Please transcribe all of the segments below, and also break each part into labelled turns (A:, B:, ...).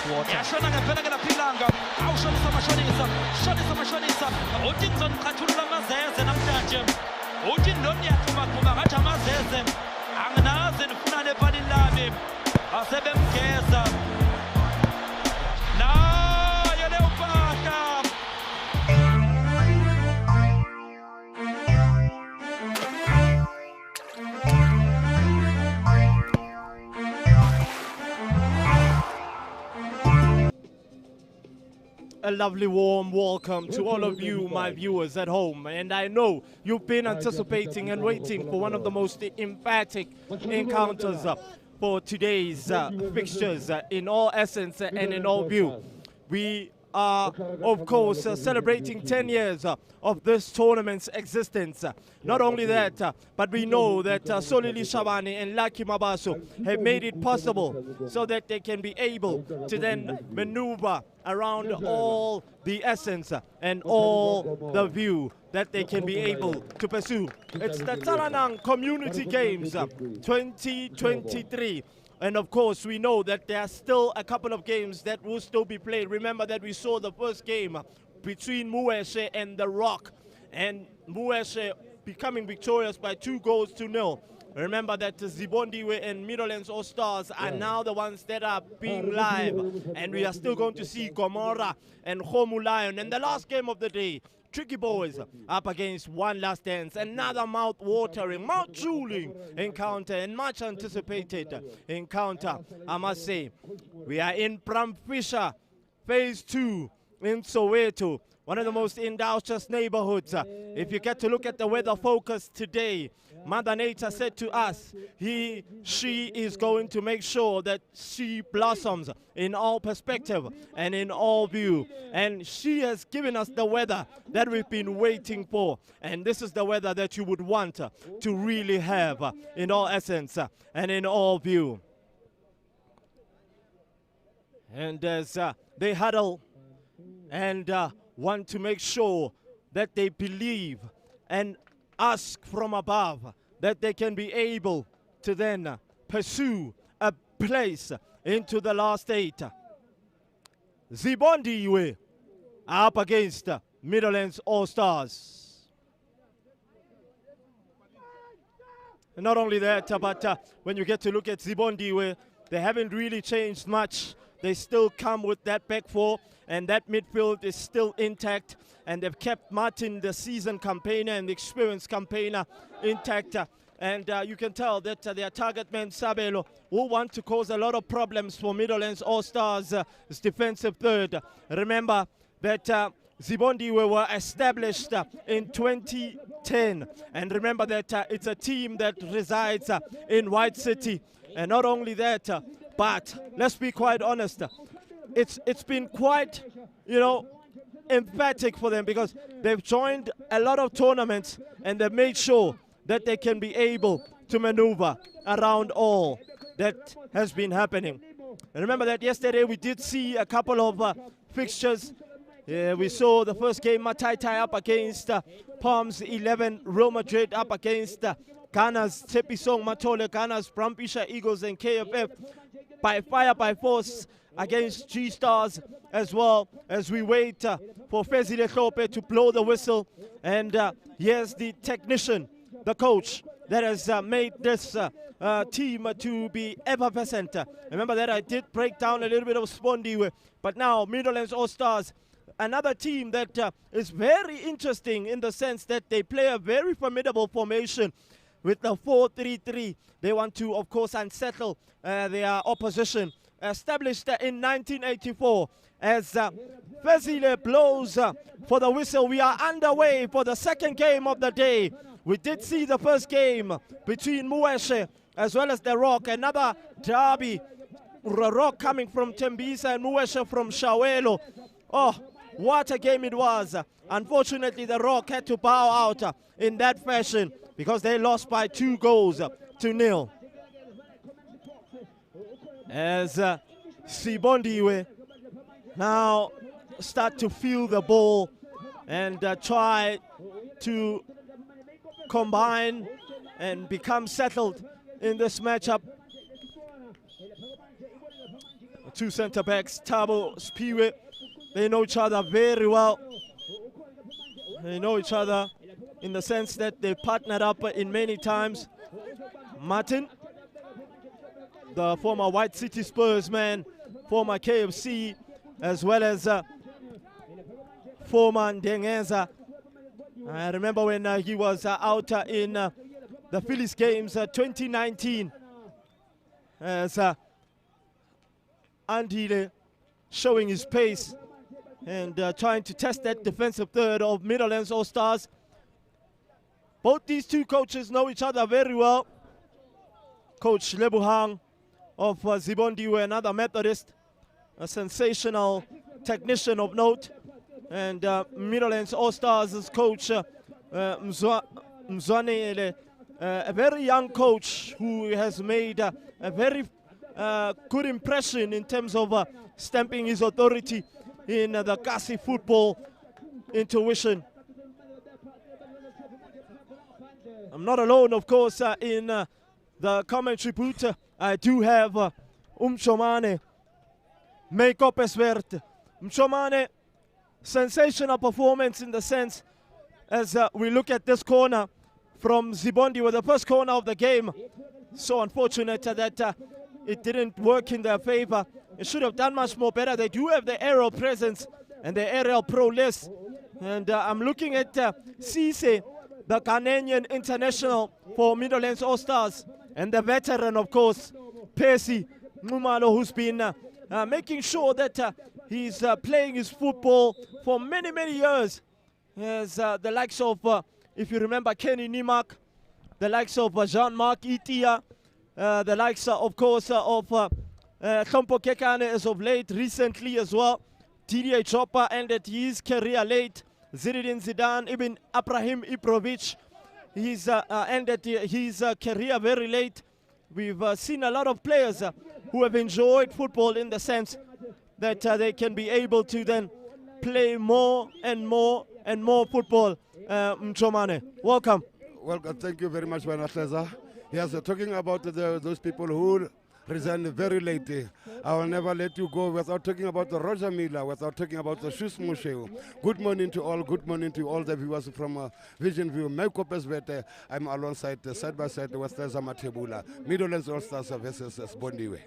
A: water. A lovely warm welcome to all of you, my viewers at home. And I know you've been anticipating and waiting for one of the most emphatic encounters for today's fixtures in all essence and in all view. We are, of course, celebrating 10 years of this tournament's existence. Not only that, but we know that Solili Shabani and Lucky Mabaso have made it possible so that they can be able to then maneuver around all the essence and all the view that they can be able to pursue. It's the Tsalanang Community Games 2023. And of course, we know that there are still a couple of games that will still be played. Remember that we saw the first game between Mueshe and The Rock, and Mueshe becoming victorious by 2-0. Remember that Zibondiwe and Middlelands All Stars are now the ones that are being live, and we are still going to see Gomora and Homu Lion. And the last game of the day, Tricky Boys up against One Last Dance. Another mouth-watering, mouth-drooling encounter, and much anticipated encounter, I must say. We are in Pram Fisher Phase 2 in Soweto, one of the most industrious neighborhoods. If you get to look at the weather focus today, Mother Nature said to us, she is going to make sure that she blossoms in all perspective and in all view. And she has given us the weather that we've been waiting for. And this is the weather that you would want to really have in all essence and in all view. And as they huddle and want to make sure that they believe and ask from above that they can be able to then pursue a place into the last 8. Zibondiwe up against Middlelands All Stars. And not only that, but when you get to look at Zibondiwe, they haven't really changed much. They still come with that back four, and that midfield is still intact. And they've kept Martin, the seasoned campaigner and the experienced campaigner, intact. And you can tell that their target man, Sabelo, will want to cause a lot of problems for Middlelands All Stars' defensive third. Remember that Zibondiwe were established in 2010. And remember that it's a team that resides in White City. And not only that, but let's be quite honest, it's been quite, emphatic for them, because they've joined a lot of tournaments and they've made sure that they can be able to maneuver around all that has been happening. And remember that yesterday we did see a couple of fixtures. We saw the first game, Mataitai up against Palms 11, Real Madrid up against Ghana's Tepisong Matole, Ghana's Brampisha Eagles, and KFF by fire, by force against G-Stars, as well as we wait for Fezile Klope to blow the whistle. And here's the technician, the coach, that has made this team to be effervescent. Remember that I did break down a little bit of Spondiwe, but now Middlelands All Stars, another team that is very interesting in the sense that they play a very formidable formation with the 4-3-3. They want to, of course, unsettle their opposition. Established in 1984. As Fezile blows for the whistle, we are underway for the second game of the day. We did see the first game between Mueshe as well as The Rock, another derby. The Rock coming from Tembisa and Mueshe from Shawelo. Oh, what a game it was. Unfortunately, The Rock had to bow out in that fashion because they lost by 2-0. As Zibondiwe now start to feel the ball and try to combine and become settled in this matchup. Two center backs, Tabo, Spiwe, they know each other very well. They know each other in the sense that they partnered up in many times. Martin, the former White City Spurs man, former KFC, as well as former Ndengeza. I remember when he was out in the Phillies games 2019 as Andile showing his pace and trying to test that defensive third of Middlelands All-Stars. Both these two coaches know each other very well. Coach Lebuhang of Zibondiwe, another Methodist, a sensational technician of note. And Middlelands All-Stars' coach Mzwanele, a very young coach who has made a very good impression in terms of stamping his authority in the Kasi football intuition. I'm not alone, of course, in the commentary booth. I do have Mchomane, Meikopeswert. Mchomane, sensational performance in the sense as we look at this corner from Zibondi with the first corner of the game. So unfortunate that it didn't work in their favor. It should have done much more better. They do have the aerial presence and the aerial prowess. And I'm looking at Cisse, the Ghanaian international for Middlelands All-Stars, and the veteran, of course, Percy Numalo, who's been making sure that he's playing his football for many, many years. As the likes of, if you remember, Kenny Nimak, the likes of Jean-Marc Itia, the likes, of course, of Khampo Kekane as of late, recently as well. Didier Chopper ended his career late. Zinedine Zidane, Ibn Ibrahim Ibrovic, he's ended his career very late. We've seen a lot of players who have enjoyed football in the sense that they can be able to then play more and more and more football. Mchomane, welcome.
B: Welcome, thank you very much, Wanahleza. Yes, talking about those people who resigned very late. I will never let you go without talking about the Roger Miller, without talking about the Shus Musheu. Good morning to all the viewers from Vision View. I'm alongside, side by side with Zama Tebula, Middlelands All-Stars versus Bondiwe.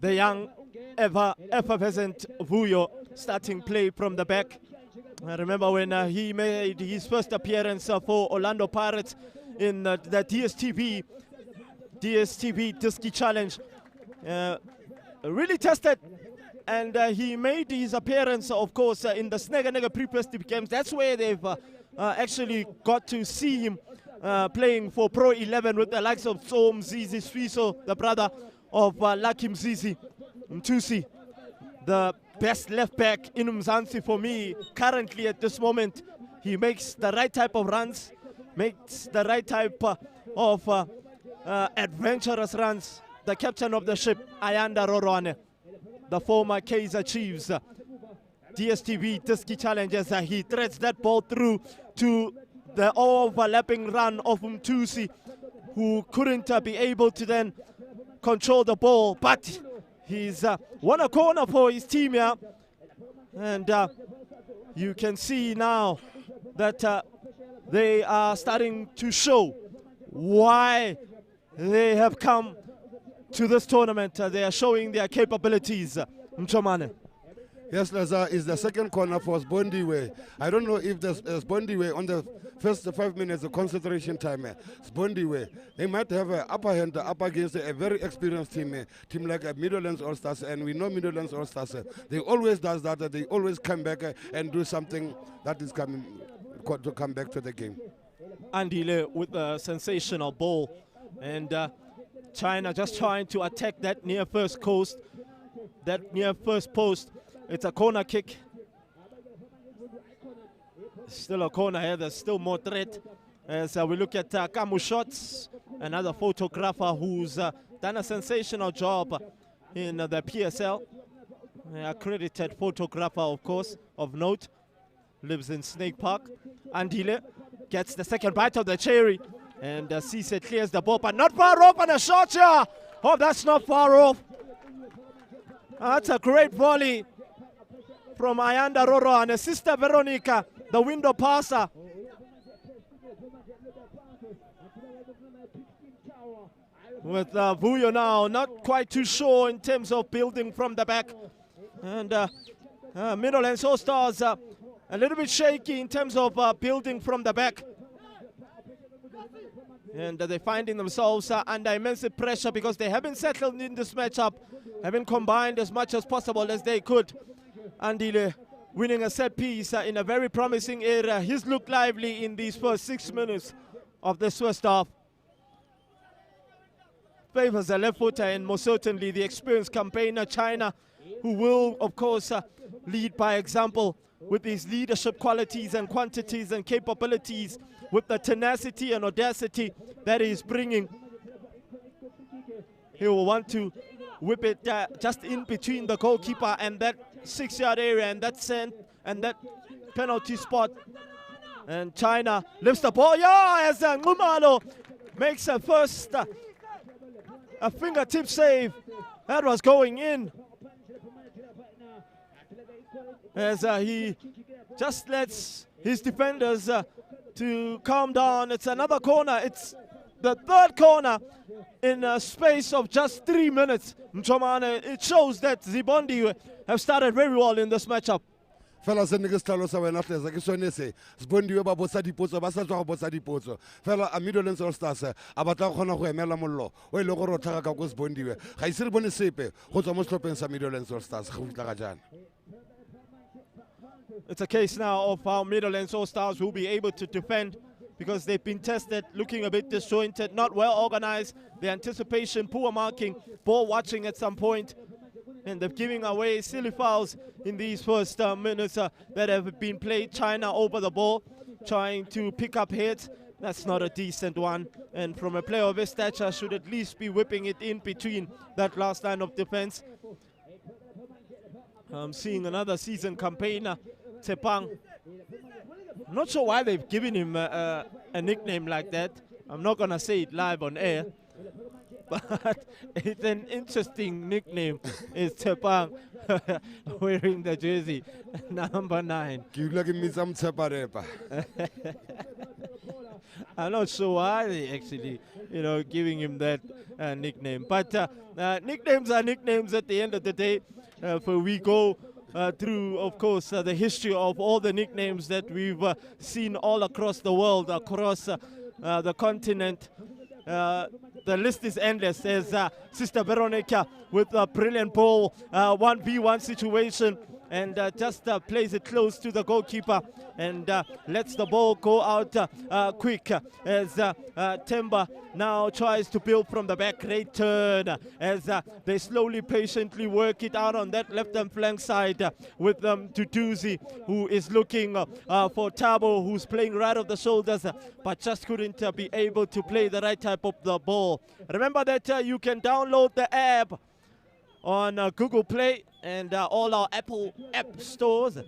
A: The young, effervescent Vuyo starting play from the back. I remember when he made his first appearance for Orlando Pirates in the DSTV Diski Challenge. Really tested, and he made his appearance, of course, in the Snega pre-Prestige games. That's where they've actually got to see him playing for Pro 11 with the likes of Som Zizi Swiso, the brother of Lakim Zizi Mtusi, the best left back in Mzansi for me currently at this moment. He makes the right type of runs, makes the right type of adventurous runs. The captain of the ship, Ayanda Rorwane, the former Kaizer Chiefs, DSTV Diski Challengers, he threads that ball through to the overlapping run of Mtusi, who couldn't be able to then control the ball, but he's won a corner for his team here. And you can see now that they are starting to show why they have come to this tournament. They are showing their capabilities. Mchomane.
B: Yes, Laza is the second corner for Sbondiwe. I don't know if there's Sbondiwe on the first 5 minutes of concentration time. Sbondiwe, they might have an upper hand up against a very experienced team like Middlelands All-Stars, and we know Middlelands All-Stars. They always does that. They always come back and do something that is coming to come back to the game.
A: Andile with a sensational ball, and China just trying to attack that near first post. It's a corner kick. Still a corner here. There's still more threat. As we look at Kamu Shots, another photographer who's done a sensational job in the PSL. Accredited photographer, of course, of note. Lives in Snake Park. Andile gets the second bite of the cherry. And Cisse clears the ball, but not far off, and a shot here. Oh, that's not far off. That's a great volley from Ayanda Roro and Sister Veronica, the window passer. With Vuyo now, not quite too sure in terms of building from the back. And Midlands All Stars a little bit shaky in terms of building from the back. And they're finding themselves under immense pressure because they haven't settled in this matchup, haven't combined as much as possible as they could. Andile winning a set piece in a very promising area. He's looked lively in these first 6 minutes of this first half. Favors the left footer and most certainly the experienced campaigner China, who will of course lead by example with his leadership qualities and quantities and capabilities, with the tenacity and audacity that he's bringing. He will want to whip it just in between the goalkeeper and that 6-yard area and that penalty spot. And China lifts the ball, as Ngumalo makes a first a fingertip save. That was going in. As he just lets his defenders to calm down. It's another corner. It's the third corner in a space of just 3 minutes. Mchomane, it shows that Zibondi have started very well in this matchup.
B: Fela se nne ke setlhalo sa wena tlesa ke sone se Sibondiwe ba botsa dipotso ba sa tswa go botsa dipotso fela a Midlands All Stars a batla go kgona go emela mollo o ile go re o tlhaga ka go Sibondiwe ga ise re bone sepe go tswa mo setlhopheng sa Midlands All Stars go fitla ga jana.
A: It's a case now of how Midlands All Stars will be able to defend because they've been tested, looking a bit disjointed, not well organized. The anticipation, poor marking, ball watching at some point. And they're giving away silly fouls in these first minutes that have been played. China over the ball, trying to pick up hits. That's not a decent one. And from a player of his stature, should at least be whipping it in between that last line of defense. I'm seeing another season campaigner, Tepang. I'm not sure why they've given him a nickname like that. I'm not going to say it live on air. But it's an interesting nickname. It's Tepang wearing the jersey number 9. I'm not sure why they actually, giving him that nickname. But nicknames are nicknames at the end of the day. For we go through, of course, the history of all the nicknames that we've seen all across the world, across the continent. The list is endless. There's Sister Veronica with a brilliant ball, 1v1 situation, and just plays it close to the goalkeeper and lets the ball go out quick as Temba now tries to build from the back. Great turn as they slowly, patiently work it out on that left-hand flank side with Tutuzi, who is looking for Tabo, who's playing right off the shoulders, but just couldn't be able to play the right type of the ball. Remember that you can download the app on Google Play and all our Apple app stores.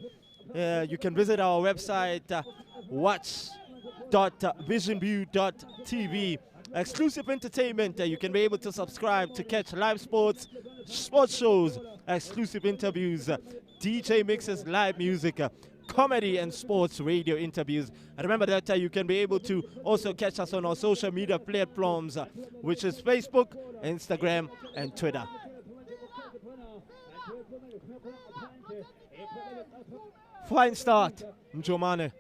A: You can visit our website, watch.visionview.tv. Exclusive entertainment. You can be able to subscribe to catch live sports shows, exclusive interviews, DJ mixes, live music, comedy and sports radio interviews. And remember that you can be able to also catch us on our social media platforms, which is Facebook, Instagram, and Twitter. Fine start, Njomane,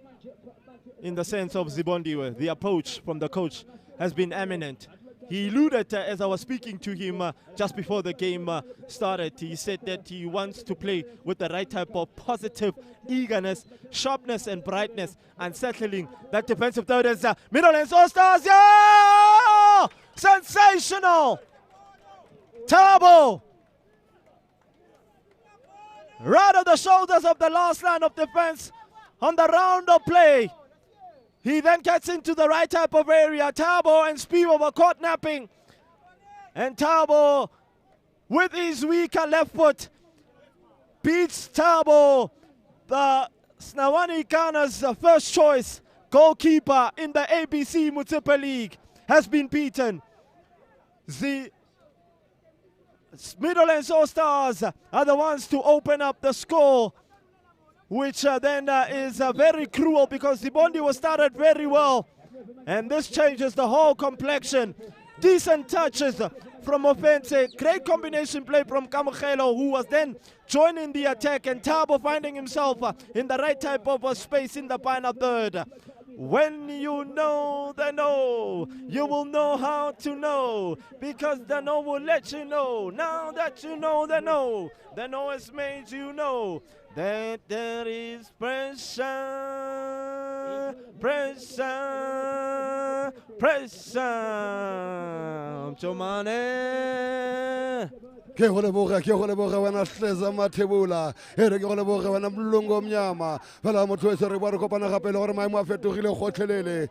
A: in the sense of Zibondiwe. The approach from the coach has been eminent. He alluded, as I was speaking to him just before the game started, he said that he wants to play with the right type of positive eagerness, sharpness and brightness, and settling that defensive third as Midlands All Stars. Yeah! Sensational! Tabo! Right on the shoulders of the last line of defense on the round of play. He then gets into the right type of area. Tabo and Spivo were caught napping. And Tabo, with his weaker left foot, beats Tabo, the Snawani Ghana's first choice goalkeeper in the ABC Motsepe League has been beaten. The Midlands All Stars are the ones to open up the score, which then is very cruel because the Bondi was started very well. And this changes the whole complexion. Decent touches from offense, great combination play from Kamogelo, who was then joining the attack, and Thabo finding himself in the right type of space in the final third. When you know the know, you will know how to know, because the know will let you know. Now that you know the know has made you know that there is pressure, pressure, pressure. Chomane.
B: Ke go leboga wena Hleza Mathebula ere ke go leboga wena Mlungu Omnyama fela motho e se re ba re kopana gape le gore maemo a fetogile gotlhelele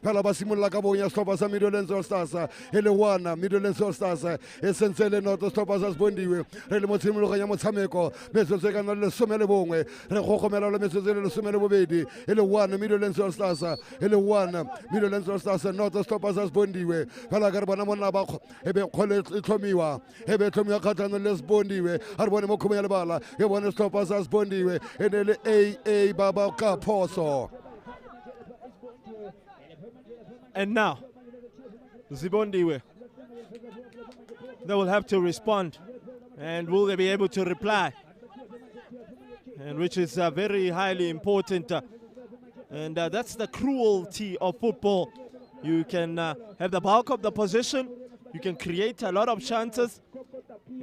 B: fela ba simolla ka bonya stopper sa Midlands All Stars e le wana Midlands All Stars e sentse le not stopper sa Bondiwe re le motshimologanya motshameko metsotso ka nna le 11 re gogomela le metsotso le 12 e le wana Midlands All Stars e le wana Midlands All Stars not stopper sa Bondiwe fela ka re bona monna ba e be khole Tomiwa, Ebe Tomia Katan les Bondiwe, Arbone Mokumia Bala, he won to stop us as Bondiwe, and A Baba Poso.
A: And now, Zibondiwe, they will have to respond, and will they be able to reply? And which is very highly important, and that's the cruelty of football. You can have the bulk of the possession. You can create a lot of chances,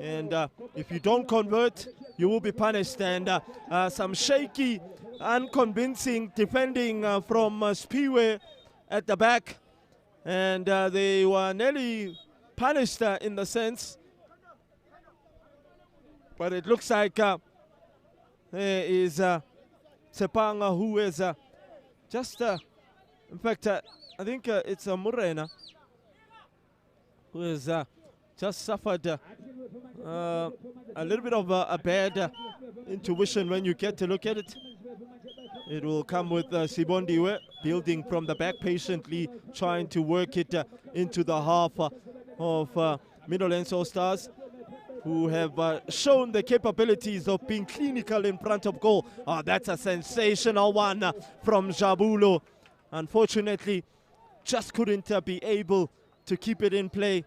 A: and if you don't convert, you will be punished. And some shaky, unconvincing defending from Spiwe at the back, and they were nearly punished in the sense. But it looks like there is Tsepanga, who is just, in fact, I think it's Murena, who has just suffered a little bit of a bad intuition when you get to look at it. It will come with Sibondiwe building from the back patiently, trying to work it into the half of Midlands All Stars, who have shown the capabilities of being clinical in front of goal. Oh, that's a sensational one from Jabulo. Unfortunately, just couldn't be able to keep it in play.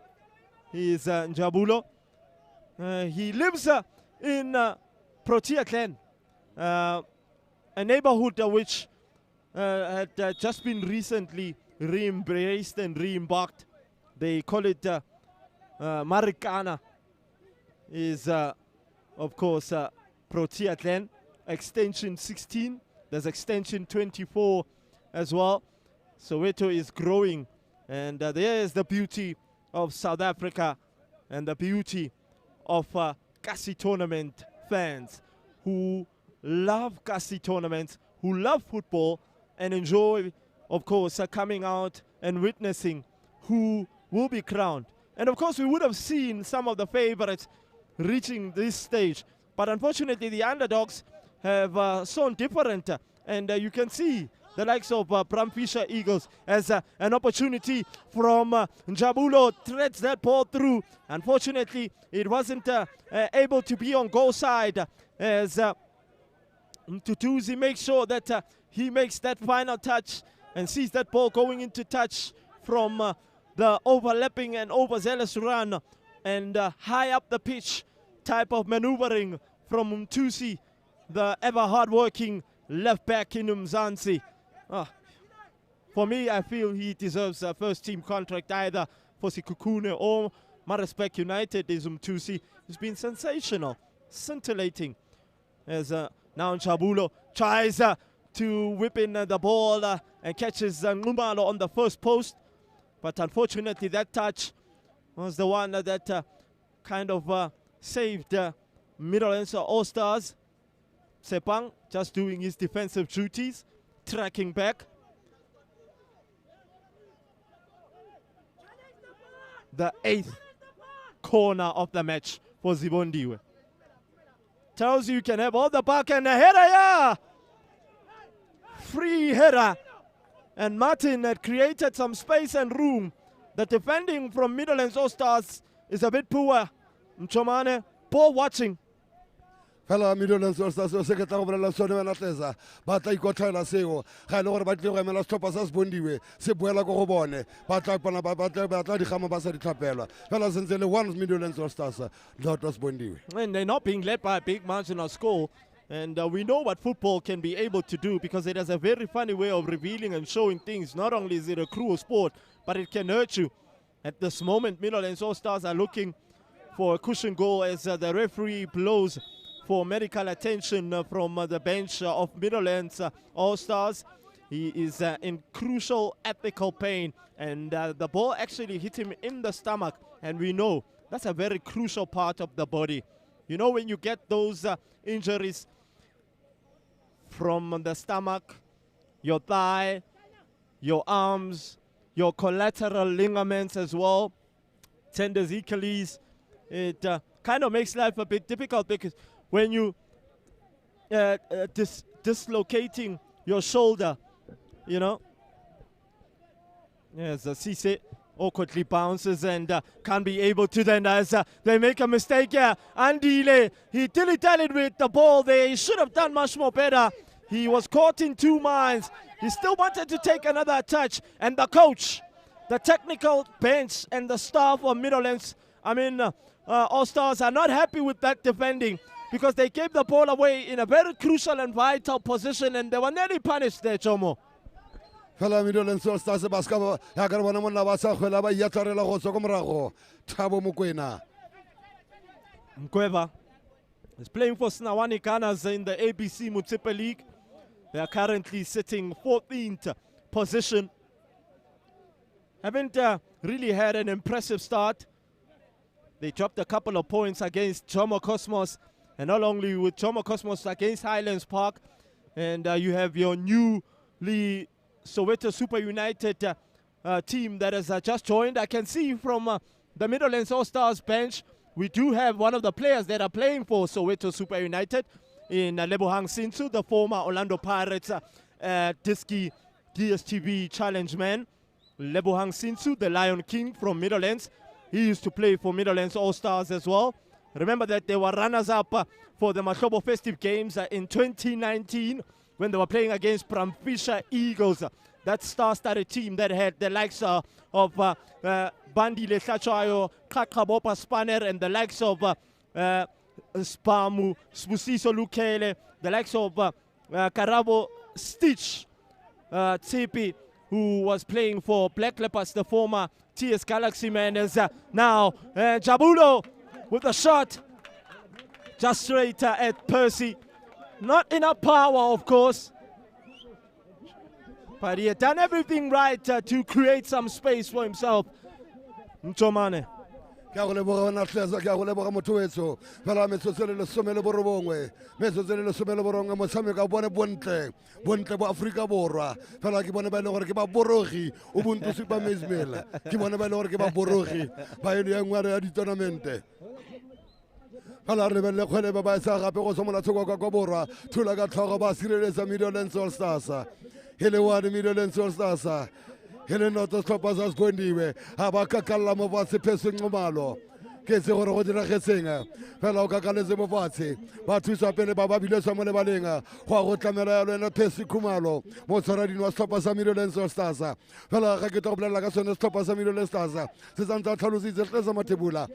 A: He is Njabulo. He lives in Protea Clan, a neighborhood which had just been recently re-embraced and re-embarked. They call it Marikana. Is of course Protea Clan, extension 16. There's extension 24 as well. Soweto is growing. And there is the beauty of South Africa and the beauty of Kasi tournament fans who love Kasi tournaments, who love football and enjoy, of course, coming out and witnessing who will be crowned. And of course, we would have seen some of the favorites reaching this stage. But unfortunately, the underdogs have shown different. And you can see the likes of Bram Fisher Eagles as an opportunity from Njabulo, threads that ball through. Unfortunately, it wasn't able to be on goal side as Mtutuzi makes sure that he makes that final touch and sees that ball going into touch from the overlapping and overzealous run and high up the pitch type of maneuvering from Mtusi, the ever hard-working left back in Mzansi. For me, I feel he deserves a first-team contract either for Sikukune or Marispec United. Is Mtusi. He's been sensational, scintillating. As now Njabulo tries to whip in the ball and catches Ngumalo on the first post. But unfortunately, that touch was the one that kind of saved Midlands All Stars. Sepang just doing his defensive duties, tracking back. The 8th corner of the match for Zibondiwe. Tells you can have all the back and the header, yeah! free header, and Martin had created some space and room. The defending from Midlands All Stars is a bit poor. Mchomane, poor watching.
B: Fela Midlands All Stars se ke tla go bolela sone bana tlesa ba tla ikotlela seo ga ile gore ba tle go emela stoppa sa se bondiwe se boela go go bone ba tla di gama ba sa di tlhapelwa fela sentse le 1 Midlands All Stars not was bondiwe.
A: And they're not being led by a big margin of score. And we know what football can be able to do, because it has a very funny way of revealing and showing things. Not only is it a cruel sport, but it can hurt you. At this moment, Midlands All Stars are looking for a cushion goal as the referee blows for medical attention from the bench of Midlands All Stars. He is in crucial ethical pain, and the ball actually hit him in the stomach, and we know that's a very crucial part of the body. You know, when you get those injuries from the stomach, your thigh, your arms, your collateral ligaments as well, tendons, Achilles, it kind of makes life a bit difficult, because when you dislocating your shoulder, you know, yes, Cisse awkwardly bounces and can't be able to then, as they make a mistake here. Andile, he dilly-dallied with the ball there. He should have done much more better. He was caught in two minds. He still wanted to take another touch, and the coach, the technical bench, and the staff of Midlands, All Stars, are not happy with that defending, because they gave the ball away in a very crucial and vital position, and they were nearly punished there, Chomo.
B: Fela Midlands All Stars ba ska ya ka bona monna ba sa khwela ba yatarela go tswa go morago Thabo Mokoena.
A: Mkweva is playing for Snawani Gunners in the ABC Municipal League. They are currently sitting 14th position. Haven't really had an impressive start. They dropped a couple of points against Jomo Cosmos, and not only with Jomo Cosmos, against Highlands Park. And you have your newly Soweto Super United team that has just joined. I can see from the Midlands All Stars bench, we do have one of the players that are playing for Soweto Super United in Lebohang Sintsu, the former Orlando Pirates Diski DSTV challenge man. Lebohang Sintsu, the Lion King from Midlands. He used to play for Midlands All Stars as well. Remember that they were runners-up for the Mahlobo Festive Games in 2019 when they were playing against Bramfisher Eagles. That star-studded team that had the likes of Bandi Lehlachayo, Kakabopa Spanner, and the likes of Spamu, Spusiso Lukele, the likes of Karabo Stitch, Tsipi, who was playing for Black Leopards, the former TS Galaxy man, is now Jabulo with a shot just straight at Percy. Not enough power, of course, but he had done everything right to create some space for himself. Mchomane.
B: Ke a go leboga bona tlesa, ke a go leboga motho wetso fela metsotso le 19 metsotso le 19 motshameko bone bontle bo Afrika Borwa fela ke bone ba ile gore ke ba borogi ubuntu super mezmela ke bone ba ile gore ke ba borogi ba ile ya ngware ya di-tournamente fela re belle kgwele ba ba sa gape go somola tshoko kwa Borwa thula ka tlhogo ba sireletsa Midlands All Stars hele wa Midlands All Stars hele noto setlhopha sa sekondiwe ga ba kakalla mo fatshe pheseng ngomalo ke se gore go diragetseng fela o kakaletse mo fatshe ba thusa pele ba bile sa mo lebaleng go a go tlamela ya lena phesi khumalo mo tshwaradini wa setlhopha sa Midlands All Stars fela ga ke tlo bolela ka sone setlhopha sa Midlands Stars se tsantsa tlhalositse tlesa Mathebula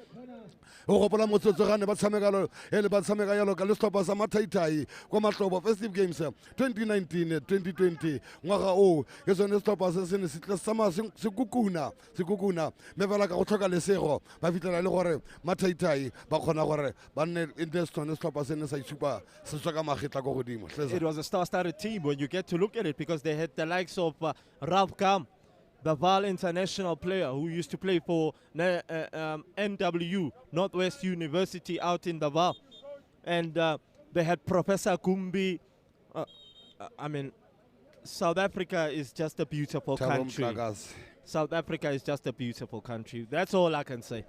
B: o gopola motsotso gane ba tshameka ele ba tshameka yalo ka le setlhopha sa Mathaithai kwa Mahlobo Festive Games 2019 2020 ngwaga o ke sone setlhopha se se ne se tlama se kukuna me fela ka go tlhoka lesego ba fitlela le gore Mathaithai ba kgona gore ba nne in this one setlhopha se ne sa itshupa se tswa ka magetla go godimo.
A: It was a star-studded team when you get to look at it, because they had the likes of Ralph Kam, the Val international player who used to play for NW, Northwest University out in the Val. And they had Professor Gumbi. South Africa is just a beautiful country. South Africa is just a beautiful country. That's all I can say.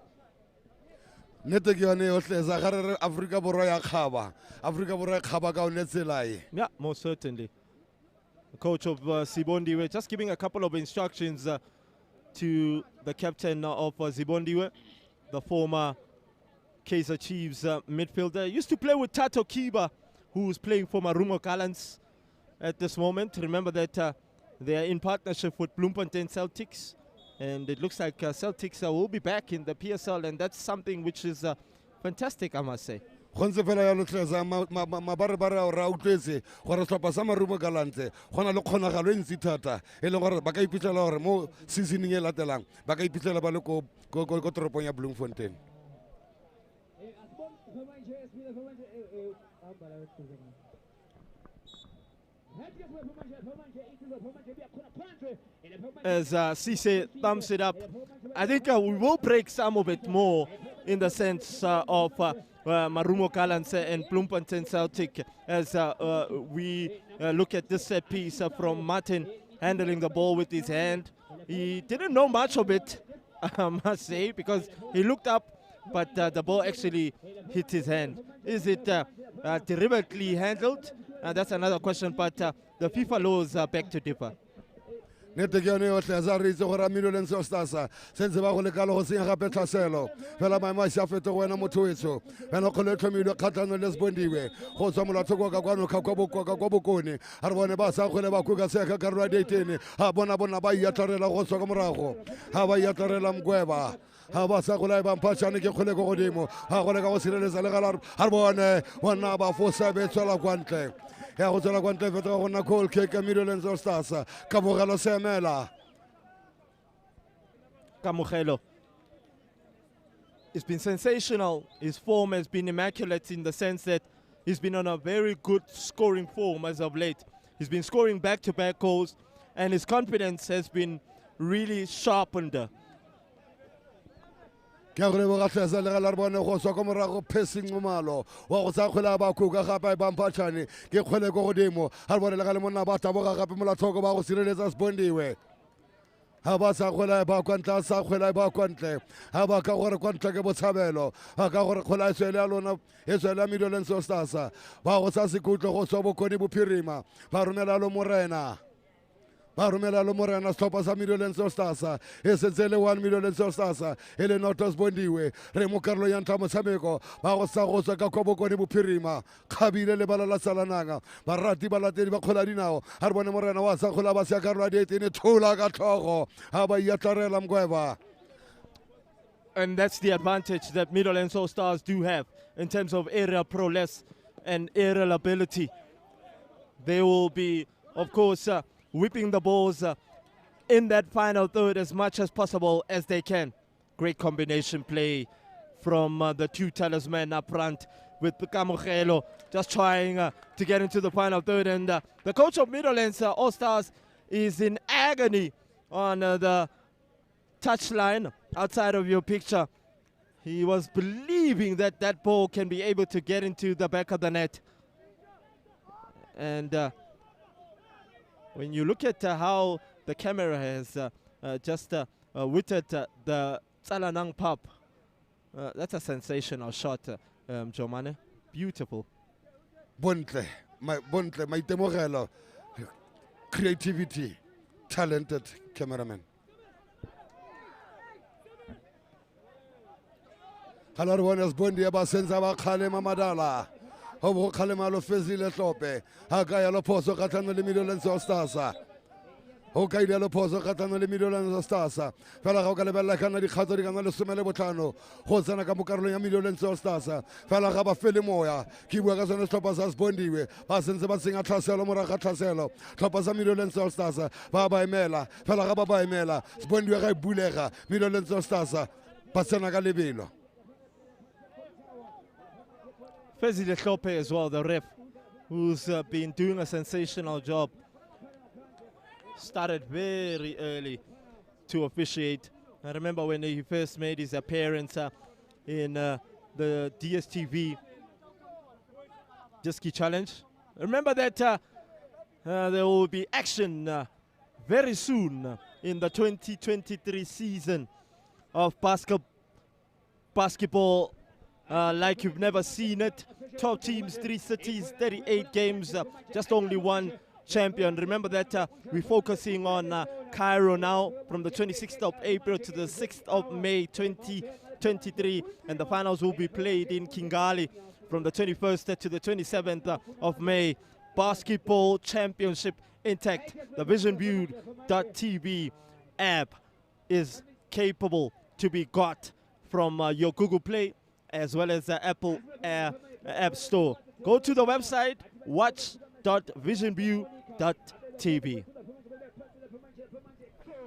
B: Nete ke yone o tlesa ga re Afrika Borwa ya khaba ka o netselae.
A: Yeah, most certainly. The coach of Sibondiwe, just giving a couple of instructions to the captain of Sibondiwe, the former Kaizer Chiefs midfielder. Used to play with Tato Kiba, who's playing for Marumo Gallants at this moment. Remember that they are in partnership with Bloemfontein Celtics, and it looks like Celtics will be back in the PSL, and that's something which is fantastic, I must say.
B: Gonse fela ya lotlesa mabarebare a ra utlwetse gore setlhopha sa Marumo Gallants go na le kgonagalo e ntsi thata e leng gore ba ka iphitlhela gore mo seasoning e latelang ba ka iphitlhela ba le ko toropong ya Bloemfontein.
A: As Cisse thumbs it up, I think we will break some of it more in the sense of Marumo Gallants and Bloemfontein Celtic as we look at this set piece from Martin handling the ball with his hand. He didn't know much of it, I must say, because he looked up, but the ball actually hit his hand. Is it deliberately handled? That's another question, but the FIFA laws beg to differ.
B: Nete ke yone yotlhe za re itse gore Midlands All Stars sentse ba go lekala go senya gape tlhaselo fela maemo a sia fete go wena motho wetso wena go le tlhomilwe kgatlhanong le Sibondiwe go tswa molathoko ka kwano kha kwa bokone a re bone ba sa kgole ba kuka seka ka rwa ditene ha bona ba iatlarela go tswa ka morago ha ba iatlarela mgweba ha ba sa gola ba mphatshane ke kgole go godimo ha gole ka go sireletsa le gala ha re bone wana ba fosa be tswela kwa ntle ya go tswela kwa ntle fete go nna goal kick ka Midlands All Stars ka bogelo semela
A: Kamogelo. It's been sensational. His form has been immaculate in the sense that he's been on a very good scoring form as of late. He's been scoring back-to-back goals, and his confidence has been really sharpened.
B: ke go le boga tlhasa le gala re bone go tswa ka morago passing ngomalo wa go sa kgola ba kuka gape ba mphatshane ke kgole go godimo ha re bone le gale monna ba taboga gape molatlhoko ba go sireletsa Sibondiwe ha ba sa kgola ba kwantla sa kgola ba kwantle ha ba ka gore kwantle ke botshabelo ha ka gore kgola tswele ya lona e tswela Midlands All Stars ba go sa sekutlo go tswa bokone bophirima ba romela lo morena ba romela lo morena setlhopha sa Midlands All Stars e setse le 1 Midlands All Stars e le not Sibondiwe re mo karolo ya ntha motshameko ba go sa go tswa ka kwa bokone bophirima khabile le bala la Tsalanang ba rati ba latedi ba kgola dinao ha re bone morena wa sa kgola ba se ka rwa ditene thola ka tlhogo ha ba iatlarela mgweba.
A: And that's the advantage that Midlands All Stars do have in terms of aerial prowess and aerial ability. They will be, of course, whipping the balls in that final third as much as possible as they can. Great combination play from the two talismen up front with Kamogelo just trying to get into the final third. And the coach of Midlands All Stars is in agony on the touchline outside of your picture. He was believing that that ball can be able to get into the back of the net. And when you look at how the camera has just witted the Tsalanang pub, that's a sensational shot, Jomane. Beautiful.
B: Bontle maitemogelo, creativity, talented cameraman. Halar bona Sibondiwe ba senza ba khalema madala ho bo khalema lo fezile hlope ha ka ya lo phoso ka tlhano le Midlands All Stars ho ka ile lo phoso ka tlhano le Midlands All Stars fela ga o ka lebella kana dikgatso di kana le 15 go tsena ka mokarolong ya Midlands All Stars fela ga ba fele moya ke bua ka sone setlhopha sa Sibondiwe ba sentse ba senga tlhaselo moraga tlhaselo tlhopha sa Midlands All Stars ba ba emela fela ga ba ba emela Sibondiwe ga e bulega Midlands All Stars ba tsena ka lebelo.
A: Fezile Hlope as well, the ref, who's been doing a sensational job. Started very early to officiate. I remember when he first made his appearance in the DSTV Ski Challenge. Remember that there will be action very soon in the 2023 season of basketball. Like you've never seen it. 12 teams, 3 cities, 38 games, just only one champion. Remember that we're focusing on Cairo now from the 26th of April to the 6th of May 2023, and the finals will be played in Kigali from the 21st to the 27th of May. Basketball Championship intact. The visionview.tv app is capable to be got from your Google Play as well as the Apple App Store. Go to the website watch.visionview.tv.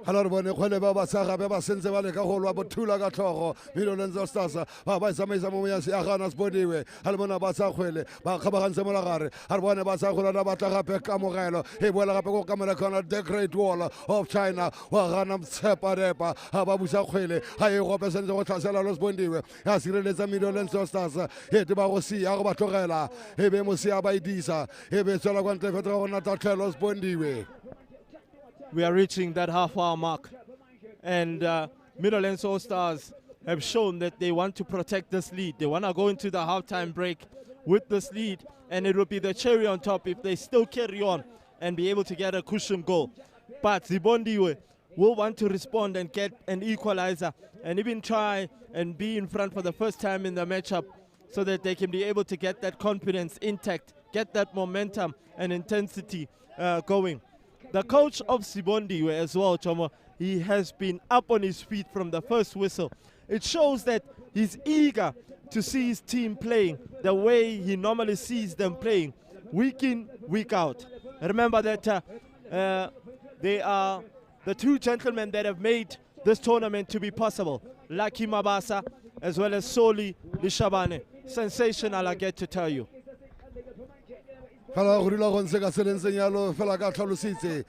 B: Hello, bone khole ba ba tsaga ba ba sentse ba le ka go lwa bothula ka tlhogo Middlelands of Stars ba ba tsamaisa mo ya se agana Sibondiwe ha le bona ba tsa kgwele ba kgabagantse mo la gare ha re bone ba tsa kgola na ba tla gape ka mogelo e boela gape go kamela kana the Great Wall of China wa gana mtshepa repa ha ba busa kgwele ha e go pesentse go tlhasela lo Sibondiwe ya sireletsa Middlelands of Stars e te ba go sia go ba tlogela e be mo sia ba idisa e be tsela kwa ntle fetra go na tatlhelo Sibondiwe.
A: We are reaching that half-hour mark, and Middlelands All-Stars have shown that they want to protect this lead. They want to go into the halftime break with this lead, and it will be the cherry on top if they still carry on and be able to get a cushion goal. But Sibondiwe will want to respond and get an equalizer and even try and be in front for the first time in the matchup so that they can be able to get that confidence intact, get that momentum and intensity going. The coach of Sibondiwe as well, Chomo, he has been up on his feet from the first whistle. It shows that he's eager to see his team playing the way he normally sees them playing, week in, week out. Remember that they are the two gentlemen that have made this tournament to be possible. Lucky Mabasa as well as Soli Lishabane. Sensational, I get to tell you.
B: Fela go rila go ntse ka selenseng yalo fela ka tlhalositse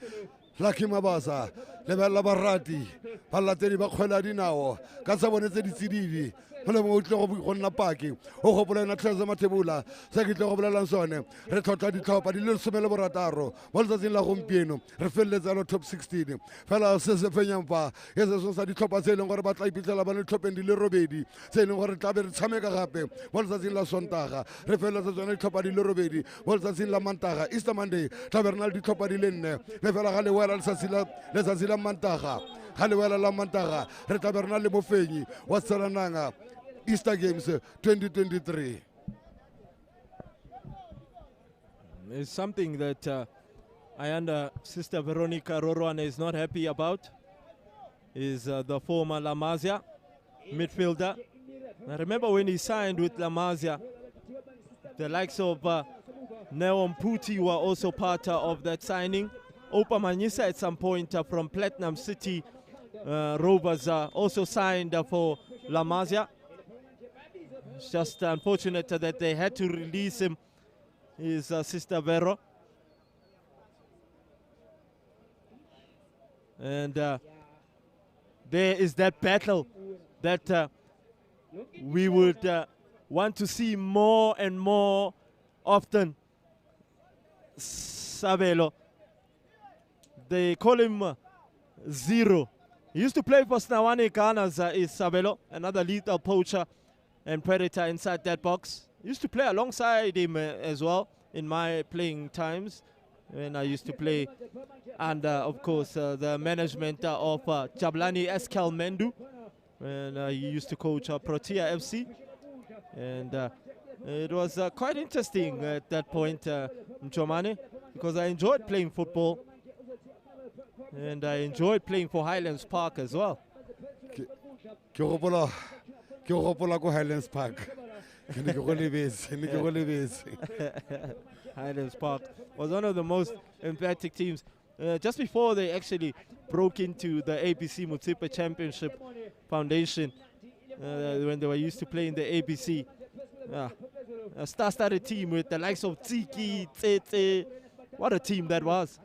B: Lucky Mabasa le ba la barati ba latedi ba kgwela dinao ka tsa bone tse ditsididi go le mo tle go nna paki o gopola na tlhase mathebula se ke tle go bolelang sone re tlhotla ditlhopha di le 16 mo letsatsing la gompieno re felletsa lo top 16 fela se se fenyang pa e se so sa ditlhopha tse leng gore ba tla ipitlela ba le tlhopheng di le robedi tse leng gore tla be re tshameka gape mo letsatsing la sontaga re felletsa tsone ditlhopha di le robedi mo letsatsing la mantaga Easter Monday tla be re na le ditlhopha di le 4 le fela ga le wela letsatsi la mantaga ga le wela la mantaga re tla be re na le mofenyi wa Tsalanang Easter Games 2023.
A: It's something that I under Sister Veronica Rorwane is not happy about. Is the former La Masia midfielder. I remember when he signed with La Masia, the likes of Neon Puti were also part of that signing. Opa Manyisa at some point from Platinum City Rovers also signed for La Masia. It's just unfortunate that they had to release him, his Sister Vero. And there is that battle that we would want to see more and more often. Sabelo. They call him Zero. He used to play for Snawane Ghana's Sabelo, another lethal poacher and predator inside that box. Used to play alongside him as well in my playing times when I used to play under, of course, the management of Jablani Eskel Mendu, and he used to coach Protea FC. And it was quite interesting at that point, Mchomane, because I enjoyed playing football and I enjoyed playing for Highlands Park as well.
B: Ke gopola go Highlands Park.
A: Highlands Park was one of the most emphatic teams. Just before they actually broke into the ABC Mutsipa Championship Foundation, when they were used to play in the ABC, a star-studded team with the likes of Tsiki, Tsetse. What a team that was.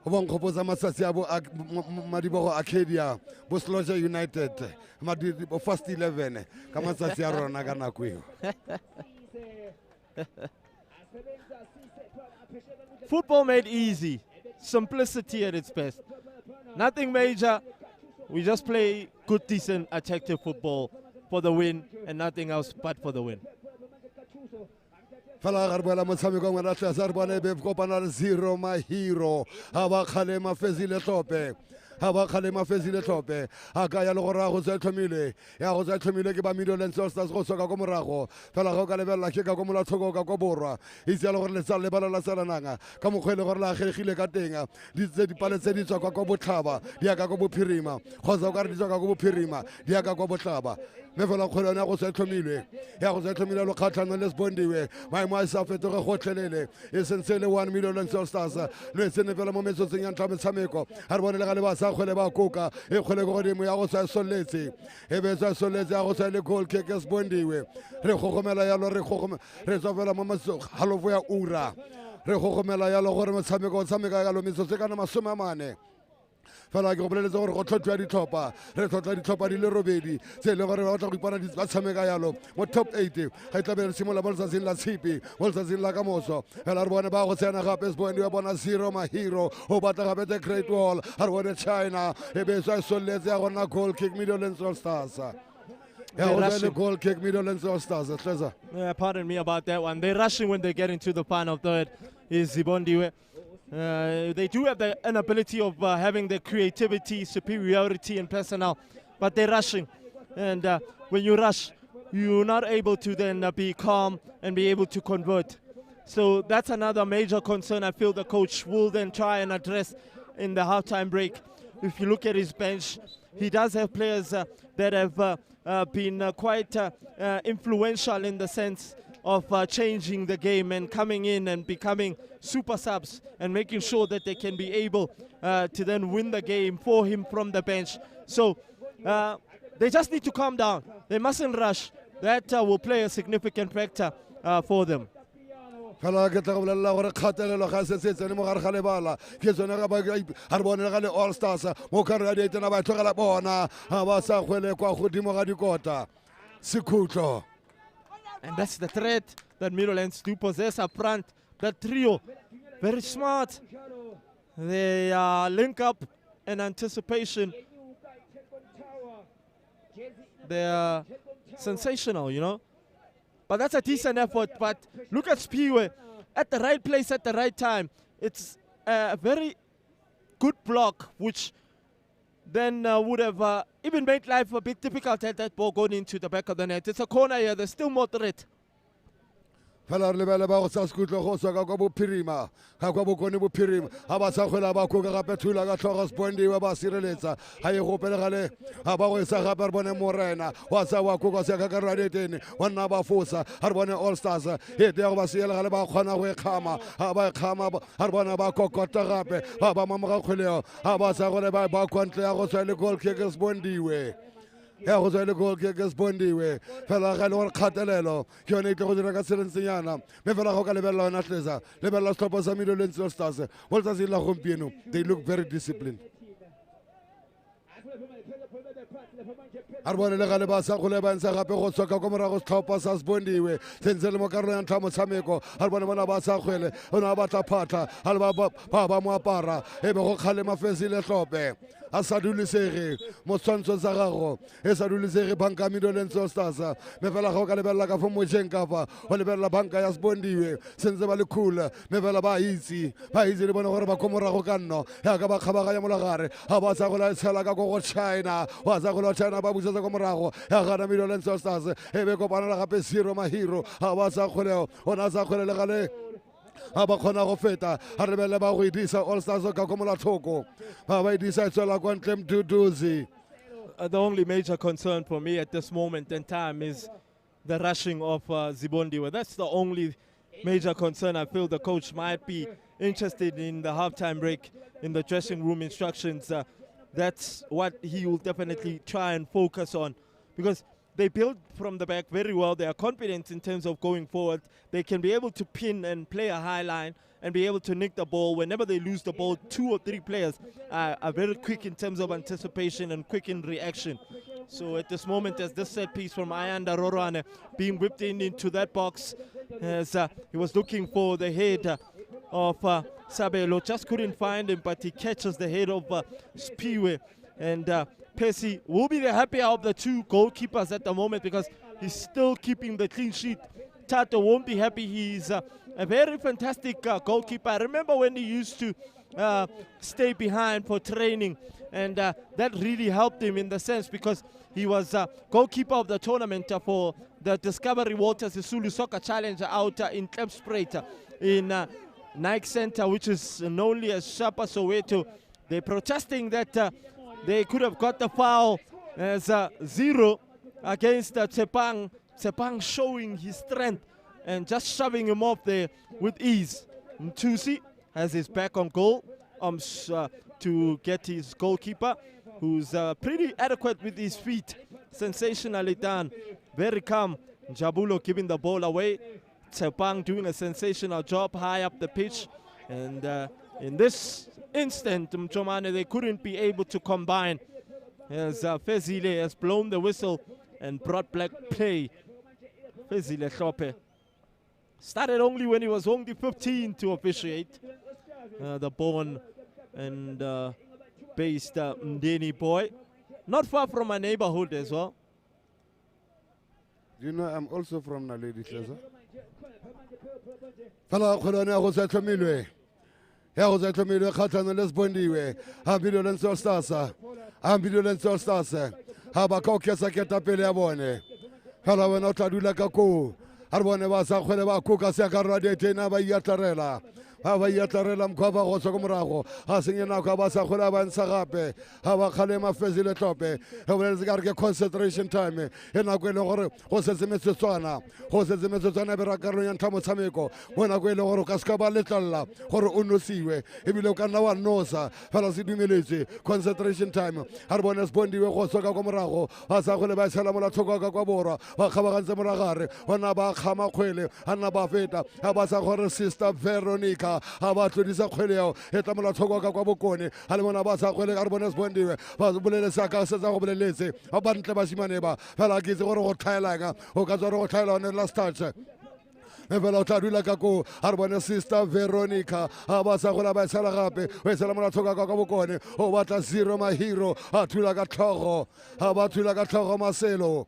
B: Bongopoza matsatsi abo Madibogo Arcadia Bosloja United Madibo first 11 ka matsatsi a rona ka nako eo.
A: Football made easy, simplicity at its best. Nothing major. We just play good, decent, attractive football for the win and nothing else but for the win.
B: fela ga re boela motshameko ngwana tlase re bone be kopana le 0 Mahiro ha ba kgalema fezile tlhope ha ba kgalema fezile tlhope a ka ya le gore go tsa tlhomile ya go tsa tlhomile ke ba Midland Stars go soka go morago fela go ka lebella ke ka go molatlhoko ka go borwa itse le gore le tsa le bala la Tsalanang ka mokgwele gore la kgegile ka teng di tse di pale tse di tswa ka go botlhaba di ka go bophirima kgotsa ka re di tswa ka go bophirima di ka go botlhaba me fela kgwele ya go tsa tlhomile ya go tsa tlhomile lo kgatlhano le Sibondiwe maemo a sa fetoge gotlhelele e sentse le 1 million Stars le tsene fela mo metsotseng ya ntla metshameko ha re bone le ga le ba sa kgwele ba koka e kgwele go godimo ya go tsa soletse e be tsa soletse ya go tsa le goal kick ya Sibondiwe re gogomela ya lo re tswa fela mo halofo ya ura re gogomela ya lo gore motshameko o tshameka ka lo metsotso kana 40 fela ke go boleletse gore go tlhotlhwa ditlhopha re tlhotlha ditlhopha di le robedi tse le gore ba batla go ipana ba tshameka yalo mo top 8 ga tla be re simola mo letsatsing la tshipi mo letsatsing la kamoso fela re bone ba go tsena gape Sibondiwe wa bona 0 Mahiro o batla gape the Great Wall ha re bone China e be sa soletse ya gona goal kick Midland Stars goal kick Midland Stars.
A: Yeah, pardon me about that one. They're rushing when they get into the final third. Is Sibondiwe. They do have the ability of having the creativity, superiority in personnel, but they're rushing. And when you rush, you're not able to then be calm and be able to convert. So that's another major concern I feel the coach will then try and address in the halftime break. If you look at his bench, he does have players that have been quite influential in the sense of changing the game and coming in and becoming super subs and making sure that they can be able to then win the game for him from the bench. So they just need to calm down. They mustn't rush. That will play a significant factor for them.
B: fela ke tla go bolelela gore kgatelelo ga se se tsene mo gare ga lebala ke tsone ga ba re bone ga le All Stars mo ka re a ditena ba tlogela bona ga ba sa kgwele kwa godimo ga dikota sekhutlo.
A: And that's the threat that Midlands do possess up front. The trio, very smart. They link up in anticipation. They're sensational, you know. But that's a decent effort. But look at Spiwe at the right place at the right time. It's a very good block, which then would have even made life a bit difficult had that ball going into the back of the net. It's a corner here. There's still more threat.
B: fela re lebele ba go sa sekutlo go soka kwa bophirima ga kwa bokone bophirima ga ba sa kgwela ba koka gape thula ka tlhogo Sibondiwe ba sireletsa ga e gopele gale ga ba go isa gape re bone Morena wa sa wa koka se ka ka radetene wa nna ba fosa ga re bone All Stars e te go ba siela gale ba kgona go e khama ga ba e khama ga re bona ba kokota gape ba ba mamoga kgweleo ga ba sa gole ba kontle ya go tswa le goal kick Sibondiwe ya go tswa le goal kick Sibondiwe fela ga le gore kgatelelo ke yone e tle go dira ka selentsenyana me fela go ka lebella yona tlesa lebella setlhopha sa Midland Stars mo letsatsing la gompieno they look very disciplined. a re bone le gale ba sa kgole ba ntsha gape go tswaka ko morago setlhopha sa Sibondiwe sentse le mo karolo ya ntlha motshameko ga re bone bona ba sa kgwele o ne a batla phatlha ga le ba mo apara e be go kgalema fesi le tlhope a sa dulisege mo tshwantsho sa gago e sa dulisege banka Midland Stars me fela ga o ka lebelela ka fo mojeng ka fa o lebelela banka ya Sibondiwe sentse ba le cool me fela ba itse le bone gore ba ko morago ka nno ya ka ba kgabaganya molagare ga ba sa go la tshela ka go China wa sa go la China ba busetsa ko morago ya gana Midland Stars e be kopana gape 0 Mahiro ga ba sa kgoleo ona sa kgole le gale ga ba kgona go feta ga re bele ba go edisa All Stars ka ko molathoko ba ba edisa e tswela kwa ntle mduduzi.
A: The only major concern for me at this moment in time is the rushing of Sibondiwe. That's the only major concern I feel the coach might be interested in the halftime break in the dressing room instructions. That's what he will definitely try and focus on, because they build from the back very well. They are confident in terms of going forward. They can be able to pin and play a high line and be able to nick the ball. Whenever they lose the ball, 2 or 3 players are very quick in terms of anticipation and quick in reaction. So at this moment, as this set piece from Ayanda Rorane being whipped into that box, as he was looking for the head of Sabelo, just couldn't find him, but he catches the head of Spiwe. And Percy will be the happier of the 2 goalkeepers at the moment, because he's still keeping the clean sheet Tato won't be happy. He's a very fantastic goalkeeper. I remember when he used to stay behind for training, and that really helped him in the sense because he was goalkeeper of the tournament for the Discovery Waters Sisulu Soccer Challenge out in Klipspruit in Nike Center, which is known as Shapa Soweto. They're protesting that they could have got the foul as 0 against Tsepang. Tsepang showing his strength and just shoving him off there with ease. Mtusi has his back on goal to get his goalkeeper, who's pretty adequate with his feet. Sensationally done. Very calm. Jabulo giving the ball away. Tsepang doing a sensational job high up the pitch. And in this instant, Mchomane, they couldn't be able to combine, as Fezile has blown the whistle and brought black play. Fezile Hlope started only when he was only 15 to officiate. The born and based Mdeni boy, not far from my neighborhood as well.
B: You know, I'm also from Naledi, Cesar. Fala Kolona was at Milway. Here was at Milway, Katan and Lesbondiwe. Ambulance or Stasa. Ambulance or Stasa. Habakokya Saketa Peleabone. Fala went out to do like a co. Arbone was a Koleva Kuka Sakara de Tenaba Yatarella. Hava Yatarella Mkova Rosokumrago, Hasingina Kabasa Kulava and Sarape, Hava Kalema Fezile Tope, Havelgarga concentration time, Enaguelo, Jose Messana, Jose Messana Beracaro and Tamosameko, when Aguelo Cascaba Litala, or Unusiwe, if you look at Nawa Nosa, Falasidi concentration time, Arbonas Bondi, Hosoka Comrago, Asakuleva Salamala Toga Gabora, Hakavan Zamoragare, Wanaba Hamaquele, Anaba Feta, Abasa sister Veronica. About this aquelio, Etamala Toga Kabukoni, Alamona Basa, Arbonas Bondi, Bulele Saka, Sazabelese, Abantabasimaneba, Falakis or Tylaga, Okazoro Tyler on the last touch. Evelotadulakaku, Arbona sister Veronica, Abasa Hola Salarape, Wesalamana Toga Kabukoni, O what a 0 my hero, Atulagatoro, Abatulagatoro Marcelo.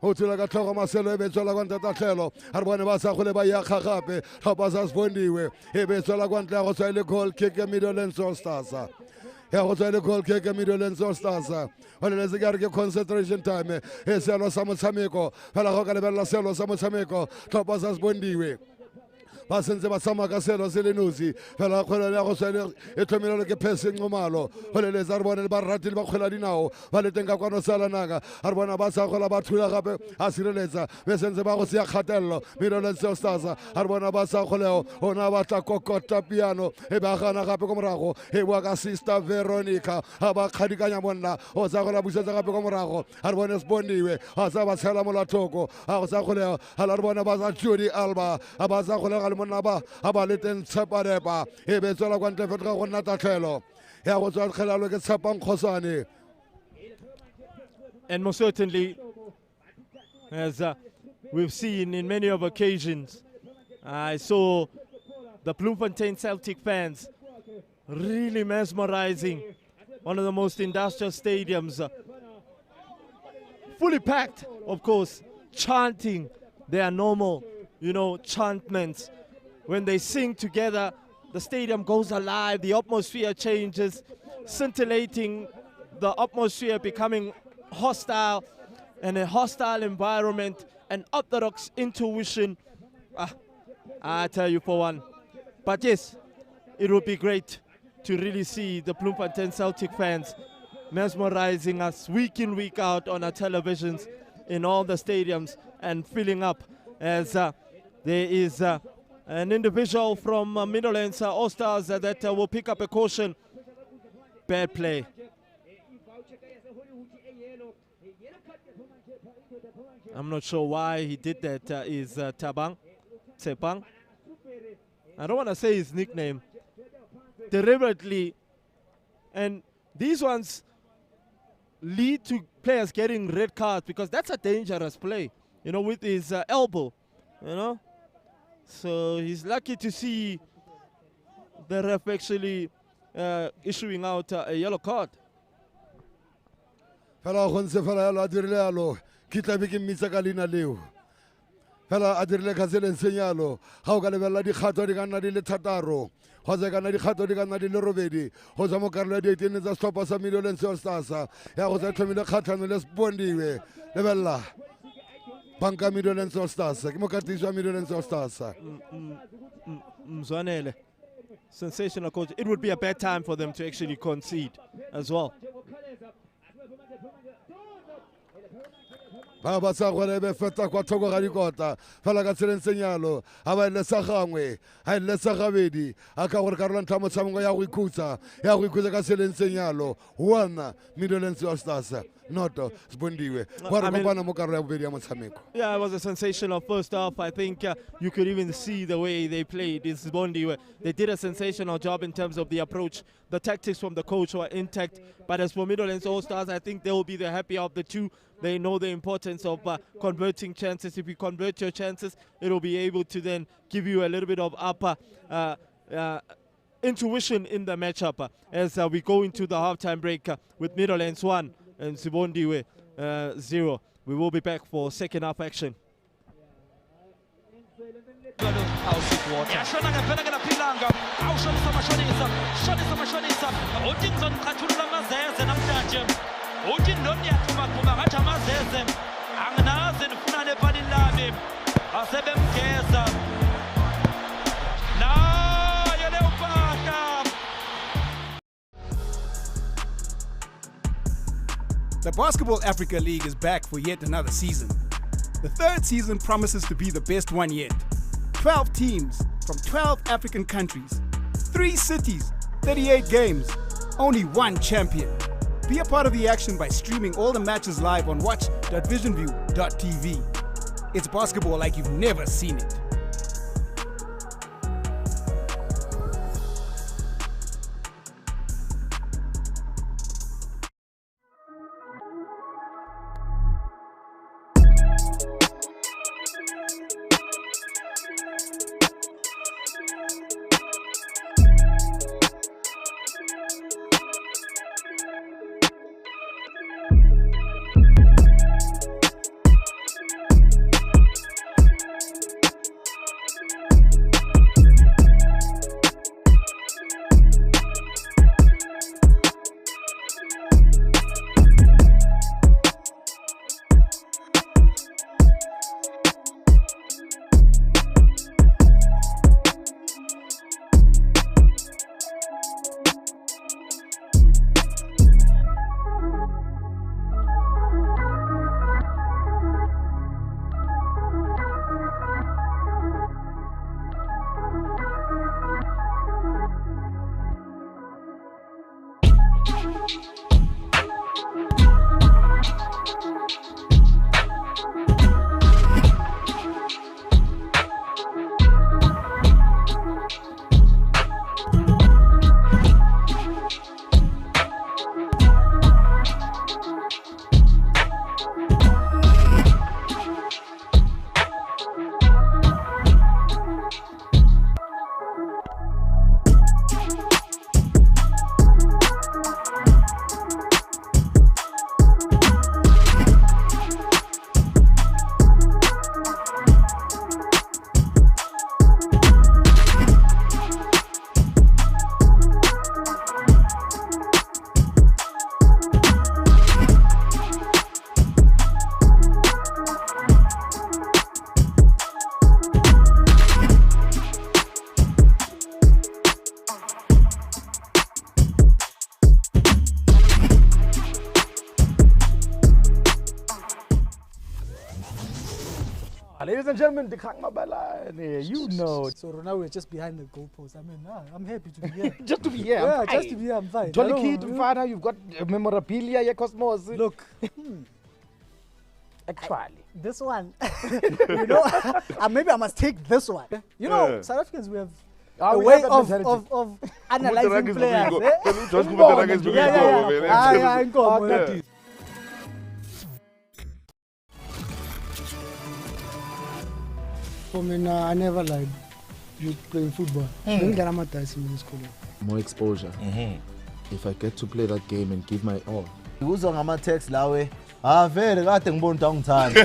B: Utulagatoro Marcelo Ebezola Guantatelo, Arbonabasa Hulebaya Kakape, Habasas Bondiwe, Ebezola Guanta Rosale Gold Kick a middle and so stasa. Rosale Gold Kick a middle and so stasa. When there's a Garga concentration time, Eselo Samusameko, Falahogabella Selo Samusameko, Topasas Bondiwe. Basenze basama kaselo selenusi phela khona la go sele e thomela ke passing ngomalo hole le zarbona le barati ba khwela dinao ba le tenga kwano Tsalanang arbona ba sa khola ba thula gape a sireletsa besenze ba go se ya khatello mirolo se stasa arbona ba sa kholeo ona ba tla kokota piano e ba gana gape ko morago e bua ka sister Veronica ha ba khadikanya monna o sa khola busetsa gape ko morago arbona sbondiwe ha sa ba tshela molathoko ha go sa kholeo ha arbona ba sa Judy Alba ha ba sa kholeo Monaba, Abaliten Sapareba, Ebezola Guantefetra Natatelo. Here was all Kalalo get Sapang Kosani.
A: And most certainly, as we've seen in many of occasions, I saw the Bloemfontein Celtic fans really mesmerizing one of the most industrial stadiums. Fully packed, of course, chanting their normal, chantments. When they sing together, the stadium goes alive, the atmosphere changes, scintillating, the atmosphere becoming hostile, and a hostile environment, an orthodox intuition. I tell you for one. But yes, it would be great to really see the Bloemfontein Celtic fans mesmerizing us week in, week out on our televisions in all the stadiums and filling up as there is an individual from Midlands All-Stars that will pick up a caution. Bad play. I'm not sure why he did that. Is Tsepang. I don't want to say his nickname. Deliberately. And these ones lead to players getting red cards because that's a dangerous play, with his elbow, So he's lucky to see the ref actually issuing out a yellow card.
B: fela a dirile khaseleng senyalo ga o ka lebelela dikgato di ka nna di le thataro kgotsa ka nna dikgato di ka nna di le robedi go tswa mo karolo ya di-18 tsa setlhopha sa Meadowlands All Stars ya go tsa tlhomile kgatlhano le Sibondiwe lebelela banka Meadowlands All Stars ke mokatisi wa Meadowlands All Stars.
A: Mzwanele, sensational coach. It would be a bad time for them to actually concede as well.
B: Ba ba sa gore be feta kwa thoko ga dikota fela ka tseleng senyalo a ba ile sa gangwe a ile sa gabedi a ka gore karolo ntha motshameko ya go ikhutsa ka tseleng senyalo one Meadowlands All Stars noto Sibondiwe gore kopana mo karolo ya bobedi ya motshameko.
A: Yeah, it was a sensational first half. I think you could even see the way they played. It's Sibondiwe. They did a sensational job in terms of the approach. The tactics from the coach were intact. But as for Meadowlands All Stars, I think they will be the happier of the two. They know the importance of converting chances. If you convert your chances, it will be able to then give you a little bit of upper intuition in the matchup as we go into the halftime break with Meadowlands 1 and Sibondiwe 0. We will be back for second half action.
C: The Basketball Africa League is back for yet another season. The third season promises to be the best one yet. 12 teams from 12 African countries, 3 cities, 38 games, only one champion. Be a part of the action by streaming all the matches live on watch.visionview.tv. It's basketball like you've never seen it.
D: Ladies and gentlemen, you know.
E: So now we're just behind the goalpost. I mean, I'm happy to be here.
D: Just to be here.
E: Yeah, just to be here, I'm fine.
D: Jolly Kid, Father, you've got memorabilia, yeah, Cosmos.
E: Look.
D: Actually.
E: This one, you know, maybe I must take this one. You know, South Africans, we have a way of analyzing players.
F: For me, I never lied. You playing football.
G: More exposure. If I get to play that game and give my all.
H: Uzwa ngama text lawe
G: Vele kade ngibona ukuthi angithanda.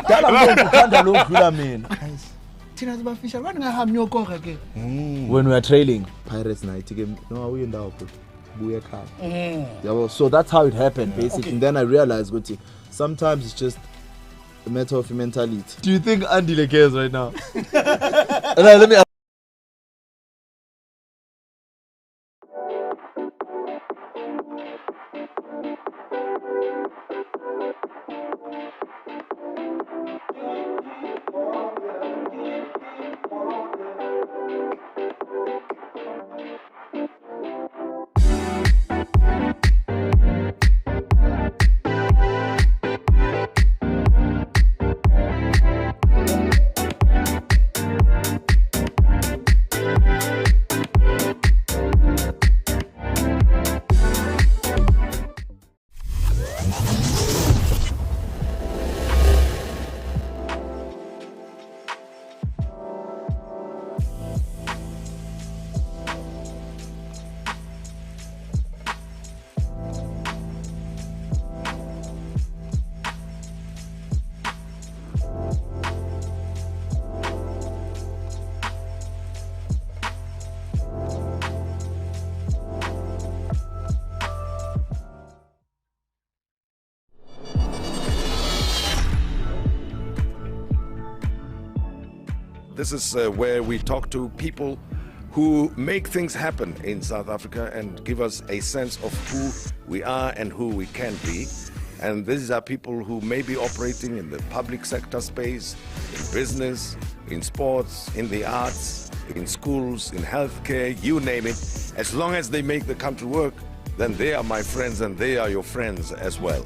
G: Dala ngibona uthanda lo dlula mina.
F: Thina sibafisha kwani ngahambi nyokoka ke.
G: When we are trailing Pirates night ke no uyindawo bro. Buye ekhaya. Yabo, so that's how it happened basically.
F: Okay.
G: And then I realized ukuthi sometimes it's just a matter of mentality. Do you think Andile cares right now? Let me
H: This is where we talk to people who make things happen in South Africa and give us a sense of who we are and who we can be. And these are people who may be operating in the public sector space, in business, in sports, in the arts, in schools, in healthcare, you name it. As long as they make the country work, then they are my friends and they are your friends as well.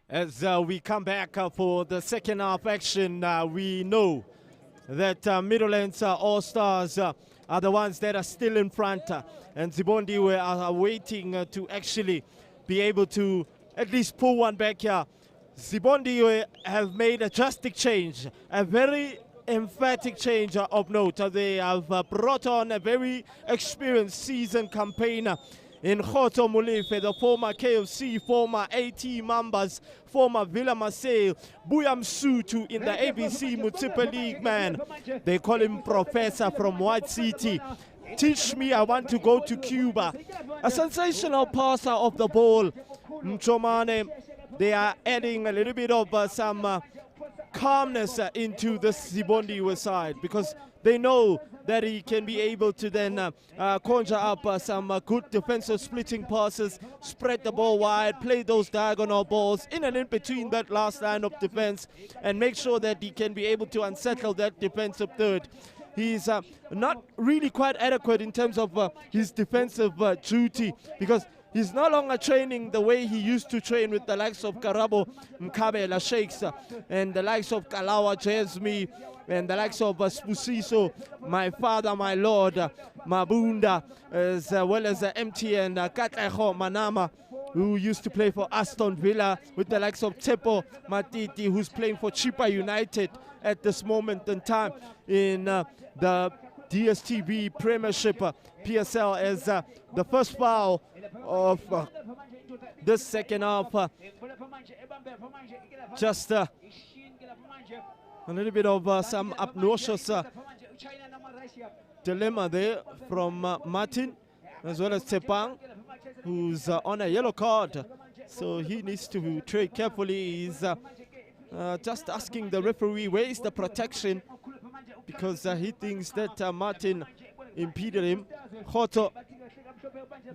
A: As we come back for the second half action, we know that Midlands All-Stars are the ones that are still in front, and Zibondiwe are waiting to actually be able to at least pull one back here. Zibondiwe have made a drastic change, a very emphatic change of note. They have brought on a very experienced seasoned campaigner in Khoto Molefe, the former KFC, former AT Mambas, former Villa Marseille, Buyam Sutu in the ABC Municipal League, man. They call him Professor from White City. Teach me, I want to go to Cuba. A sensational passer of the ball. Mchomane, they are adding a little bit of some calmness into the Zibondiwe side, because they know that he can be able to then conjure up some good defensive splitting passes, spread the ball wide, play those diagonal balls in and in between that last line of defense, and make sure that he can be able to unsettle that defensive third. He's not really quite adequate in terms of his defensive duty, because he's no longer training the way he used to train with the likes of Karabo Mkabela Shakes and the likes of Kalawa Jesmi and the likes of Spusiso, my father, my lord, Mabunda, as well as MTN Katleho Manama, who used to play for Aston Villa, with the likes of Tepo Matiti, who's playing for Chipa United at this moment in time in the DSTV Premiership PSL, as the first foul of this second half. Just a little bit of some obnoxious dilemma there from Martin, as well as Tepang, who's on a yellow card, so he needs to trade carefully. He's just asking the referee where is the protection, because he thinks that Martin impeded him. Khoto,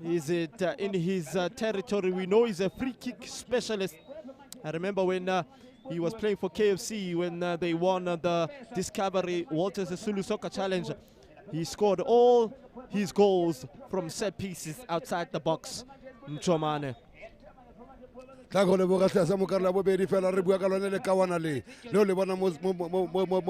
A: is it in his territory? We know he's a free kick specialist. I remember when he was playing for KFC, when they won the Discovery Walter Sisulu Soccer Challenge. He scored all his goals from set pieces outside the box. Mchomane.
B: tla go leboga tlasa mo karela bobedi fela re bua ka lone le kawana le le bona mo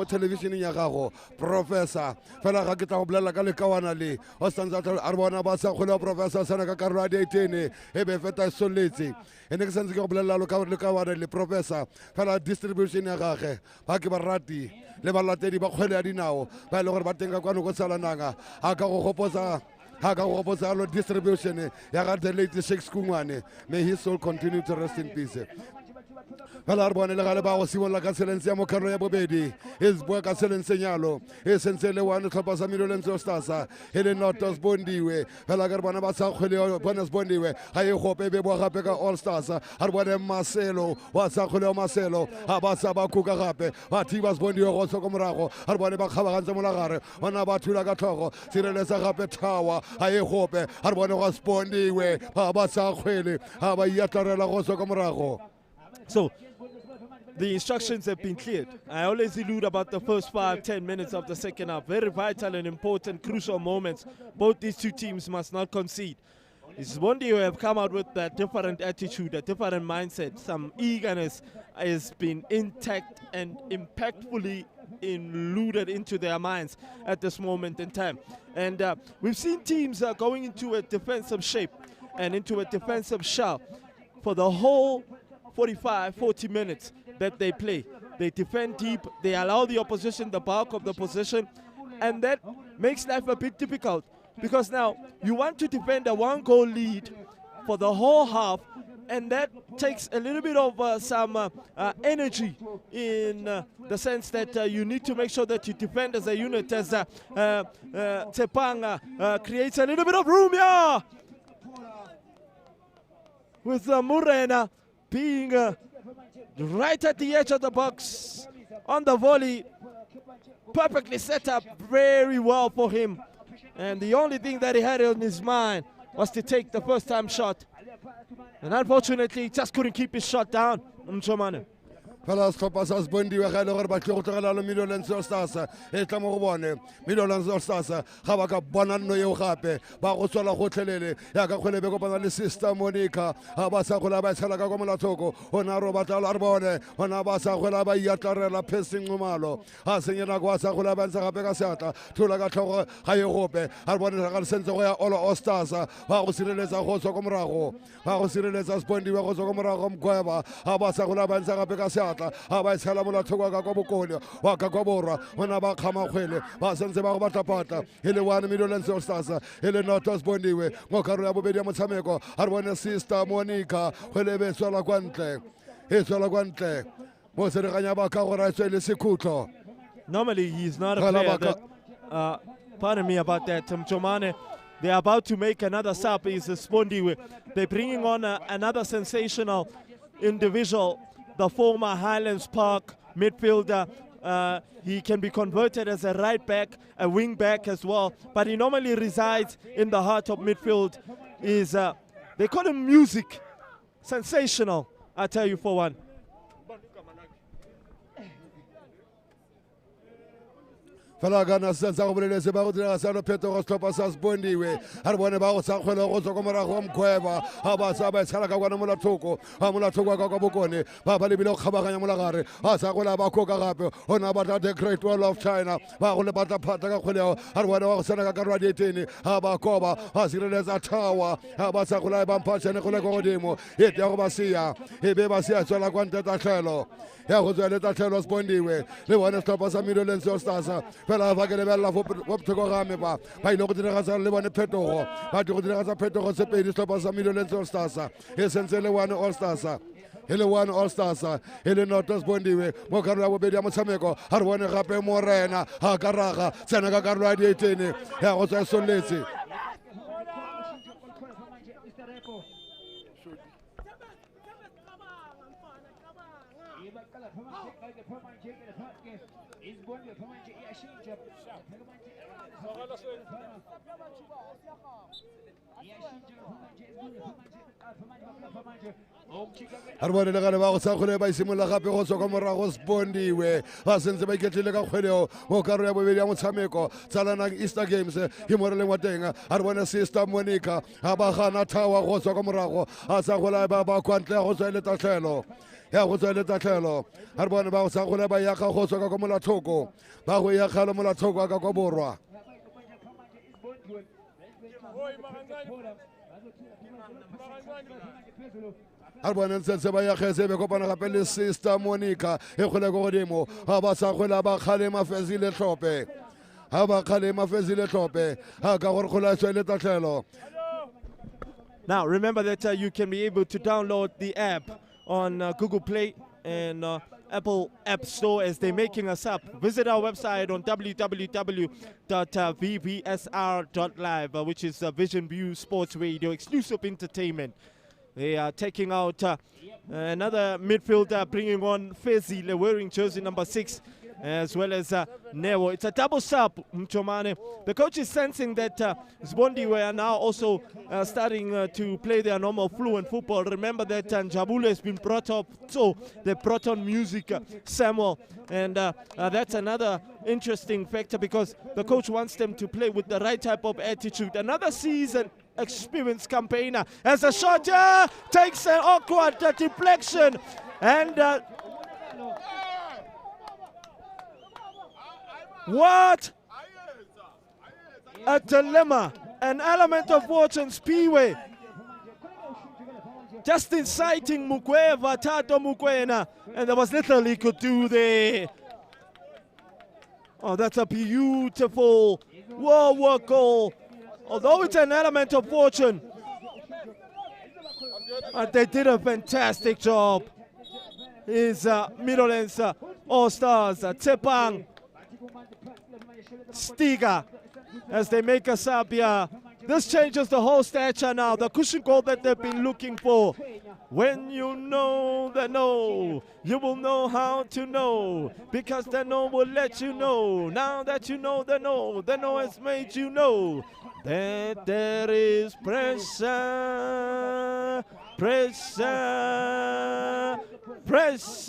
B: televisioneng ya gago Professor fela ga ke tla go bolela ka le kawana le o santse a re bona ba sa kgole Professor sana ka karolo ya di-18 e be feta e soletse ene ke santse ke go bolela le kawana le Professor fela distribution ya gage ba ke ba rati le balatedi ba kgwele ya dinao ba ile gore ba teng ka kwano go Tsalanang a ka go gopotsa distribution ya ga the late Shakes Kungwane. May his soul continue to rest in peace. Fela re bone le gale ba go sibolla ka tshelense ya mo karolo ya bobedi e bua ka tshelense nyalo e sentse le one tlhopha sa Midlands All-Stars e le not Bondiwe fela ka re bona ba sa kgwele bonus Bondiwe ga e gope be bua gape ka All-Stars ga re bone Marcelo wa sa kgwele wa Marcelo ga ba sa ba kuka gape ba thiba Bondiwe go tswa ko morago ga re bone ba kgabagantse molagare bona ba thula ka tlhogo sireletsa gape Tower ga e gope ga re bone go Bondiwe ba sa kgwele ga ba iatlarela go tswa ko morago.
A: So the instructions have been cleared. I always allude about the first 5-10 minutes of the second half. Very vital and important, crucial moments. Both these two teams must not concede. Zibondiwe have come out with a different attitude, a different mindset. Some eagerness has been intact and impactfully eluded into their minds at this moment in time. And we've seen teams going into a defensive shape and into a defensive shell for the whole 45-40 minutes that they play. They defend deep, they allow the opposition the bulk of the possession, and that makes life a bit difficult, because now you want to defend a one-goal lead for the whole half, and that takes a little bit of some energy in the sense that you need to make sure that you defend as a unit, as Tepang creates a little bit of room here with Murena being right at the edge of the box on the volley. Perfectly set up very well for him. And the only thing that he had on his mind was to take the first time shot. And unfortunately, he just couldn't keep his shot down. Mchomane.
B: Fela setlhopha sa Sibondiwe ga ile gore ba tle go tlogela lo Meadowlands All Stars e tla mo go bone Meadowlands All Stars ga ba ka bona nno eo gape ba go tswela gotlhelele ya ka kgwele be kopana le Sister Monica ga ba sa gola ba tshela ka kwa molathoko ona ro batla re bone ona ba sa gola ba iatlarela passing ngomalo ga senyena kwa sa gola ba ntse gape ka seatla thola ka tlhogo ga ye gope ga re bone ga re sentse go ya All Stars ba go sireletsa go tswa ko morago ba go sireletsa Sibondiwe go tswa ko morago Mgweba ga ba sa gola ba ntse gape ka seatla ga ba tshela molathoko ka kwa bokone wa ka kwa borwa bona ba kgama kgwele ba sentse ba go batla e le one Meadowlands All Stars e le North Sibondiwe mo karolo ya bobedi ya motshameko ga re bone Sister Monica kgwele be tswela kwa ntle e tswela kwa ntle mo sereganya ba ka gore a tswe le sekhutlo.
A: Normally he's not a player that, pardon me about that, Mchomane. They're about to make another sub. Is Sibondiwe. They're bringing on another sensational individual, the former Highlands Park midfielder. He can be converted as a right back, a wing back as well, but he normally resides in the heart of midfield. They call him Music. Sensational, I tell you for one.
B: Fela kana senza go boleletse ba go dira sa no phetogo setlhopha sa Sibondiwe ga re bone ba go sa kgwele go tswa ko morago Mgweba ga ba sa ba tshela ka kwana molathoko ga molathoko ka bokone ba ba lebile go kgabaganya molagare ga sa gola ba koka gape ona ba tla the Great Wall of China ba go le batla phata ka kgwele ga re bone ba go sena ka karwa dieteni ga ba koba ga sireletsa tower ga ba sa gola ba mphatshane go le go godimo e tle go ba sia e be ba sia tswela kwa nte tatlhelo ya go tswela tatlhelo Sibondiwe le bone setlhopha sa Meadowlands All Stars fela ba ke lebella go botlhoko game ba ile go diragatsa le bone phetogo ba di go diragatsa phetogo se pedi setlhopha sa Meadowlands All Stars e sentse le one All Stars e le one All Stars e le North Sibondiwe mo karolo ya bobedi ya motshameko ga re bone gape Morena ga ka raga tsena ka karolo ya dietene ya go tswa soletse. ga re bone le gane ba go sa kgole ba simolola gape go tswa kwa morago Sibondiwe ba sentse ba iketlile ka kgweleo mo karolo ya bobedi ya motshameko Tsalanang Games ke moreleng wa teng ga re bone Sister Monica ga ba gana thawa go tswa kwa morago ga sa gola ba kwa ntle ya go tswa le tatlhelo ya go tswa le tatlhelo ga re bone ba go sa gola ba yaga go tswa ka kwa molathoko ba go yakgala molathoko ka kwa borwa. ga re bone ntse ba yagetse be kopana gape le Sister Monica e kgole ko godimo ga ba sa kgwela ba kgalema fezile tlhope ga ba kgalema fezile tlhope ga ka gore kgola tswe le tatlhelo.
A: Now remember that you can be able to download the app on Google Play and Apple App Store as they're making us up. Visit our website on www.vbsr.live, which is Vision View Sports Radio, exclusive entertainment. They are taking out another midfielder, bringing on Fezile, wearing jersey number 6, as well as Newo. It's a double sub, Mchomane. The coach is sensing that Sibondiwe are now also starting to play their normal fluent football. Remember that Njabule has been brought up, so they brought on Music Samuel. And that's another interesting factor because the coach wants them to play with the right type of attitude. Another season experienced campaigner as a shot takes an awkward deflection and what a dilemma, an element of fortune. Spiwe just inciting Mugweva, Tato Mugwena, and there was little he could do there. Oh, that's a beautiful work goal. Although it's an element of fortune, they did a fantastic job. Is Meadowlands All Stars, Tsepang, Stiga, as they make a sub here. This changes the whole stature now. The cushion goal that they've been looking for. When you know the no, you will know how to know, because the no will let you know. Now that you know the no has made you know that there is pressure, pressure, press.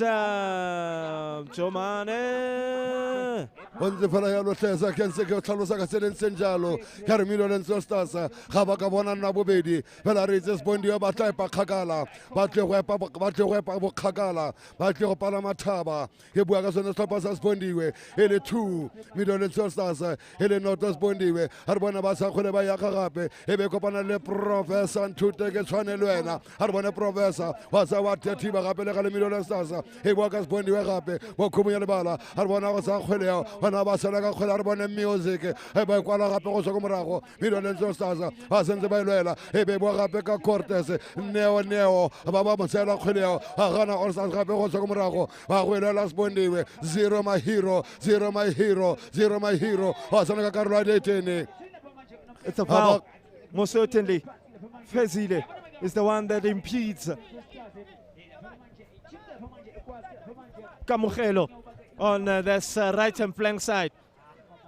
A: Jomane.
B: Once fela ya lo tlesa ke se ke tlhalosa ka seleng senjalo ka re Middleton Stars ga ba ka bona nna bobedi fela re itse Spondi ba tla pa kgakala ba tle go epa bo kgakala ba tle go pala mathaba ke bua ka sone setlhopha sa Spondiwe e le 2 Middleton Stars e le Noto Spondiwe ha re bona ba sa kgole ba ya gape e be kopana le Professor Ntute ke tshwane le wena ha re bona Professor wa sa wa thiba gape le ga le Middleton Stars e bua ka Spondiwe gape bo khomo ya lebala ha re bona go sa kgole bana ba sala ka kgole re bone music e ba kwala gape go tswa go morago Middleton Stars ba sentse ba ilwela e be bo gape ka Cortes neo ba mo sela kgole ga gana All Stars gape go tswa go morago ba go ilwela Spondiwe 0 my hero ba sala ka karolo ya 10.
A: It's a foul. Most certainly, Fezile is the one that impedes Kamugelo on this right-hand flank side.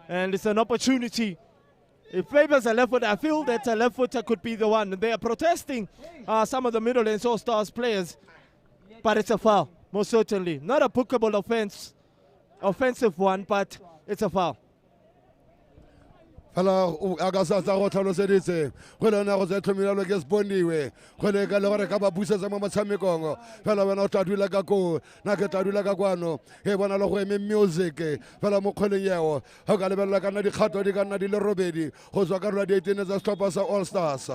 A: And it's an opportunity. It favors a left footer. I feel that a left footer could be the one. They are protesting some of the Middle and All Stars players, but it's a foul, most certainly. Not a bookable offensive one, but it's a foul.
B: Fela aga sa go tlhaloseditse go le na go se thomilalo ke Spondiwe go le ka le gore ka ba busetsa mo motshamekong fela wena o tla dula ka ko na ke tla dula ka kwano e bona le go eme music fela mo kgoleng yeo ga ka lebella ka nna dikgato di ka nna di le robedi go tswa ka rula di 18 tsa setlhopha sa All Stars.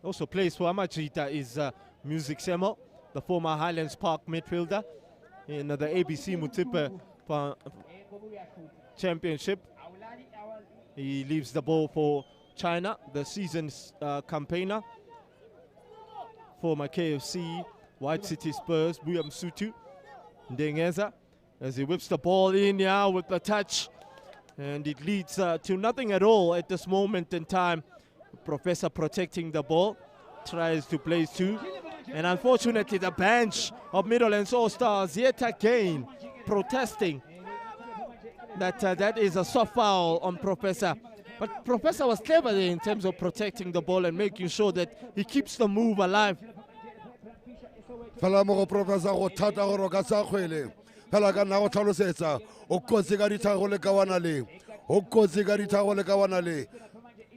A: Also plays for Amajita is Music Semo, the former Highlands Park midfielder in the ABC Mutipe Championship. He leaves the ball for China, the season's campaigner. Former KFC, White City Spurs, Buyam Sutu, Ndengeza, as he whips the ball in now with the touch. And it leads to nothing at all at this moment in time. Professor protecting the ball, tries to place two. And unfortunately, the bench of Middleton All Stars yet again protesting that is a soft foul on Professor. But Professor was clever there in terms of protecting the ball and making sure that he keeps the move alive.
B: Fela mo Professor go thata go ka sa kgwele fela ka nna go tlhalosetsa o kotsi ka dithago le kawana le o kotsi ka dithago le kawana le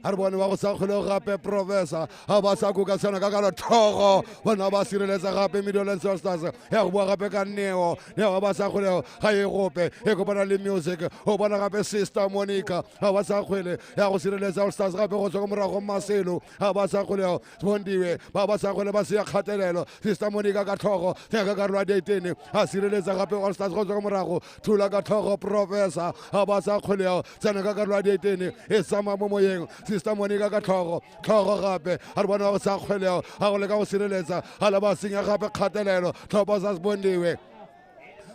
B: ha re bone ba go sa kgole gape Professor ha ba sa go ka tsena ka ka thogo bona ba sireletsa gape Middleton Stars ya go bua gape ka neo ba sa kgole ga e gope e go bona le music o bona gape Sister Monica ha ba sa kgole ya go sireletsa All Stars gape go tswa go morago Maselo ha ba sa kgole Spondiwe ba sa kgole ba se ya khatelelo Sister Monica ka thogo ya ka karolo ya 18 ha sireletsa gape All Stars go tswa go morago thula ka thogo Professor ha ba sa kgole tsena ka karolo ya 18 e sama mo moyeng Sister Monica ka thogo gape ha re bona go sa kgweleo ga go le ka go sireletsa ga le ba senya gape kgatelelo tlhopha sa Spondiwe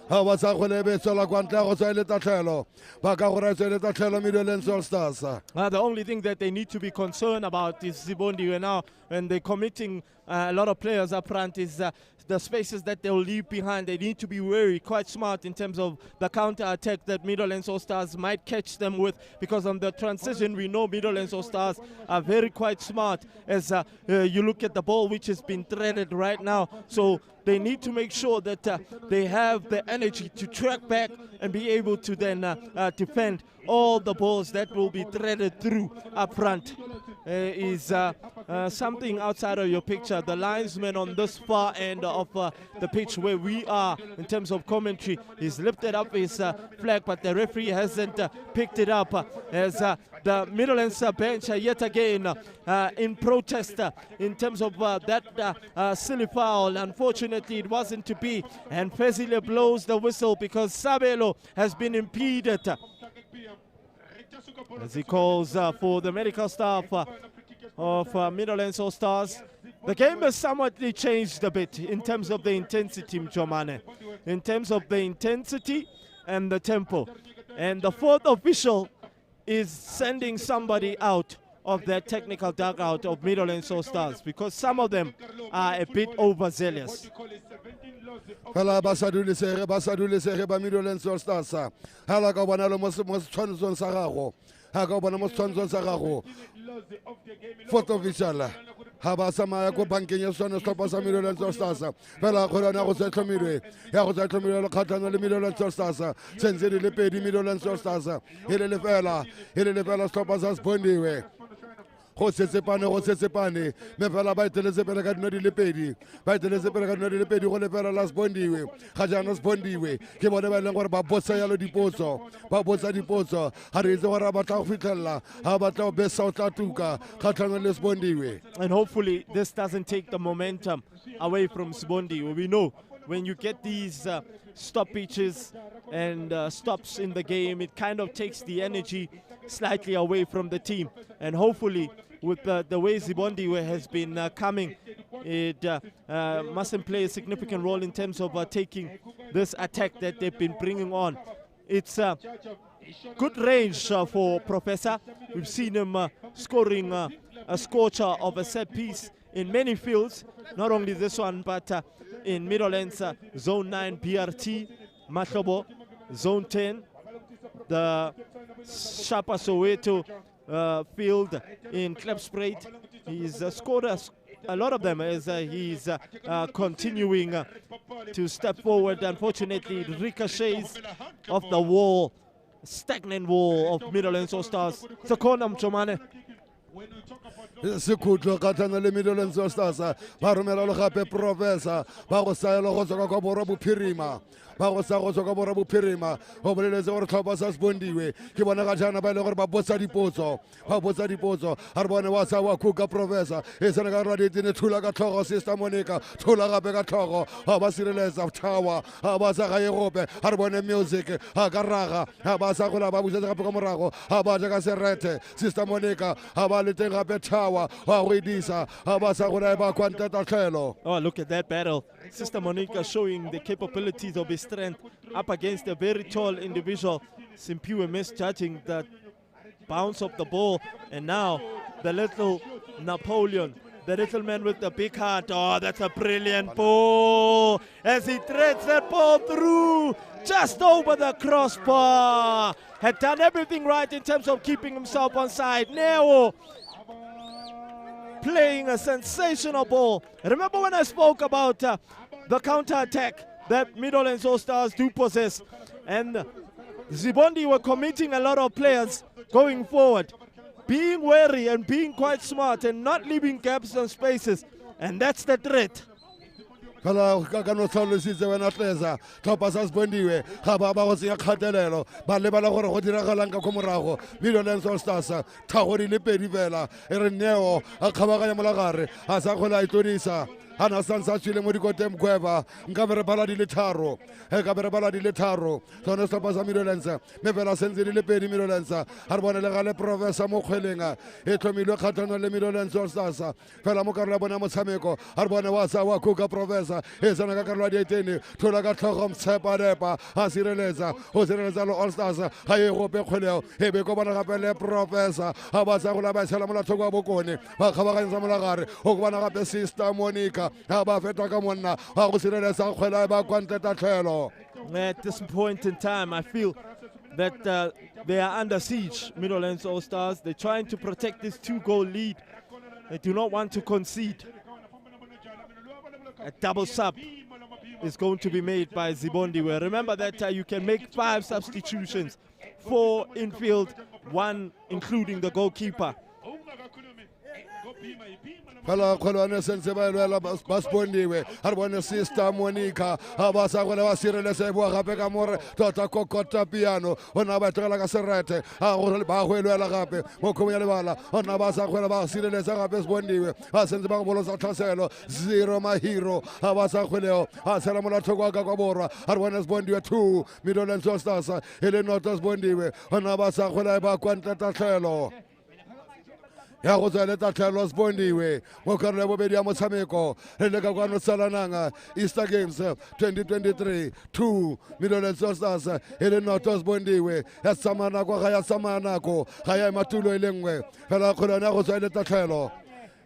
B: ha ba sa kgwele be tswela kwa ntle go tswa e le tatlhelo ba ka go retsa e le tatlhelo Middleton All Stars.
A: The only thing that they need to be concerned about is Sibondiwe now, and they're committing a lot of players up front, is the spaces that they'll leave behind. They need to be wary, quite smart in terms of the counter-attack that Middleton All Stars might catch them with, because on the transition we know Middleton All Stars are very quite smart as you look at the ball which has been threaded right now. So they need to make sure that they have the energy to track back and be able to then defend all the balls that will be threaded through up front. Is something outside of your picture. The linesman on this far end of the pitch where we are in terms of commentary is lifted up his flag, but the referee hasn't picked it up as the Middleton's bench yet again in protest in terms of that silly foul. Unfortunately, it wasn't to be, and Fezile blows the whistle because Sabelo has been impeded as he calls for the medical staff of Middleton All Stars. The game has somewhat changed a bit in terms of the intensity, Mjomane, in terms of the intensity and the tempo. And the fourth official is sending somebody out of their technical dugout of Middleton All Stars because some of them are a bit overzealous.
B: Fela ba sa dulisege ba Middleton All Stars ha la ka bona le mo tshwantsong sa gago ha ka bona mo tshwantsong sa gago fourth official Haba samaya ko bankeng ya sona stopper sa Middlelands All Stars. Fela kgolwana go se tlhomilwe. Ya go se tlhomilwe le kgatlhano le Middlelands All Stars. Sentse di le pedi Middlelands All Stars. E le fela stopper sa Sibondiwe. Go setsepane me fela ba iteletse pele ka dino di le pedi go le fela la Sibondiwe ga jaana Sibondiwe ke bone ba leng gore ba botsa yalo dipotso ga re itse gore a batla go fitlhelela a batla go besa o tla tuka kgatlhanong le Sibondiwe.
A: And hopefully this doesn't take the momentum away from Sibondiwe. We know when you get these stoppages and stops in the game, it kind of takes the energy slightly away from the team. And hopefully with the way Sibondiwe has been coming, it mustn't play a significant role in terms of taking this attack that they've been bringing on. It's good range for Professor. We've seen him scoring a scorcher of a set piece in many fields, not only this one, but in Middlelands, Zone 9 BRT, Matlobo, Zone 10, the Shapa Soweto field in Klipspruit. He's scored a lot of them as he's continuing to step forward. Unfortunately, it ricochets off the wall, stagnant wall of Middlelands All Stars. It's a corner, Mchomane.
B: Sekhutlho kgatlhano le Middlelands All Stars ba romela le gape Professor ba go saela go tswa kwa Borwa Bophirima ba go sa go tswa kwa Borwa Bophirima go boleletse gore tlhopha sa Sibondiwe ke bona ga jana ba ile gore ba botsa dipotso ga re bone wa sa wa kuka Professor e sena ka rwa ditine thula ka tlhogo Sister Monica thula gape ka tlhogo ga ba sireletsa Tower ga ba sa ga e gope ga re bone music ga ka raga ga ba sa gola ba busetsa gape ka morago ga ba ja ka serete Sister Monica ga ba le teng gape Tower. Oh, look at
A: that battle. Sister Monica showing the capabilities of his strength up against a very tall individual. Simpiwe misjudging the bounce of the ball. And now the little Napoleon, the little man with the big heart. Oh, that's a brilliant ball. As he threads that ball through just over the crossbar. Had done everything right in terms of keeping himself on side. Neo playing a sensational ball. Remember when I spoke about the counter-attack that Middlelands All Stars do possess, and Sibondiwe were committing a lot of players going forward, being wary and being quite smart and not leaving gaps and spaces, and that's the threat.
B: Kala ka no tlhalositse wena tlesa tlhopha sa Sibondiwe ga ba go tsenya kgatelelo ba lebala gore go diragalang ka morago Middlelands All Stars thago di le pedi fela e re Neo a kgabaganya molagare a sa kgola itonisa ana sansa tsile mo dikote mkweba nka be re bala di le tharo sone stoppa sa Middlelands me fela sentse di le pedi Middlelands ga re bone le gale Professor mo kgweleng e tlhomilwe kgatlhano le Middlelands All Stars fela mo karolo ya bona motshameko ga re bone wa sa wa kuka Professor e tsena ka karolo ya ditene thola ka tlhogo mtshepadepa a sireletsa le All Stars ga e gope kgweleo e be ko bona gape le Professor ga ba sa go la ba tshela molatlhoko wa bokone ba kgabaganyetsa molagare go bona gape Sister Monica. At
A: this point in time, I feel that they are under siege, Middlelands All Stars. They're trying to protect this 2-goal lead. They do not want to concede. A double sub is going to be made by Sibondiwe. Remember that you can make 5 substitutions, 4 infield, 1 including the goalkeeper.
B: Fela kgolwane sentse ba lwela ba Sibondiwe ga re bone Sister Monica ga ba sa gole ba sireletse e boa gape ka more tota kokota piano ona ba tlogela ka serete ga ba go lwela gape mo khomong ya lebala ona ba sa gole ba sireletsa gape Sibondiwe ba sentse ba go bolosa tlhaselo 0 mahiro ga ba sa goleo ga tshela molatlhoko ka kwa borwa ga re bone Sibondiwe 2 Middlelands All Stars e le nota Sibondiwe ona ba sa gole ba kwanta tatlhelo ya go tswela tatlhelo Sibondiwe mo karolo ya bobedi ya motshameko re le ka kwano Tsalanang Easter Games 2023 2 Middlelands All Stars e le nota Sibondiwe ya tsamana go ga ya tsamana go ga ya matulo e lengwe fela kgolwana go tswela tatlhelo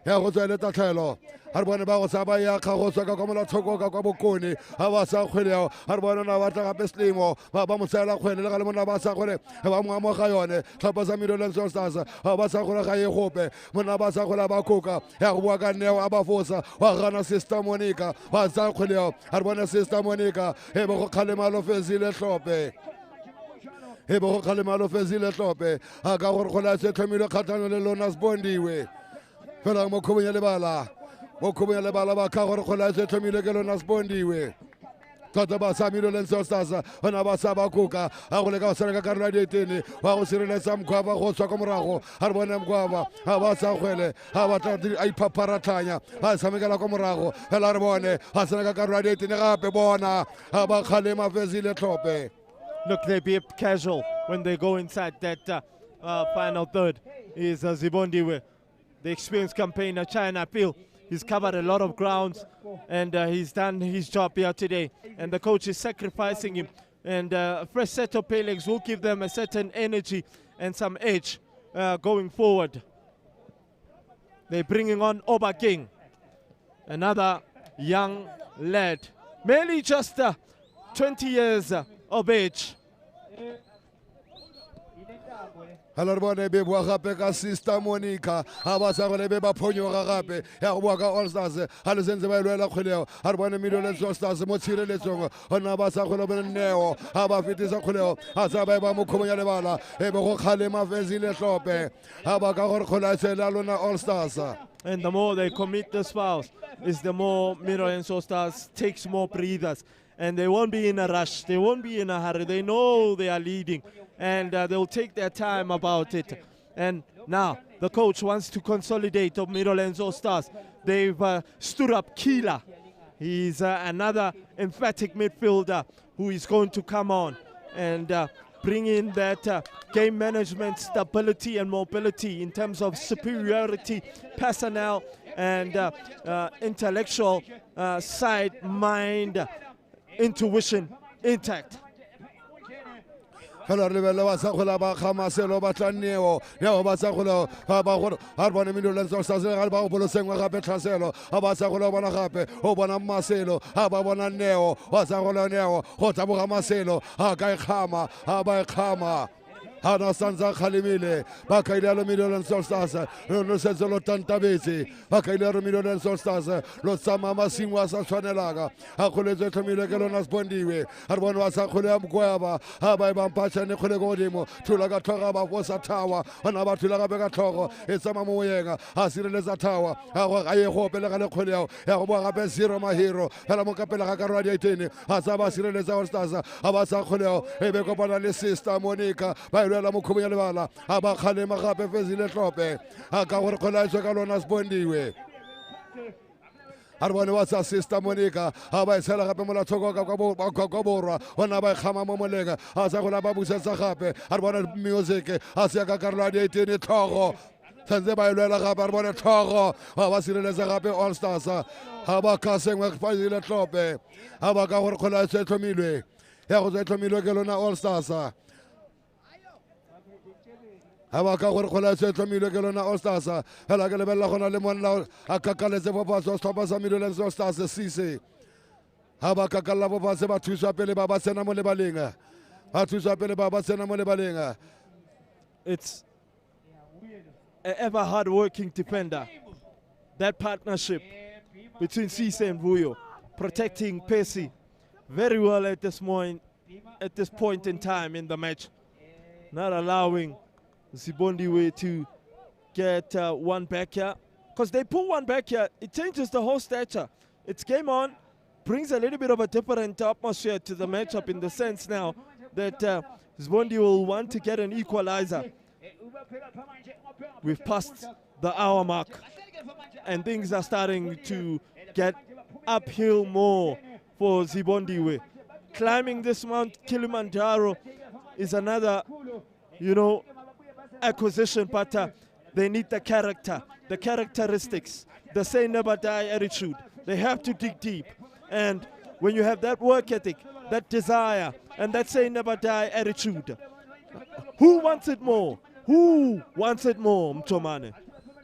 B: ya go tswela tatlhelo ha re bone ba go sa ba ya kga go tswa ka mola thoko ka kwa bokone ha ba sa kgweleo ha re bone na ba tla gape selemo ba mo tsela kgwele le ga le mona ba sa kgwele ba mo amoga yone tlhopha sa Middleland Stars ha ba sa kgwele ga ye gope mona ba sa kgwele ba koka ya go bua ka Neo a ba fosa wa gana Sister Monica ba sa kgweleo ha re bone Sister Monica e bo go kgalemalo fezile tlhope e bo go kgalemalo fezile tlhope ha ka gore go la se tlhomile kgatlhano le lona Sibondiwe fela mo khobong ya lebala mo khobong ya lebala ba ka gore go la se tlhomile ke lona Sibondiwe tota ba sa Middleland Stars ona ba sa ba koka a go le ka tsena ka karolo ya ditene wa go sireletsa Mkhwaba go tswa ka morago ha re bona Mkhwaba ha ba sa kgwele ha ba tla a iphaparatlhanya ba tshamekela ka morago fela re bone ha tsena ka karolo ya ditene gape bona ha ba kgalema fezile tlhope.
A: Look, they be casual when they go inside that final third. Is Sibondiwe, the experienced campaigner, China Appeal. He's covered a lot of grounds and he's done his job here today. And the coach is sacrificing him. And a fresh set of pay legs will give them a certain energy and some edge going forward. They're bringing on Oba King, another young lad, merely just 20 years of age.
B: Hello bone be bua gape ka Sister Monica ha ba sa gole be ba phonyoga gape ya go bua ka All Stars ha le sentse ba ilwela kgoleo ha re bone Middleland Stars mo tshireletsong ona ba sa gole be Neo ha ba fetisa kgoleo ha sa ba mo khomong ya lebala e be go kgalema fezile tlhope ha ba ka gore khola tsela lona All Stars.
A: And the more they commit the fouls, is the more Middleland Stars takes more breathers. And they won't be in a rush. They won't be in a hurry. They know they are leading. And they'll take their time about it. And now the coach wants to consolidate of Middleland Stars. They've stood up Keela. He's another emphatic midfielder who is going to come on and bring in that game management stability and mobility in terms of superiority, personnel, and intellectual side, mind, intuition intact.
B: Hello, Rivella was a Hulaba Hamaselo Bataneo, Neo Basakulo, Arbon Middleland Stars, Albolo Senga Petraselo, Abasakulo Banahape, Obana Marcelo, Ababana Neo, Wasakola Neo, Hotabu Hamaselo, Hagai Hama, Abai Hama. Hana Sanza Khalimile, Bakaila Middleland Stars, no Sensolo Tantabesi, Bakaila Middleland Stars, Losama Masimwas Chanelaga, Hakuleza Milagonas Bondiwe, Arbon Wasakulam Guava, Habai Bampacha Nicolegodimo, Tulaga Toraba was a tower, Anabatulaga Begatoro, it's a Mamoyega, Hasireza Tower, I hope Elagacoleo, Elwaga Zero Mahiro, Elamocapella Radiatini, Hasaba Sireza Stars, Abasacoleo, Ebecopana Sister Monica, la mo khomong ya lebala a ba kgalema gape fezile tlhope a ka gore kgolaetswe ka lona Sibondiwe a re bone wa tsa Sister Monica a ba e tshela gape molathoko ka borwa ona ba e kgama mo molega a sa gola ba busetsa gape a re bone music a se ka karolo ya 18 tlhogo santse ba ilwela gape a re bone tlhogo ba ba sireletsa gape All Stars ha ba ka sengwe fezile tlhope a ba ka gore kgolaetswe tlhomilwe ya go tlhomilwe ke lona All Stars Abaka Kola Tlhomilwe ke lona All Stars hela ke lebella gona le monna a kakaletse bopatso stopasa Middleland Stars Cisse ha ba kakalla bopatse ba thusa pele ba ba tsena mo lebaleng ba thusa pele ba ba tsena mo lebaleng.
A: It's an ever hard-working defender. That partnership between Cisse and Vuyo, protecting Percy very well at this point in time in the match, not allowing Sibondiwe to get one back here. Because they pull one back here, it changes the whole stature. It's game on, brings a little bit of a different atmosphere to the matchup in the sense now that Sibondiwe will want to get an equalizer. We've passed the hour mark and things are starting to get uphill more for Sibondiwe. Climbing this Mount Kilimanjaro is another, acquisition, but they need the character, the characteristics, the say never die attitude. They have to dig deep. And when you have that work ethic, that desire, and that say never die attitude, who wants it more? Who wants it more, Mtomane?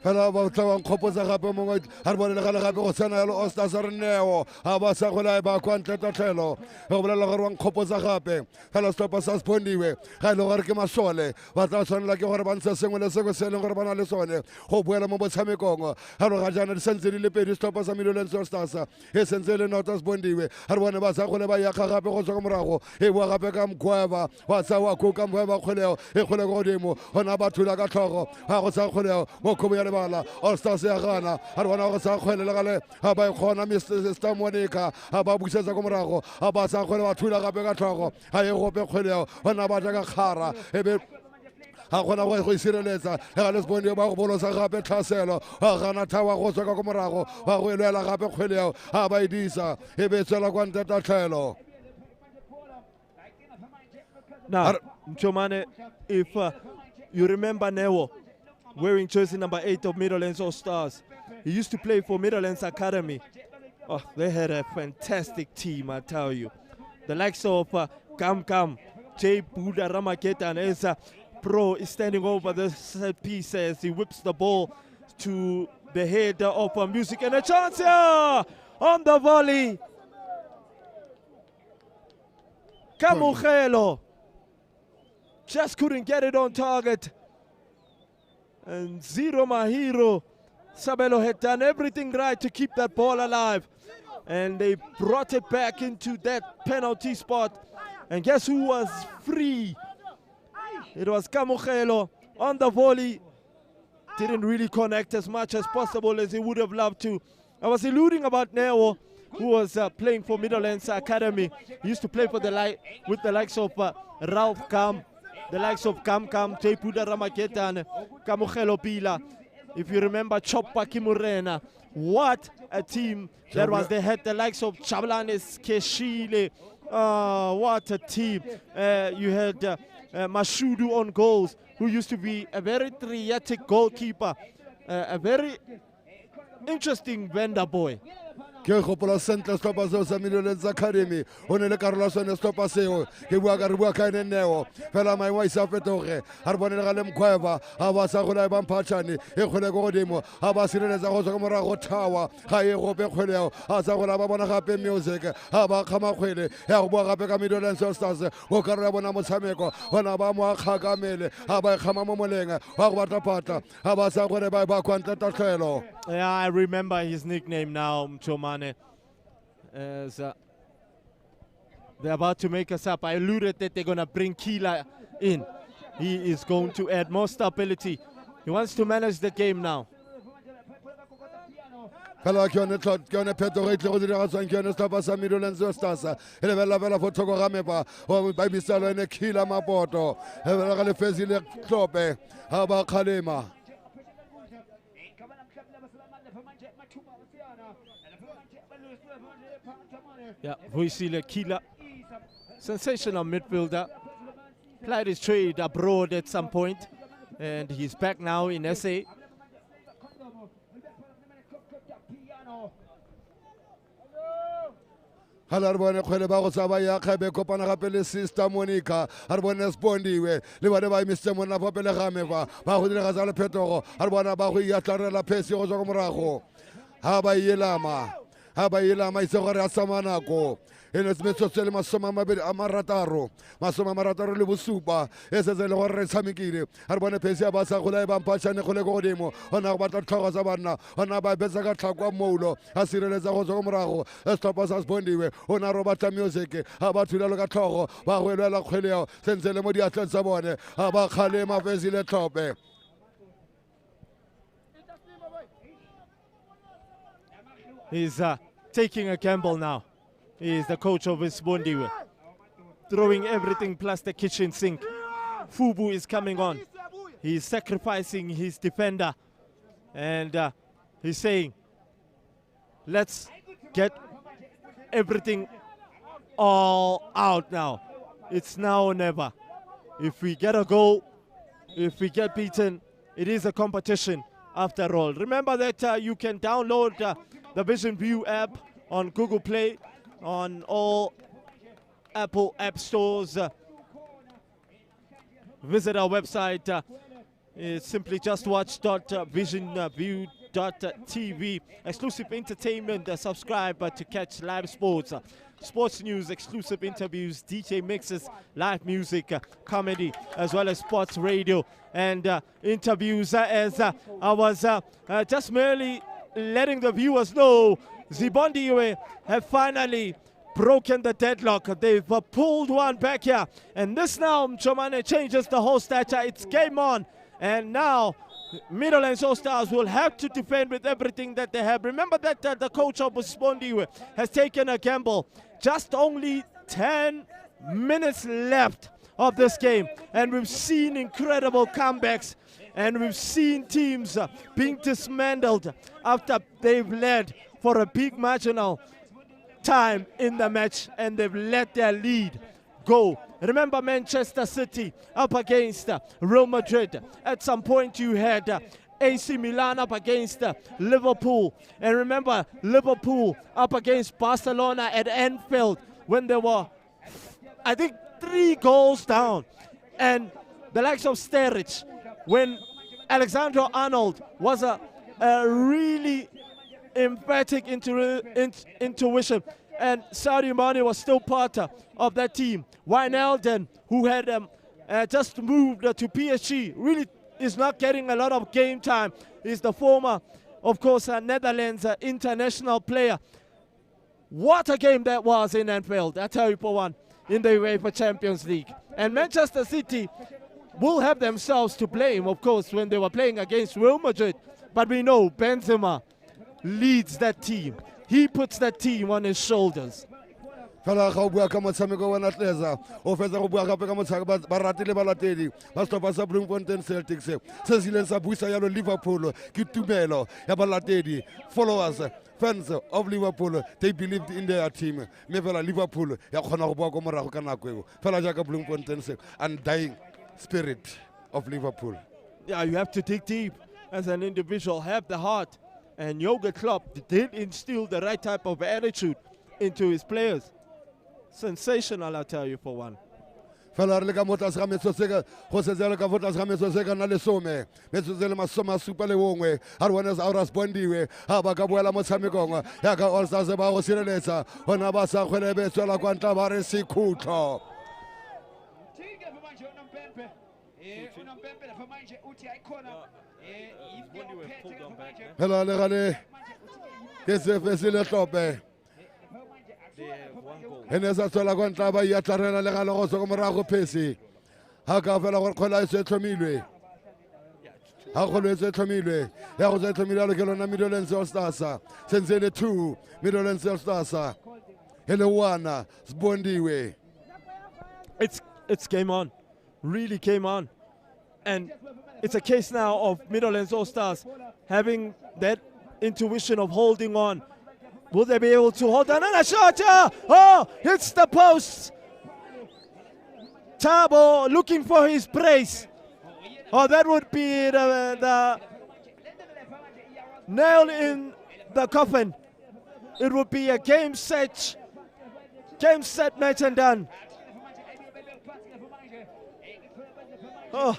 B: fela ba tla wa nkgopotsa gape mongwe a re bone le gale gape go tsena yalo Ostars re Neo a ba sa gola ba kwa ntle tatlhelo go bolela gore wa nkgopotsa gape fela stopa sa spondiwe ga ile gore ke masole ba tla tshwanela ke gore ba ntshe sengwe le sengwe se leng gore ba na le sone go boela mo botshamekong ga re ga jana di sentse di le pedi stopa sa Midlands Ostars e sentse le North spondiwe ga re bone ba sa gole ba ya ga gape go tswa morago e bua gape ka mkhweba wa tsa wa go ka mkhweba kgoleo e kgole go dimo hona ba thula ka tlhogo ga go sa kgoleo mo khobo ya lebala Ostars ya gana ga re bona go sa kgwele le gale ga ba khona Mr Monica ga ba busetsa go morago ga ba sa kgole ba thula gape ka tlhogo ga e gope kgoleo hona ba ja ka khara e be ga gona go isireletsa ga le spondio ba go bolosa gape tlhaselo ga gana thawa go tswa ka go morago ba go elela gape kgweleo ga ba idisa e be tsela kwa nte tatlhelo.
A: Now, Mchomane, if you remember Neo wearing jersey number 8 of Midlands All Stars, he used to play for Midlands Academy. Oh, they had a fantastic team, I tell you. The likes of Kam, Jay Buddha Ramaketa, and as Pro is standing over the set piece as he whips the ball to the head of Music, and a chance here on the volley. Kamukelo just couldn't get it on target. And Zero Mahiro Sabelo had done everything right to keep that ball alive. And they brought it back into that penalty spot. And guess who was free? It was Kamukelo on the volley. Didn't really connect as much as possible as he would have loved to. I was alluding about Neo, who was playing for Midlands Academy. He used to play for with the likes of Ralph Kam, the likes of Kam, Tepuda Ramaketa, and Kamukelo Pila. If you remember Choppa Kimurena, what a team that was. They had the likes of Chablanes Keshile. What a team. You had Mashudu on goals, who used to be a very triatic goalkeeper, a very interesting vendor boy.
B: Ke gopola sentle stopa seo sa Midlands Academy o ne le karolo sone stopa seo ke bua ka re bua ka ene Neo fela mai wa isa fetoge ga re bone le gale mkhweba ga ba sa gola ba mphatshane e kgole go godimo ga ba sireletsa go tswa morago thawa ga e gope kgoleo ga sa gola ba bona gape Music ga ba khama kgwele ya go bua gape ka Midlands Stars go ka re bona motshameko bona ba mo kgakamele ga ba khama mo moleng ga go batla patla ga ba sa gore ba kwanta tatlhelo.
A: Yeah, I remember his nickname now, Mchomane. As they're about to make us up. I alluded that they're going to bring Kila in. He is going to add more stability. He wants to manage the game now.
B: Fela ke yone phetogo e tle go dira tswang ke yone stopa sa Midlands Stars e lebella fela fo thoko ga mepa ba bisalo ene Kila Mapoto e lebella ga le fesi le Klope ga ba khalema.
A: Yeah, Vuisile Kila, sensational midfielder. Played his trade abroad at some point, and he's back now in SA.
B: Halarbone kgwele ba go tsaba ya kgabe kopana gape le Sister Monica a re bone spondiwe le bone ba Mr Mona fa pele ga mefa ba go dira ga le phetogo a re bona ba go iatlarela phesi go tswa go morago ha ba yelama itse gore a samanako ene smetso le masomamabedi a marataro le bosupa e setse le gore re tshamekile a re bone phesi ya ba sa gola e bampatšhane go le go godimo gona go batla tlhogo tsa banna gona ba betsa ka tlhakwa moulo a sireletsa go tswa go morago setlhopha sa spondiwe o na ro batla Music ga ba thulalo ka tlhogo ba go elwela kgweleo sentse le mo diatleng tsa bone ga ba kgalema phesi le tlhope.
A: He's taking a gamble now. He is the coach of his Bondiwe. Throwing everything plus the kitchen sink. Fubu is coming on. He's sacrificing his defender. And he's saying, let's get everything all out now. It's now or never. If we get a goal, if we get beaten, it is a competition after all. Remember that you can download the Vision View app on Google Play, on all Apple app stores. Visit our website, Simply just watch visionview.tv. Exclusive entertainment. Subscribe to catch live sports. Sports news, exclusive interviews, DJ mixes, live music, comedy, as well as sports radio and interviews. As I was just merely letting the viewers know, Zibondiwe have finally broken the deadlock. They've pulled one back here. And this now, Mchomane, changes the whole stature. It's game on. And now, Middlelands All Stars will have to defend with everything that they have. Remember that the coach of Zibondiwe has taken a gamble. Just only 10 minutes left of this game. And we've seen incredible comebacks. And we've seen teams being dismantled after they've led for a big marginal time in the match, and they've let their lead go. Remember Manchester City up against Real Madrid. At some point you had AC Milan up against Liverpool. And remember Liverpool up against Barcelona at Anfield when they were, I think, 3 goals down. And the likes of Sturridge, when Alexander Arnold was a really emphatic intuition, and Sadio Mane was still part of that team. Wijnaldum, who had just moved to PSG, really is not getting a lot of game time. He's the former, of course, Netherlands international player. What a game that was in Anfield, I tell you for one, in the UEFA Champions League. And Manchester City will have themselves to blame, of course, when they were playing against Real Madrid. But we know Benzema leads that team. He puts that team on his shoulders.
B: Fela ga o bua ka motshameko wa Natleza o fetsa go bua gape ka motshameko ba ratile balatedi ba stopa sa Bloemfontein Celtics se se ileng sa buisa yalo Liverpool ke tumelo ya balatedi followers fans of Liverpool. They believed in their team. Me fela Liverpool ya khona go bua go morago ka nako eo fela jaaka Bloemfontein se undying spirit of Liverpool.
A: Yeah, you have to dig deep as an individual, have the heart. And Jürgen Klopp did instill the right type of attitude into his players. Sensational, I tell you, for one.
B: Fela re le ka motla se ga metsoseka go setsela ka motla se ga metsoseka na le some metsotsele masoma supa le bongwe ha re bona sa Auras Bondiwe ha ba ka boela motshamekong ya ka All Stars ba go sireletsa hona ba sa kgwele be tswela kwa ntla ba re sekhutlo. Hello, Legale. Yes, if le Tope. And as I told a Guantaba, Yatarena Legalo, so Morago Pesi. How can I call it to me? How can I say to me? There was a Milano Middle and Solstasa. Since the 2 Middle and Solstasa. Hello, one Bondiwe.
A: It's game on. Really came on. And it's a case now of Middlelands All Stars having that intuition of holding on. Will they be able to hold on? And a shot! Oh, hits the post. Tabo looking for his brace. Oh, that would be the nail in the coffin. It would be a game set, match and done. Oh,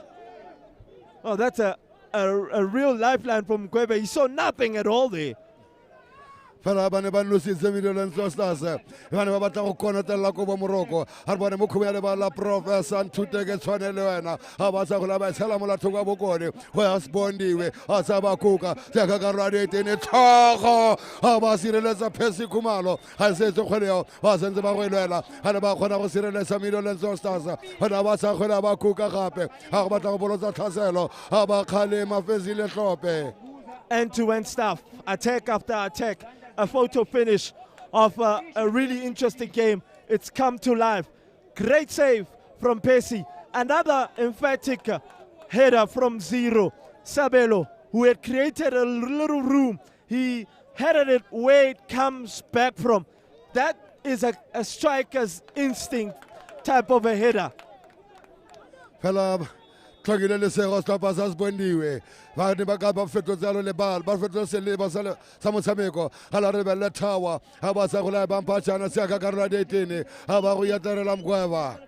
A: that's a real lifeline from Kwebe. He saw nothing at all there.
B: Fela ba ne ba nositse Middlelands All Stars ba ne ba batla go konotela ko bo moroko ha re bone mo khumela ba la Professor Ntute ke tshwane le wena ha ba sa go la ba tshela molatho ka bokone go ya Sibondiwe ha sa ba kuka se ka ka radio ne thogo ha ba sireletsa Percy Khumalo ha se tse kgoleo ba sentse ba go elwela ha ne ba khona go sireletsa Middlelands All Stars ha ba sa kgola ba kuka gape ha go batla go bolotsa tlhaselo ha ba khale mafezi le hlope.
A: End-to-end stuff, attack after attack. A photo finish of a really interesting game. It's come to life. Great save from Percy. Another emphatic header from Zero. Sabelo, who had created a little room. He headed it where it comes back from. That is a striker's instinct type of a header.
B: Tlogile le sego sta pa sa Sibondiwe ba ne ba ka ba fetotsalo le bal ba fetotse le ba sa motshameko ga la re be le Tower ha ba sa go la ba mpatshana se ka karolo ya 18 ha ba go yatarela Mgweba.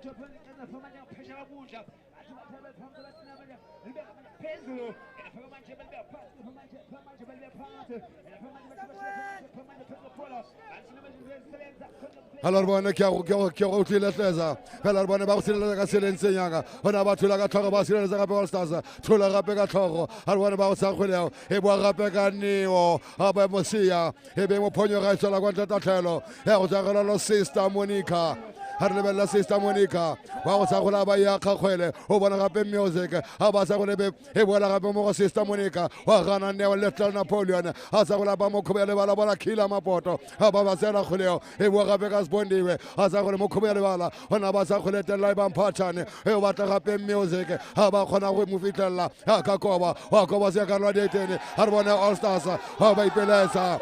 B: Alors bona ke go tlile tleza fela re bone ba go sireletsa ka selentse nyaka hona ba thula ka tlhogo ba sireletsa gape All Stars thula gape ka tlhogo a re bone ba go sa kgwelego e boa gape ka neo a ba mo sia e be mo phonyo ga tsela kwa tlhatlhelo ya go tsagela lo Sister Monica ha re lebella Sister Monica wa go sa gola ba ya kgakgwele o bona gape music ha ba sa go lebe e boela gape mo go Sister Monica wa gana neo Little Napoleon ha sa gola ba mo khobele bala bona khila mapoto ha ba ba sela kgoleo e boa gape ka Bondiwe ha sa go le mo khobele bala hona ba sa kholetela ba mphathane e o batla gape music ha ba khona go mo fitlhella ha ka koba wa koba se ka lwa detene ha re bona All Stars ha ba ipelesa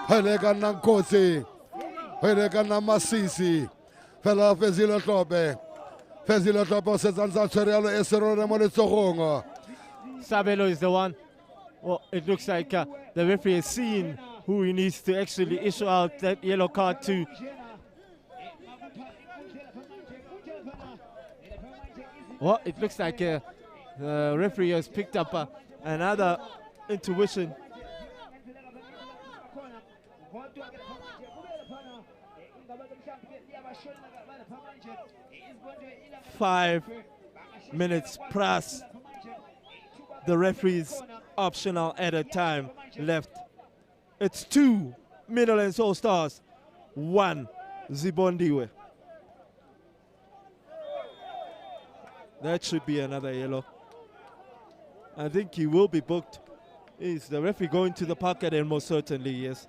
B: hele ka Nkosi hele ka Masisi fela Fezile Tlhope se tsantsa tshwere e serone mo letsogong.
A: Sabelo is the one. Well, it looks like the referee has seen who he needs to actually issue out that yellow card to. Well, it looks like the referee has picked up another intuition. Five minutes plus the referee's optional added time left. It's 2 Middlelands All Stars, 1 Zibondiwe. That should be another yellow. I think he will be booked. Is the referee going to the pocket? And most certainly, yes.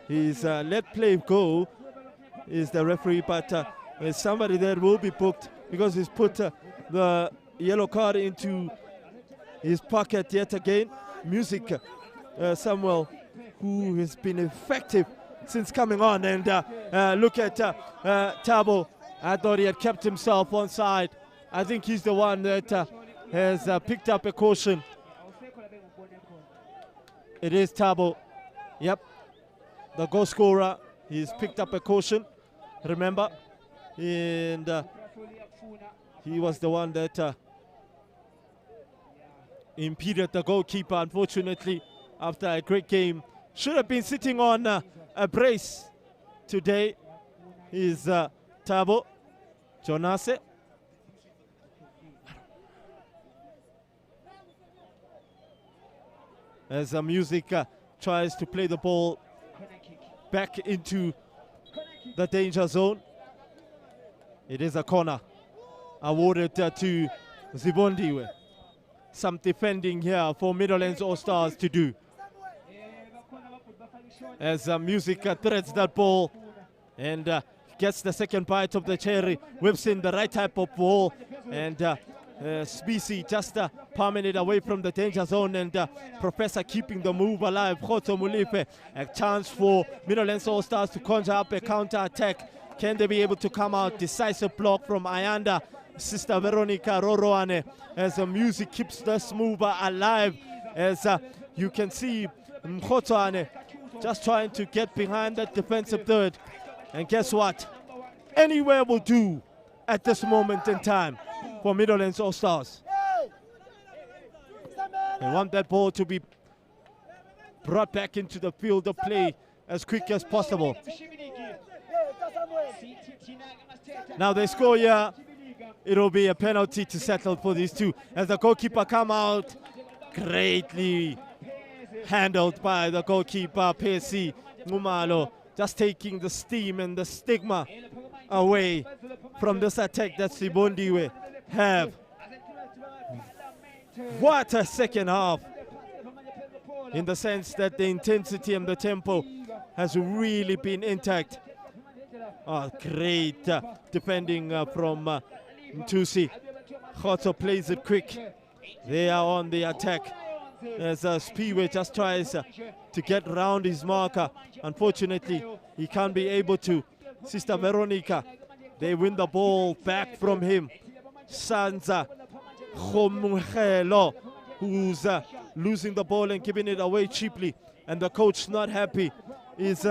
A: He's let play go, is the referee, but there's somebody that will be booked because he's put the yellow card into his pocket yet again. Music, Samuel, who has been effective since coming on, and look at Tabo. I thought he had kept himself on side. I think he's the one that has picked up a caution. It is Tabo. Yep, the goal scorer. He's picked up a caution, remember, and he was the one that impeded the goalkeeper, unfortunately, after a great game. Should have been sitting on a brace today. Is Tabo Jonase. As music tries to play the ball back into the danger zone. It is a corner awarded to Zibondiwe. Some defending here for Middlelands All Stars to do. As music threads that ball and gets the second bite of the cherry, whips in the right type of ball, and Specie just palming it away from the danger zone, and Professor keeping the move alive. Khotso Mulife, a chance for Middlelands All Stars to conjure up a counter-attack. Can they be able to come out? Decisive block from Ayanda. Sister Veronica Roroane, as the music keeps this mover alive. As you can see, Mkhotsoane just trying to get behind that defensive third. And guess what? Anywhere will do at this moment in time for Middlelands All Stars. They want that ball to be brought back into the field of play as quick as possible. Now they score here. It'll be a penalty to settle for these two. As the goalkeeper come out, greatly handled by the goalkeeper, Pesi Ngumalo, just taking the steam and the stigma away from this attack that Zibondiwe have. What a second half, in the sense that the intensity and the tempo has really been intact. Oh, great defending from Mtusi. Khotso plays it quick. They are on the attack as Spiwe just tries to get around his marker. Unfortunately, he can't be able to. Sister Veronica, they win the ball back from him. Sanza Khomungelo, who's losing the ball and giving it away cheaply. And the coach not happy is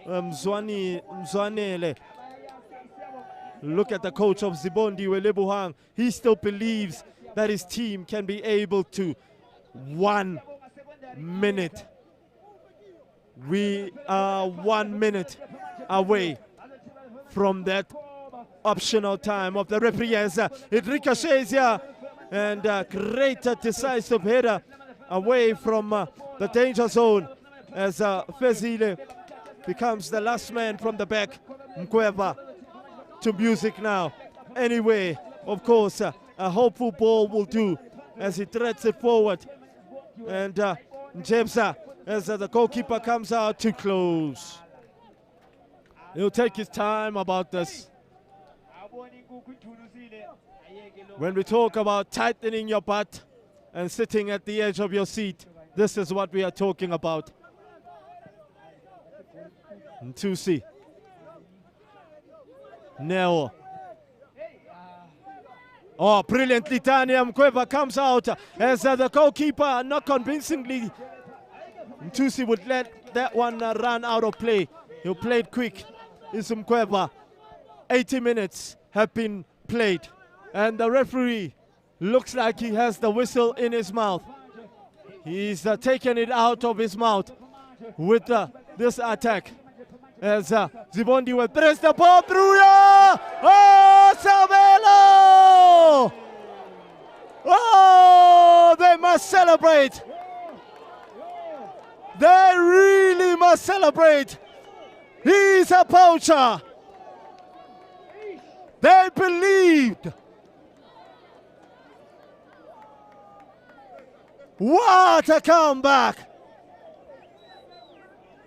A: Mzwanele. Look at the coach of Zibondiwe Lebohang. He still believes that his team can be able to 1 minute. We are 1 minute away from that optional time of the referee as it ricochets here, and great decisive header away from the danger zone as Fezile becomes the last man from the back. Mkweva to music now. Anyway, of course, a hopeful ball will do as he threads it forward. And Njebsa, as the goalkeeper comes out to close. He'll take his time about this. When we talk about tightening your butt and sitting at the edge of your seat, this is what we are talking about. Ntusi. Neo. Oh, brilliantly done. Mkweva comes out as the goalkeeper, not convincingly. Ntusi would let that one run out of play. He'll play it quick. It's Mkweva. 80 minutes have been played. And the referee looks like he has the whistle in his mouth. He's taken it out of his mouth with this attack. As Zibondiwe throws the ball through. Oh, Sabelo! Oh, they must celebrate. They really must celebrate. He's a poacher. They believed. What a comeback!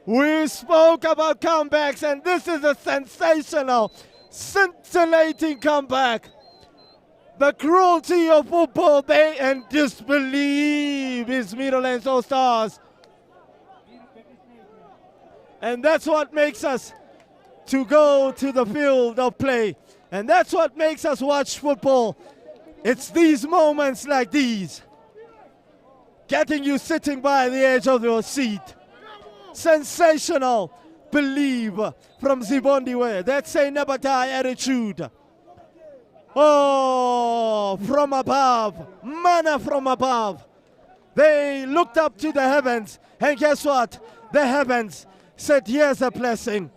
A: We spoke about comebacks, and this is a sensational, scintillating comeback. The cruelty of football, they and disbelieve his Middlelands All-Stars. And that's what makes us to go to the field of play. And that's what makes us watch football. It's these moments like these, getting you sitting by the edge of your seat. Sensational believe from Zibondiwe. That's a never die attitude. Oh, from above, manna from above. They looked up to the heavens, and guess what? The heavens said, here's a blessing.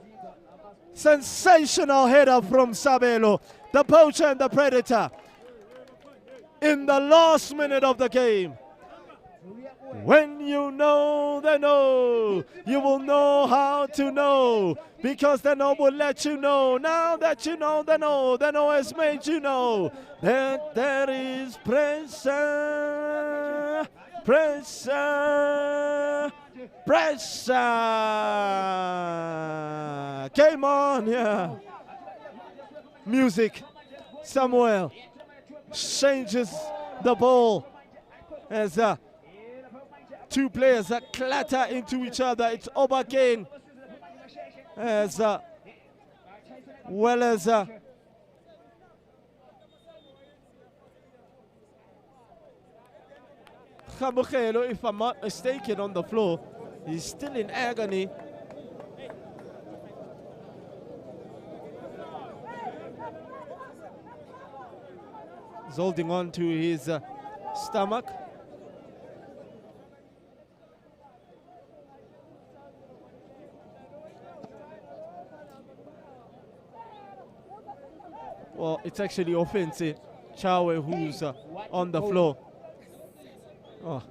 A: Sensational header from Sabelo, the poacher and the predator. In the last minute of the game. When you know the know, you will know how to know, because the know will let you know. Now that you know the know has made you know that there is pressure, pressure, pressure. Game on, yeah. Music. Samuel changes the ball as two players clatter into each other. It's Obakane as well as Khabukelo, if I'm not mistaken, on the floor. He's still in agony. He's holding on to his stomach. Well, it's actually offensive. Chawe, who's on the floor. Oh,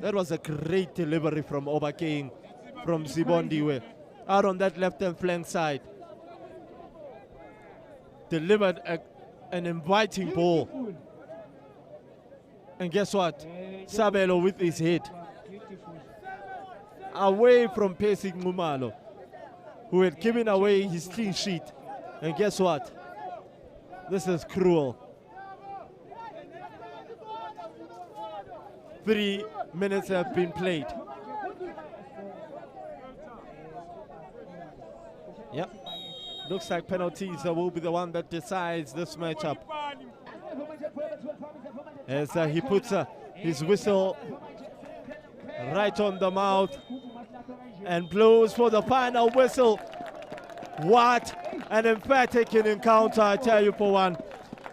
A: that was a great delivery from Obakane, from Zibondiwe, out on that left-hand flank side. Delivered an inviting ball. And guess what? Sabelo with his head. Away from Pesik Mumalo, who had given away his clean sheet. And guess what? This is cruel. 3 minutes have been played. Yep. Looks like penalties will be the one that decides this matchup. As he puts his whistle right on the mouth and blows for the final whistle. What an emphatic encounter, I tell you for one.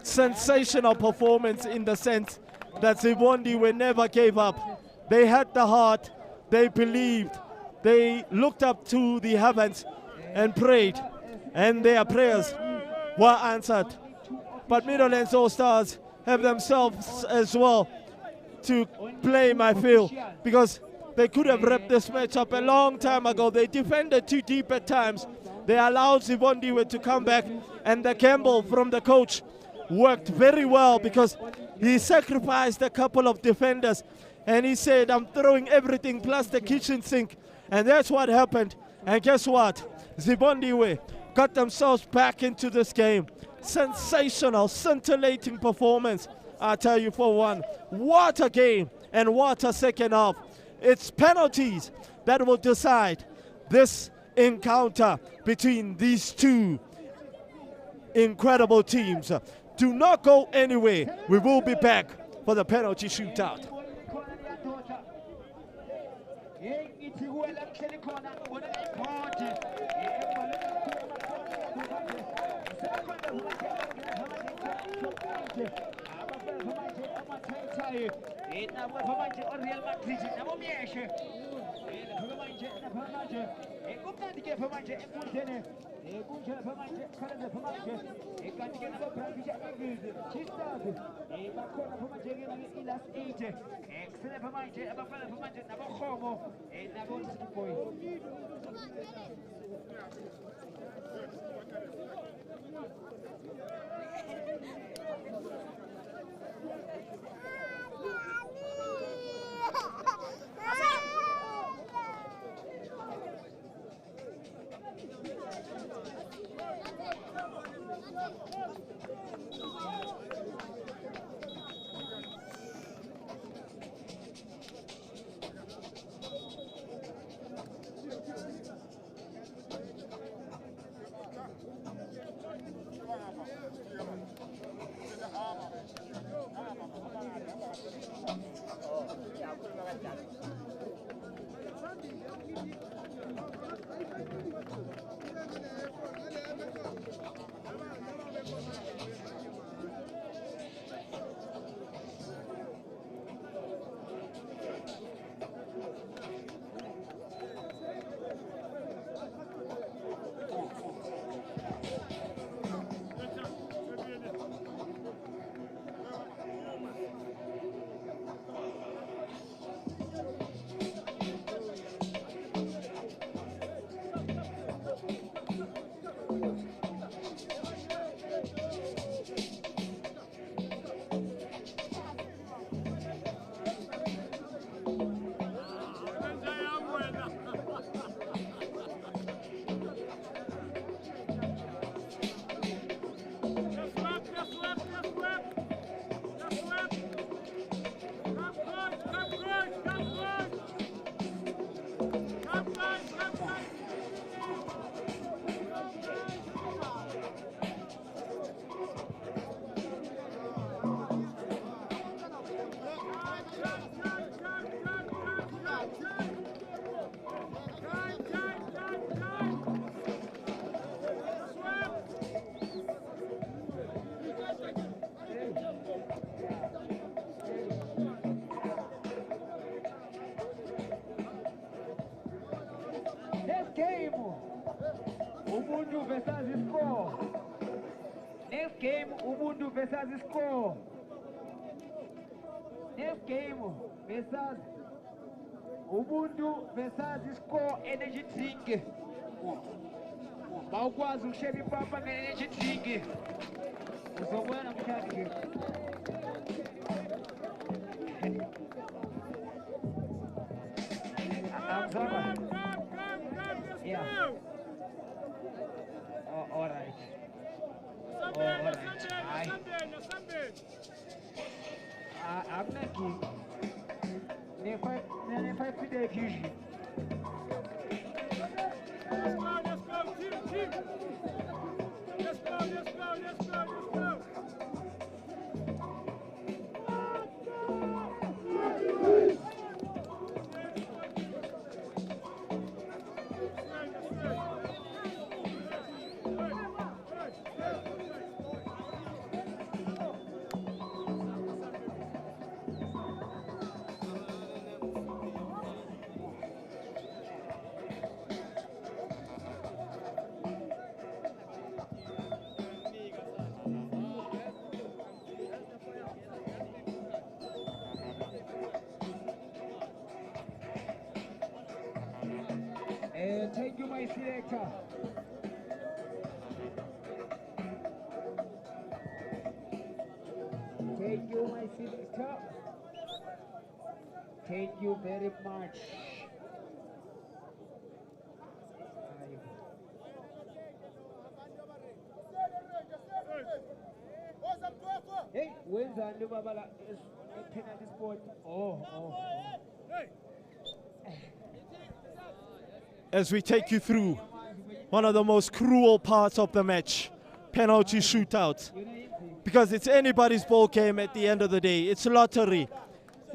A: Sensational performance in the sense that Zibondiwe never gave up. They had the heart, they believed, they looked up to the heavens and prayed, and their prayers were answered. But Midlands All Stars have themselves as well to blame, I feel, because they could have wrapped this match up a long time ago. They defended too deep at times. They allowed Zibondiwe to come back, and the gamble from the coach worked very well because he sacrificed a couple of defenders, and he said, I'm throwing everything plus the kitchen sink. And that's what happened. And guess what? Zibondiwe got themselves back into this game. Sensational, scintillating performance, I tell you for one. What a game and what a second half. It's penalties that will decide this encounter between these two incredible teams. Do not go anywhere. We will be back for the penalty shootout.
I: Ubuntu versus score. Next game, Ubuntu versus score. Next game versus Ubuntu versus score energy drink. Bawukwazi ukusheba ipapa nge-energy drink. Uzobona namhlanje. Yeah. Oh, all right. Sunday. I'm not kidding. Never today, usually. Let's go, team. Let's go. my selector. Thank you, my selector. Thank you very much. Hey, when's the Babala is a penalty spot? Oh.
A: As we take you through one of the most cruel parts of the match, penalty shootout. Because it's anybody's ball game at the end of the day. It's lottery.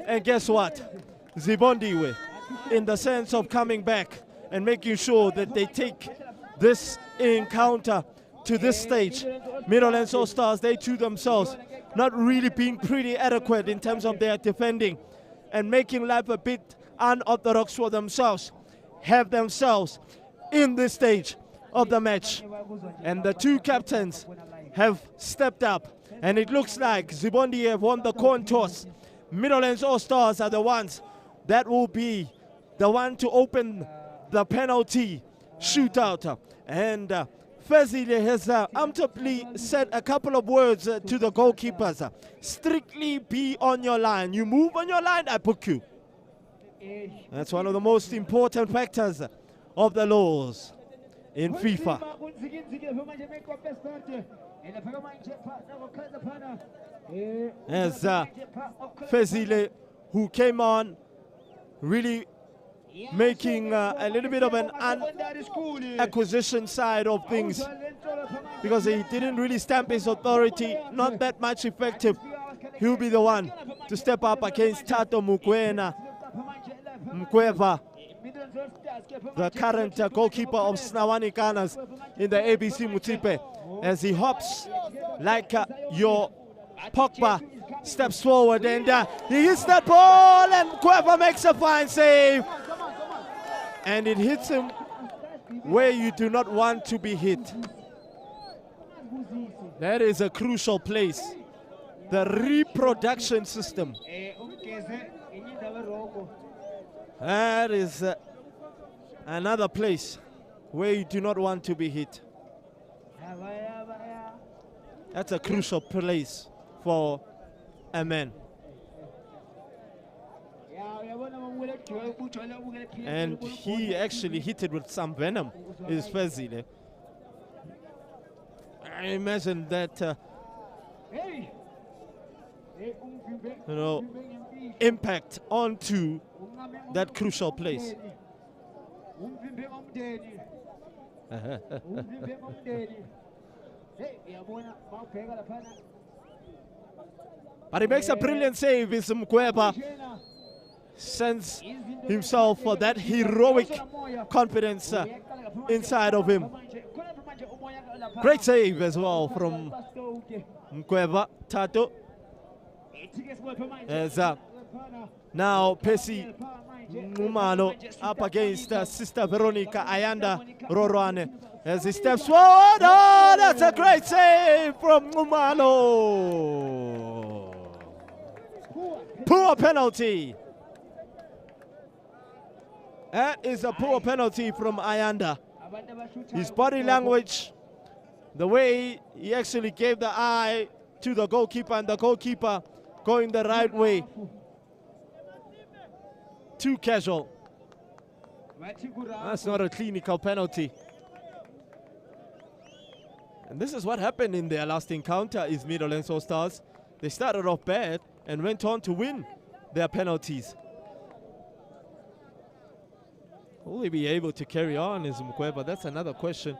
A: And guess what? Zibondiwe, in the sense of coming back and making sure that they take this encounter to this stage. Middlelands All Stars, they too themselves not really being pretty adequate in terms of their defending and making life a bit unorthodox for themselves, have themselves in this stage of the match. And the two captains have stepped up, and it looks like Zibondi have won the coin toss. Middlelands All Stars are the ones that will be the one to open the penalty shootout. And Fezile has amply said a couple of words to the goalkeepers. Strictly be on your line. You move on your line, I book you. That's one of the most important factors of the laws in FIFA. As Fezile, who came on really making a little bit of an acquisition side of things, because he didn't really stamp his authority, not that much effective. He'll be the one to step up against Tato Mkweva, the current goalkeeper of Snawani Gunners in the ABC Mutipe, as he hops like your Pogba steps forward, and he hits that ball, and Mkweva makes a fine save. And it hits him where you do not want to be hit. That is a crucial place. The reproduction system. That is another place where you do not want to be hit. That's a crucial place for a man. And he actually hit it with some venom, is Fezile. I imagine that, impact onto that crucial place. But he makes a brilliant save, is Mkweva. Sends himself for that heroic confidence inside of him. Great save as well from Mkweva, Tato. As now Pesi Numano up against Sister Veronica Ayanda Roroane as he steps forward. Oh, that's a great save from Numano. Poor penalty. That is a poor penalty from Ayanda. His body language, the way he actually gave the eye to the goalkeeper, and the goalkeeper going the right way. Too casual. That's not a clinical penalty. And this is what happened in their last encounter, is Middlelands All Stars. They started off bad and went on to win their penalties. Will he be able to carry on as Mkweva? That's another question.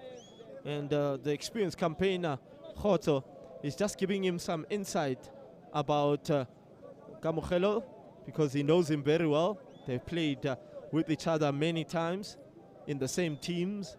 A: And the experienced campaigner, Khoto, is just giving him some insight about Kamokhelo, because he knows him very well. They've played with each other many times in the same teams.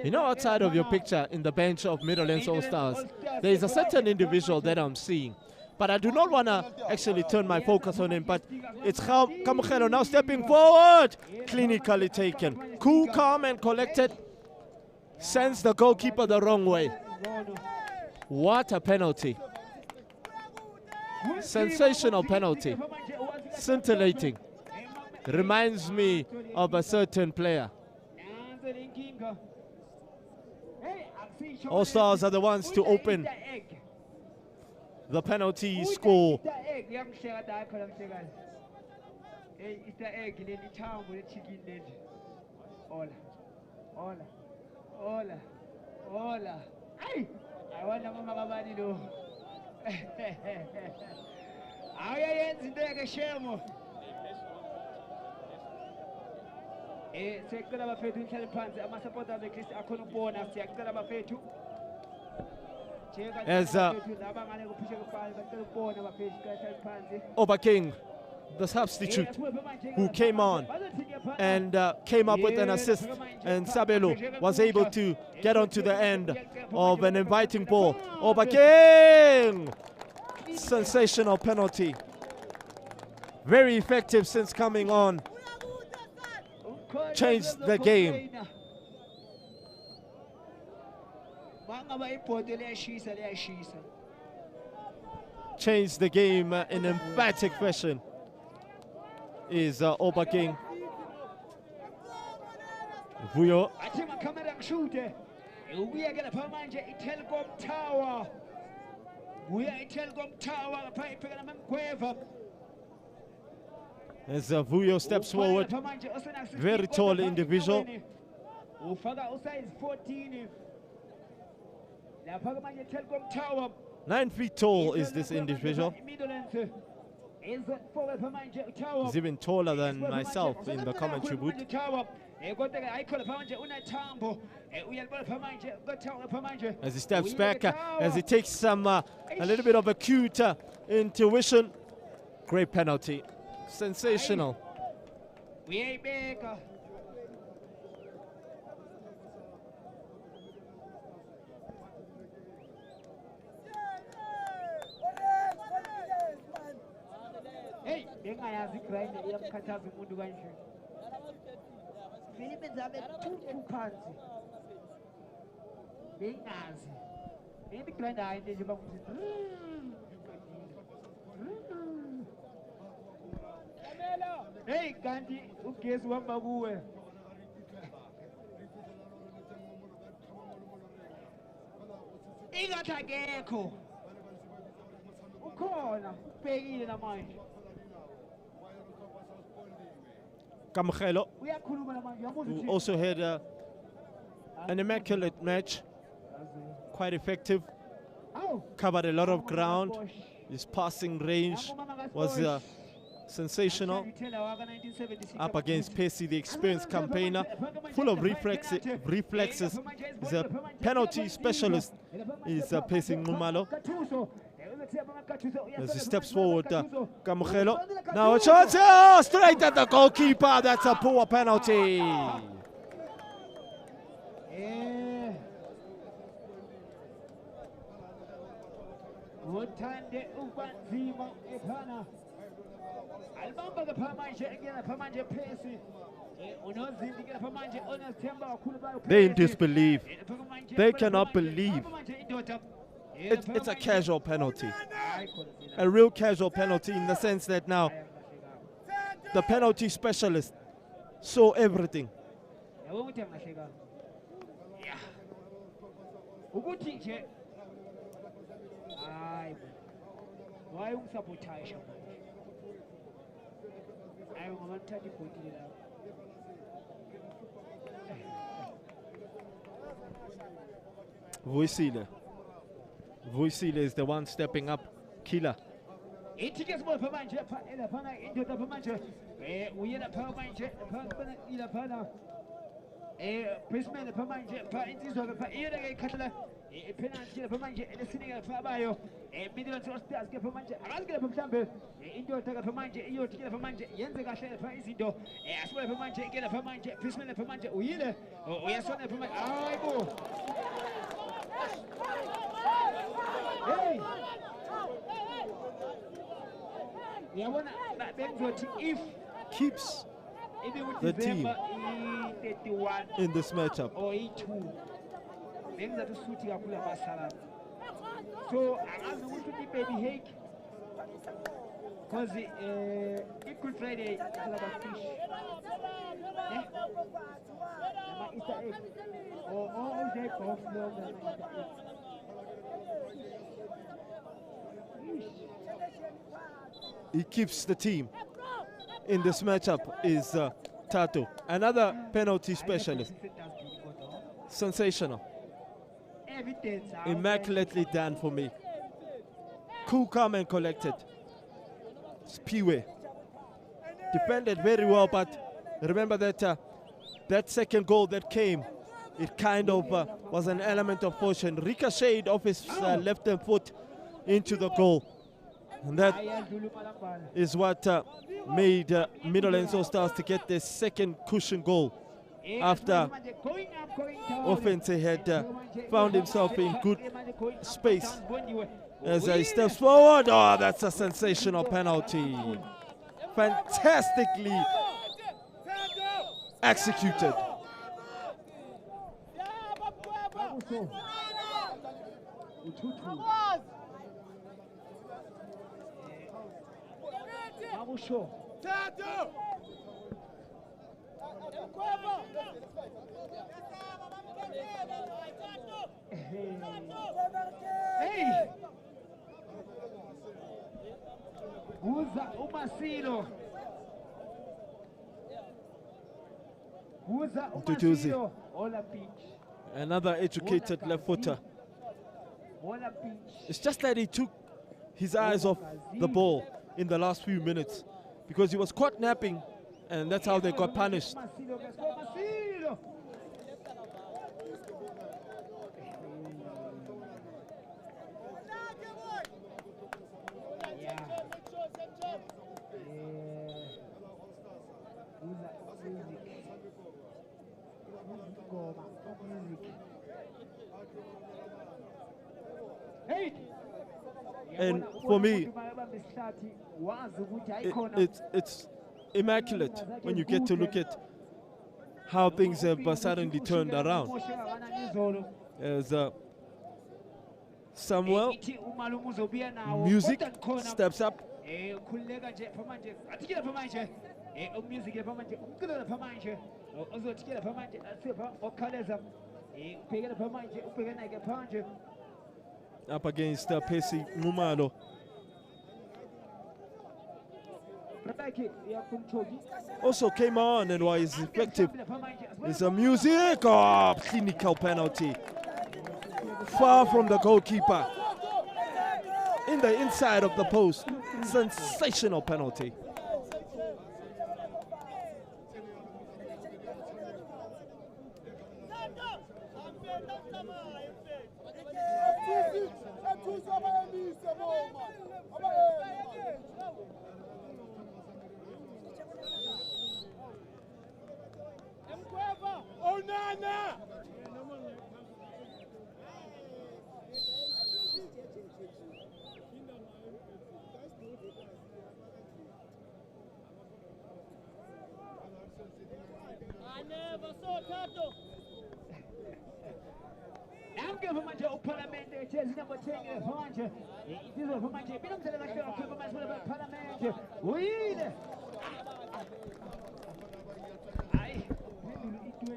A: You know, outside of your picture in the bench of Middlelands All Stars, there is a certain individual that I'm seeing. But I do not want to actually turn my focus on him. But it's Kamokhelo now stepping forward. Clinically taken. Cool, calm and collected. Sends the goalkeeper the wrong way. What a penalty. Sensational penalty. Scintillating. Reminds me of a certain player. All Stars are the ones to open the penalty score. As Oba King, the substitute, who came on and came up with an assist, and Sabelo was able to get onto the end of an inviting ball. Oba King! Sensational penalty. Very effective since coming on. Changed the game. Changed the game in emphatic fashion. Is Oba King. Vuyo. As Vuyo steps forward, very tall individual. 9 feet tall is this individual. He's even taller than myself in the commentary booth. As he steps back, as he takes some a little bit of acute intuition. Great penalty. Sensational.
I: Hey, bengayazi grind iyamkhathaza umuntu kanje. Vele benzabe two phansi. Bengazi. Into grind hayi nje bakuthi. Hey, kanti ugesi uhamba kuwe. Ingathi akekho. Ukhona, ubhekile namanje.
A: Kamkhelo, who also had an immaculate match, quite effective, covered a lot of ground. His passing range was sensational. Up against Pesi, the experienced campaigner, full of reflexes. He's a penalty specialist. He's Pesi Ngumalo. As he steps forward, Kamkhelo. Now a chance, straight at the goalkeeper. That's a poor penalty. They in disbelief. They cannot believe. It's a casual penalty. A real casual penalty in the sense that now the penalty specialist saw everything. Vuisile is the one stepping up. Killer.
I: If
A: keeps the team in this matchup.
I: So angazi ukuthi i-baby hake because i-Good Friday is fish. Easter egg. Or they both know that Easter egg.
A: He keeps the team in this matchup is Tato. Another penalty specialist. Sensational. Immaculately done for me. Cool, calm and collected. Spiwe. Defended very well, but remember that that second goal that came, it kind of was an element of fortune. Ricocheted off his left hand foot into the goal. And that is what made Middle Enso Stars to get their second cushion goal after Offense had found himself in good space. As he steps forward, oh, that's a sensational penalty. Fantastically executed.
I: Hey! Uza Umasilo. Uza Umasilo.
A: Another educated left footer. It's just that he took his eyes off the ball in the last few minutes because he was caught napping, and that's how they got punished. And for me, it's immaculate when you get to look at how things have suddenly turned around. As Samuel, music steps up. Up against Pesi Mumalo. Also came on and was effective. It's a music, oh, clinical penalty. Far from the goalkeeper. In the inside of the post. Sensational penalty.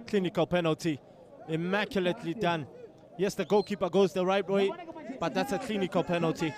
A: Clinical penalty, immaculately done. Yes, the goalkeeper goes the right way, but that's a clinical penalty.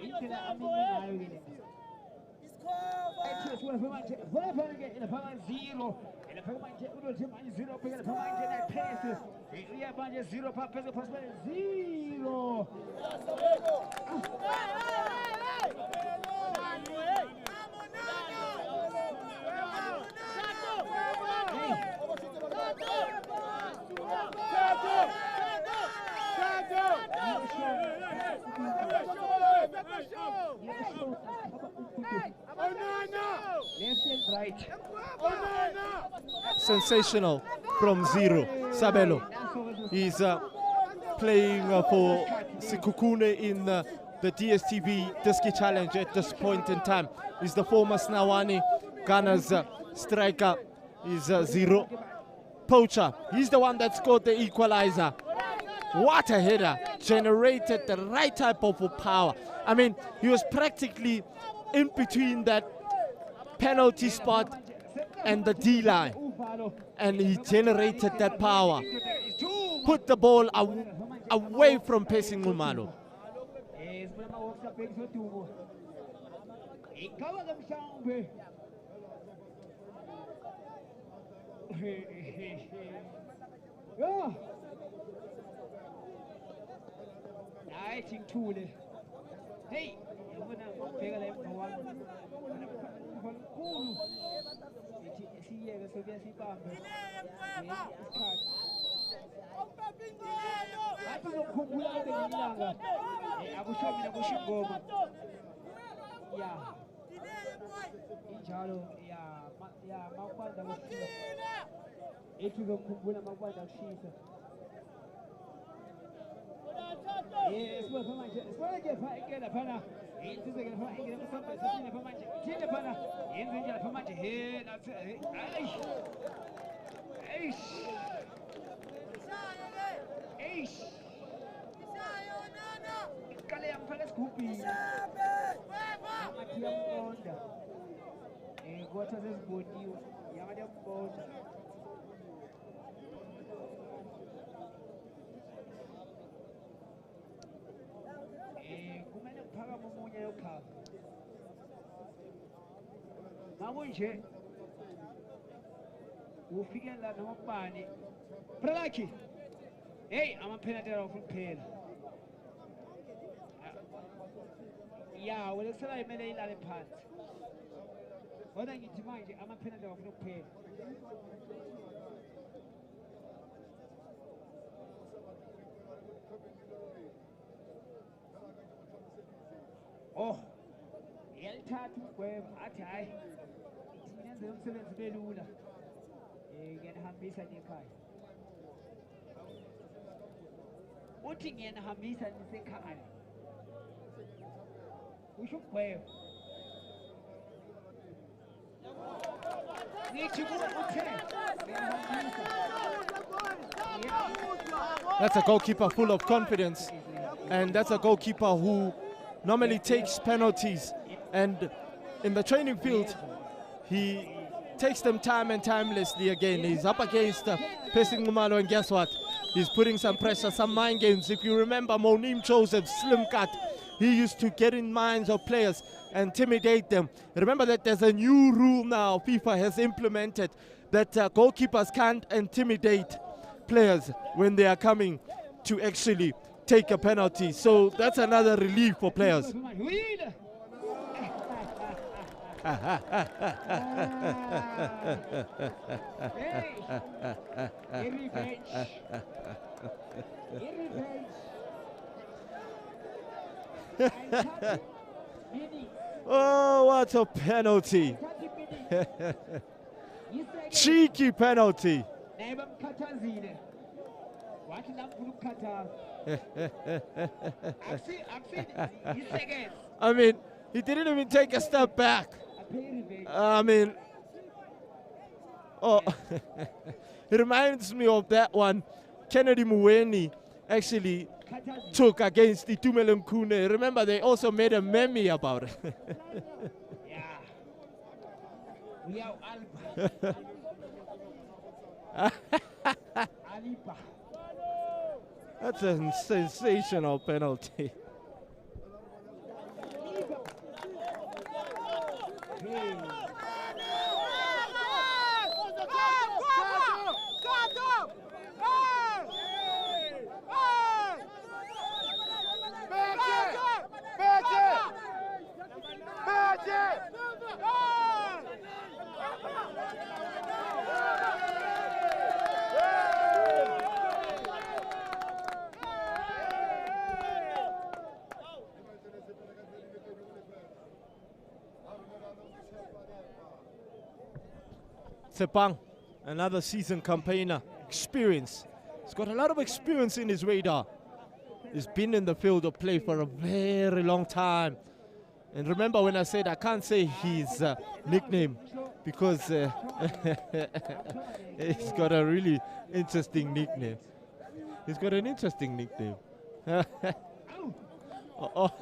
I: indlela aminye ngayo ke le ethi sibona manje bona phana ke lapha 0 lapha manje unothi manje 0 phela lapha manje na pass iya manje 0 pha phezulu possible 0 left and right.
A: Sensational from 0. Sabelo. He's playing for Sikukune in the DSTV Diski Challenge at this point in time. He's the former Snawani Ghana's striker. He's 0. Poacher. He's the one that scored the equalizer. What a header. Generated the right type of power. I mean, he was practically in between that penalty spot and the D-line. And he generated that power. Put the ball away from Pacing Umalo.
I: I think too. Hey, I'm gonna figure out one. Yes, well, come on, get a pana. It's a get a pana. Here, that's it. Aish. Kalian panas kupi. Yang bonda. Gua terus bodi. Yang ada bonda. Kumele kuphakama omunye yokhava. Makunje. Ufike la noma kubani. Pralaki. Hey, ama-penalty awufuna kuphela. Ya, wena kusela imele ilale phansi. Kodwa ngithi manje ama-penalty awufuna kuphela. Oh, yalithatha ugwema athi hayi ngenze umsebenzi belula. Ngiyanihambisa ngekhaya. Uthi ngiyanihambisa nisekhaya. Usho ugwema. Nithi uthe
A: That's a goalkeeper full of confidence, and that's a goalkeeper who normally takes penalties, and in the training field he takes them time and timelessly again. He's up against Pacing Umalo, and guess what? He's putting some pressure, some mind games. If you remember Monim Joseph's slim cut, he used to get in minds of players, intimidate them. Remember that there's a new rule now FIFA has implemented that goalkeepers can't intimidate players when they are coming to actually take a penalty. So that's another relief for players. Oh, what a penalty. Cheeky penalty. I mean, he didn't even take a step back. I mean, oh, it reminds me of that one Kennedy Muweni actually took against the Itumeleng Kune. Remember, they also made a meme about it. That's a sensational penalty. Tsepang, another seasoned campaigner, experience. He's got a lot of experience in his radar. He's been in the field of play for a very long time. And remember when I said I can't say his nickname because he's got a really interesting nickname. He's got an interesting nickname. Oh,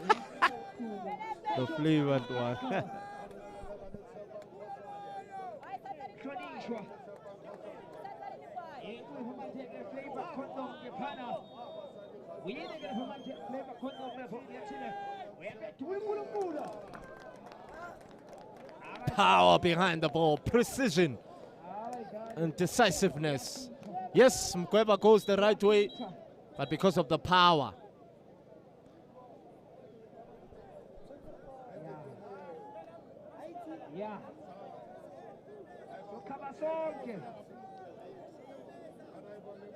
A: the flavored one. Power behind the ball, precision and decisiveness. Yes, Mkweba goes the right way, but because of the power.
I: Yeah.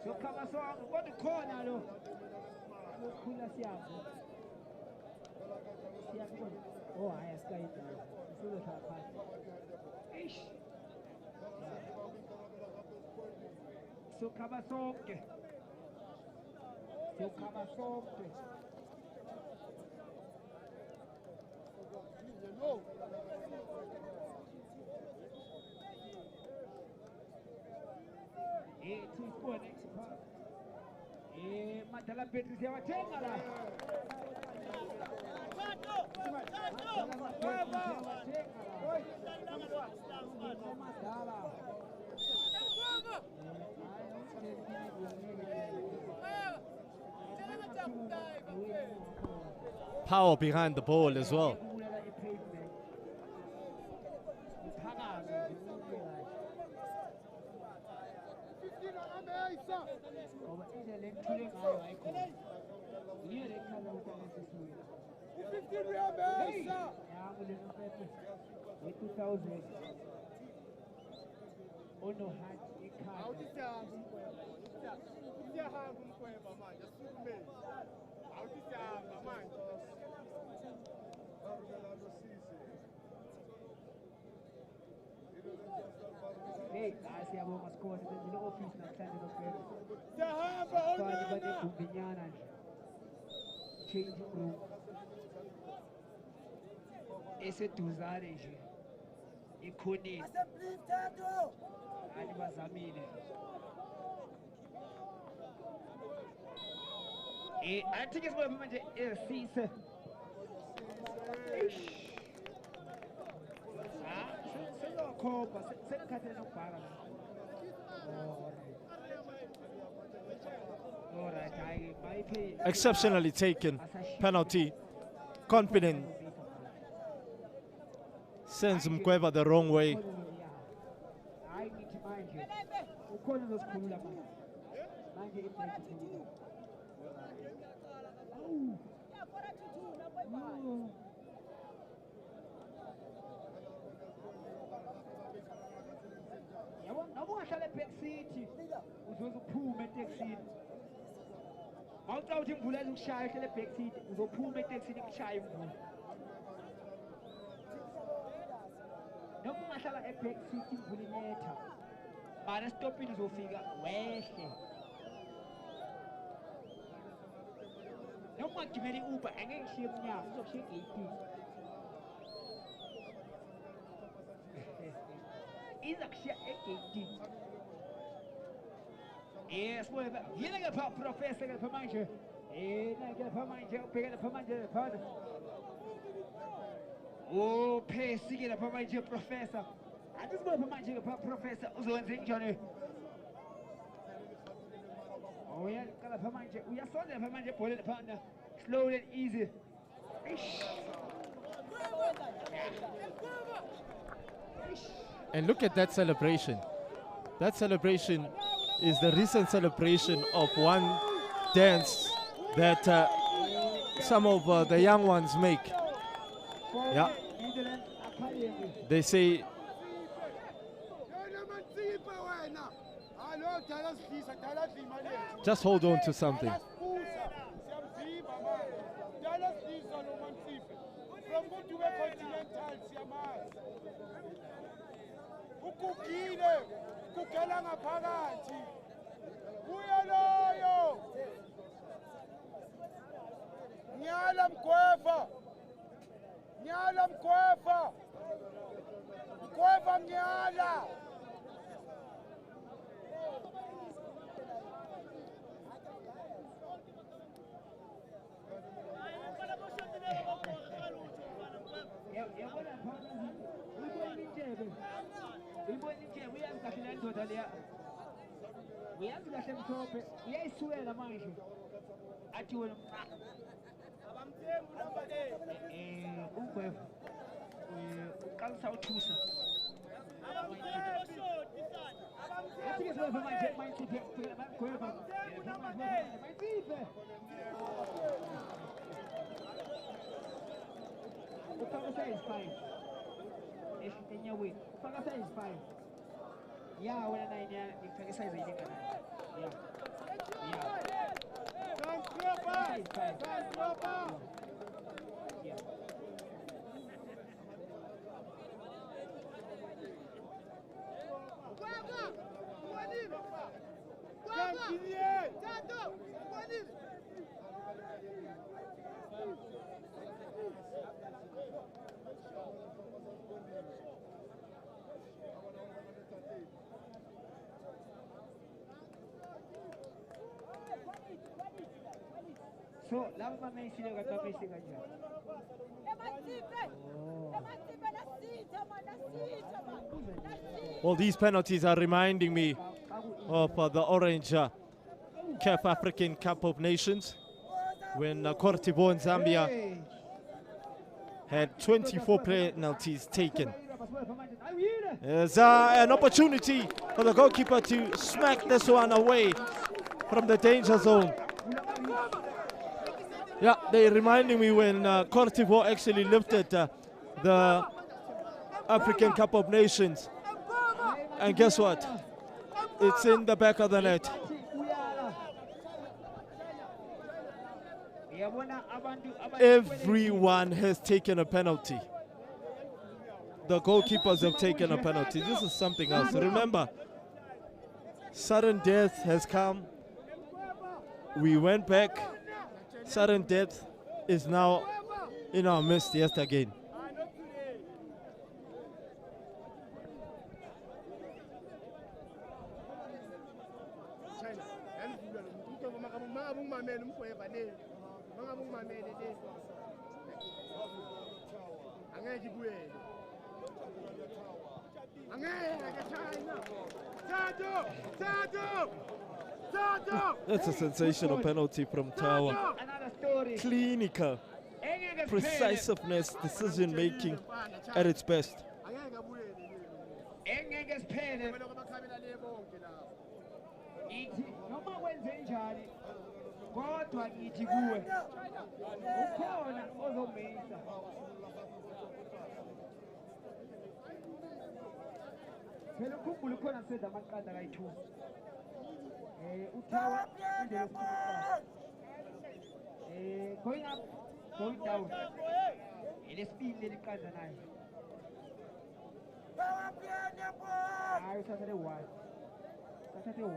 I: So what the corner though? Oh, I asked it. So Kabasonke. So Kabasonke. Matala Petri wa Tengala.
A: Power behind the ball as well.
I: Hey, I see about my score in the office and standing up there. Changing room. Ese tuzare nje. Ikhonile. Ani bazamile. I think it's going to be a
A: Exceptionally taken penalty, confident, sends Mkweba the wrong way.
I: Awuthi imvula ezokushaya ehlele back seat uzophuma etekisini kushaya imvula. Noma ungahlala eback seat imvula inetha. Mara stopini uzofika wehle. Noma ungagibela i-Uber angeke ngishiye emnyango uzoshiya egeyitini. Iza kushiya egeyitini. Yes, whatever. Yine gel professor gel pamanje. Gel pamanje, pegale pamanje pad. Oh, pesi gel pamanje professor. Adis gel pamanje gel professor uzwenze njani? Oh yeah, gel pamanje. Uya sonde pamanje pole panda. Slow and easy.
A: And look at that celebration. That celebration is the recent celebration of one dance that some of the young ones make. Yeah. They say just hold on to something.
B: Ukugile
D: Mnyala Mkwefa. Mkwefa Mnyala.
I: So, lama may sila ka tapos sila dyan.
A: Well, these penalties are reminding me of the Orange CAF African Cup of Nations when Cote d'Ivoire and Zambia had 24 penalties taken. There's an opportunity for the goalkeeper to smack this one away from the danger zone. Yeah, they're reminding me when Cote d'Ivoire actually lifted the African Cup of Nations. And guess what? It's in the back of the net. Everyone has taken a penalty. The goalkeepers have taken a penalty. This is something else. Remember, sudden death has come. We went back. Sudden death is now in our midst yet again. That's a sensational penalty from Tawa. Clinical, precisiveness, decision making at its best.
I: Going up, going down. It is being little kind of nice. I Saturday one. Saturday one.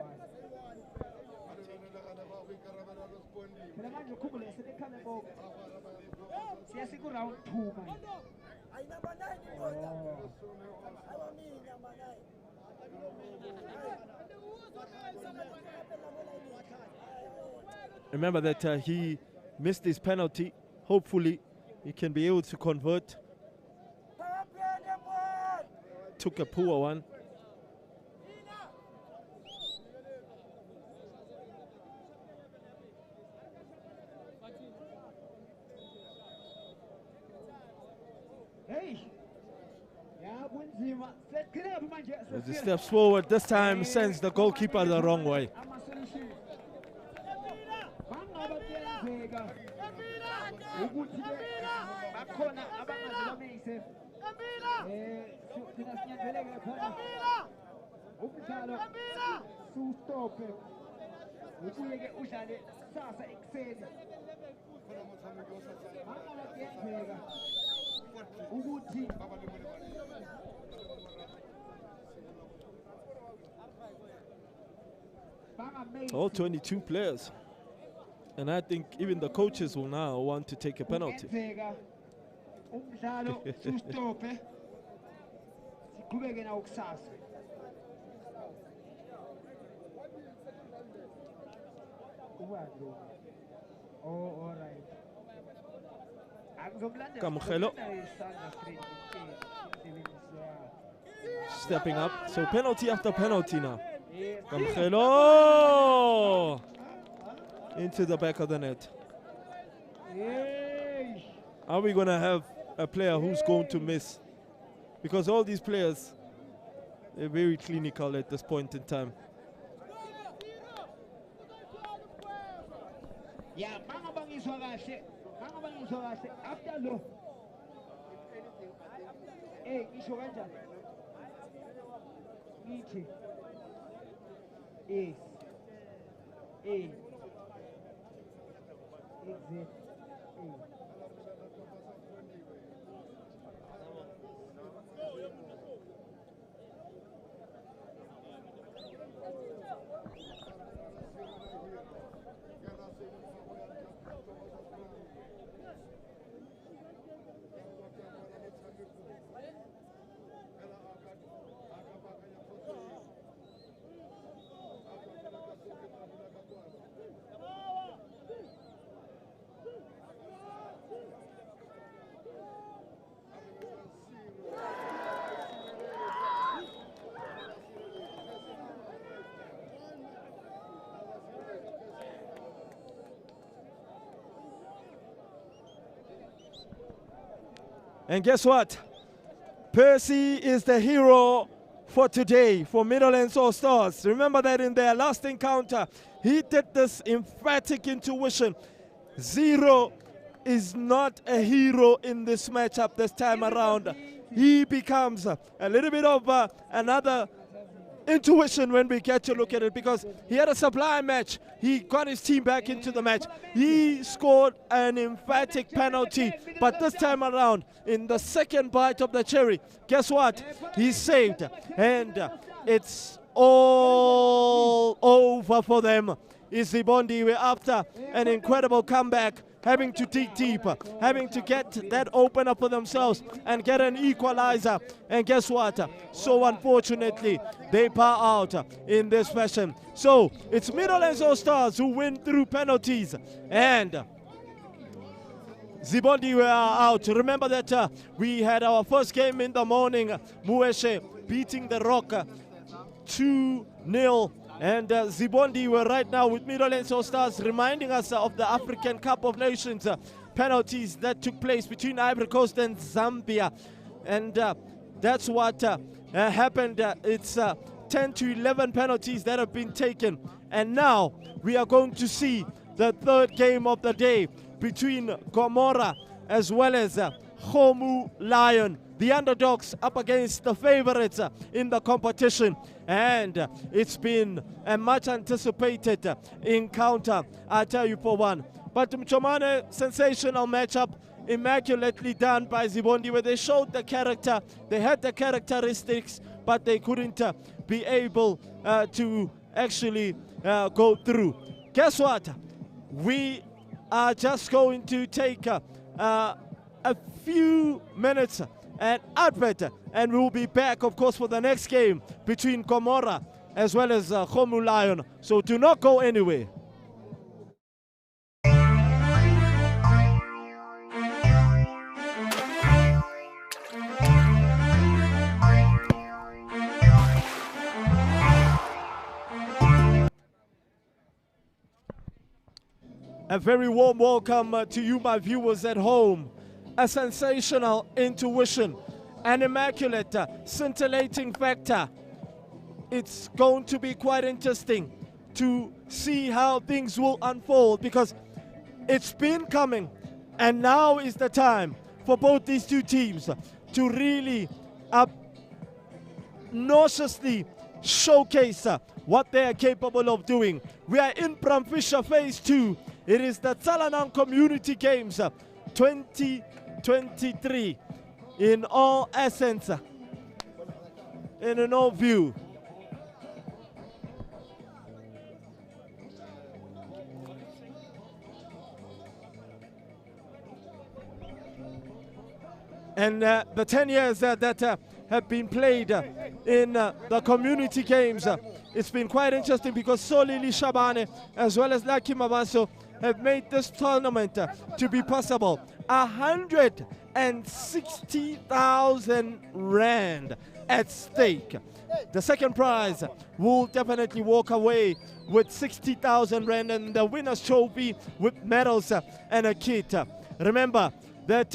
I: Round 2, man.
A: Remember that he missed his penalty. Hopefully, he can be able to convert. Took a poor one. As he steps forward, this time sends the goalkeeper the wrong way. All 22 players. And I think even the coaches will now want to take a penalty.
I: umdlalo siwustophe siqhubeke nawo kusasa. Oh, all right.
A: Kamkhelo stepping up. So penalty after penalty now. Kamkhelo into the back of the net. Are we going to have a player who's going to miss? Because all these players, they're very clinical at this point in time.
I: Yeah, after lo. Hey, isho kanjani? Ngithi. Yes. Hey. Exit.
A: And guess what? Percy is the hero for today for Midlands All Stars. Remember that in their last encounter, he did this emphatic intuition. Zero is not a hero in this matchup this time around. He becomes a little bit of another intuition when we get to look at it, because he had a sublime match. He got his team back into the match. He scored an emphatic penalty, but this time around, in the second bite of the cherry, guess what? He's saved, and it's all over for them. Isibondi, we're after an incredible comeback, having to dig deep, having to get that opener for themselves and get an equalizer. And guess what? So unfortunately, they bow out in this fashion. So it's Midlands All Stars who win through penalties, and Zibondi were out. Remember that we had our first game in the morning, Mueshe beating the Rock 2-0. And Zibondi were right now with Midlands All Stars, reminding us of the African Cup of Nations penalties that took place between Ivory Coast and Zambia. And that's what happened. It's 10 to 11 penalties that have been taken. And now we are going to see the third game of the day between Gomora as well as Homu Lion, the underdogs up against the favorites in the competition. And it's been a much anticipated encounter, I tell you for one. But Mchomane, sensational matchup, immaculately done by Zibondi, where they showed the character, they had the characteristics, but they couldn't be able to actually go through. Guess what? We are just going to take a few minutes and advert, and we'll be back, of course, for the next game between Gomora as well as Homu Lion. So do not go anywhere. A very warm welcome to you, my viewers at home. A sensational intuition, an immaculate, scintillating factor. It's going to be quite interesting to see how things will unfold, because it's been coming, and now is the time for both these two teams to really nauseously showcase what they are capable of doing. We are in Bramfisher Phase 2. It is the Tsalanang Community Games 2023 in all essence and in all view. And the 10 years that have been played in the community games, it's been quite interesting because Solili Shabane as well as Lucky Mabaso have made this tournament to be possible. 160,000 rand at stake. The second prize will definitely walk away with 60,000 rand and the winner's trophy with medals and a kit. Remember that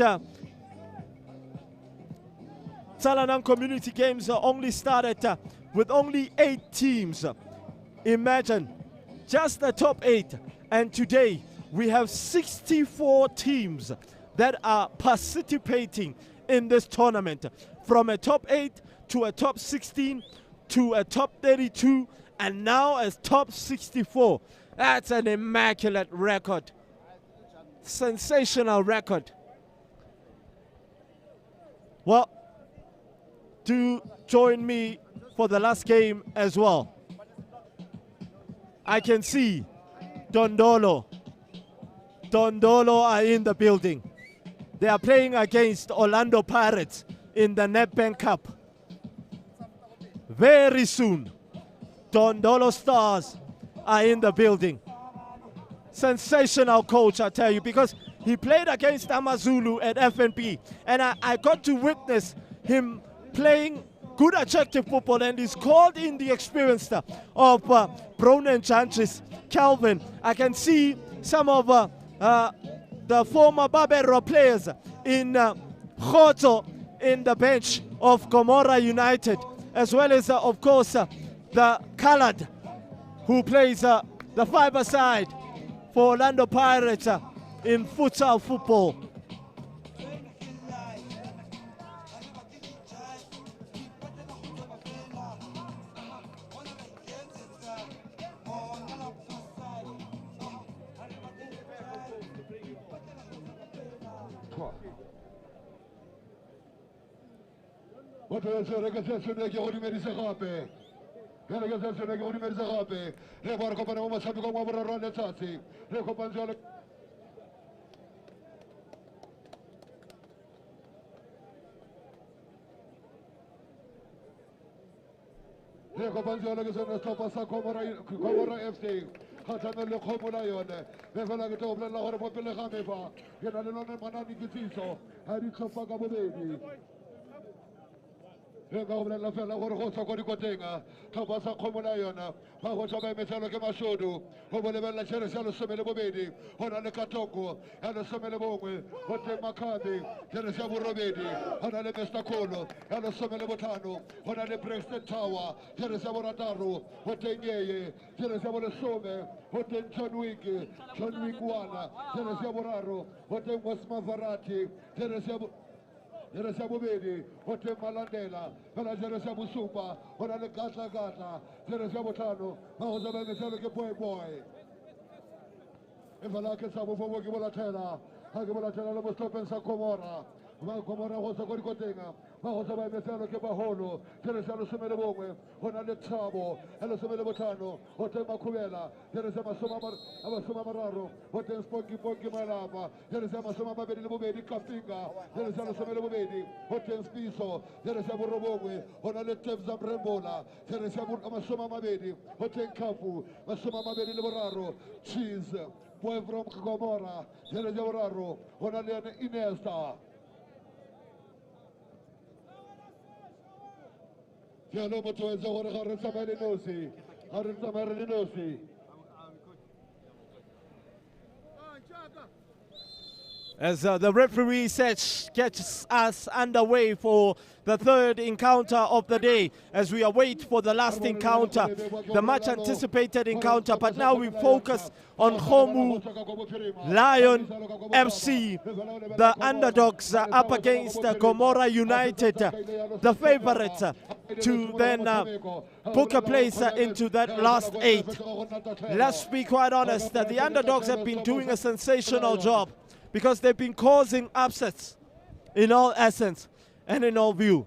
A: Tsalanang Community Games only started with only 8 teams. Imagine, just the top 8. And today we have 64 teams that are participating in this tournament. From a top 8 to a top 16 to a top 32 and now as top 64. That's an immaculate record. Sensational record. Well, do join me for the last game as well. I can see Dondolo are in the building. They are playing against Orlando Pirates in the Nedbank Cup. Very soon, Dondolo Stars are in the building. Sensational coach, I tell you, because he played against Amazulu at FNB, and I got to witness him playing good attractive football, and he's called in the experience of Bronen Janchis, Calvin. I can see some of the former Barbero players in Khoto in the bench of Gomora United, as well as, of course, the Khalad, who plays the 5-a-side for Orlando Pirates in futsal football.
J: Re ka go bolela fela gore go tswa ko dikoteng tlhopha sa kgomo na yona ga go tswa ba emetselo ke mashodu go bo lebelela tšhelete ya lesome le bobedi go na le katoko ya lesome le bongwe go teng makgabe tšhelete ya borobedi go na le mester kgolo ya lesome le botlhano go na le Brexton Tower tšhelete ya borataro go teng yeye tšhelete ya bolesome go teng John Wick 1 tšhelete ya boraro go teng Mosmavarati tšhelete ya Jeresa bobedi go teng Malandela fela Jeresa bosupa go na le Gatla Jeresa botlhano ga go tsaba metselo ke boy e fela ke sa bofo ke bolathela ga ke bolathela le bostopeng sa Komora ba Komora go tswa ko dikoteng ga go tsaba metselo ke baholo Jeresa lesome le bongwe go na le Thabo ya lesome le botlhano go teng Makhubela Jeresa masome a mararo go teng Sponky Malapa Jeresa masome a mabedi le bobedi Kapinga Jeresa lesome le bobedi go teng Spiso Jeresa borobongwe go na le Tebza Mrembola Jeresa masome a mabedi go teng Kafu masome a mabedi le boraro Cheese boy from Komora Jeresa boraro go na le Inesta Hello,
A: as the referee gets us underway for the third encounter of the day, as we await for the last encounter, the much anticipated encounter. But now we focus on Khomu Lion FC, the underdogs up against Gomora United, the favorites to then book a place into that last 8. Let's be quite honest, the underdogs have been doing a sensational job, because they've been causing upsets in all essence and in all view.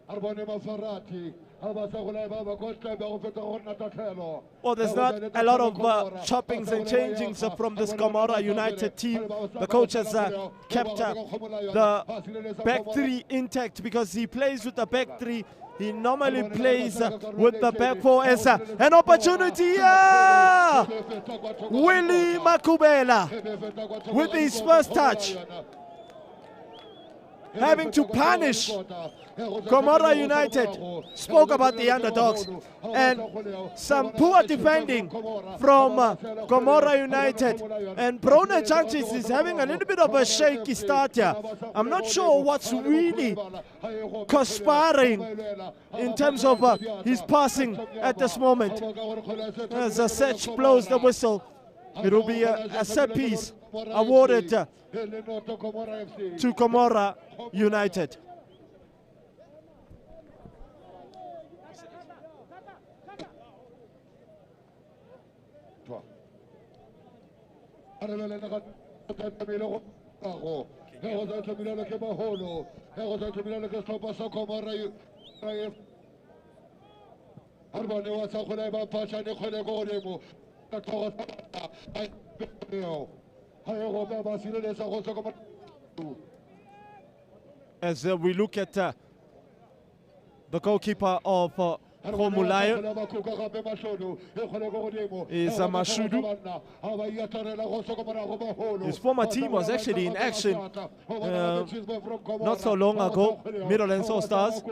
J: Arbone Mafarati
A: Well, there's not a lot of choppings and changings from this Gomora United team. The coach has kept the back three intact because he plays with the back three. He normally plays with the back four as an opportunity. Yeah! Willie Makubela with his first touch, having to punish Gomora United. Spoke about the underdogs and some poor defending from Gomora United. And Brona Chanchis is having a little bit of a shaky start here. I'm not sure what's really conspiring in terms of his passing at this moment. As a Sech blows the whistle, it will be a set piece awarded to Gomora United. As we look at the goalkeeper of Khomulayo is Mashudu. His former team was actually in action not so long ago, Midlands All Stars.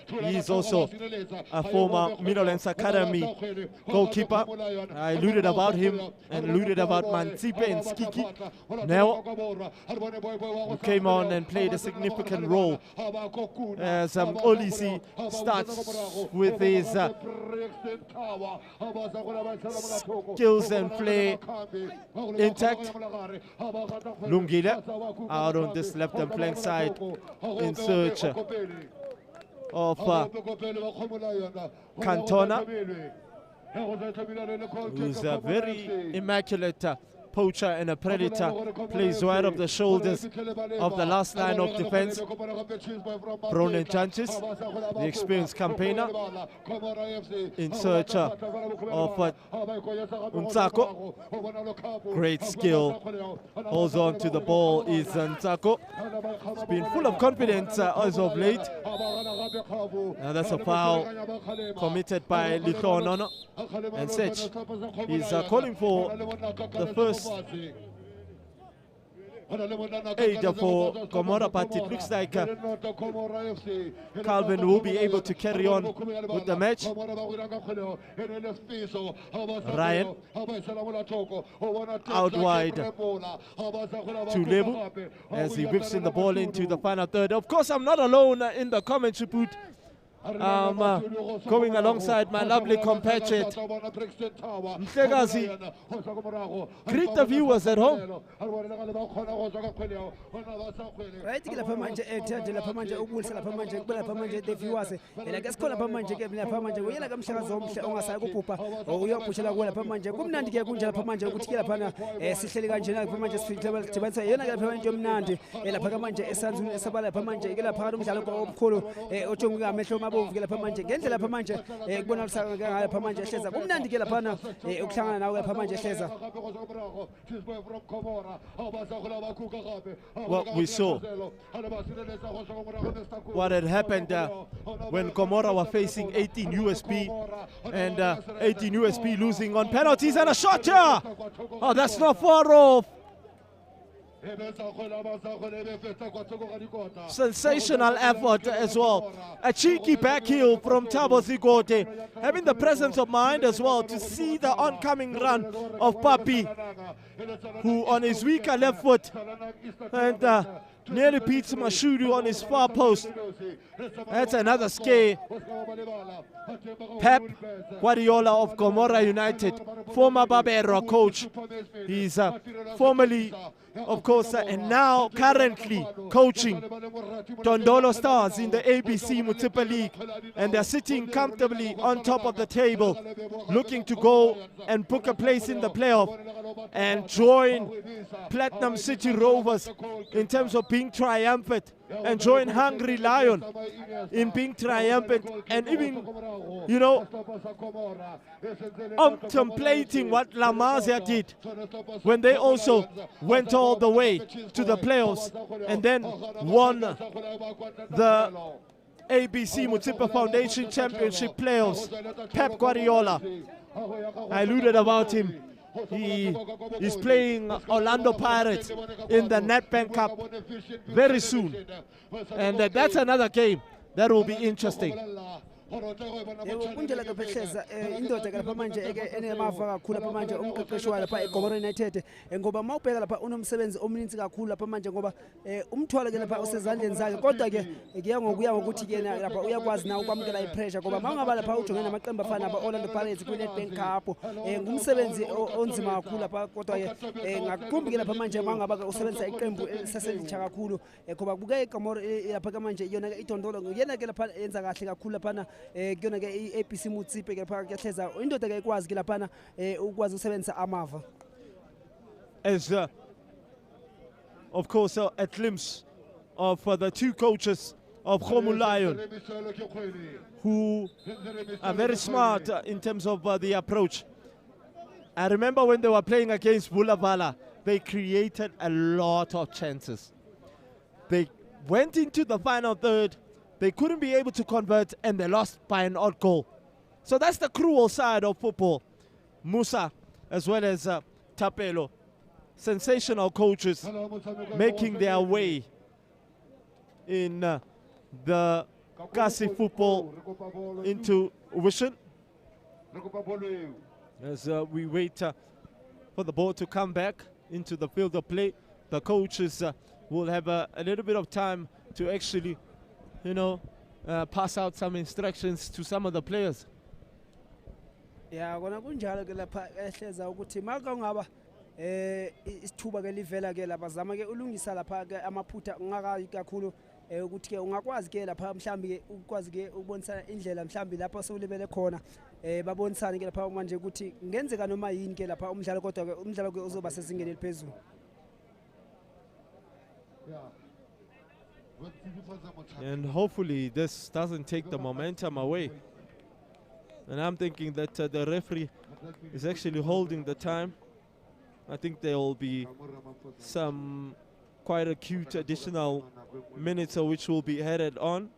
A: He is also a former Midlands Academy goalkeeper. I alluded about him and alluded about Mantsipe and Skiki. Now, who came on and played a significant role as Olisi starts with his skills and play intact. Lungile out on this left and flank side in search of Cantona, who's a very immaculate poacher and a predator, plays right off the shoulders of the last line of defense. Bronen Chanches, the experienced campaigner, in search of Ntsako. Great skill, holds on to the ball is Ntsako. He's been full of confidence as of late. And that's a foul committed by Lithonono. And Sech is calling for the first aid for Gomora, but it looks like Calvin will be able to carry on with the match. Ryan out wide to Lebu as he whips in the ball into the final third. Of course, I'm not alone in the commentary booth. Going alongside my lovely compatriot Mhlekazi. Greet the viewers at home.
K: Right, lapha manje ethande lapha manje ukubulisa lapha manje kubela lapha manje the viewers ela ke sikhona lapha manje ke lapha manje uyela kamhlakazi omhle ongasayi kubhubha uyobhushela kuwe lapha manje kumnandi ke kunje lapha manje ukuthi ke lapha sihleli kanje lapha manje sidibanisa yena ke lapha manje omnandi lapha manje esanzuni esabala lapha manje ke lapha umdlalo omkhulu ojonga amehlo mabomvu ke lapha manje ngendlela lapha manje kubonakala ngayo lapha manje ehleza kumnandi ke lapha ukuhlangana nawe lapha manje ehleza.
A: What we saw, what had happened when Gomora were facing 18 USB and 18 USB losing on penalties, and a shot here. Oh, that's not far off. Sensational effort as well. A cheeky back heel from Thabo Zigote, having the presence of mind as well to see the oncoming run of Papi, who on his weaker left foot and nearly beats Mashudu on his far post. That's another scare. Pep Guardiola of Gomora United, former Barbera coach. He's formerly, of course, and now currently coaching Dondolo Stars in the ABC Mutipa League. And they're sitting comfortably on top of the table, looking to go and book a place in the playoff and join Platinum City Rovers in terms of being being triumphant and join Hungry Lion in being triumphant and even, you know, contemplating what La Masia did when they also went all the way to the playoffs and then won the ABC Mutsipa Foundation Championship playoffs. Pep Guardiola, I alluded about him. He is playing Orlando Pirates in the Nedbank Cup very soon. And that's another game that will be interesting.
K: kunjela kaphehleza indoda lapha manje enemafa kakhulu lapha manje umqeqeshi wayo lapha eGomora United ngoba mawubheka lapha unomsebenzi omninzi kakhulu lapha manje ngoba umthwalo ke lapha usezandleni zakhe kodwa ke kuya ngokuthi ke lapha uyakwazi na ukwamukela ipressure ngoba mawungaba lapha ujongene namaqembu afana naba Orlando Pirates ku Nedbank Cup ngumsebenzi onzima kakhulu lapha kodwa ke ngakumbi ke lapha manje mawungaba usebenzisa iqembu esaselitsha kakhulu ngoba kubuke eGomora lapha manje yona ke idondolo yena ke lapha yenza kahle kakhulu lapha kuyona ke iAPC Mutsipe ke lapha kuyahleza indoda ke ikwazi ke lapha ukwazi ukusebenzisa amava
A: as of course a glimpse of the two coaches of Khomu Lion who are very smart in terms of the approach. I remember when they were playing against Bulavala, they created a lot of chances. They went into the final third. They couldn't be able to convert and they lost by an odd goal. So that's the cruel side of football. Musa as well as Tapelo, sensational coaches making their way in the Kasi football into vision. As we wait for the ball to come back into the field of play, the coaches will have a little bit of time to actually, you know, pass out some instructions to some of the players.
K: Yeah, kona kunjalo ke lapha ehleza ukuthi maka ungaba isithuba ke livela ke lapha zama ke ulungisa lapha ke amaphutha ungakayi kakhulu ukuthi ke ungakwazi ke lapha mhlambi ke ukwazi ke ukubonisa indlela mhlambi lapha sewulebele khona babonisana ke lapha manje ukuthi ngenzeka noma yini ke lapha umdlalo kodwa ke umdlalo ke uzoba sesingeni eliphezulu.
A: And hopefully this doesn't take the momentum away. And I'm thinking that the referee is actually holding the time. I think there will be some quite acute additional minutes which will be headed on.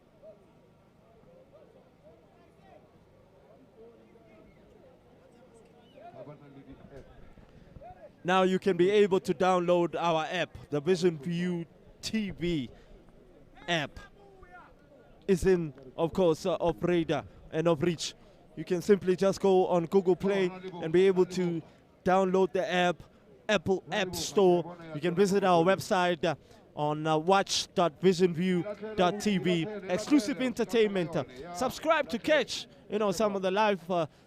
A: Now you can be able to download our app, the Vision View TV app. Is in, of course, of radar and of reach. You can simply just go on Google Play and be able to download the app, Apple App Store. You can visit our website on watch.visionview.tv. Exclusive entertainment. Subscribe to catch, you know, some of the live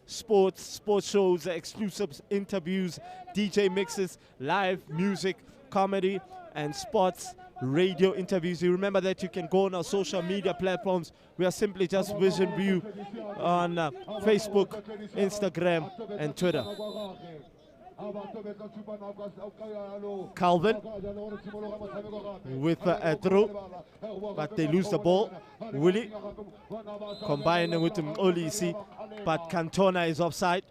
A: sports shows, exclusive interviews, DJ mixes, live music, comedy, and sports radio interviews. You remember that you can go on our social media platforms. We are simply just Vision View on Facebook, Instagram, and Twitter. Calvin with a throw, but they lose the ball. Willie combining with Olisi, but Cantona is offside,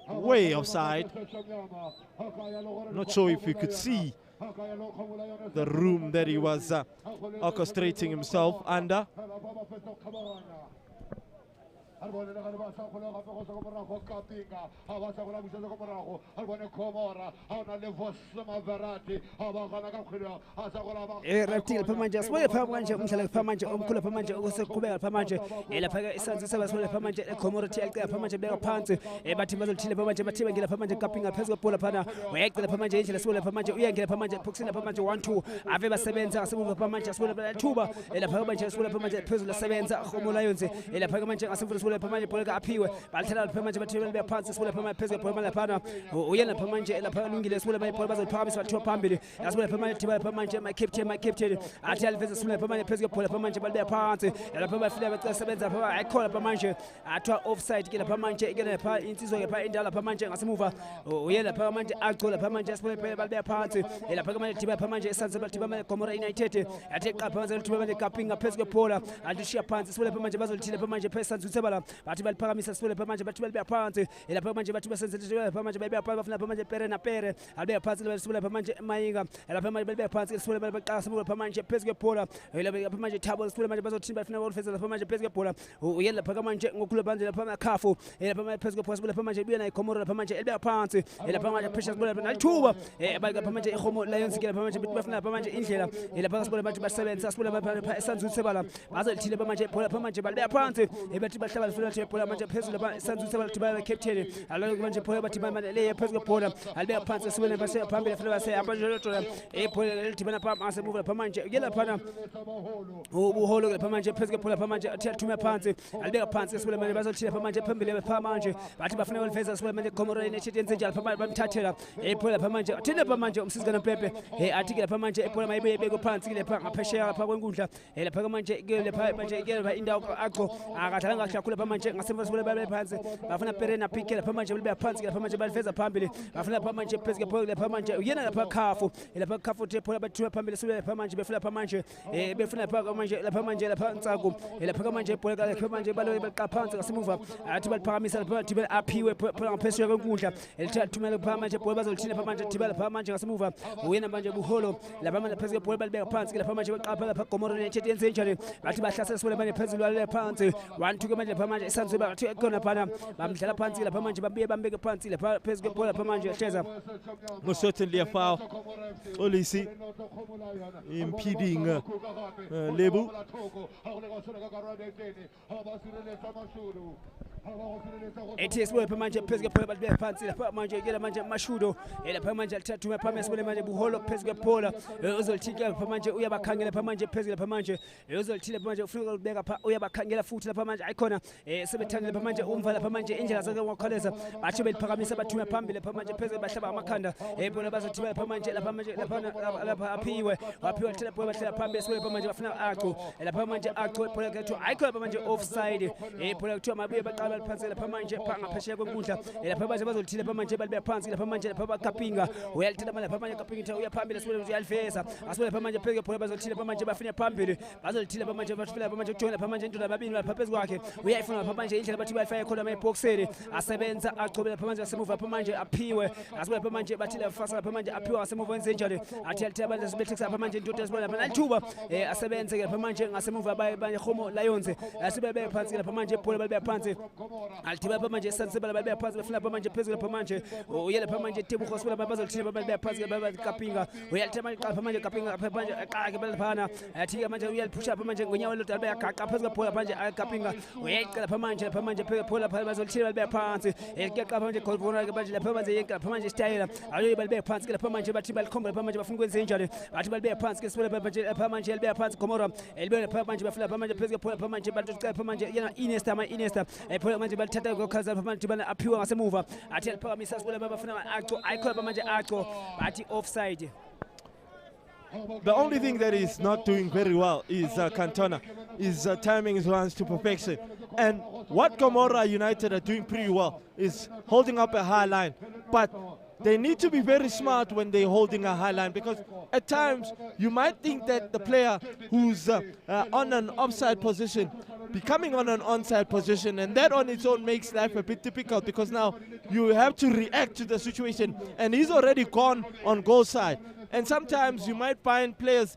A: way offside. Not sure if you could see the room that he was orchestrating himself under.
K: Reptile pamanje swele pamanje umhlala pamanje omkhulu pamanje okuseqhubeka pamanje lapha ke isanzi sebaswele pamanje eCommunity eqela pamanje beka phansi bathi bazolithile pamanje bathiba ngila pamanje kapinga phezulu kwebhola phana uyaqela pamanje indlela swele pamanje uyangena pamanje boxing pamanje 1-2 ave basebenza asebenza pamanje swele thuba lapha manje swele pamanje phezulu sebenza Khomo Lions lapha manje asemfundo sibule phamanje ibhola aphiwe balithela phamanje bathibele bephansi sibule phamanje phezulu ibhola laphana uyena phamanje lapha lungile sibule ibhola bazophakamisa bathiwa phambili sibule phamanje thibele phamanje my captain athi aliveze sibule phamanje phezulu ibhola phamanje balibeka phansi lapha bafika besebenza phamanje ayikhona phamanje athiwa offside ke lapha manje ke lapha insizwa ke pha indala phamanje ngasemuva uyena phamanje agcola phamanje sibule balibeka phansi lapha ke manje thibele phamanje esanze bathibele Gomora United athi qapha phansi thibele kapinga phezulu ibhola alishiya phansi sibule phamanje bazolithile phamanje phesanze uthebala bathi baliphakamisa sibule phamanje bathi balibeka phansi lapha manje bathi basenze phamanje balibeka phansi bafuna phamanje pere na pere alibeka phansi sibule phamanje mayinga lapha manje balibeka phansi sibule balibeka sibule phamanje phezulu ibhola lapha manje thabo sibule manje bazothimba bafuna ukufeza lapha manje phezulu ibhola uyena lapha manje ngokhulu phansi lapha makhafu lapha manje phezulu ibhola sibule phamanje buya na Gomora lapha manje elibeka phansi lapha manje pressure sibule nalithuba balika phamanje ihomo Lions ke lapha manje bafuna lapha manje indlela lapha sibule manje basebenza sibule lapha esanzu uthebala bazolithile lapha manje ibhola lapha manje balibeka phansi bathi bahlaba lifuna ibhola manje phezulu lapha esanzu uthebala thibala captain alalo manje ibhola bathi manje le phezulu ibhola alibeka phansi sibule base phambili funa base abajolotola ibhola lithibana phansi move lapha manje yela phana ubuholo lapha manje phezulu ibhola lapha manje athi athume phansi alibeka phansi sibule manje bazothile lapha manje phambili lapha manje bathi bafuna ukufeza sibule manje Gomora United yenze njalo lapha bamthathela ibhola lapha manje athi lapha manje umsizana Pepe athi ke lapha manje ibhola mayibe ibeke phansi lapha ngaphesheya lapha kwenkundla lapha manje ke lapha manje ke lapha indawo akho akadlala kahle kakhulu lapha manje ngasemva sibule babe phansi bafuna perena pick lapha manje balibeka phansi lapha manje balifeza phambili bafuna lapha manje phezulu ibhola lapha manje uyena lapha khafu ibhola bathume phambili sibule lapha manje befuna lapha manje befuna lapha manje lapha Ntsaku lapha manje ibhola lapha manje baleqa phansi ngasemuva athi baliphakamisa lapha bathi aphiwe ngaphesheya kwenkundla elithatha thumela lapha manje ibhola bazolithina lapha manje thibela lapha manje ngasemuva uyena manje buholo lapha manje phezulu ibhola balibeka phansi lapha manje baqapha lapha Gomora United yenze njalo bathi bahlasela sibule manje phezulu wale phansi 1-2 ke manje lapha manje isanzu bathi ekhona phana bamdlala phansi lapha manje babuye bambeke phansi lapha phezulu ibhola lapha manje hleza
A: most certainly a foul. Olisi impeding Lebu.
K: Ethi sibule lapha manje phezulu ibhola balibeka phansi lapha manje ke manje Mashudo lapha manje alithatha phambi sibule manje buholo phezulu ibhola uzolithika lapha manje uyabakhangela lapha manje phezulu lapha manje uzolithile lapha manje ufika ukubeka pha uyabakhangela futhi lapha manje ayikhona sebethanda lapha manje umva lapha manje indlela zonke ngokholeza bathi beliphakamisa bathume phambili lapha manje phezulu bahlaba amakhanda ibhola bazothi lapha manje lapha aphiwe thela ibhola bahlala phambili sibule lapha manje bafuna aqu lapha manje aqu ibhola kethu ayikhona lapha manje offside ibhola kuthiwa mabuye baqala phansi lapha manje ngaphesheya kwenkundla lapha manje bazolithile lapha manje balibeka phansi lapha manje lapha bakapinga uyalithela lapha manje kapinga uya phambili sibule uyaliveza asibule lapha manje phezulu ibhola bazolithile lapha manje bafuna phambili bazolithile lapha manje bafuna lapha manje kujoyina lapha manje indlela babini lapha phezulu kwakhe uyayifuna lapha manje indlela bathi bayifaka khona mayibhoxeni asebenza aqhubela lapha manje asemuva lapha manje aphiwe asibule lapha manje bathi lafasa lapha manje aphiwe asemuva wenze njalo athi alithela abantu sibethekisa lapha manje into esibona lapha nalithuba asebenze lapha manje ngasemuva baye Homo Lions asibe bebe phansi lapha manje ibhola balibeka phansi alithela lapha manje esansebala balibeka phansi bafuna lapha manje phezulu lapha manje uyela lapha manje tebuko sibula bazolithina balibeka phansi babakapinga uyalithela lapha manje kapinga lapha manje aqake balaphana athi manje uyaliphusha lapha manje ngonyawo lodwa bayagaqa phezulu ibhola manje akapinga uyayiqala lapha manje ibhola bazolithina balibeka phansi ekuyaqapha manje golvona manje lapha manje yenka lapha manje style ayo balibeka phansi lapha manje bathi balikhomba lapha manje bafuna ukwenza njalo bathi balibeka phansi ke sibula manje lapha manje elibeka phansi Gomora elibeka lapha manje bafuna lapha manje phezulu ibhola lapha manje bathi lapha manje yena Inesta ibhola manje balithatha ngokhaza lapha manje bana aphiwa ngasemuva athi aliphakamisa sibula bafuna aqu ayikhona lapha manje aqu bathi offside.
A: The only thing that is not doing very well is Cantona. His timing is runs to perfection. And what Gomora United are doing pretty well is holding up a high line. But they need to be very smart when they're holding a high line, because at times you might think that the player who's on an offside position becoming on an onside position, and that on its own makes life a bit difficult, because now you have to react to the situation, and he's already gone on goal side. And sometimes you might find players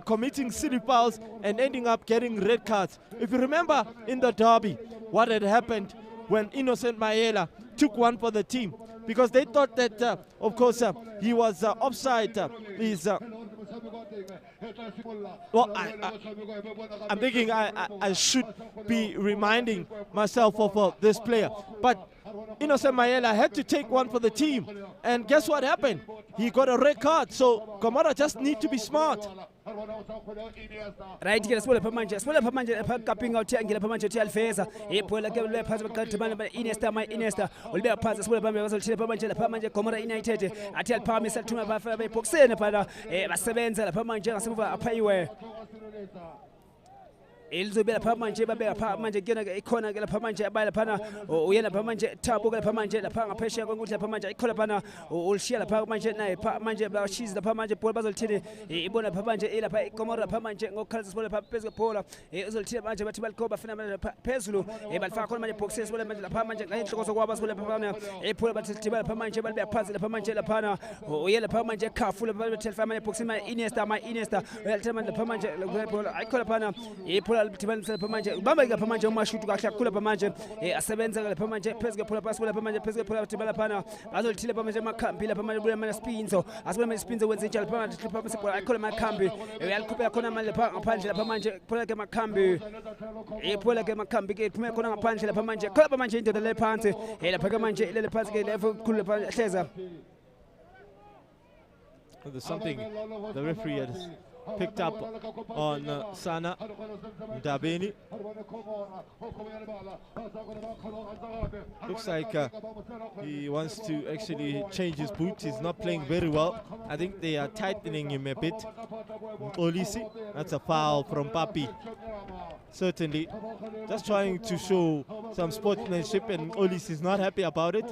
A: committing silly fouls and ending up getting red cards. If you remember in the derby, what had happened when Innocent Mayela took one for the team, because they thought that, of course, he was offside. Well, I'm thinking I should be reminding myself of this player. But Innocent Mayela had to take one for the team. And guess what happened? He got a red card. So Gomora just need to be smart.
K: right ke sibole lapha manje lapha kapinga uthi angela lapha manje uthi alfeza ibhola ke le phansi baqedibana Iniesta ulibeka phansi sibole phambi bazolithile lapha manje Gomora United athi aliphakamisa lithuma bafana beboxeni phana basebenza lapha manje ngasemuva aphayiwe Elizobela lapha manje babeka lapha manje kuyona ke ikhona ke lapha manje abaya lapha uyena lapha manje Thabo ke lapha manje lapha ngaphesheya kwenkundla lapha manje ikhona lapha ulishiya lapha manje naye manje bashiza lapha manje bhola bazolithini ibona lapha manje ilapha iGomora lapha manje ngokhalisa sibole lapha phezulu bhola uzolithini manje bathi balikhoba bafuna manje lapha phezulu balifaka khona manje boxes sibole manje lapha manje ngenhloko zokwaba sibole lapha ibhola bathi thiba lapha manje balibeka phansi lapha manje lapha uyena lapha manje khafu lapha bathi lapha manje boxing Iniesta uyalithina manje lapha manje ibhola ikhona lapha ibhola alibithibanisa lapha manje ubamba lapha manje umashutu kahle kakhulu lapha manje asebenza lapha manje phezulu bhola phansi lapha manje phezulu bhola bathi lapha bazolithile lapha manje amakhambi lapha manje manje Spinzo asibona manje Spinzo wenza njalo lapha manje lapha manje ibhola ikhona amakhambi uyalikhupha khona manje lapha ngaphandle lapha manje ibhola ke amakhambi ibhola ke amakhambi ke iphume khona ngaphandle lapha manje khona lapha manje indoda le phansi lapha ke manje ilele phansi ke level khulu lapha hleza.
A: There's something the referee has picked up on Sana Ndabeni. Looks like he wants to actually change his boots. He's not playing very well. I think they are tightening him a bit. Olisi, that's a foul from Papi. Certainly, just trying to show some sportsmanship, and Olisi is not happy about it.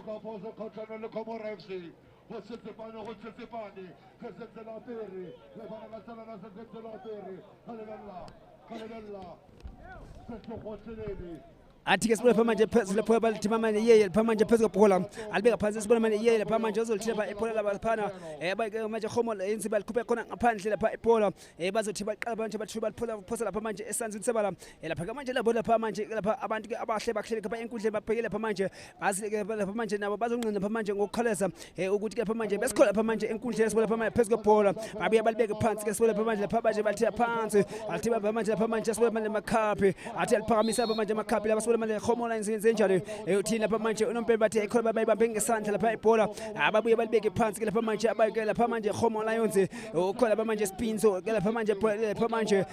K: athi ke sibona manje phezulu lapho balithima manje yeye lapha manje phezulu bhola alibeka phansi sibona manje yeye lapha manje uzolithina ibhola laphana bayike manje Khomola yenzi balikhuphe khona ngaphandle lapha ibhola bazothi baqala manje bathi baliphosa lapha manje esanzini sebala lapha manje lapha manje lapha abantu ke abahle bahlele lapha enkundleni babhekele lapha manje bazi ke lapha manje nabo bazonqina lapha manje ngokukhaleza ukuthi ke lapha manje besikhola lapha manje enkundleni sibona lapha manje phezulu bhola babuye balibeke phansi ke sibona lapha manje lapha manje bathi phansi athi lapha manje sibona manje makhaphi athi aliphakamisa lapha manje makhaphi lapha manje Khomola yenze njalo uthini lapha manje unompembe bathi ikhona bayibambe ngesandla lapha ibhola ababuye balibeke phansi ke lapha manje abayike lapha manje Khomola yenze ukhona lapha manje Spinzo ke lapha manje lapha manje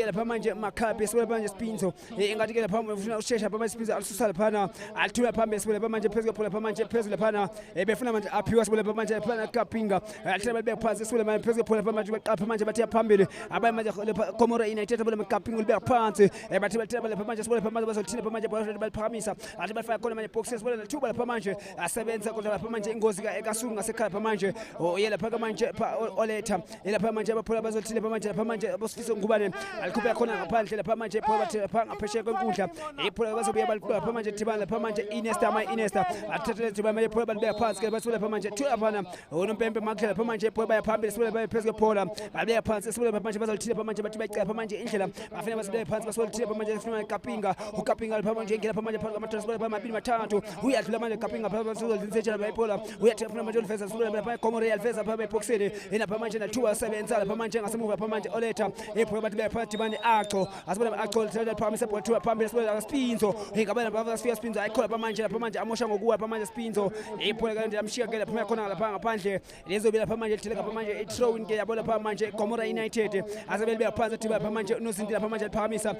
K: lapha manje Makhapi sibona lapha manje Spinzo ingathi ke lapha ufuna ushesha lapha manje Spinzo alisusa lapha alithula phambili sibona lapha manje phezulu lapha manje phezulu lapha befuna manje aphiwa sibona lapha manje lapha Kapinga alithula balibeke phansi sibona manje phezulu lapha manje baqapha manje bathi phambili abaye manje lapha Gomora United sibona Kapinga ulibeka phansi bathi balithula lapha manje sibona lapha manje bazothina lapha manje baliphakamisa athi balifaka khona manje boxes sibona lethuba lapha manje asebenza kodwa lapha manje ingozi ekasungu ngasekhaya lapha manje yena lapha manje oletha lapha manje abaphola bazothile lapha manje abosifisa ngubane alikhupha khona ngaphandle lapha manje phola bathi lapha ngaphesheya kwenkundla iphola bazobuya balipha manje thibana lapha manje Iniesta athathele thibana manje phola balibeka phansi ke basibona lapha manje thula phana unompembe makhe lapha manje phola baya phambili sibona baya phezulu phola balibeka phansi sibona lapha manje bazolithile lapha manje bathi bayicela lapha manje indlela bafuna basibeke phansi basolithile lapha manje sifuna Kapinga uKapinga lapha manje ngela lapha manje phakathi kwamatransport amabili mathathu uyadlula manje Kapinga lapha bazolinsetshela bayiphola uyathefuna manje ulifeza sibona lapha Gomora yalifeza lapha eboxeni lapha manje nathuba sebenza lapha manje ngasemuva lapha manje oletha iphola bathi bayaphathi bani acho asibona acho lithatha phambi sebhothu phambili sibona Spinzo ngabana bafika Spinzo ayikhola lapha manje amosha ngokuwa lapha manje Spinzo iphola kanti amshiya ke lapha khona lapha ngaphandle lezobe lapha manje lithile lapha manje throw ke yabo lapha manje Gomora United asebele beyaphansi thiba lapha manje unozinti lapha manje liphakamisa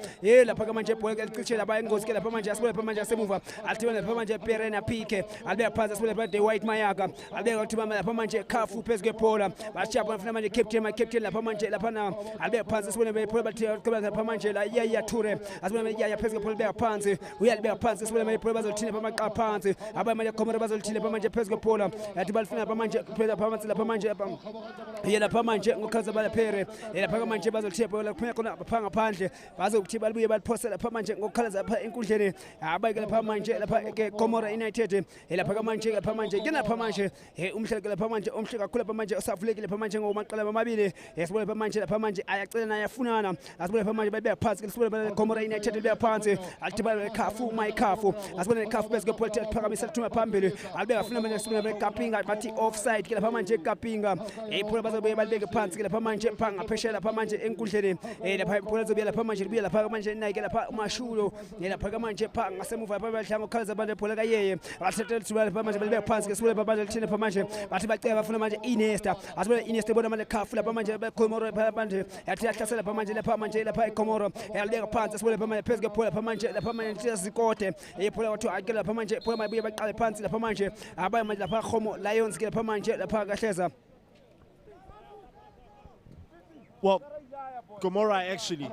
K: lapha manje ibhola lichithela bayengozi ke lapha manje asibona lapha manje asemuva alithibana lapha manje Perena Pike albeka phansi asibona lapha the White Mayaka albeka uthibana lapha manje Khafu phezulu kephola bashapa bafuna manje captain lapha manje lapha na albeka phansi asibona bephola bathi lapha manje la Yaya Toure asibona manje Yaya phezulu kephola beka phansi uyalibeka phansi asibona manje iphola bazothina lapha maqapha phansi abaye manje Gomora bazothina lapha manje phezulu kephola yathi balifuna lapha manje phezulu lapha manje lapha manje ngokhaza bala Pere lapha manje bazothina lapha khona ngaphandle bazokuthi babuye baliphosa lapha manje ngokukhalaza lapha enkundleni abayike lapha manje lapha ke Gomora United lapha manje ke lapha manje umhlelo lapha manje omhle kakhulu lapha manje usavulekile lapha manje ngomaqala amabili sibona lapha manje ayacelana ayafunana asibona lapha manje babeka phansi sibona Gomora United babeka phansi alithibala Khafu Khafu asibona Khafu bese ke phakamisa lithuma phambili albeka afuna manje sibona Kapinga bathi offside ke lapha manje Kapinga iphola bazobuye balibeke phansi lapha manje phanga pheshela lapha manje enkundleni lapha iphola zobuya lapha manje libuya lapha manje nayike lapha umashulo lapha abheka manje pha ngasemuva lapha badlanga ukhaleza manje ibhola kayeye bathethe thubela lapha manje belibeka phansi ke sibule lapha manje lithini lapha manje bathi bacela bafuna manje Iniesta asibule Iniesta bona manje khafu lapha manje bekhomoro lapha manje yathi yahlasela lapha manje lapha ekhomoro yalibeka phansi sibule lapha manje phezulu kwebhola lapha manje zikode ibhola wathi akela lapha manje ibhola mayibuye baqale phansi lapha manje abaya manje lapha khomo Lions ke lapha manje lapha kahleza.
A: Well, Gomora actually,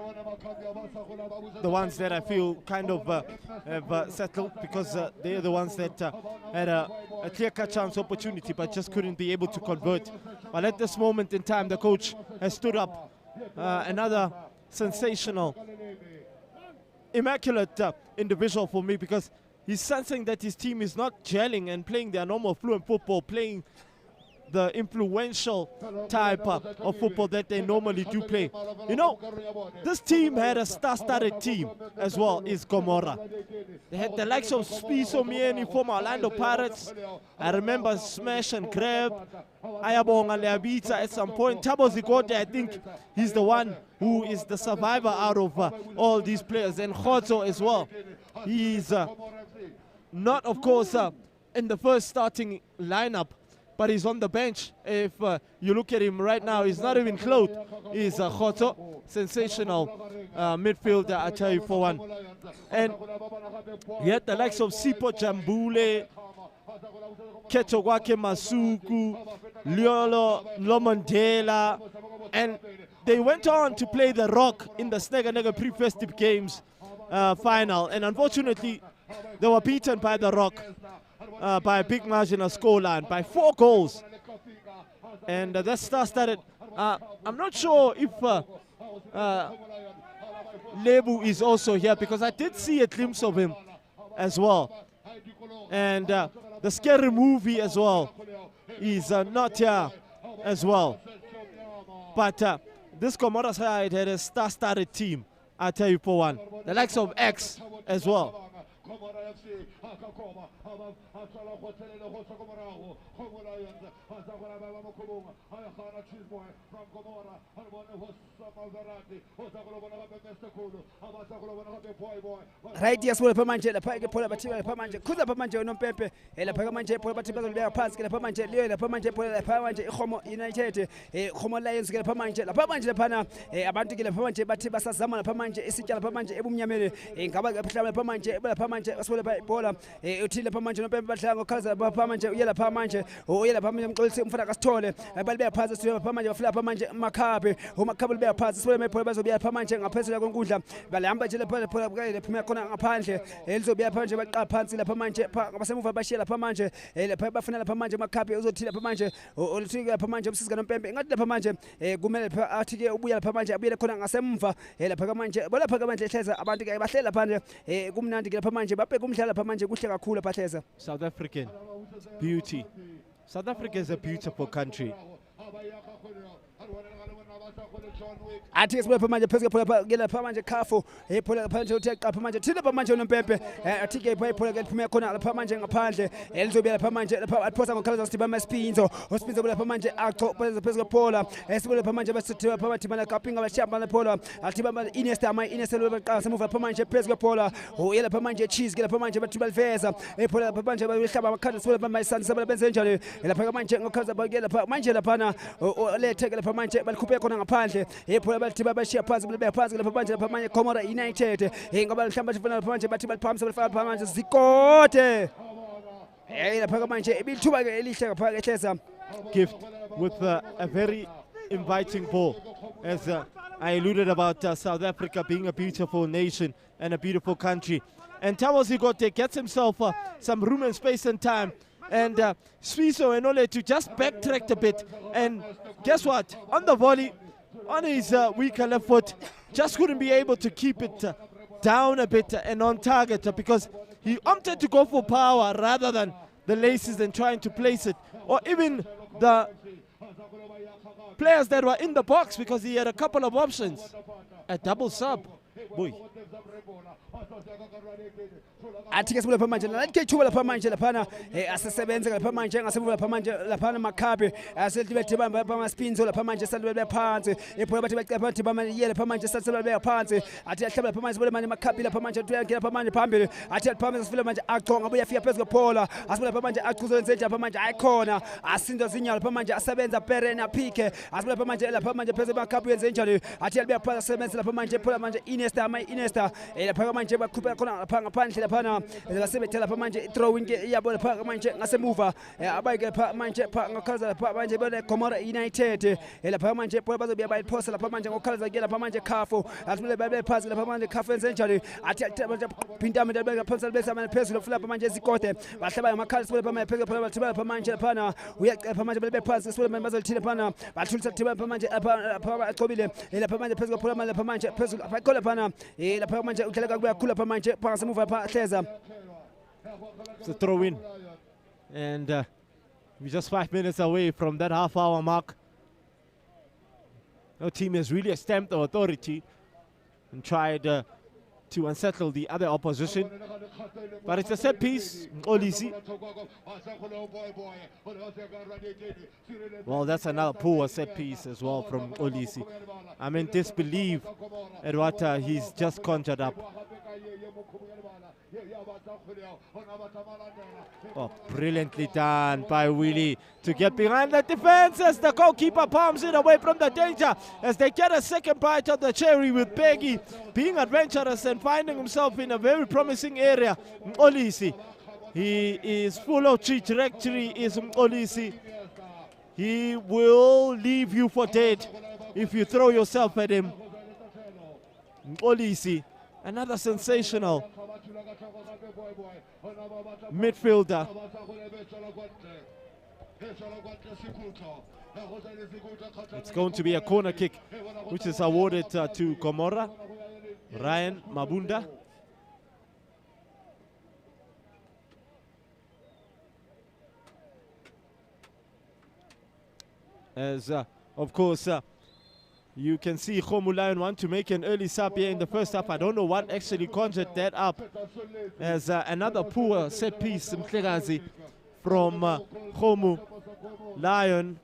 A: the ones that I feel kind of have settled, because they're the ones that had a clear-cut chance opportunity but just couldn't be able to convert. But at this moment in time, the coach has stood up. Another sensational, immaculate individual for me, because he's sensing that his team is not gelling and playing their normal fluent football, playing the influential type of football that they normally do play. You know, this team had a star-studded team as well, is Gomora. They had the likes of Spiso Mieni, former Orlando Pirates. I remember Smash and Grab, Ayabonga Leabita at some point. Thabo Zikode, I think he's the one who is the survivor out of all these players. And Khotso as well. He's not, of course, in the first starting lineup, but he's on the bench. If you look at him right now, he's not even clothed. He's Khotso, sensational midfielder, I tell you for one. And you had the likes of Sipo Jambule, Ketogwake Masuku, Liolo Lomondela, and they went on to play the Rock in the Snega pre-festive games final. And unfortunately, they were beaten by the Rock by a big margin of scoreline, by 4 goals. And that started. I'm not sure if Lebu is also here, because I did see a glimpse of him as well. And the scary movie as well is not here as well. But this Gomora side had a star-studded team, I tell you for one. The likes of X as well.
K: Right, yes, well, Pamanje, the Pike Pola Batia, Pamanje, Kuza Pamanje, no Pepe, and the Pamanje Pola Batia, Pass, the Pamanje, the Pamanje Pola, Pamanje, Homo United, Homo Lions, the Pamanje, the Pamanje Pana, Abanti, the Pamanje, Batibasa, Zaman, Pamanje, Isica Pamanje, Ebumyamere, in Kabaga Pamanje, Pamanje, as well as Pola, Utila Pamanje, no Pepe, Kaza, Pamanje, Yella Pamanje, or Yella Pamanje, Golsim for Castole, a Balbea passes to Pamanje, Flapamanje, Macabre, who Macabal Bear passes, where my Pobas will be a Pamanje, a Pesla Gonguja, Balamba, the Pumacona Panje, Elzo Bia Panje, Pansi, the Pamanje, Pasamuva Bashila Pamanje, the Papa Fana Pamanje, Macapi, also Tila Pamanje, or Trigger Pamanje, Sigan Pempe, not the Pamanje, Gumel Article, we are Pamanje, Abila Kona Asamufa, El Pagamanje, Bola Pagamanje, Abantica, Batella Panje, Gumnandi Pamanje, Bape Gumtala Pamanje, Gushaka Kula Patesa.
A: South African beauty. South Africa is a beautiful country.
K: I take a Pamanja, Pesca, get a Pamanja Carfo, a Pamanja, take a Pamanja, Tilla Pamanja and Pepe, a ticket by Pamacona, Pamanja, a Panje, Elzo Bella Pamanja, a Posa Colors to Bama Spinzo, Hospital Pamanja, Acto, Pesca Pola, as well as Pamanja, Pamanja, cupping of a chap on the Pola, Altibama, Iniesta, my Iniesta, some of a Pamanja, Pesca Pola, or Yella Pamanja cheese, get a Pamanja, but Feza, a Pola Pamanja, will come a cut as well by my son, Sabah Benzenjali, and a Pamanja, or Casa get a Pamanja, Pana, or let take a Pamanja, but Kupekon a Panje, a Pola Tibabashia possibly be a puzzle of a bunch of Pamanja Comora United, in about Shambach for a bunch of Batimal Palms of Pamanja Zicote. Hey, the Pagamanja, Bill Tubaga, Elisha Pagatesa.
A: Gift with a very inviting ball, as I alluded about South Africa being a beautiful nation and a beautiful country. And Thabo Zikode gets himself some room and space and time. And Swiso and Ole to just backtrack a bit. And guess what? On the volley, on his weaker left foot, just couldn't be able to keep it down a bit and on target, because he opted to go for power rather than the laces and trying to place it, or even the players that were in the box, because he had a couple of options. A double sub. Boy.
K: athi-ke sibuye lapha manje nalathi-ke ithuba lapha manje laphana asesebenze lapha manje ngasemuva lapha manje laphana Maccabi aselibedibamba lapha amaspinzo lapha manje salibele phansi ibhola bathi bacapha bathi bamanye lapha manje salibele phansi athi yahlaba lapha manje sibuye manje Maccabi lapha manje uyangena lapha manje phambili athi lapha sifile manje aqonga abuye afika phezulu kwephola asibuye lapha manje achuzo enze lapha manje ayikhona asinda zinyalo lapha manje asebenza perena aphike asibuye lapha manje phezulu Maccabi yenze njalo athi yalibe phansi asebenza lapha manje phola manje Iniesta lapha manje bakhupha khona lapha ngaphandle lapha basebethela lapha manje throwing yabo lapha manje ngasemuva abayike lapha manje ngakhaza lapha manje bele Gomora United lapha manje phola bazobuya bayiphosa lapha manje ngokhalaza ke lapha manje Khafu asibule babe phansi lapha manje Khafu yenze njalo athi phindame babeka phansi bese manje phezulu lapha manje izikode bahlaba amakhala sibule lapha manje phezulu bathi lapha manje lapha uyaqepha manje bele phansi sibule manje bazolithina lapha bathulisa thiba lapha manje lapha aqobile lapha manje phezulu phola lapha manje phezulu apha lapha lapha manje udlela kakuya khula lapha manje phakathi semuva lapha hleza.
A: It's a throw in, and we're just 5 minutes away from that half-hour mark. No team has really stamped the authority and tried to unsettle the other opposition, but it's a set piece. Olisi. Well, that's another poor set piece as well from Olisi. I'm in disbelief at what he's just conjured up. Oh, brilliantly done by Willie to get behind the defense as the goalkeeper palms it away from the danger as they get a second bite of the cherry with Peggy being adventurous and finding himself in a very promising area. Olisi, he is full of trajectory, is Olisi. He will leave you for dead if you throw yourself at him. Olisi, another sensational midfielder. It's going to be a corner kick, which is awarded to Gomora. Ryan Mabunda. As, of course, you can see Khomu Lion want to make an early sub here in the first half. I don't know what actually conjured that up. As another poor set piece from Khomu Lion.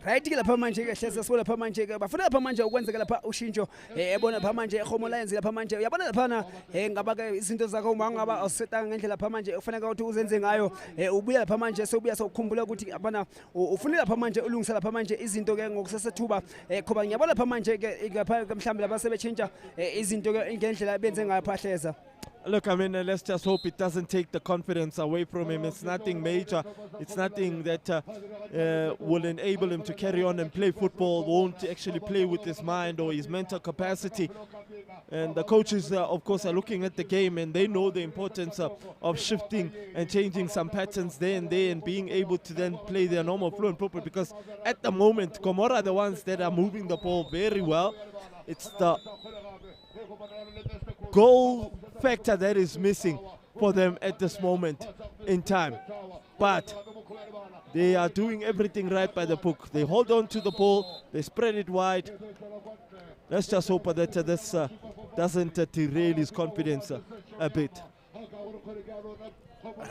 K: Right lapha manje ke hleza sibona lapha manje ke bafuna lapha manje ukwenzeka lapha ushintsho ebona lapha manje eKhomo Lions lapha manje uyabona lapha ngaba ke izinto zakho uma ngaba awusetanga ngendlela lapha manje ufanele ukuthi uzenze ngayo ubuya lapha manje sobuya sokukhumbula ukuthi abana ufuna lapha manje ulungisa lapha manje izinto ke ngokusesethuba khoba ngiyabona lapha manje ke lapha mhlambe lapha sebechintsha izinto ke ngendlela benze ngayo phahleza.
A: Look, I mean, let's just hope it doesn't take the confidence away from him. It's nothing major. It's nothing that will enable him to carry on and play football, won't actually play with his mind or his mental capacity. And the coaches, of course, are looking at the game and they know the importance of shifting and changing some patterns there and there and being able to then play their normal flow and proper, because at the moment, Gomora are the ones that are moving the ball very well. It's the goal factor that is missing for them at this moment in time. But they are doing everything right by the book. They hold on to the ball, they spread it wide. Let's just hope that this doesn't derail his confidence a bit.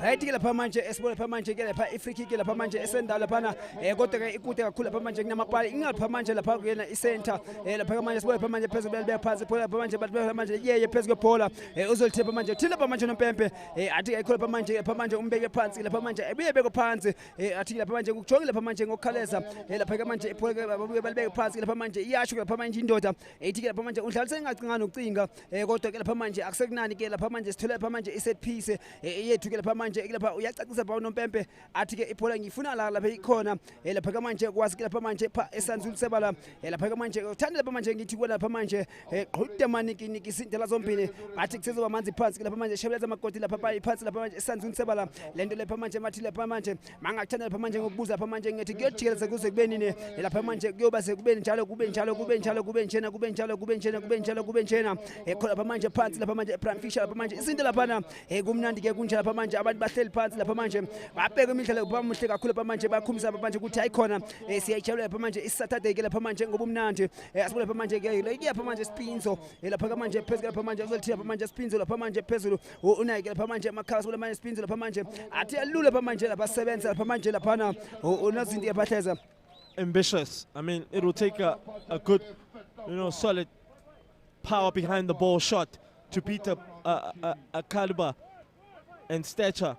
K: Right ke lapha manje esibona lapha manje ke lapha free kick lapha manje esenda lapha kodwa ke ikude kakhulu lapha manje kunamapali ingapha manje lapha kuyena isenta lapha manje sibona lapha manje phezulu bele phansi phola lapha manje bathi manje yeye phezulu kwephola uzolithe lapha manje uthile lapha manje nompempe athi ayikho lapha manje umbeke phansi lapha manje ebuye beke phansi athi lapha manje ukujonge lapha manje ngokukhaleza lapha ke manje iphola ke babuye balibeke phansi lapha manje iyasho lapha manje indoda ethi ke lapha manje udlalise engacingana ukucinga kodwa ke lapha manje akusekunani ke lapha manje sithola lapha manje iset piece yethu ke lapha manje lapha uyacacisa ba unompempe athi ke iphola ngifuna la lapha ikhona lapha manje kwazi ke lapha manje pha esanzulisebala lapha manje uthanda lapha manje ngithi kuona lapha manje qhude maniki isindela zombili athi kusezoba manzi phansi lapha manje shebeleza amakoti lapha phansi lapha manje esanzulisebala lento lapha manje mathi lapha manje mangakuthanda lapha manje ngokubuza lapha manje ngithi kuyojikeleza kuze kubeni lapha manje kuyoba sekubeni njalo kube njalo kube njalo kube njena kube njalo kube njena kube njalo kube njena khona lapha manje phansi lapha manje prime fisher lapha manje izinto lapha kumnandi ke kunjalo lapha manje manje abantu bahleli phansi lapha manje babheka imidlalo bamuhle kakhulu lapha manje bakhumisa lapha manje ukuthi ayikhona siyayijabulela lapha manje isaturday ke lapha manje ngoba umnandi asibulela lapha manje ke like lapha manje Spinzo lapha manje phezulu lapha manje uzolithina lapha manje Spinzo lapha manje phezulu unayi ke lapha manje emakhaya sibulela manje Spinzo lapha manje athi alula lapha manje lapha sebenza lapha manje lapha unazinto yabahleza
A: ambitious. I mean, it will take a good, solid power behind the ball shot to beat a caliber and stature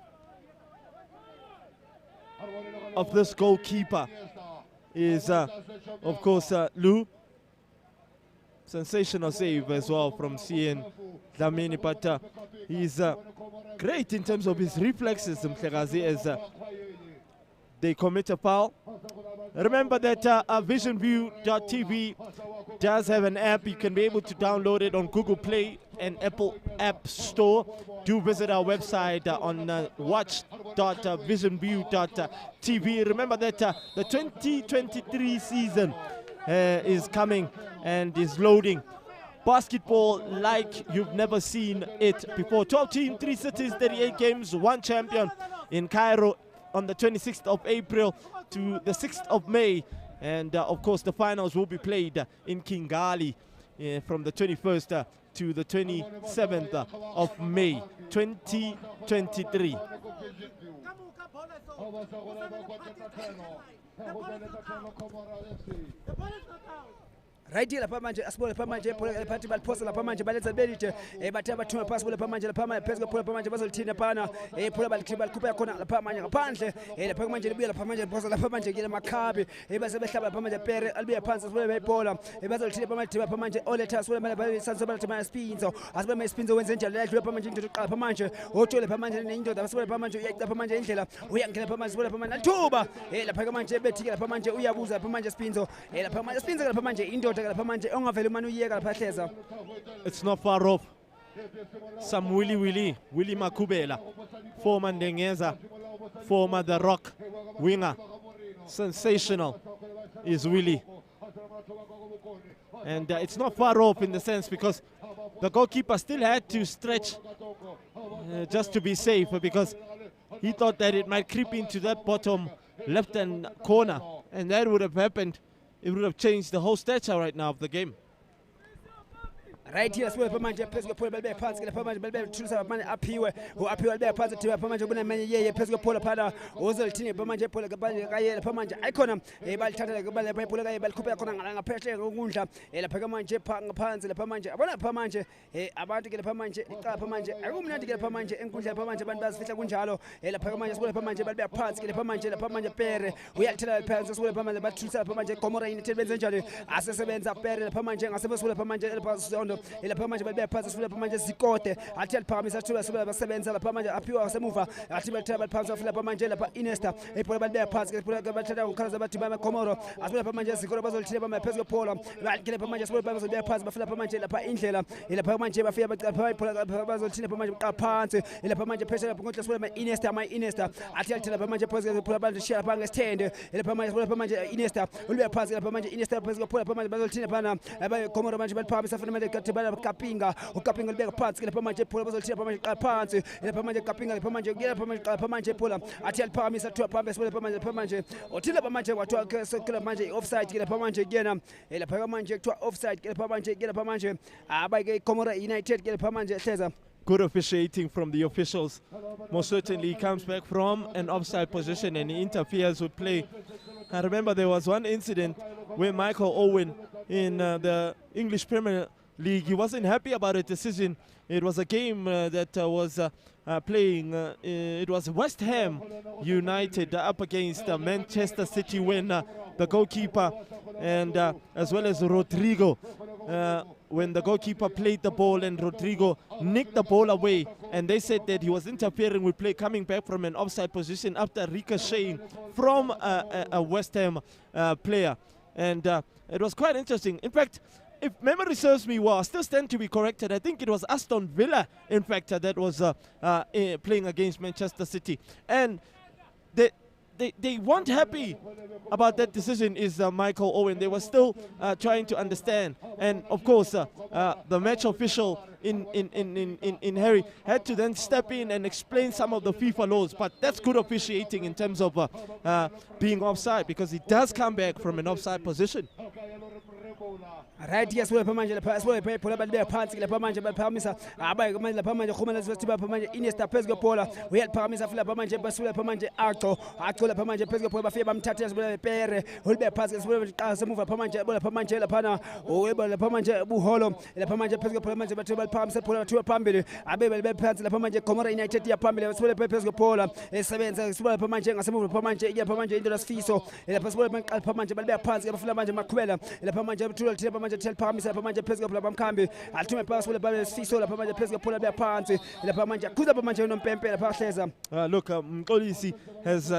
A: of this goalkeeper. Is of course Lou. Sensational save as well from CN Dlamini, but he's great in terms of his reflexes, Mhlekazi, as they commit a foul. Remember that VisionView.tv does have an app. You can be able to download it on Google Play and Apple App Store. Do visit our website on watch.visionview.tv. Remember that the 2023 season is coming and is loading. Basketball like you've never seen it before. 12 teams, 3 cities, 38 games, 1 champion in Cairo on the 26th of April to the 6th of May. And of course the finals will be played in Kigali from the 21st to the 27th of May 2023.
K: right here lapha manje asibole lapha manje ephathi baliphosa lapha manje balenza belide bathe abathuma phasi lapha manje lapha manje phezulu phola lapha manje bazolithina phana phola balikhupha khona lapha manje ngaphandle lapha manje libuya lapha manje liphosa lapha manje kile makhabi base behlaba lapha manje pere alibuya phansi asibole bayibhola bazolithina lapha manje oletha asibole manje bayisanso baletha Spinzo asibole manje Spinzo wenze njalo ledlule lapha manje indoda uqala lapha manje otshole lapha manje nendoda asibole lapha manje uyaqapha lapha manje indlela uyangena lapha manje asibole lapha manje lithuba lapha manje bethike lapha manje uyabuza lapha manje Spinzo lapha manje Spinzo lapha manje indoda
A: it's not far off. Some Willie Makubela, former Ndengeza, former The Rock winger, sensational is Willie. And it's not far off in the sense because the goalkeeper still had to stretch just to be safe, because he thought that it might creep into that bottom left-hand corner, and that would have happened. It would have changed the whole stature right now of the game.
K: Right here, asibole lapha manje phezulu phola balibe phansi lapha manje balibe thulisa manje aphiwe balibe phansi thiba lapha manje kunamanye yeye phezulu phola phana uzolithini lapha manje phola kaye lapha manje ayikhona balithatha balibe phola kaye balikhupha khona ngaphehle ngokundla lapha manje ngaphansi lapha manje abona lapha manje abantu ke lapha manje lapha manje akumnandi ke lapha manje enkundla lapha manje abantu bazifihla kunjalo lapha manje asibole lapha manje balibe phansi lapha manje pere uyalithela phansi asibole lapha manje bathulisa lapha manje Gomora United benze njalo asesebenza pere lapha manje ngasebesibole lapha manje lapha Sondo lapha manje balibe phansi asifuna lapha manje zikote athi aliphakamisa thuba sibe basebenza lapha manje aphiwa semuva athi bathela baliphansi afuna lapha manje lapha Inesta iphola balibe phansi bathela ukhalaza bathi bama Komoro asifuna lapha manje zikole bazolithina bama phezulu phola balikele lapha manje asifuna bazobe phansi bafuna lapha manje lapha indlela lapha manje bafika baqapha iphola bazolithina lapha manje phansi lapha manje phezulu lapha ngodla asifuna Inesta athi alithela lapha manje phezulu phola bazolishaya lapha ngesithende lapha manje Inesta ulibe phansi lapha manje Inesta phezulu phola lapha manje bazolithina phana Komoro manje baliphakamisa afuna manje ukapinga libeka phansi lapha manje phola bazolithina lapha manje phansi lapha manje kapinga lapha manje lapha manje phola athi aliphakamisa thuba phambi lapha manje othina lapha manje wathiwa sekela manje offside lapha manje kuyena lapha manje kuthiwa offside lapha manje abayike Komora United lapha manje hleza.
A: Good officiating from the officials. Most certainly he comes back from an offside position and he interferes with play. I remember there was one incident where Michael Owen in the English Premier League, he wasn't happy about a decision. It was a game that was playing, it was West Ham United up against Manchester City, when the goalkeeper and as well as Rodrigo, when the goalkeeper played the ball and Rodrigo nicked the ball away, and they said that he was interfering with play coming back from an offside position after ricocheting from a West Ham player. And it was quite interesting. In fact, if memory serves me well, I still stand to be corrected. I think it was Aston Villa, in fact, that was playing against Manchester City. And they weren't happy about that decision, is Michael Owen. They were still trying to understand. And of course, the match official in Harry had to then step in and explain some of the FIFA laws. But that's good officiating in terms of being offside, because he does come back from an offside position.
K: Right, yes, we're Pamanja, we're Pola, but they're parts, the Pamanja, but Pamisa, Abai, the Pamanja, Humanas, Pamanja, Iniesta, Pesco Pola, we had Pamisa, Pamanja, Basula, Pamanja, Arto, Artola, Pamanja, Pesco Pola, Fabam Tatas, Pere, Hulbe Passes, Move, Pamanja, Pamanja, La Pana, or the Pamanja, Buholo, the Pamanja, Pesco Pamanja, but Pamsa, Pola, to a Pambi, Abai, Pants, the Pamanja, Comora, United, Pambi, Swell, Pesco Pola, Seven, Swell, Pamanja, as a move, Pamanja, Pamanja, Indus Fiso, the Passport, Pamanja, but they're Pants, Flamanja, Maquella, the Pamanja, Pamanja, tell Pamisa, Pamanja, Pesco, Pamcambi, Altuma Pass with the Baris Fiso, the Pamanja, Pesco, Pola, their Pants, the Pamanja, Kuda Pamanja, no Pempe, the Pashteza.
A: Look, Mkolisi has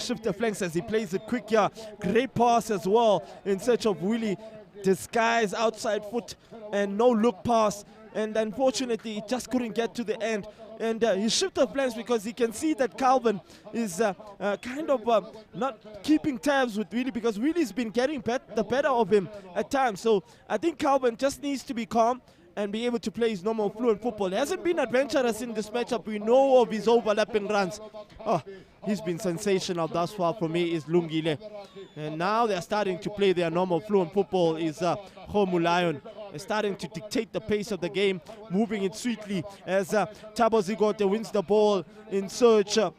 A: shifted flanks as he plays it quick here. Great pass as well in search of Willie. Disguise outside foot and no look pass. And unfortunately, he just couldn't get to the end. And he shifted plans because he can see that Calvin is kind of not keeping tabs with Willie, because Willie's been getting the better of him at times. So I think Calvin just needs to be calm and be able to play his normal fluent football. He hasn't been adventurous in this matchup. We know of his overlapping runs. Oh, he's been sensational thus far for me, is Lungile. And now they're starting to play their normal fluent football, is Homu Lion. They're starting to dictate the pace of the game, moving it sweetly as Thabo Zigote wins the ball in search of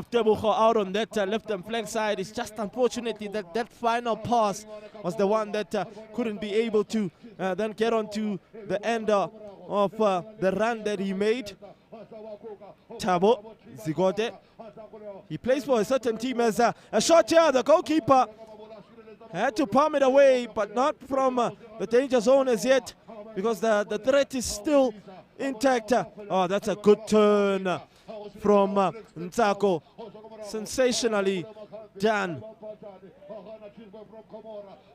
A: Tebucho out on that left and flank side. It's just unfortunately that final pass was the one that couldn't be able to then get onto the end of the run that he made. Thabo Zigote, he plays for a certain team as a shot here. The goalkeeper had to palm it away, but not from the danger zone as yet, because the threat is still intact. Oh, that's a good turn from Ntsako. Sensationally done.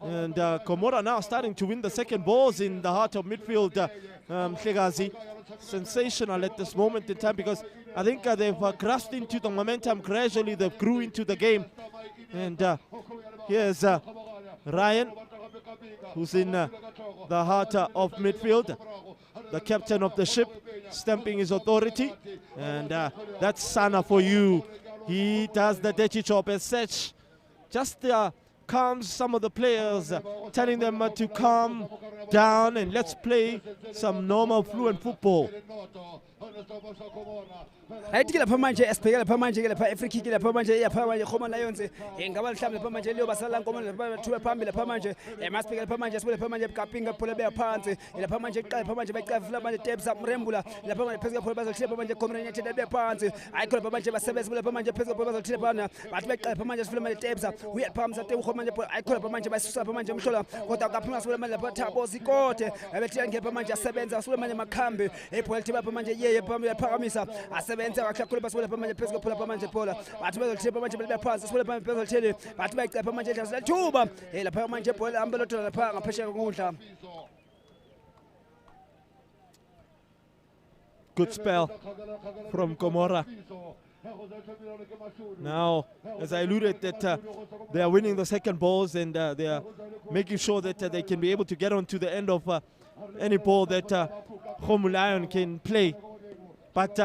A: And Komora now starting to win the second balls in the heart of midfield. Hlegazi, sensational at this moment in time, because I think they've grasped into the momentum gradually. They grew into the game. And here's Ryan, who's in the heart of midfield, the captain of the ship, stamping his authority. And that's Sana for you. He does the dirty job as such. Just calms some of the players, telling them to calm down and let's play some normal fluent football.
K: Right, get a Pamanja, Espera Pamanja, get a African, get a Pamanja, Pamanja, Homan Lions, and Gaval Sam, the Pamanja, Tsalanang Games, to a Pamela Pamanja, and must be a Pamanja, with a Pamanja, Kapinga, Polar Pants, and a Pamanja, Pamanja, Tabs up Rembula, the Pamanja, Pesca, Pamanja, Community, their pants. I could have Pamanja, Sevens, with a Pamanja, Pesca, Tripana, but make a Pamanja, Film Tabs up. We had palms at the Homanja, I could have Pamanja by Susa Pamanja, Mshola, what the Capas, with a Tabo Zicote, I will tell you Pamanja, Sevens, as well as Macambi, a Poltima Pamanja, Pamela Paramisa, as Sevens, I could have a Pamanja, Pesca, Pamanja, Pola, but will tip Pamanja, pass, as well as Pamanja, but make the Pamanja, as a tuba, a Pamanja, Pola, Ambulator, a Pam, a pressure.
A: Good spell from Komora. Now, as I alluded, that they are winning the second balls, and they are making sure that they can be able to get on to the end of any ball that Homu Lion can play. But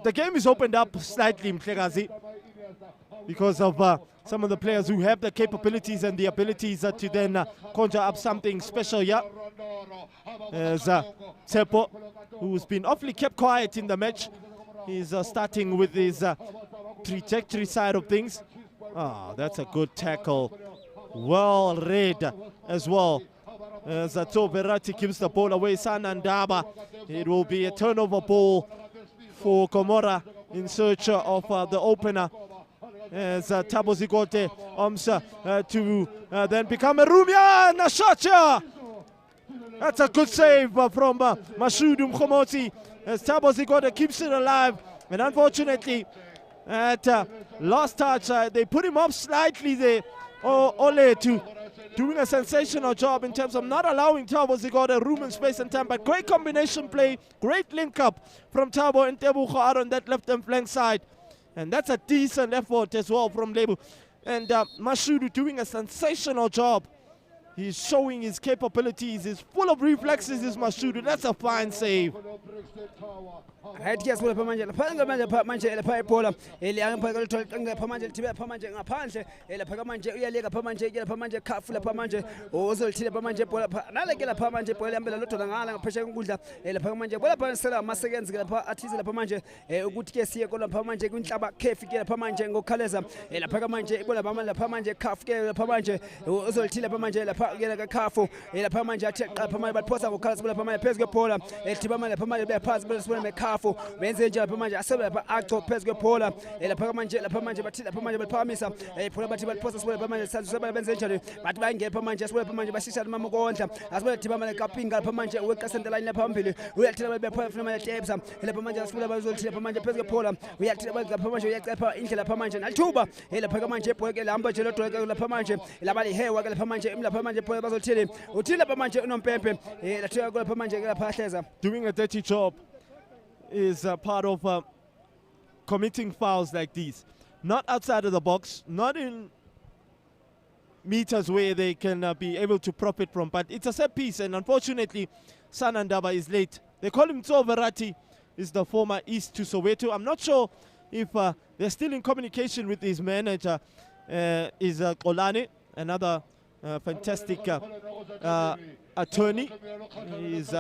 A: the game is opened up slightly, Mhlegazi, because of some of the players who have the capabilities and the abilities to then conjure up something special here. As Tsepo, who's been awfully kept quiet in the match, he's starting with his trajectory side of things. Ah, that's a good tackle. Well read as well. As Verratti gives the ball away, Sanandaba. It will be a turnover ball for Komora in search of the opener. As Thabo Zigote to then become a Rumia Nashacha. That's a good save from Mashudu Mkhomotsi, as Thabo Zigote keeps it alive. And unfortunately, at last touch, they put him up slightly there. Ole to doing a sensational job in terms of not allowing Thabo Zigote room and space and time. But great combination play, great link up from Thabo and Tebucho out on that left and flank side. And that's a decent effort as well from Lebu. And Mashudu doing a sensational job. He's showing his capabilities. He's full of reflexes, this Mashudu. That's a fine save.
K: Right, yes, well, Pamanja, Panga, Pamanja, the Pipola, Elian Pagato, Pamanja, Tibet, Pamanja, Pamanja, El Pagamanja, Lega Pamanja, Pamanja, Kafula Pamanja, Ozo Tila Pamanja, Nalagala Pamanja, Polam, Lotana, Peshanguda, El Pamanja, Bola Massagans, Atiza Pamanja, Gutkesia, Gola Pamanja, Guntaba, Kefi, Pamanja, and Gokalaza, El Pagamanja, Bola Pamanja, Kafka, Pamanja, Ozo Tila Pamanja, La Pagala Kafu, El Pamanja, Pamanja, Posa, Calas, Pamanja, Pesgapola, El Tibama, Pamanja, Pass, Kafu, Benzenja Pamanja, Asaba, Acto, Pesgapola, El Pagamanja, La Pamanja, Batilla, Pamanja, Pamisa, a Pulabati, Posa, Pamanja, Saba Benzenja, but Banga Pamanja, as well Pamanja, Basisa, Mamagonta, as well Tibama, Kapinga, Pamanja, Workers and the line of Pampili, we are telling the point from my tapes, El Pamanja, Pamanja, Pesgapola, we are telling the Pamanja, Intel Pamanja, Altuba, El Pagamanja, Lamba, La Pamanja, La Valley Hair, La Pamanja, La Pamanja, Pola, Utila Pamanja, no Pepe, La Tiago Pamanja, Pateza.
A: Doing a dirty job is part of committing fouls like these. Not outside of the box, not in meters where they can be able to profit from, but it's a set piece, and unfortunately, Sanandaba is late. They call him Tsoverati, is the former East to Soweto. I'm not sure if they're still in communication with his manager, is Kolane, another fantastic attorney. He's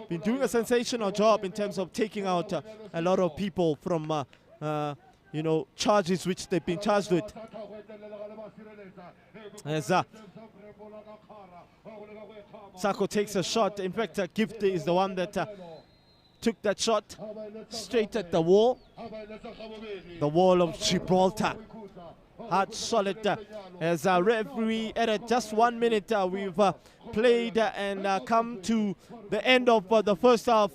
A: been doing a sensational job in terms of taking out a lot of people from charges which they've been charged with. As Sako takes a shot. In fact, Gift is the one that took that shot straight at the wall of Gibraltar. Hard solid. As our referee added just 1 minute, we've played and come to the end of the first half.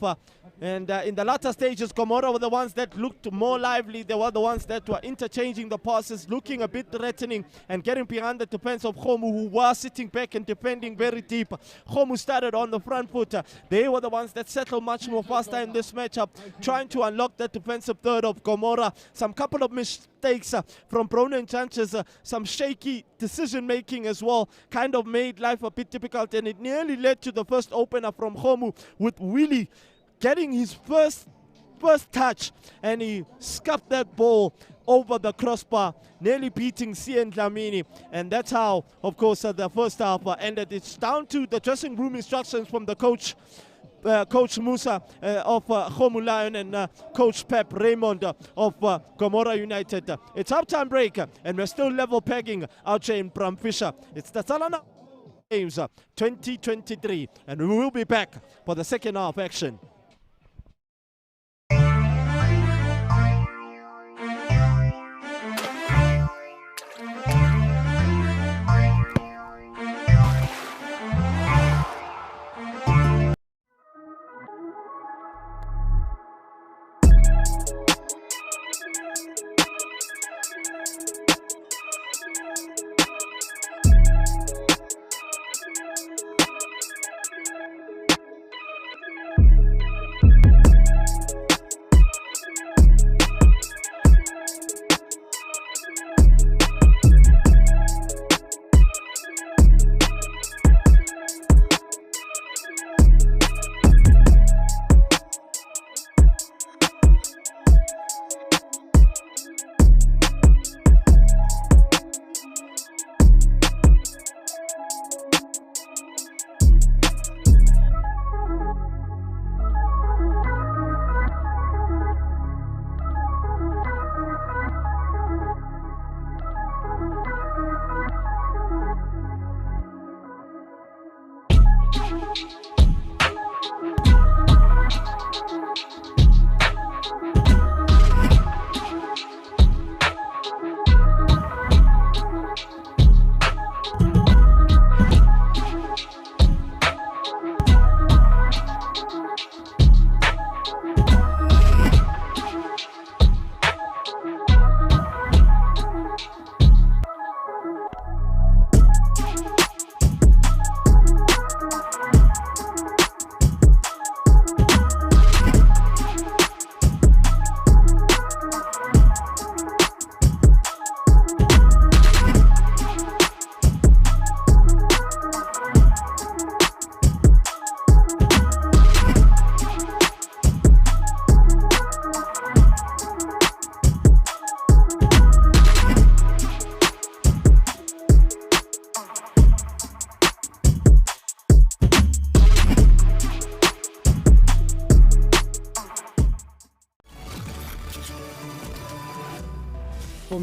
A: And in the latter stages, Comoro were the ones that looked more lively. They were the ones that were interchanging the passes, looking a bit threatening and getting behind the defense of Khomu, who were sitting back and defending very deep. Khomu started on the front foot. They were the ones that settled much more faster in this matchup, trying to unlock the defensive third of Gomora. Some couple of mistakes from Brown and Chances, some shaky decision making as well, kind of made life a bit difficult, and it nearly led to the first opener from Khomu, with Willie getting his first touch, and he scuffed that ball over the crossbar, nearly beating Cien Dlamini. And that's how, of course, the first half ended. It's down to the dressing room instructions from the coach, Coach Musa of Khomu Lion, and Coach Pep Raymond of Gomora United. It's halftime break, and we're still level pegging out here in Bramfisher. It's the Tsalanang Games 2023, and we will be back for the second half action.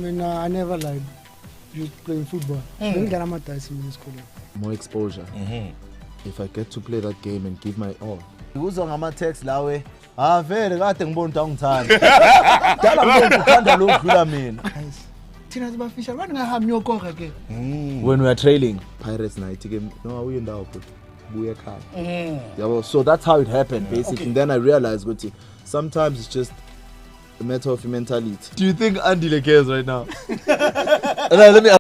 F: me, I never lied. You playing football.
G: More exposure. If I get to play that game and give my all.
L: Uzwa ngama-text lawe vele kade ngibona ukuthi angithanda dala ngibona uthanda lo kudlula mina
F: thina sibafisha bani ngahambi niyokora ke
G: When we are trailing, Pirates night game, no, we in the output. So that's how it happened, basically. And then I realized, sometimes it's just a matter of mentality. Do you think Andy cares right now? Let me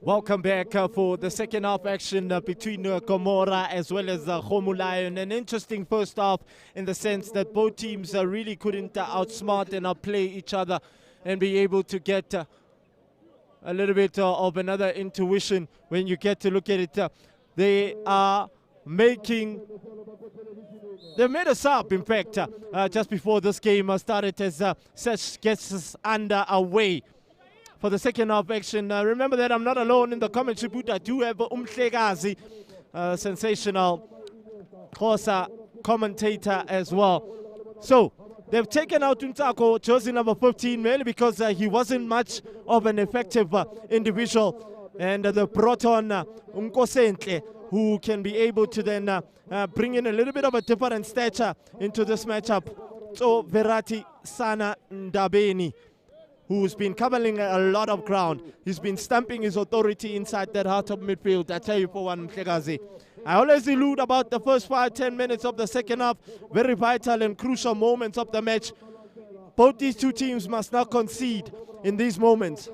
A: Welcome back for the second half action between Gomora as well as Kgomo Lion. An interesting first half in the sense that both teams really couldn't outsmart and outplay each other and be able to get a little bit of another intuition when you get to look at it. They are making... They made a sub, in fact, just before this game started as Sesh gets us under away for the second half action. Remember that I'm not alone in the commentary booth. I do have Umhlekazi, sensational Xhosa commentator as well. So they've taken out Untako, jersey number 15, mainly because he wasn't much of an effective individual, and they brought on Unkosentle, who can be able to then bring in a little bit of a different stature into this matchup. So Verati Sana Ndabeni, who's been covering a lot of ground. He's been stamping his authority inside that heart of midfield. I tell you for one, Mhlekazi. I always allude about the first 5-10 minutes of the second half, very vital and crucial moments of the match. Both these two teams must not concede in these moments.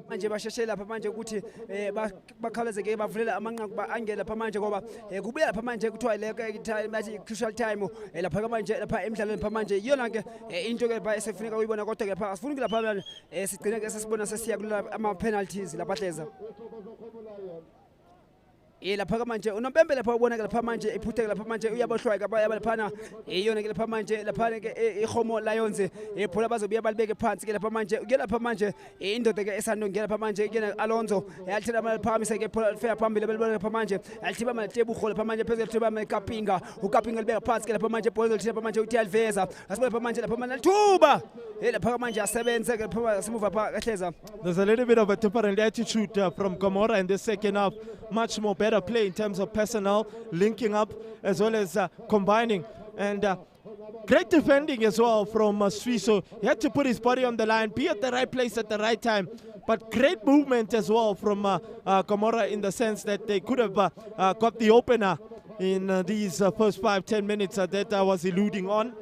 K: Manje basheshe lapha manje ukuthi bakhawulezeke bavulela amanqaku baangele lapha manje ngoba kubuya lapha manje kuthiwa le crucial time lapha manje lapha emidlalweni lapha manje iyona ke into ke esifuneka uyibona kodwa ke lapha asifuni lapha sigcine ke sesibona sesiya kula ama penalties lapha hleza lapha manje unompembe lapha ubona ke lapha manje iphuthe lapha manje uyabohlwa ke laphana iyona ke lapha manje lapha ke ihomo lions ephola bazobuya balibeke phansi ke lapha manje ke lapha manje indoda ke esandongela lapha manje ke Alonso yathela maliphakamisa ke phola fair phambili belibona lapha manje althiba maletebuho lapha manje phezulu thiba malekapinga ukapinga libeka phansi ke lapha manje bhozo lapha manje uthi aliveza asibe lapha manje lapha manje thuba lapha manje asebenze ke lapha simuva pha kahleza.
A: There's a little bit of a different attitude from Gomora in the second half, much more better play in terms of personnel, linking up as well as combining, and great defending as well from Swiso. He had to put his body on the line, be at the right place at the right time, but great movement as well from Gomora in the sense that they could have got the opener in these first 5-10 minutes that I was alluding on.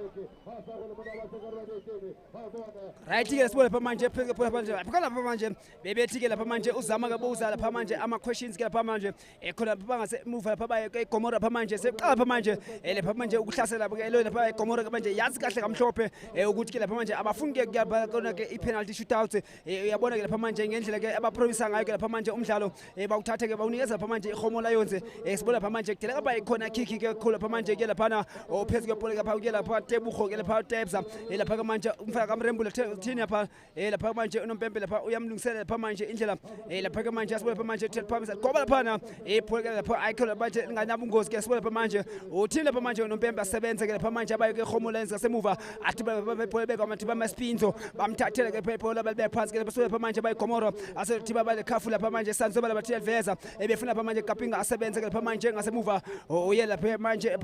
K: Right here, sport lapha manje phezulu lapha manje bebethi ke lapha manje uzama ke buza lapha manje ama questions ke lapha manje khona bangase move lapha baye eGomora lapha manje seqala lapha manje lapha manje ukuhlasela ke lapha eGomora ke manje yazi kahle kamhlophe ukuthi ke lapha manje abafuni ke kuyabona ke i-penalty shootout uyabona ke lapha manje ngendlela ke abapromise ngayo ke lapha manje umdlalo bawuthatha ke bawunikeza lapha manje ihomo lions sibona lapha manje kudela lapha ikhona kick ke khona lapha manje ke lapha ophezulu ke bhola lapha ke lapha tebuho ke lapha tebza lapha manje umfaka kamrembula thini lapha lapha manje unompembe lapha uyamlungisela lapha manje indlela lapha ke manje asibe lapha manje phamisa goba lapha iphola ke lapha ayikho manje inganaba ungozi ke asibe lapha manje uthini lapha manje unompembe asebenza ke lapha manje abaye ke homo lens ngasemuva athi baphola beka amathi bamaspinzo bamthathela ke phephola balibeka phansi ke lapha manje bayi Gomora asethi bale khafu lapha manje sanzoba labathi yaliveza ebefuna lapha manje kapinga asebenza ke lapha manje ngasemuva uye lapha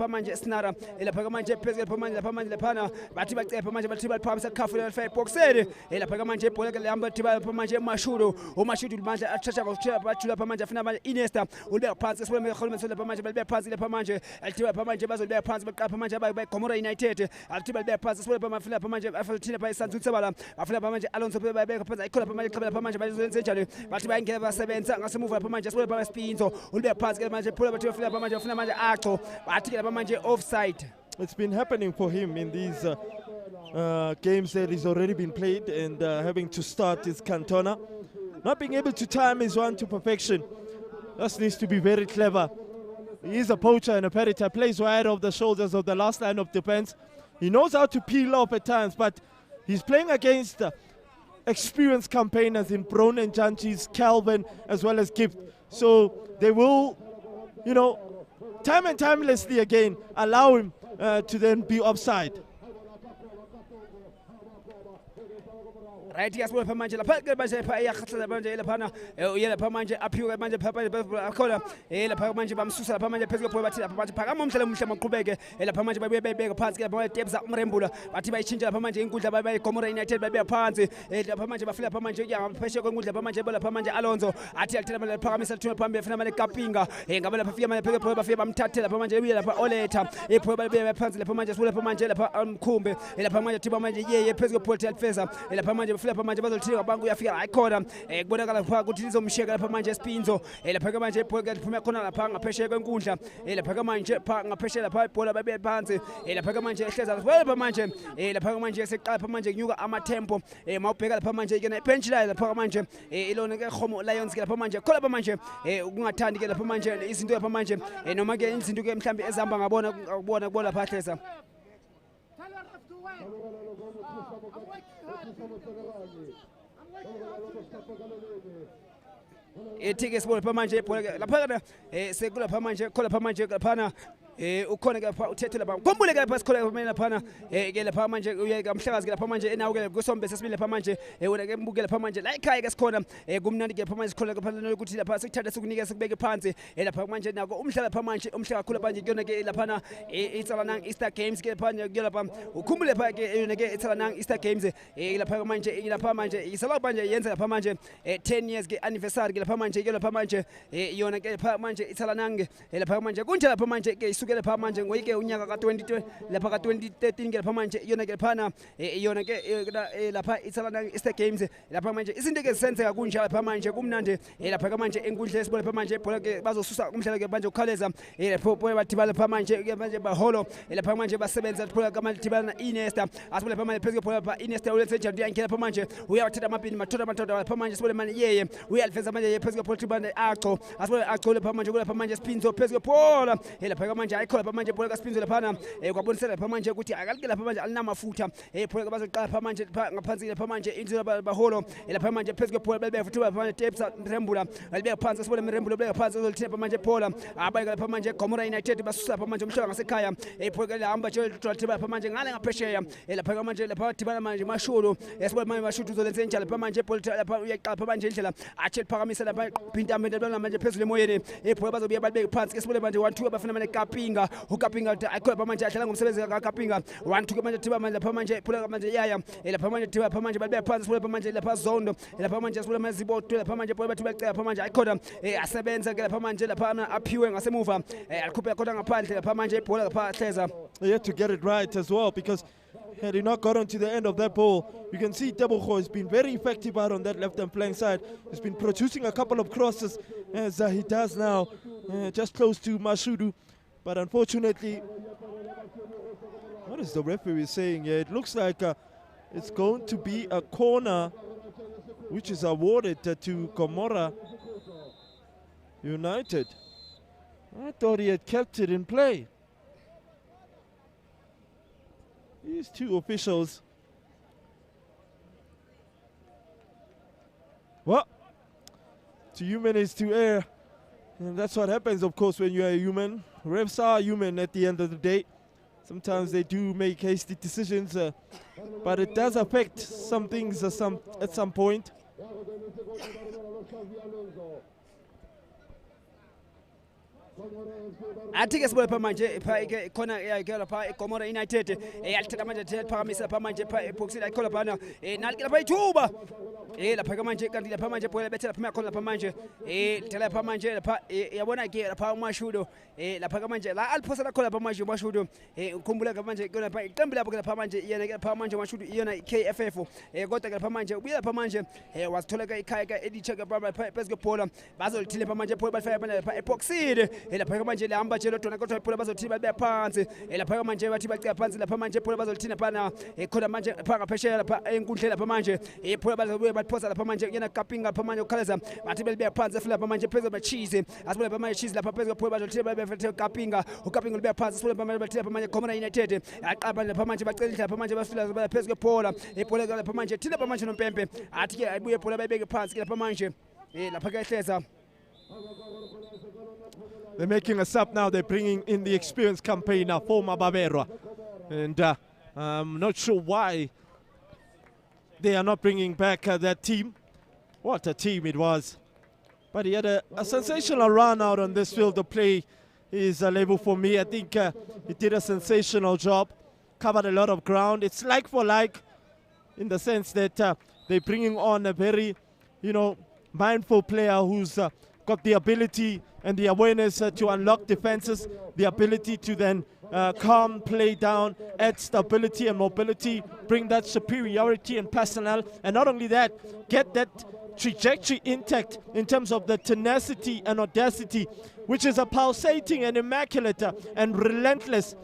K: manje snara lapha manje phezulu lapha manje laphana bathi bacepha manje bathi baliphamisa khafu lapha boxeri lapha manje ibhola ke lihamba thiba lapha manje emashudo manje athatha ngokuthela bathi lapha manje afuna manje Iniesta ulibeka phansi sibona ekhulumeni lapha manje balibeka phansi lapha manje althiba lapha manje bazolibeka phansi baqapha manje abayi Gomora United althiba balibeka phansi sibona lapha manje afathina pha isanzutsebala bafuna lapha manje Alonso bayibeka phansi ayikho lapha manje qhubela lapha manje bayenze njalo bathi bayingena basebenza ngasemuva lapha manje sibona lapha Spinzo ulibeka phansi ke manje phula bathi bafuna lapha manje bafuna manje Acho bathi ke lapha manje offside.
A: It's been happening for him in these games that he's already been played, and having to start his Cantona. Not being able to time his one to perfection. This needs to be very clever. He is a poacher and a predator, plays wide off the shoulders of the last line of defense. He knows how to peel off at times, but he's playing against experienced campaigners in Brown and Janchis, Calvin, as well as Gift. So they will, you know, time and timelessly again, allow him to then be offside.
K: Right, yes, we're manje la pha manje pha iyakhathaza manje laphana uyela pha manje aphiwe manje pha akhona lapha manje bamsusa lapha manje phezulu phola bathi lapha manje phakama umhlelo muhle maqhubeke lapha manje babuye bebeka phansi lapha manje tebza umrembula bathi bayichinja lapha manje inkundla bayi Gomora United babeka phansi lapha manje bafika lapha manje uyapheshe kwenkundla lapha manje lapha manje Alonso athi alithela manje phakamisa lithuna phambili efuna manje kapinga ngabe lapha fika manje phezulu phola bafika bamthathela lapha manje uye lapha Oleta ephola babeka phansi lapha manje lapha manje lapha Mkhumbe lapha manje thiba manje yeye phezulu phola alifeza lapha manje bazofika lapha manje bazolithina ngabantu uyafika la ikhona kubonakala lapha ukuthi lizomsheka lapha manje Spinzo lapha manje ibhola liphuma khona lapha ngaphesheya kwenkundla lapha manje ngaphesheya lapha ibhola babe phansi lapha manje ehleza lapha manje lapha manje seqala lapha manje kunyuka amatempo mawubheka lapha manje ke bench la lapha manje ilona ke Khomo Lions ke lapha manje khona lapha manje ukungathandi ke lapha manje izinto lapha manje noma ke izinto ke mhlambi ezihamba ngabona lapha hleza Ethike sibona lapha manje ibhola lapha sekula lapha manje khola lapha manje laphana ukhona ke lapha uthethe lapha ngombule ke lapha sikhola laphana ke lapha manje uyeka mhlakazi ke lapha manje enawo ke kusombe sesibili lapha manje wena ke mbuke lapha manje la ekhaya ke sikhona kumnandi ke lapha manje sikhola lapha ukuthi lapha sikuthatha sikunike sikubeke phansi lapha manje nako umhlaba lapha manje umhla kakhulu manje kuyona ke laphana iTsalanang Easter Games ke lapha lapha ukhumbule lapha ke yona ke iTsalanang Easter Games lapha manje isala manje yenza lapha manje 10 years ke anniversary ke lapha manje ke lapha manje yona ke lapha manje iTsalanang lapha manje kunje lapha manje ke isukele lapha manje ngoyike unyaka ka2020 lapha ka2013 ke lapha manje yona ke laphana yona ke lapha iTsalanang Easter Games lapha manje izinto ke zisenzeka kunjalo lapha manje kumnandi lapha manje enkundla esibole lapha manje ibhola ke bazosusa umhlala ke manje ukukhaleza lapho bathibala lapha manje ke manje baholo lapha manje basebenza ibhola kamalithibana Inesta asibole lapha manje phezulu ibhola lapha Inesta ulenze njani yankhe lapha manje uyawathatha amapini mathola lapha manje sibole manje yeye uyaliveza manje phezulu ibhola thibana Acho asibole Acho lapha manje kulapha manje Spinzo phezulu ibhola lapha manje ayikho lapha manje ibhola kaSpinzo laphana kwabonisela lapha manje ukuthi akalike lapha manje alinamafutha ibhola bazoqala lapha manje ngaphansi lapha manje inzilo baholo lapha manje phezulu ibhola bebe futhi lapha manje Tepsa Rembula libeka phansi sibole Rembula libeka phansi uzolithina lapha manje ibhola abayika lapha manje Gomora United basusa lapha manje umhlanga ngasekhaya ibhola lahamba nje lithola lapha manje ngale ngaphesheya lapha manje lapha thibana manje Mashulu sibole manje Mashulu uzolenza njalo lapha manje ibhola lapha uyaqala lapha manje indlela athi liphakamisa lapha phinta manje phezulu emoyeni ibhola bazobuya balibeka phansi sibole manje 1-2 abafana manje Kapinga ukapinga ayikho lapha manje adlala ngomsebenzi kaKapinga 1-2 manje thiba manje lapha manje iphula manje yaya lapha manje thiba lapha manje balibeka phansi sibole lapha manje lapha Zondo lapha manje sibole manje Ziboto lapha manje ibhola bathi bacela lapha manje ayikhona asebenza ke lapha manje lapha aphiwe ngasemuva alikhuphe khona ngaphandle lapha manje ibhola lapha hleza.
A: You have to get it right as well, because had he not gotten to the end of that ball, you can see Tebogo has been very effective out on that left-hand flank side. He's been producing a couple of crosses as he does now, just close to Mashudu. But unfortunately, what is the referee saying here? It looks like it's going to be a corner which is awarded to Gomora United. I thought he had kept it in play. These two officials. Well, 2 minutes to air. And that's what happens, of course, when you're a human. Refs are human at the end of the day. Sometimes they do make hasty decisions, but it does affect some things at some point.
K: Athike sibole lapha manje khona ke lapha Gomora United yalithatha manje phakamisa lapha manje ebox la ikhola phana nalike lapha ithuba lapha manje kanti lapha manje bhola bethela phuma khona lapha manje lithala lapha manje lapha yabona ke lapha uMashudo lapha manje la aliphosa khona lapha manje uMashudo ukhumbula ke manje kona lapha iqembu lapha lapha manje yena ke lapha manje uMashudo iyona KFF kodwa ke lapha manje ubuya lapha manje wasithola ke ikhaya ke ediche ke phezulu bhola bazolithile lapha manje bhola balifaka lapha eboxini lapha manje lihamba nje lodwa kodwa ibhola bazothina babe phansi lapha manje bathi bacela phansi lapha manje ibhola bazolithina phana khona manje phanga phesheya lapha enkundleni lapha manje ibhola bazobuye baphosa lapha manje yena Kapinga lapha manje ukhaleza bathi belibe phansi efuna lapha manje phezulu bachize asibule lapha manje chize lapha phezulu ibhola bazolithina babe fethe Kapinga ukapinga libe phansi asibule lapha manje bathina lapha manje Gomora United aqaba lapha manje bacela indlela lapha manje bafika phezulu ibhola ibhola lapha manje thina lapha manje nompempe athi ke ayibuye ibhola bayibeke phansi lapha manje lapha ke hleza.
A: They're making a sub now. They're bringing in the experienced campaigner, former Baberwa. And I'm not sure why they are not bringing back that team. What a team it was. But he had a sensational run out on this field of play. Is a level for me. I think he did a sensational job. Covered a lot of ground. It's like for like in the sense that they're bringing on a very, mindful player who's got the ability and the awareness to unlock defenses, the ability to then calm play down, add stability and mobility, bring that superiority and personnel, and not only that, get that trajectory intact in terms of the tenacity and audacity, which is a pulsating and immaculate and relentless,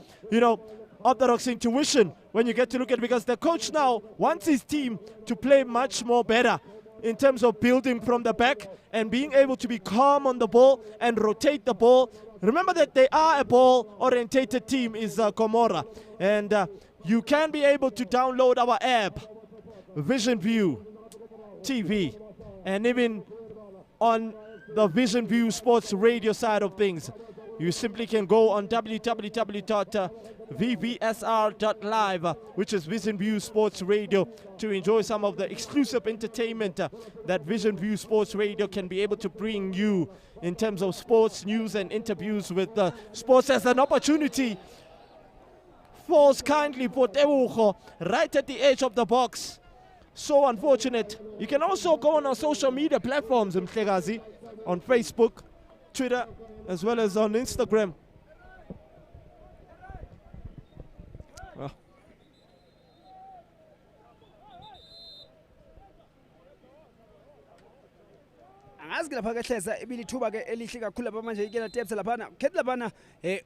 A: orthodox intuition when you get to look at it, because the coach now wants his team to play much more better in terms of building from the back and being able to be calm on the ball and rotate the ball. Remember that they are a ball-orientated team, is Comora. And you can be able to download our app, Vision View TV, and even on the Vision View Sports Radio side of things. You simply can go on www.vvsr.live, which is Vision View Sports Radio, to enjoy some of the exclusive entertainment that Vision View Sports Radio can be able to bring you in terms of sports news and interviews with sports as an opportunity. Falls kindly for Tebogo right at the edge of the box. So unfortunate. You can also go on our social media platforms, Mhlegazi, on Facebook, Twitter, as well as on Instagram.
K: angazi ke lapha ke hleza ibilithuba ke elihle kakhulu lapha manje ikela tepsa laphana khethi laphana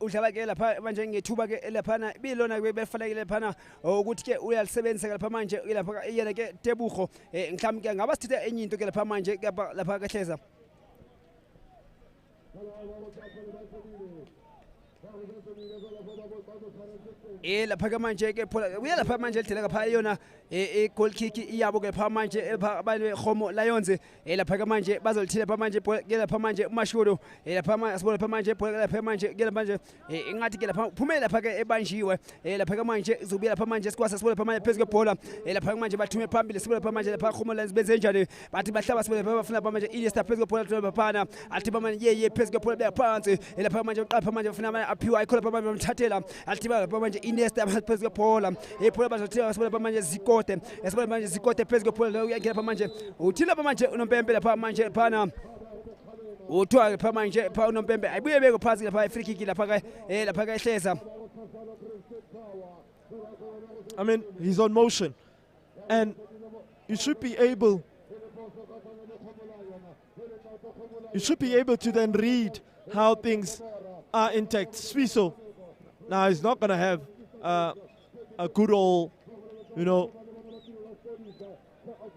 K: udlala ke lapha manje ngethuba ke laphana bilona ke befanele laphana ukuthi ke uyalisebenzisa ke lapha manje lapha yena ke Tebogo mhlawumbe ke ngaba sithethe enye into ke lapha manje lapha ke hleza lapha ke manje ke phola uya lapha manje lidlela lapha yona goal kick iyabo ke lapha manje abanye Khomo Lions lapha ke manje bazolithila lapha manje ke lapha manje uMashuru lapha manje asibona lapha manje lapha manje ke lapha manje ingathi ke lapha uphume lapha ke ebanjiwe lapha ke manje izobuya lapha manje sikwasa sibona lapha manje phezulu kwebhola lapha ke manje bathume phambili sibona lapha manje lapha Khomo Lions benze njani bathi bahlaba sibona lapha bafuna lapha manje Iniesta phezulu kwebhola lapha athi manje phezulu kwebhola phansi lapha manje uqapha manje ufuna manje aphiwa ikhola lapha manje bamthathela athi lapha manje Iniesta phezulu kwebhola ibhola bazothela sibona lapha manje zikote esibona manje zikote phezulu kwebhola uyangena lapha manje uthi lapha manje unompempe lapha manje phana uthwa lapha manje pha unompempe ayibuye beke phansi lapha free kick lapha ka ehleza.
A: I mean, he's on motion, and you should be able to then read how things are intact. Swiso now he's not going to have a good old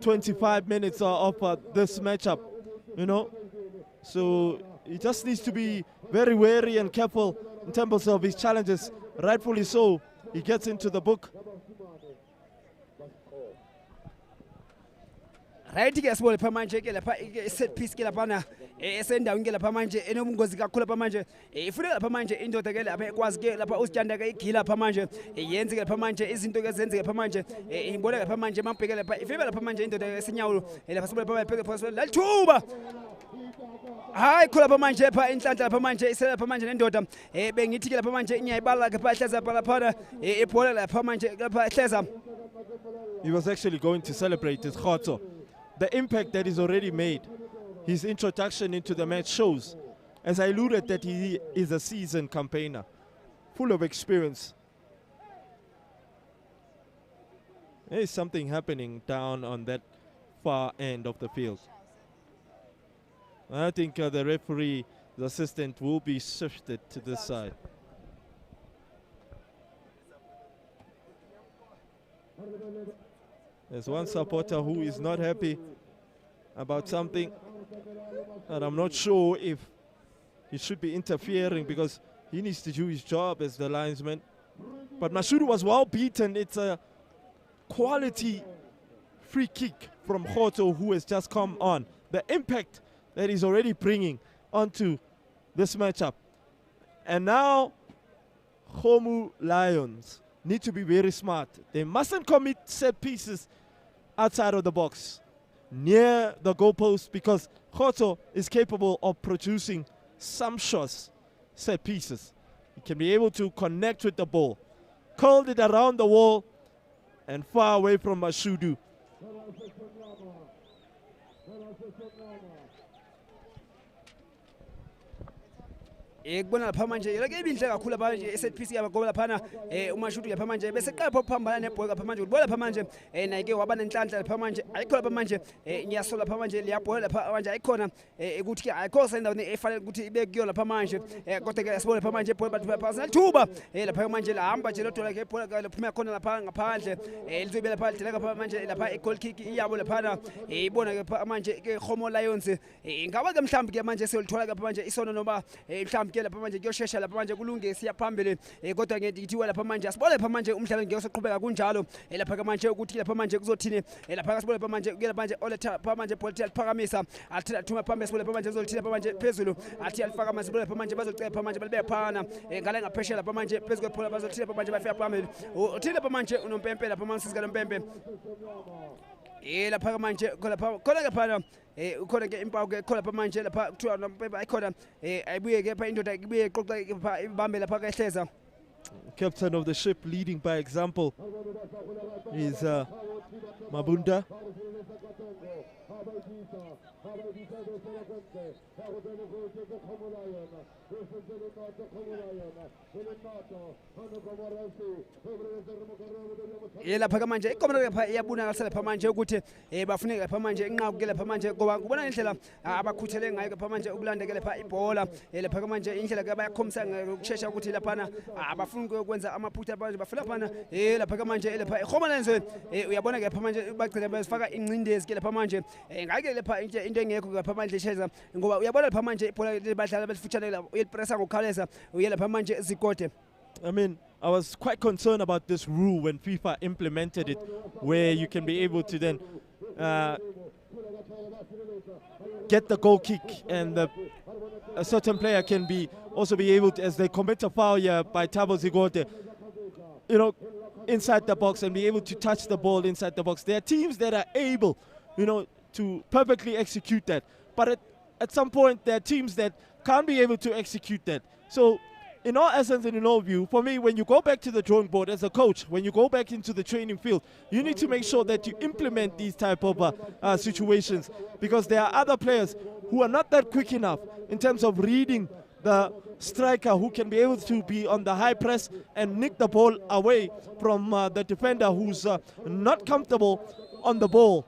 A: 25 minutes of this matchup, so he just needs to be very wary and careful in terms of his challenges. Rightfully so, he gets into the book.
K: Right ke asibole lapha manje ke lapha set piece ke lapha na esendaweni ke lapha manje enobungozi kakhulu lapha manje ifuna lapha manje indoda ke lapha ekwazi ke lapha usitshanda ke igila lapha manje yenze ke lapha manje izinto ke zenze lapha manje ibona lapha manje mambheke lapha ifibe lapha manje indoda esinyawo lapha sibole lapha pheke phose lathuba hayi khona lapha manje lapha inhlanhla lapha manje isela lapha manje nendoda bengithi ke lapha manje inyayibala lapha ehleza lapha ibhola lapha manje lapha ehleza.
A: He was actually going to celebrate his khotso. The impact that he's already made, his introduction into the match shows, as I alluded, that he is a seasoned campaigner, full of experience. There is something happening down on that far end of the field. I think the referee's assistant will be shifted to this side. There's one supporter who is not happy about something, and I'm not sure if he should be interfering because he needs to do his job as the linesman. But Mashuru was well beaten. It's a quality free kick from Khoto, who has just come on. The impact that he's already bringing onto this matchup. And now Khomo Lions need to be very smart. They mustn't commit set pieces outside of the box, near the goalpost, because Khoto is capable of producing sumptuous set pieces. He can be able to connect with the ball, curled it around the wall and far away from Mashudu.
K: Kubona lapha manje like ibinhle kakhulu lapha nje set piece yabagoba laphana umashudu lapha manje bese qala ukuphambana nebhola lapha manje ubona lapha manje nayike waba nenhlanhla lapha manje ayikho lapha manje ngiyasola lapha manje liyabhola lapha manje ayikhona ukuthi ke ayikho sendaweni efanele ukuthi ibe kuyo lapha manje kodwa ke sibona lapha manje ibhola bathu phasa thuba lapha manje lahamba nje lodola ke ibhola laphuma khona lapha ngaphandle lizobe lapha lidela lapha manje lapha goal kick iyabo lapha ibona ke manje ke Khomo Lions ingaba ke mhlambi ke manje siyolithola lapha manje isono noma mhlambi ke lapha manje kuyoshesha lapha manje kulunge siyaphambili kodwa ngiyithiwa lapha manje asibole lapha manje umdlalo ngeke soqhubeka kunjalo lapha ke manje ukuthi lapha manje kuzothini lapha sibole lapha manje kuye lapha manje oletha lapha manje political phakamisa athi athuma phambili sibole lapha manje kuzothini lapha manje phezulu athi alifaka manje sibole lapha manje bazocela lapha manje balibe phana ngale ngaphesheya lapha manje phezulu kwephola bazothini lapha manje bafika phambili uthini lapha manje unompempe lapha manje sizika nompempe lapha manje khona ke phana ukhona ke impawu ke khona lapha manje lapha kuthiwa nompempe ayikhona ayibuye ke lapha indoda ibuye iqoqa lapha ibambe lapha kehleza.
A: Captain of the ship leading by example is Mabunda.
K: Lapha ke manje ikomona lapha iyabonakala lapha manje ukuthi bafuneka lapha manje inqaku ke lapha manje ngoba kubona indlela abakhuthele ngayo lapha manje ukulandeke lapha ibhola lapha ke manje indlela ke bayakhomisa ngokusheshsha ukuthi lapha abafuni ukwenza amaphutha abanje bafuna lapha lapha ke manje lapha Khomo Lions uyabona ke lapha manje bagcina basifaka ingcindezi ke lapha manje ngake lapha into engekho lapha manje sheza ngoba uyabona lapha manje ibhola badlala belifutshane la uyelipressa ngokukhaleza uyelapha manje zigode.
A: I mean, I was quite concerned about this rule when FIFA implemented it, where you can be able to then get the goal kick, and a certain player can also be able to, as they commit a foul here by Thabo Zigode, you know, inside the box and be able to touch the ball inside the box. There are teams that are able, you know, to perfectly execute that, but at some point there are teams that can't be able to execute that. So in all essence and in all view, for me, when you go back to the drawing board as a coach, when you go back into the training field, you need to make sure that you implement these type of situations, because there are other players who are not that quick enough in terms of reading the striker, who can be able to be on the high press and nick the ball away from the defender who's not comfortable on the ball.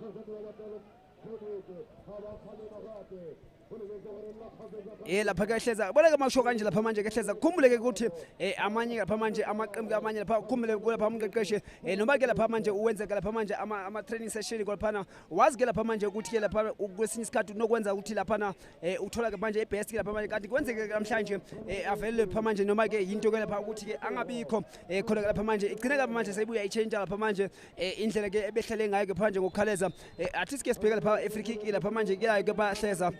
K: Lapha ke hleza bona ke masho kanje lapha manje ke hleza khumbule ke ukuthi amanye lapha manje amaqembu amanye lapha khumbule lapha umqeqeshe noma ke lapha manje uwenze ke lapha manje ama training session kwaphana wazi ke lapha manje ukuthi ke lapha kwesinye isikhathi unokwenza ukuthi lapha uthola ke manje ibest ke lapha manje kanti kwenzeke namhlanje avele lapha manje noma ke into ke lapha ukuthi ke angabikho khona ke lapha manje igcine lapha manje seyibuya ichange lapha manje indlela ke ebehlele ngayo ke phanje ngokukhaleza athi sike sibheka lapha free kick lapha manje ke ke bahleza.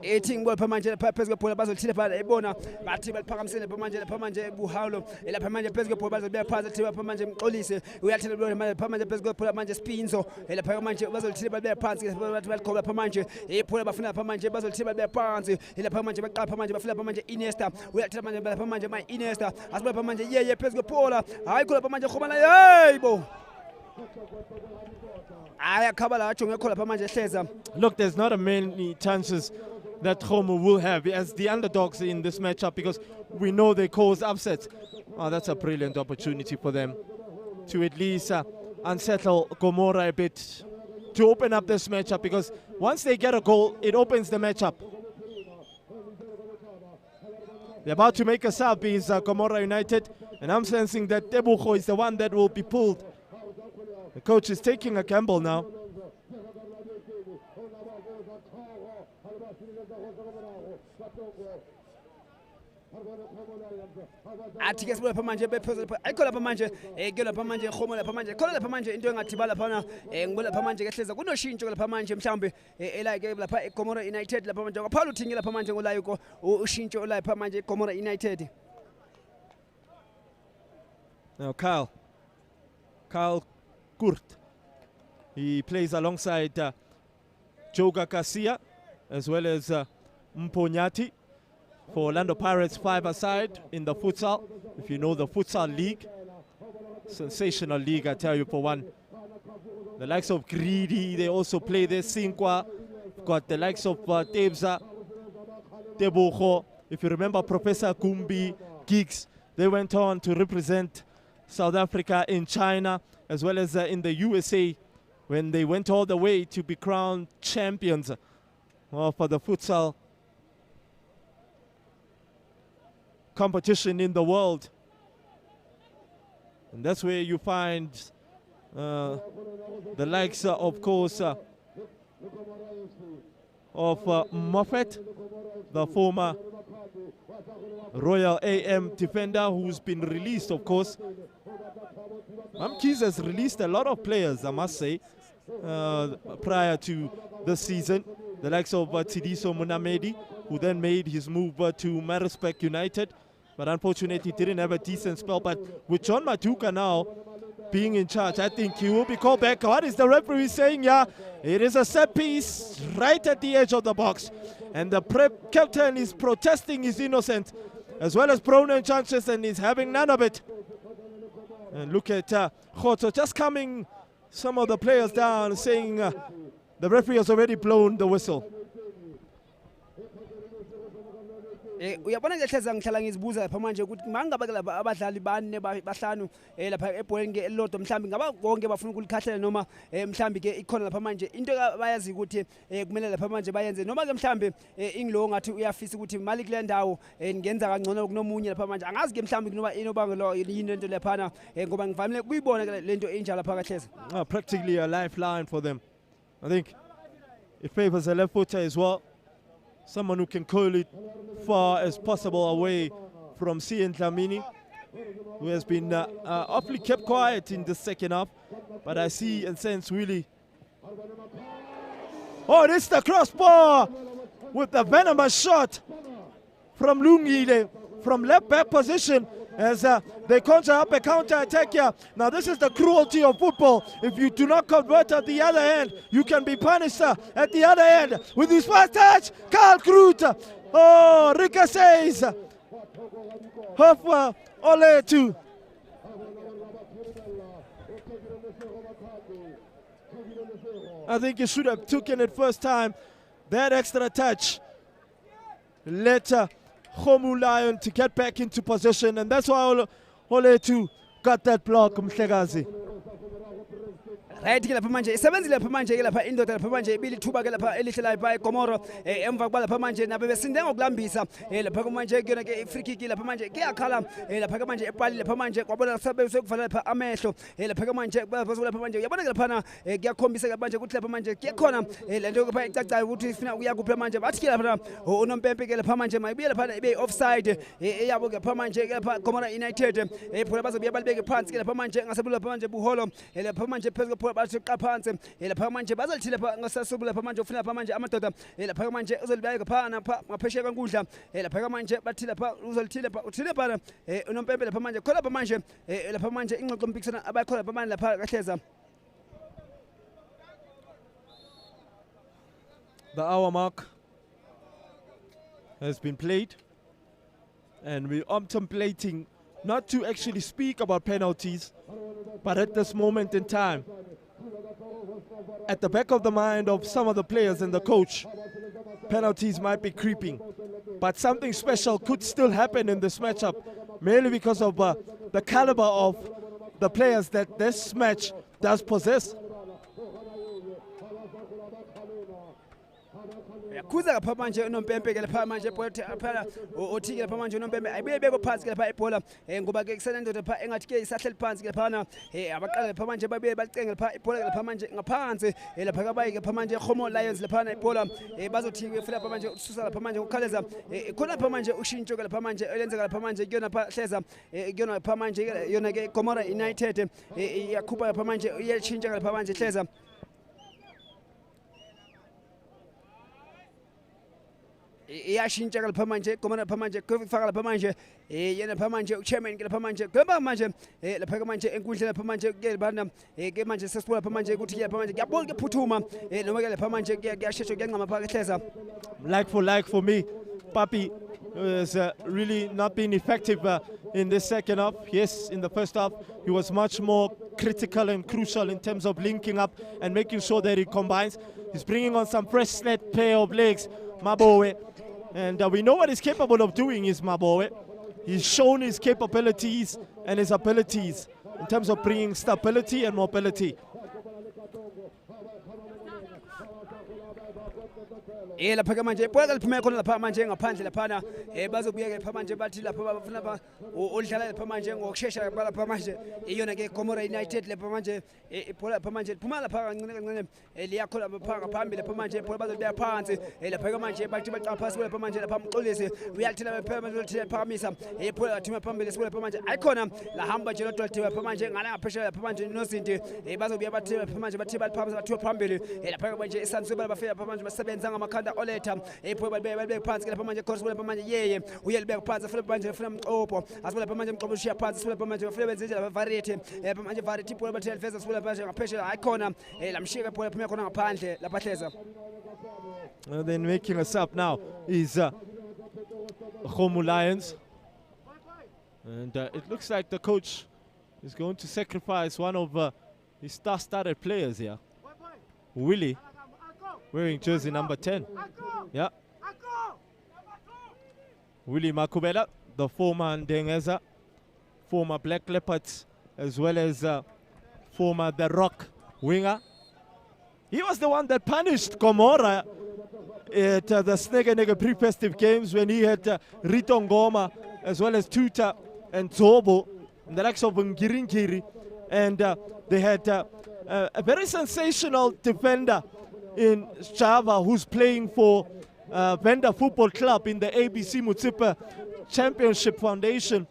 K: Eating ball lapha manje lapha phezulu kwebhola bazolithile phala ebona bathi baliphakamisele lapha manje buhalo lapha manje phezulu kwebhola bazobuya phansi athi lapha manje mxolise uyathela manje lapha manje phezulu kwebhola manje Spinzo lapha manje bazolithile babuya phansi bathi balikhoba lapha manje ibhola bafuna lapha manje bazolithile babuya phansi lapha manje baqala lapha manje bafuna lapha manje Iniesta uyathela manje lapha manje my Iniesta asibe lapha manje yeye phezulu kwebhola hayi khona lapha manje Khomo Lions
A: Look, there's not a many chances that Khomo will have as the underdogs in this matchup, because we know they cause upsets. Oh, that's a brilliant opportunity for them to at least unsettle Gomora a bit, to open up this matchup, because once they get a goal, it opens the matchup. They're about to make a sub, is Gomora United, and I'm sensing that Tebucho is the one that will be pulled. The coach is taking a gamble now.
K: athi ke sibe lapha manje bephezulu ayikho lapha manje ke lapha manje Khomo lapha manje khona lapha manje into engathibala lapha ngibona lapha manje kehleza kunoshintsho lapha manje mhlambe elike lapha eGomora United lapha manje kwaphela uthingi lapha manje ngolayiko ushintsho lapha manje eGomora United.
A: Now Kyle Kurt, he plays alongside Joga Garcia as well as Mponyati for Orlando Pirates 5-a-side in the futsal. If you know the futsal league, sensational league, I tell you, for one. The likes of Greedy, they also play there. Sinkwa, got the likes of Tebza, Tebogo. If you remember Professor Kumbi, Geeks, they went on to represent South Africa in China as well as in the USA when they went all the way to be crowned champions for the futsal competition in the world. And that's where you find the likes, of course, of Moffat, the former Royal AM defender who's been released, of course. Mamkis has released a lot of players, I must say, prior to the season. The likes of Tsidiso Munamedi, who then made his move to Maritzburg United, but unfortunately didn't have a decent spell. But with John Matuka now being in charge, I think he will be called back. What is the referee saying? Yeah, it is a set piece right at the edge of the box. And the captain is protesting his innocence, as well as Bronan Chances, and he's having none of it. And look at Khoto just coming some of the players down, saying the referee has already blown the whistle.
K: Uyabona ke hleza ngihlala ngizibuza lapha manje ukuthi mangabe ke laba abadlali bane bahlanu lapha ebholeni ke elilodwa mhlambi ngaba bonke bafuna ukulikhahlela noma mhlambi ke ikhona lapha manje into bayazi ukuthi kumele lapha manje bayenze noma ke mhlambi ingilo ngathi uyafisa ukuthi mali kule ndawo ngenza kangcono kunomunye lapha manje angazi ke mhlambi kunoba inobangelo yini into lephana ngoba ngivamile kuyibona ke lento enjalo lapha kahleza.
A: Practically a lifeline for them. I think it favors a left footer as well. Someone who can curl it far as possible away from Cian Dlamini, who has been awfully kept quiet in the second half. But I see and sense Willie. Oh, this is the crossbar with the venomous shot from Lungile from left back position as they conjure up a counter-attack here. Now this is the cruelty of football. If you do not convert at the other end, you can be punished at the other end. With his first touch, Karl Groot. Oh, Rika says, Hofwa Oletu. I think he should have taken it first time. That extra touch let Khomu Lion to get back into position, and that's why Oletu got that block, Mhlegazi.
K: Right ke lapha manje isebenzile lapha manje ke lapha indoda lapha manje ibili thuba ke lapha elihle lapha eGomoro emva kwa lapha manje nabe besinde ngokulambisa lapha manje kuyona ke free kick lapha manje kuyakhala lapha ke manje epali lapha manje kwabona sabe sekuvala lapha amehlo lapha ke manje lapha manje uyabona ke lapha kuyakhombisa ke manje ukuthi lapha manje kuyakhona lento lapha icacayo ukuthi ifuna uyakuphi manje bathi ke lapha unompempe ke lapha manje mayibuye lapha ibe offside eyabo ke lapha manje ke lapha Gomora United phula bazobuye balibeke phansi ke lapha manje ngasebula lapha manje buholo lapha manje phezulu bathi qaphansi lapha manje bazalithile lapha ngasasubula lapha manje ufuna lapha manje amadoda lapha manje uzolibeka phana ngaphesheya kankundla lapha manje bathi lapha uzolithile lapha uthile phana unompempe lapha manje khona lapha manje ingxoxo mpikisana abakhona lapha manje lapha kahleza.
A: The hour mark has been played, and we're contemplating not to actually speak about penalties, but at this moment in time, at the back of the mind of some of the players and the coach, penalties might be creeping. But something special could still happen in this matchup, mainly because of the caliber of the players that this match does possess.
K: Kuza lapha manje unompempe ke lapha manje phela othike lapha manje unompempe ayibuye beko phansi ke lapha ibhola ngoba ke kusenendoda lapha engathi ke isahleli phansi ke lapha abaqala lapha manje babuye balicenge lapha ibhola ke lapha manje ngaphansi lapha kabayi ke lapha manje Khomo Lions lapha ibhola bazothi ke lapha manje ususa lapha manje ukhaleza khona lapha manje ushintsho ke lapha manje elenzeka lapha manje kuyona lapha hleza kuyona lapha manje yona ke Gomora United iyakhupha lapha manje iyashintsha lapha manje hleza. Iyashintsha lapha manje Gomora lapha manje kufaka lapha manje yena lapha manje uchairman ke lapha manje kuba manje lapha manje enkundla lapha manje ke bana ke manje sesibona lapha manje ukuthi lapha manje kuyabona ke phuthuma noma ke lapha manje kuyashesha kuyancama phaka ehleza.
A: Like for me, Papi has really not been effective in this second half. Yes, in the first half he was much more critical and crucial in terms of linking up and making sure that he combines. He's bringing on some fresh sled pair of legs, Maboe. And we know what he's capable of doing is Maboe. He's shown his capabilities and his abilities in terms of bringing stability and mobility.
K: lapha ke manje ibhola liphuma khona lapha manje ngaphandle laphana bazokubuyeka lapha manje bathi lapha bafuna udlala lapha manje ngokusheshsha lapha manje iyona ke Gomora United lapha manje ibhola lapha manje liphuma lapha kancane kancane liyakhona lapha ngaphambili lapha manje ibhola bazobeka phansi lapha ke manje bathi baqapha phasi lapha manje lapha umxolisi uyathina lapha manje uyathina phamisa ibhola lathima phambili lapha manje ayikhona lahamba nje lodwa lithi lapha manje ngala ngaphesheya lapha manje nozinti bazobuya bathi lapha manje bathi baliphamisa bathiwa phambili lapha ke manje isansuba bafika lapha manje basebenza ngamakhanda oletha ibhola balibeka phansi lapha manje khosi lapha manje yeye uyalibeka phansi futhi manje ufuna umqobo asibona lapha manje umqobo ushiya phansi futhi lapha manje ufuna benze lapha variety lapha manje variety ibhola bathi alifeza futhi lapha manje ngaphesheya ayikhona lamshika ibhola phuma khona ngaphandle lapha hleza.
A: Then making us up now is Khomu Lions. And it looks like the coach is going to sacrifice one of his star-started players here. Willie, wearing jersey number 10. Yeah. Willie Makubela, the former Ndengeza, former Black Leopards, as well as former The Rock winger. He was the one that punished Gomora at the Snake and Nigga pre-festive games when he had Rito Ngoma, as well as Tuta and Zobo, and the likes of Ngirinkiri. And they had a very sensational defender in Java who's playing for Venda Football Club in the ABC Mutsipa Championship Foundation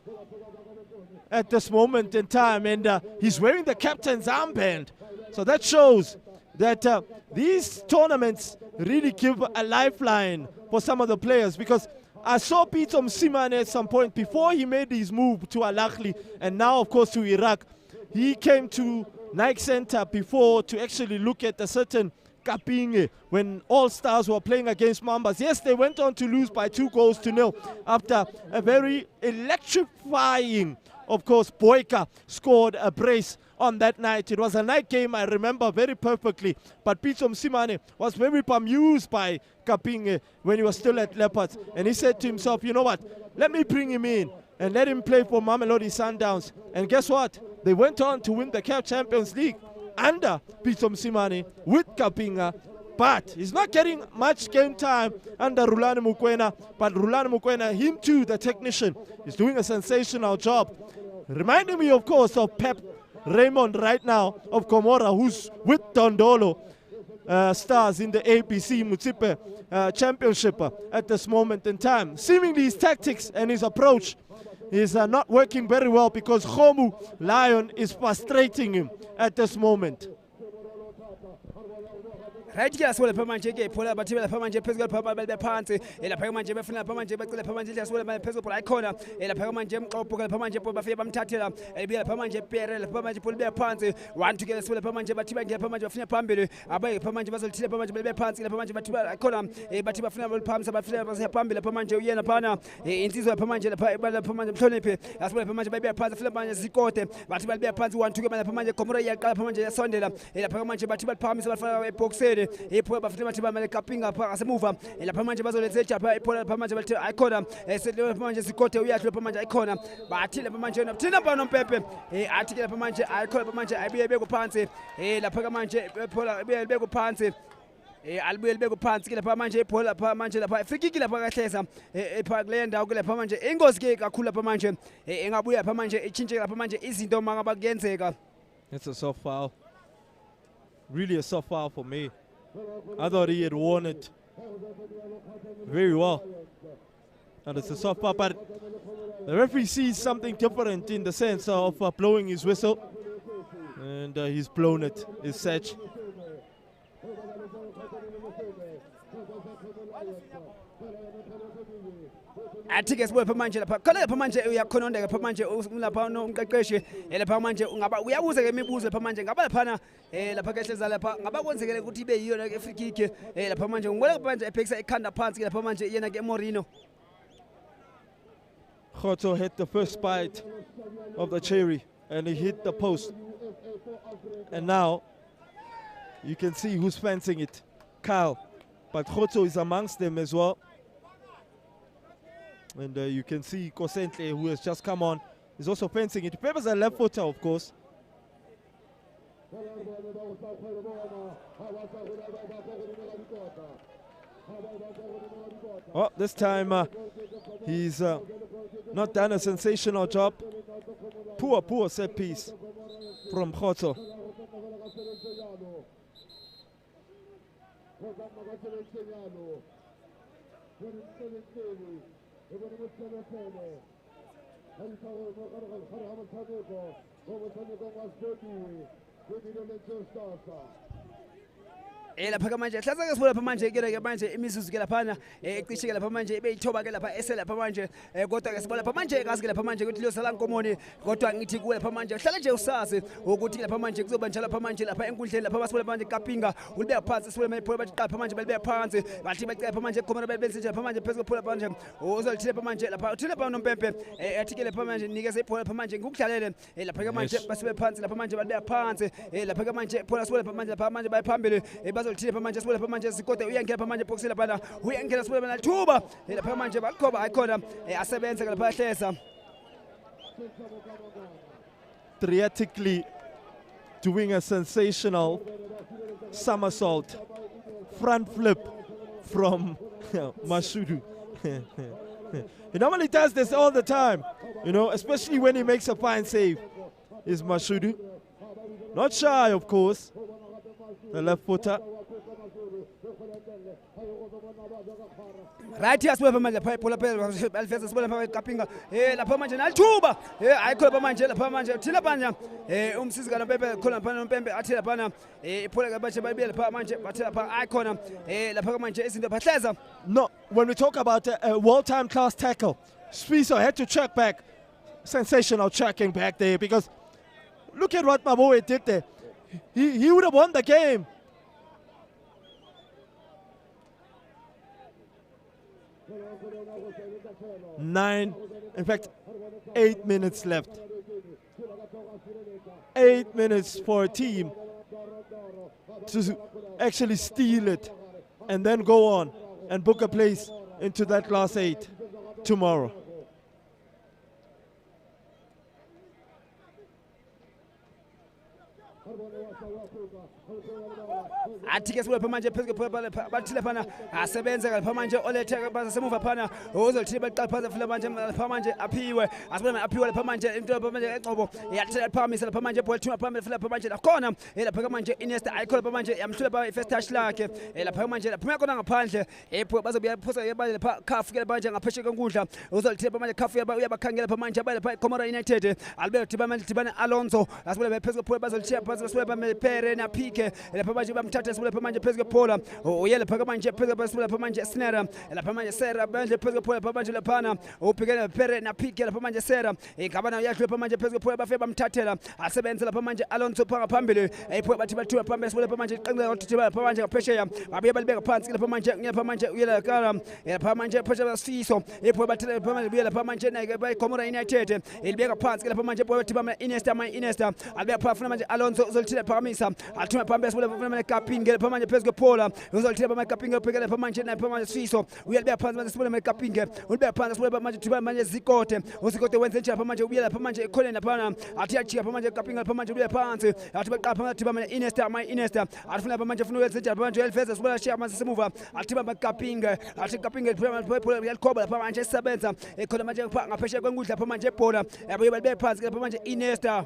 A: at this moment in time. And he's wearing the captain's armband. So that shows that these tournaments really give a lifeline for some of the players, because I saw Peter Msimane at some point before he made his move to Al Ahly and now of course to Iraq. He came to Nike Center before to actually look at a certain Kapinge when All Stars were playing against Mambas. Yes, they went on to lose by 2-0 after a very electrifying, of course, Boyka scored a brace on that night. It was a night game I remember very perfectly, but Peter Msimane was very bemused by Kapinge when he was still at Leopards, and he said to himself, you know what, let me bring him in and let him play for Mamelodi Sundowns. And guess what? They went on to win the CAF Champions League under Peter Msimane with Kapinga, but he's not getting much game time under Rulani Mukwena. But Rulani Mukwena, him too, the technician, is doing a sensational job. Reminding me, of course, of Pep Raymond right now of Gomora, who's with Dondolo Stars in the ABC Mutsipe Championship at this moment in time. Seemingly his tactics and his approach is not working very well, because Khomu Lion is frustrating him at this moment.
K: Right ke asole lapha manje ke phola bathi lapha manje phezulu lapha balbe phansi lapha manje bafuna lapha manje bacela lapha manje asole phezulu phola ikhona lapha manje emqopho lapha manje bafike bamthathela ebiya lapha manje pere lapha manje phola be phansi 1-2 ke asole lapha manje bathi bangena lapha manje bafuna phambili abaye lapha manje bazolithile lapha manje balbe phansi lapha manje bathi ikhona bathi bafuna baliphamisa bafuna basiya phambili lapha manje uyena phana insizwa lapha manje lapha manje mhloniphe asole lapha manje babe phansi lapha manje zikode bathi balbe phansi 1-2 ke lapha manje Gomora iyaqala lapha manje yasondela lapha manje bathi baliphamisa bafaka eboxeni iphola bafuna bathi bamele Kapinga phakathi emuva lapha manje bazoletha ejapha iphola lapha manje bathi ayikhona lapha manje zikode uyahle lapha manje ayikhona bathi lapha manje thina bana nompepe athi ke lapha manje ayikhona lapha manje ayibuye beko phansi lapha manje iphola ibuye beko phansi alibuye libeko phansi ke lapha manje iphola lapha manje lapha frikiki lapha kahleza epha kule ndawo ke lapha manje ingozi ke kakhulu lapha manje engabuya lapha manje ichintshe lapha manje izinto mangaba kuyenzeka.
A: It's a soft foul. Really a soft foul for me. I thought he had won it very well. And it's a soft foul, but the referee sees something different in the sense of blowing his whistle. And he's blown it, his Sach.
K: athi ke sibuye lapha manje lapha khona lapha manje uyakhona lapha manje lapha nomqeqeshi lapha manje ungaba uyabuza ke imibuzo lapha manje ngaba lapha lapha ke hleza lapha ngaba kwenzekele ukuthi ibe yiyona ke free kick lapha manje ngibona lapha manje ephekisa ikhanda phansi lapha manje yena ke Morino.
A: Khoto hit the first bite of the cherry and he hit the post. And now you can see who's fencing it. Kyle. But Khotso is amongst them as well. And you can see Kosentle, who has just come on, is also fencing it. Peppers a left footer, of course. Oh, this time he's not done a sensational job. Poor set piece from Khotso.
K: lapha manje hlaza ke sibona lapha manje ke manje imizuzu ke lapha ecishe ke lapha manje beyithoba ke lapha eselapha manje kodwa ke sibona lapha manje kazi ke lapha manje ukuthi lo Tsalanang Komoni kodwa ngithi kuwe lapha manje hlala nje usazi ukuthi lapha manje kuzoba njalo lapha manje lapha enkundleni lapha basibona manje kapinga ulibeka phansi sibona manje phola bathi lapha manje belibeka phansi bathi bacela lapha manje Komoni benze nje lapha manje phezulu phola manje uzolithile lapha manje lapha uthile lapha unompempe athi ke lapha manje nikeze iphola lapha manje ngikudlalele lapha ke manje basibe phansi lapha manje balibeka phansi lapha ke manje phola sibona lapha manje bayiphambili bazolithile lapha manje sibona lapha manje sikode uyangena lapha manje boxi lapha uyangena sibona lapha thuba lapha manje bakhoba ayikhona asebenza lapha hleza
A: Theatrically doing a sensational somersault front flip from Mashudu. He normally does this all the time, you know, especially when he makes a fine save. Is Mashudu not shy, of course, the left footer.
K: Right here sibona manje lapha iphola phezulu alifeza sibona lapha kapinga lapha manje nalithuba ayikho lapha manje thina banya umsizi kana Mpempe khona lapha nompempe athi lapha iphola ke bathi bayibele lapha manje bathi lapha ayikhona lapha manje izinto phahleza.
A: No, when we talk about a world-time class tackle, Sfiso had to check back. Sensational checking back there, because look at what Maboe did there. He would have won the game. In fact, 8 minutes left. 8 minutes for a team to actually steal it and then go on and book a place into that last 8 tomorrow.
K: athi ke sibona manje phezulu bathile phana asebenza lapha manje olethe basemuva phana uzolithile baqala phansi fila manje lapha manje aphiwe asibona aphiwe lapha manje into lapha manje eqobo yathela phamisa lapha manje ball thuma phambili lapha manje lakhona lapha manje Iniesta ayikho lapha manje yamhlula ba first touch lakhe lapha manje laphuma khona ngaphandle bazobuya phosa yebale lapha khafu ke manje ngapheshe kwenkundla uzolithile lapha manje khafu uyabakhangela lapha manje lapha Komora United albert dibana Alonso asibona phezulu bazolithile phansi basibona Pere na Pike lapha manje bamthatha lapha manje phezulu phola uyele lapha manje phezulu lapha manje Snera lapha manje Sera manje phezulu phola lapha manje laphana uphikele Pere na Pike lapha manje Sera ingabana uyadlula lapha manje phezulu phola bafike bamthathela asebenza lapha manje Alonso phanga phambili epho bathi bathiwa phambili lapha manje iqinqa ukuthi lapha manje ngaphesheya babuye balibeka phansi lapha manje uyela kala lapha manje phesheya Basiso epho bathi lapha manje uyela lapha manje naye bayi Komora United ilibeka phansi lapha manje bathi bama Iniesta albeka phafuna manje Alonso uzolithile phamisa athuma phambili lapha manje Kapinga lapha manje phezulu phola uzolithile lapha Kapinga uphekele lapha manje Sfiso uyalibeka phansi manje sibona Kapinga ulibeka phansi sibona manje thiba manje Zikote uzikote wenze njani lapha manje ubuyela lapha manje ekhona lapha athi achiya lapha manje Kapinga lapha manje ubuyela phansi athi baqala phansi thiba manje Iniesta athi lapha manje ufuna wenze njani lapha manje elifeza sibona shiya manje semuva athi baba Kapinga athi Kapinga phola yalikhoba lapha manje esebenza ekhona manje ngaphesheya kwenkundla lapha manje ebhola yabuye balibeka phansi lapha manje Iniesta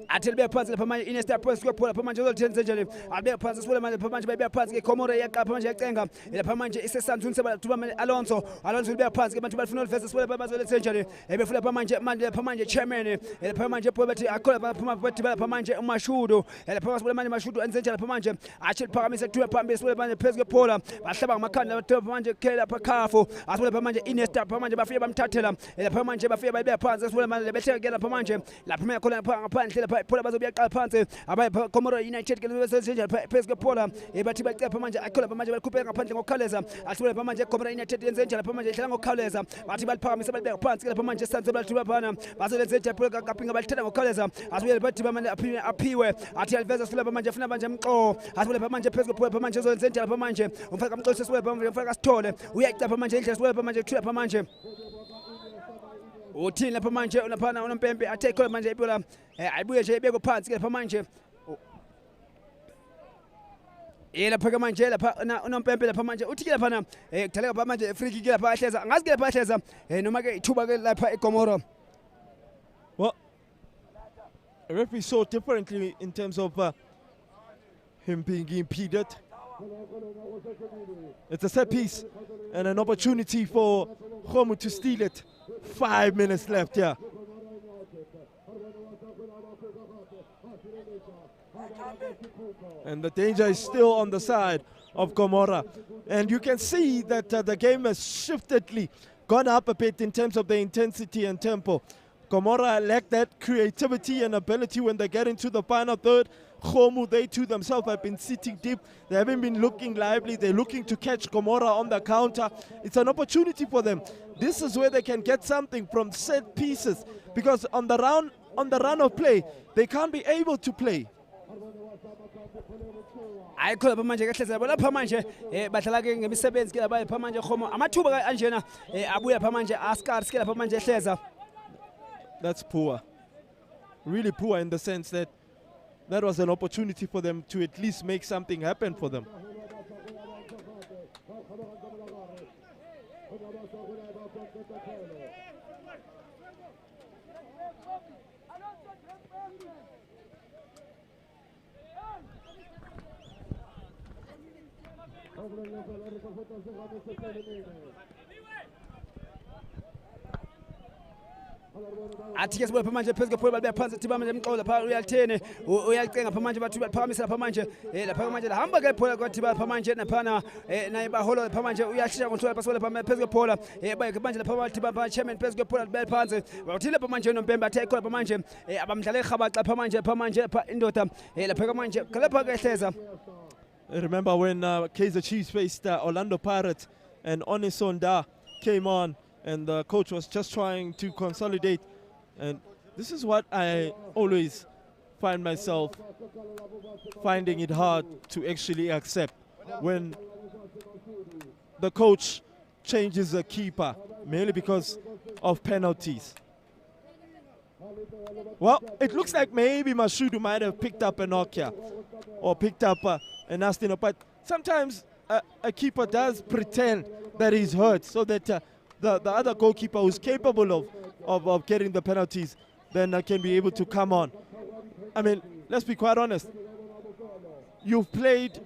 K: athi libeka phansi lapha manje Iniesta phezulu phola lapha manje uzolithenza njani albeka phansi sibona manje lapha manje bayibeka phansi ke Komora yaqapha manje yacenga lapha manje isesanzuni sebathuba manje Alonso ulibeka phansi ke abantu bafuna uliveza sibona bazoletha njani ebefuna lapha manje chairman lapha manje bathi akhola lapha manje uMashudu lapha sibona manje Mashudu enze njani lapha manje athi liphakamisa thuba phambili sibona manje phezulu phola bahlaba ngamakhanda lapha manje khela lapha khafu asibona lapha manje Iniesta lapha manje bafike bamthathela lapha manje bafike balibeka phansi sibona manje lebetheke lapha manje lapha khona ngaphandle bahlela pha bazobe yaqala phansi Komoro United ke besenje phezu kephola bathi bacepha manje akhola manje balikhuphe ngaphandle ngokukhawuleza athule lapha manje Komoro United yenze njalo lapha manje idlala ngokukhawuleza bathi baliphakamise balibeka phansi lapha manje sanze balithuba phana bazolenze njalo kaphinga balithanda ngokukhawuleza asibuyele bathi manje aphiwe athi aliveza silapha manje afuna manje mxo asibuyele lapha manje phezu kephola lapha manje zolenze njalo lapha manje umfaka mxo sesibuyele lapha manje umfaka sithole uyayicepha manje indlela sibuyele lapha manje kuthula lapha manje uthini lapha manje unaphana unompempe athe khona manje ibola ayibuye nje ibeke phansi lapha manje lapha ke manje lapha unompempe lapha manje uthi ke lapha na kudaleka lapha manje free kick lapha ahleza angazi ke lapha ahleza noma ke ithuba ke lapha eGomoro.
A: Well, the referee saw differently in terms of him being impeded. It's a set piece and an opportunity for Khomu to steal it. 5 minutes left here. And the danger is still on the side of Gomora. And you can see that the game has shiftedly gone up a bit in terms of the intensity and tempo. Gomora lack that creativity and ability when they get into the final third. Khomu, they too themselves have been sitting deep. They haven't been looking lively. They're looking to catch Gomora on the counter. It's an opportunity for them. This is where they can get something from set pieces, because on the run of play, they can't be able to play.
K: Ayikho lapha manje kahleza lapha manje badlala ke ngemisebenzi ke lapha manje Khomo amathuba ka anjena abuya lapha manje askars ke lapha manje hleza.
A: That's poor. Really poor in the sense that that was an opportunity for them to at least make something happen for them.
K: Athi ke sibuye lapha manje phezu kephola balibeka phansi thiba manje emqolo lapha uyalithene uyacenga lapha manje bathi baphakamisa lapha manje lapha manje lahamba ke phola kwathi lapha manje naphana naye baholo lapha manje uyashiya control lapha lapha phezu kephola bayeke manje lapha bathi bapha chairman phezu kephola libeka phansi bathi lapha manje nompembe athe ikho lapha manje abamdlala eGabaxa lapha manje lapha indoda lapha manje lapha ke hleza.
A: Remember when Kaizer Chiefs faced Orlando Pirates and Onisonda came on and the coach was just trying to consolidate. And this is what I always find myself finding it hard to actually accept, when the coach changes a keeper mainly because of penalties. Well, it looks like maybe Mashudu might have picked up a knock here or picked up a nasty knock, but sometimes a keeper does pretend that he's hurt so that the other goalkeeper who's capable of getting the penalties then can be able to come on. I mean, let's be quite honest. You've played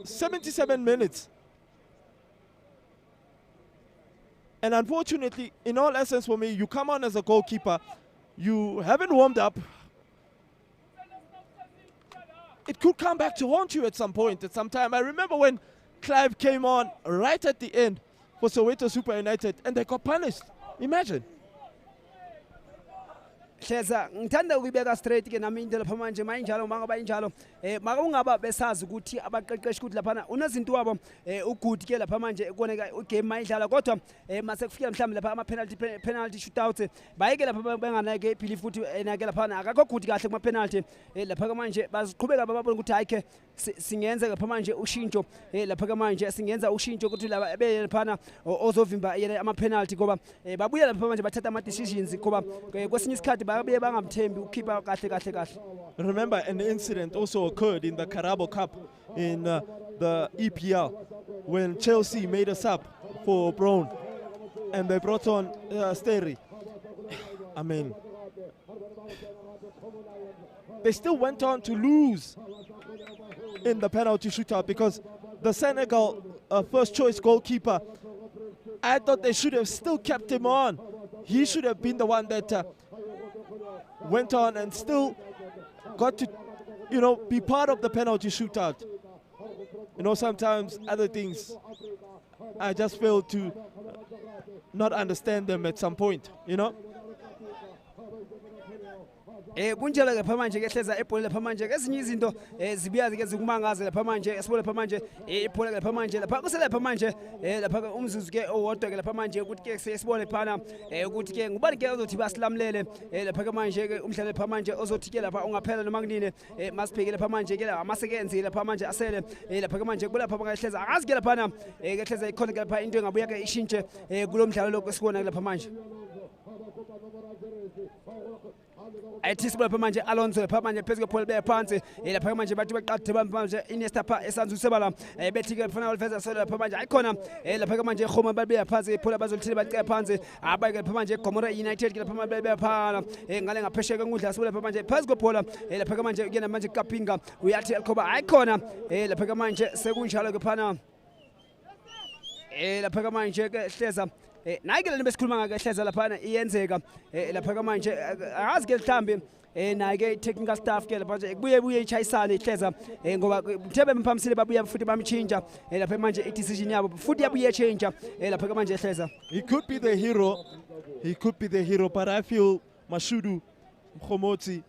A: 77 minutes. And unfortunately, in all essence for me, you come on as a goalkeeper, you haven't warmed up. It could come back to haunt you at some point, at some time. I remember when Clive came on right at the end for Soweto Super United and they got punished. Imagine.
K: Hleza ngithanda ukubeka straight ke nami into lapha manje mayinjalo mangaba injalo maka ungaba besazi ukuthi abaqeqeshi ukuthi lapha unezinto wabo ugood ke lapha manje koneka igame mayidlala kodwa mase kufika mhlawumbe lapha ama penalty shootouts bayike lapha benganake believe futhi enake lapha akakho good kahle kuma penalty lapha manje baziqhubeka babona ukuthi hayike singenza lapha manje ushintsho lapha manje singenza ushintsho ukuthi laba lapha ozovimba ama penalty ngoba babuya lapha manje bathatha ama decisions ngoba kwesinye isikhathi
A: remember, an incident also occurred in the Carabao Cup in the EPL when Chelsea made a sub for Brown and they brought on Sterry. I mean, they still went on to lose in the penalty shootout because the Senegal first choice goalkeeper, I thought they should have still kept him on. He should have been the one that went on and still got to, be part of the penalty shootout. Sometimes other things, I just fail to not understand them at some point,
K: kunjalo ke phamanje ke hleza ebhola phamanje ke ezinye izinto zibiyazi ke zikumangaza lapha manje esibole phamanje ibhola ke lapha manje lapha kusele phamanje lapha ke umzuzu ke owodwa ke lapha manje ukuthi ke siyibone phana ukuthi ke ngubani ke ozothi basilamlele lapha ke manje ke umdlalo phamanje ozothi ke lapha ungaphela noma kunini masiphekele phamanje ke amasekenzi lapha manje asele lapha ke manje kuba lapha bangahleza akazi ke lapha ke hleza ikhona ke lapha into engabuya ke ishintshe kulomdlalo lokho esibona ke lapha manje ayithisibula lapha manje Alonso lapha manje phezulu Paul bephansi lapha manje bathi baqade manje Iniesta pha esanzusebala bethi ke funa ulifeza solo lapha manje ayikhona lapha manje Khoma babeya phansi Paul bazolithile bacela phansi abayike lapha manje Gomora United ke lapha manje bephana ngale ngapheshe ke ngudla sibula lapha manje phezulu Paul lapha manje kuyena manje Kapinga uyathi Elkoba ayikhona lapha manje sekunjalo ke phana lapha manje ke hleza nayi ke lento besikhuluma ngake hleza lapha iyenzeka lapha manje akazi ke mhlambi nayi ke technical staff ke lapha kubuye ichayisana ihleza ngoba mthebe mphamisile babuya futhi bamchinja lapha manje i-decision yabo futhi yabuye change lapha manje hleza.
A: He could be the hero, but I feel Mashudu Mkhomotsi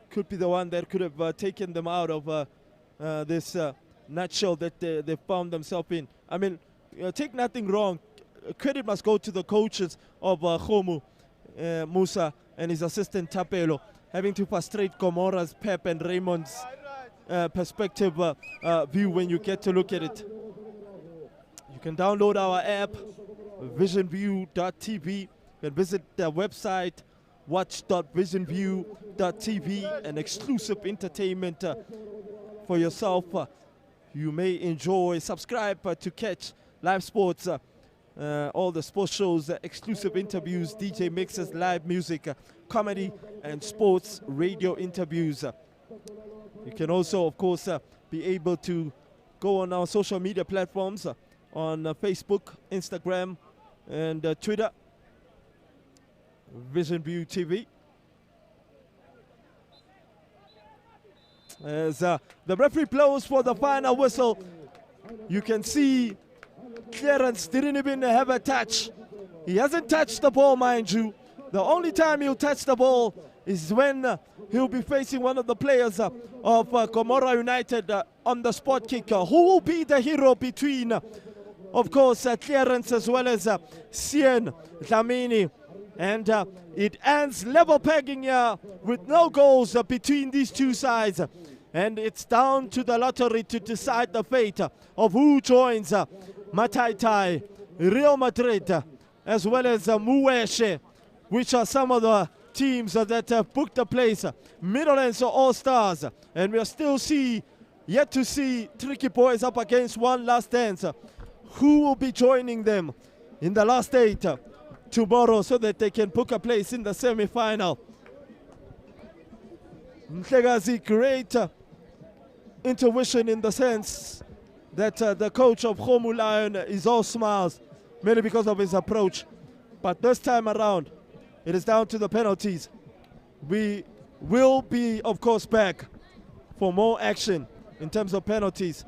A: could be the one that could have taken them out of this nutshell that they found themselves in. I mean, take nothing wrong. Credit must go to the coaches of Khomu, Musa, and his assistant Tapelo, having to frustrate Gomora's, Pep, and Raymond's perspective view when you get to look at it. You can download our app, visionview.tv. You can visit the website, watch.visionview.tv, and exclusive entertainment for yourself. You may enjoy, subscribe to catch live sports, all the sports shows, exclusive interviews, DJ mixes, live music, comedy, and sports radio interviews. You can also, of course, be able to go on our social media platforms on Facebook, Instagram, and Twitter, Vision View TV. As the referee blows for the final whistle, you can see Clarence didn't even have a touch. He hasn't touched the ball, mind you. The only time he'll touch the ball is when he'll be facing one of the players of Gomora United on the spot kick. Who will be the hero between, of course, Clarence as well as Sien Dlamini? And it ends level pegging here with no goals between these two sides. And it's down to the lottery to decide the fate of who joins Mataitai, Real Madrid, as well as Mueshe, which are some of the teams that have booked a place. Midlands All-Stars. And we'll still yet to see Tricky Boys up against One Last Dance. Who will be joining them in the last 8 tomorrow so that they can book a place in the semi-final. Mhlegazi, great intuition in the sense that the coach of Khomu Lion is all smiles, mainly because of his approach. But this time around, it is down to the penalties. We will be, of course, back for more action in terms of penalties.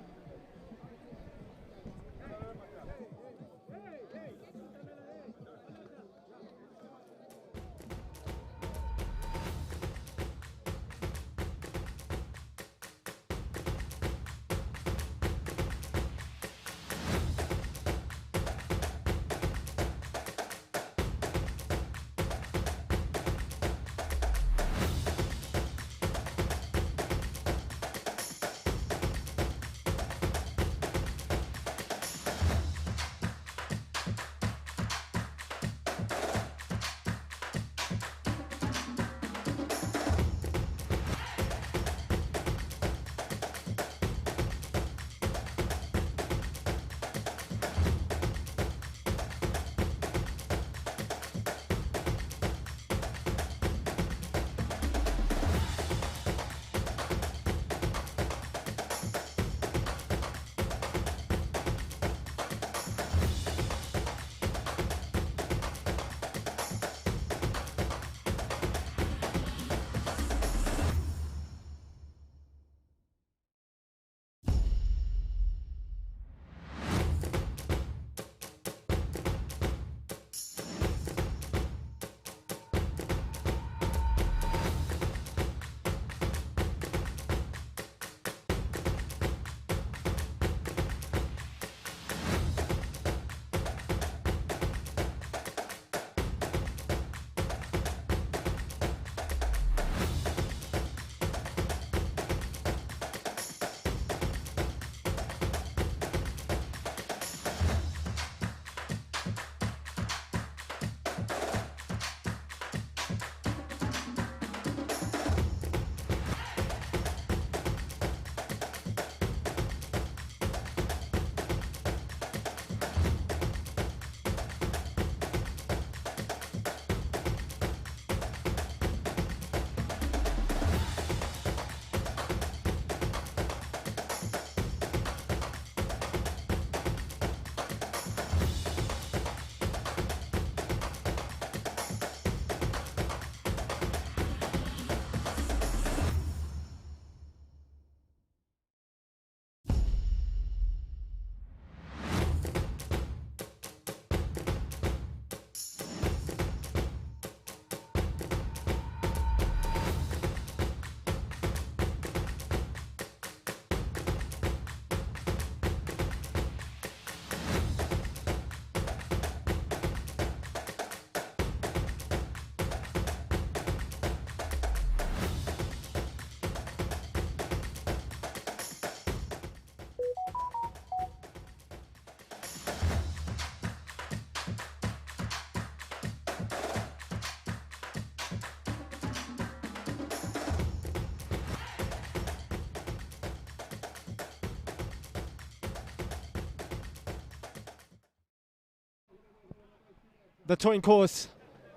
A: the towing course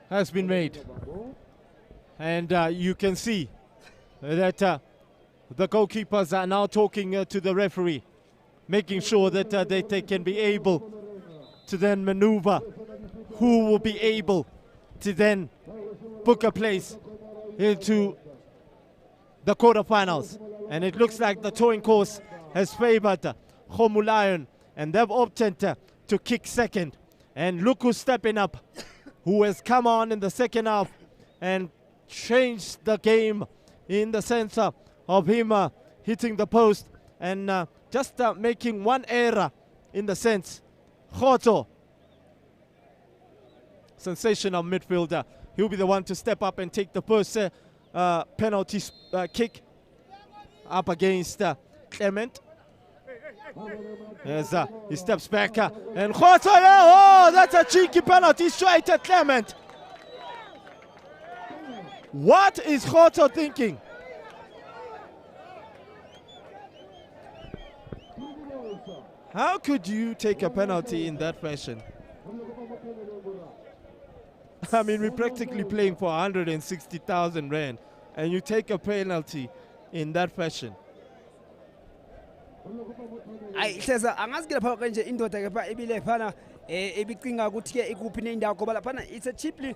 A: has been made. And you can see that the goalkeepers are now talking to the referee, making sure that they can be able to then maneuver who will be able to then book a place into the quarterfinals. And it looks like the towing course has favored Khomu Lion, and they've opted to kick second. And look who's stepping up, who has come on in the second half and changed the game in the sense of him hitting the post and just making one error in the sense. Khoto, sensational midfielder. He'll be the one to step up and take the first penalty kick up against Clement. As he steps back and Khoto, oh, that's a cheeky penalty straight at Clement. What is Khoto thinking? How could you take a penalty in that fashion? I mean, we're practically playing for 160,000 rand, and you take a penalty in that fashion.
K: Ayi hleza angazi ke lapha kanje indoda ke pha ibile phana ebicinga ukuthi ke ikuphi nendawo ngoba laphana it's a cheaply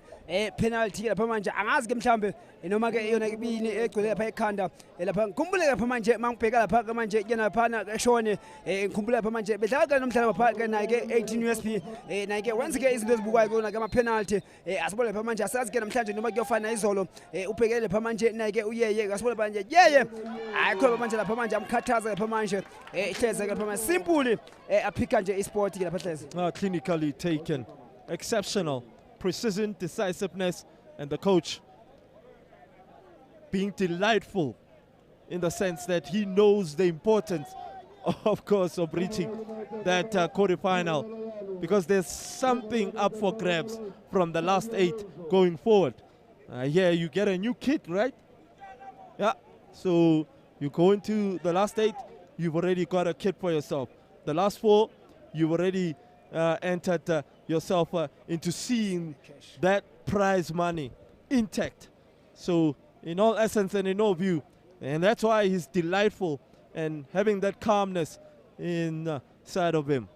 K: penalty ke lapha manje angazi ke mhlambe noma ke yona ibini egcwele lapha ekhanda lapha ngikhumbule lapha manje mangibheka lapha ke manje yena phana eshone ngikhumbule lapha manje bedlala ke nomdlalo lapha ke naye ke 18 USP naye ke wenza ke izinto ezibukwayo kona ke ama penalty asibole lapha manje asazi ke namhlanje noma kuyofana izolo ubhekele lapha manje naye ke uyeye asibole manje yeye ayikho lapha manje amkhathaza lapha manje hleze ke lapha manje simple aphika nje isport ke lapha hleze
A: clinically taken, exceptional precision, decisiveness, and the coach being delightful in the sense that he knows the importance, of course, of reaching that quarterfinal, because there's something up for grabs from the last 8 going forward. Yeah, you get a new kit, right? Yeah, so you go into the last 8, you've already got a kit for yourself. The last 4, you've already entered yourself into seeing that prize money intact. So in all essence and in all view, and that's why he's delightful and having that calmness inside of him.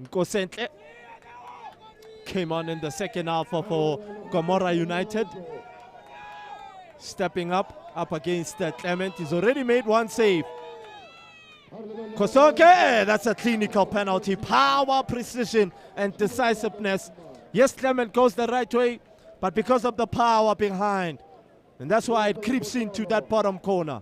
A: Nkosente came on in the second half for Gomora United, stepping up against Clement. He's already made one save. Kosoke, that's a clinical penalty. Power, precision, and decisiveness. Yes, Clement goes the right way, but because of the power behind, and that's why it creeps into that bottom corner.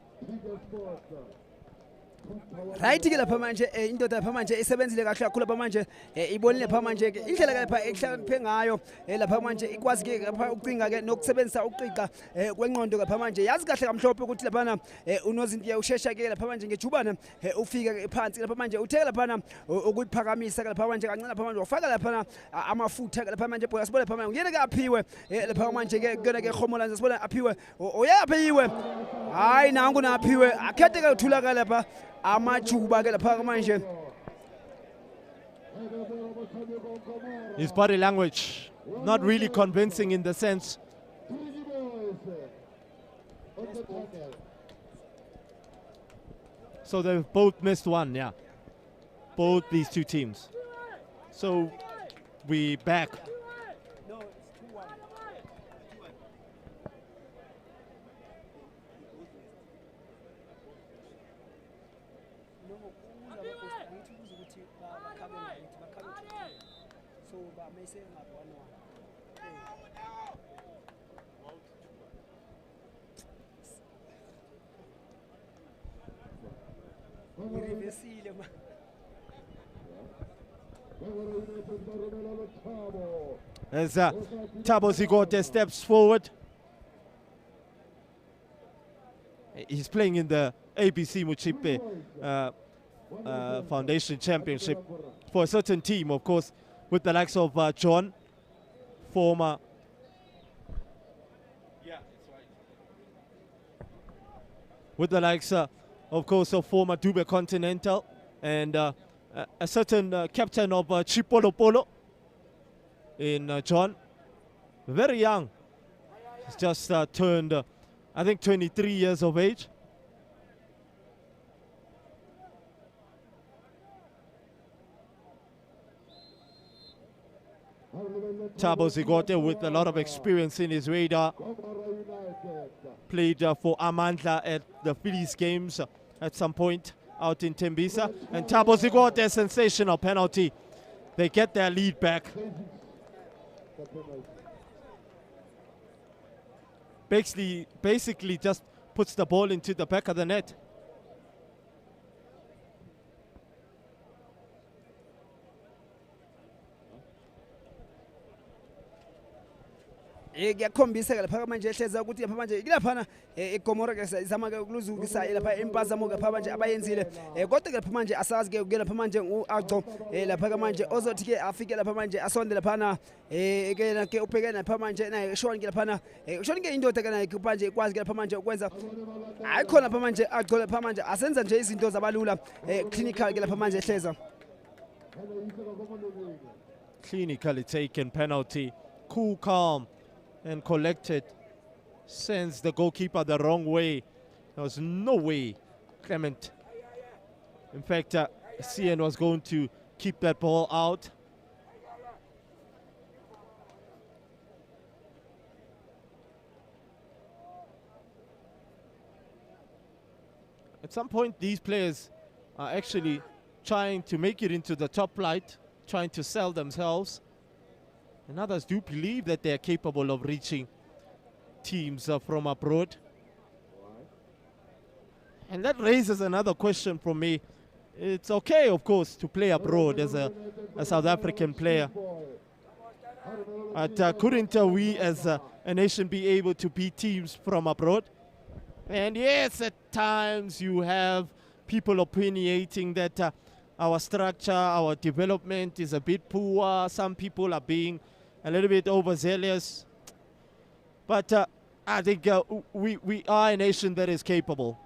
K: Right ke lapha manje indoda lapha manje isebenzile kahle kakhulu lapha manje ibonile lapha manje ke indlela ke lapha ehlakaniphe ngayo lapha manje ikwazi ke lapha ucinga ke nokusebenzisa uqiqa kwengqondo lapha manje yazi kahle kamhlophe ukuthi lapha unozinto ushesha ke lapha manje ngejubana ufika ke phansi lapha manje utheke lapha ukuyiphakamisa ke lapha manje kancane lapha manje ufaka lapha amafutha ke lapha manje bhola sibona lapha manje uyena ke aphiwe lapha manje ke kuyona ke Khomolanza sibona aphiwe uyaphiwe hayi nangu naphiwe akhethe ke uthula ke lapha
A: his body language not really convincing in the sense. So they've both missed one, yeah. Both these two teams. So we back. As Thabo Zigote steps forward. He's playing in the ABC Muchipe Foundation Championship for a certain team, of course, with the likes of John, former. Yeah, that's right. With the likes, of course, of former Dube Continental and a certain captain of Chipolo Polo. in John. Very young. He's just turned, I think, 23 years of age. Thabo Zigote with a lot of experience in his radar. Played for Amandla at the Phillies games at some point out in Tembisa. And Thabo Zigote, a sensational penalty. They get their lead back. Basically just puts the ball into the back of the net.
K: Kuyakhombisa ke lapha manje ehleza ukuthi lapha manje ilaphana igomora ke izama ke ukuluzukisa lapha impazamo ke lapha manje abayenzile kodwa ke lapha manje asazi ke lapha manje uAgco lapha ke manje ozothi ke afike lapha manje asonde lapha ke ubhekene lapha manje naye shoni ke lapha shoni ke indoda ke naye manje ikwazi ke lapha manje ukwenza ayikhona lapha manje Agco lapha manje asenza nje izinto zabalula clinical ke lapha manje ehleza
A: Clinically taken penalty, cool, calm and collected, sends the goalkeeper the wrong way. There was no way Clement, in fact CN was going to keep that ball out. At some point these players are actually trying to make it into the top flight, trying to sell themselves. And others do believe that they are capable of reaching teams from abroad. And that raises another question for me. It's okay, of course, to play abroad as a South African player. But couldn't we as a nation be able to beat teams from abroad? And yes, at times you have people opinionating that our structure, our development is a bit poor. Some people are being a little bit overzealous. But I think we are a nation that is capable,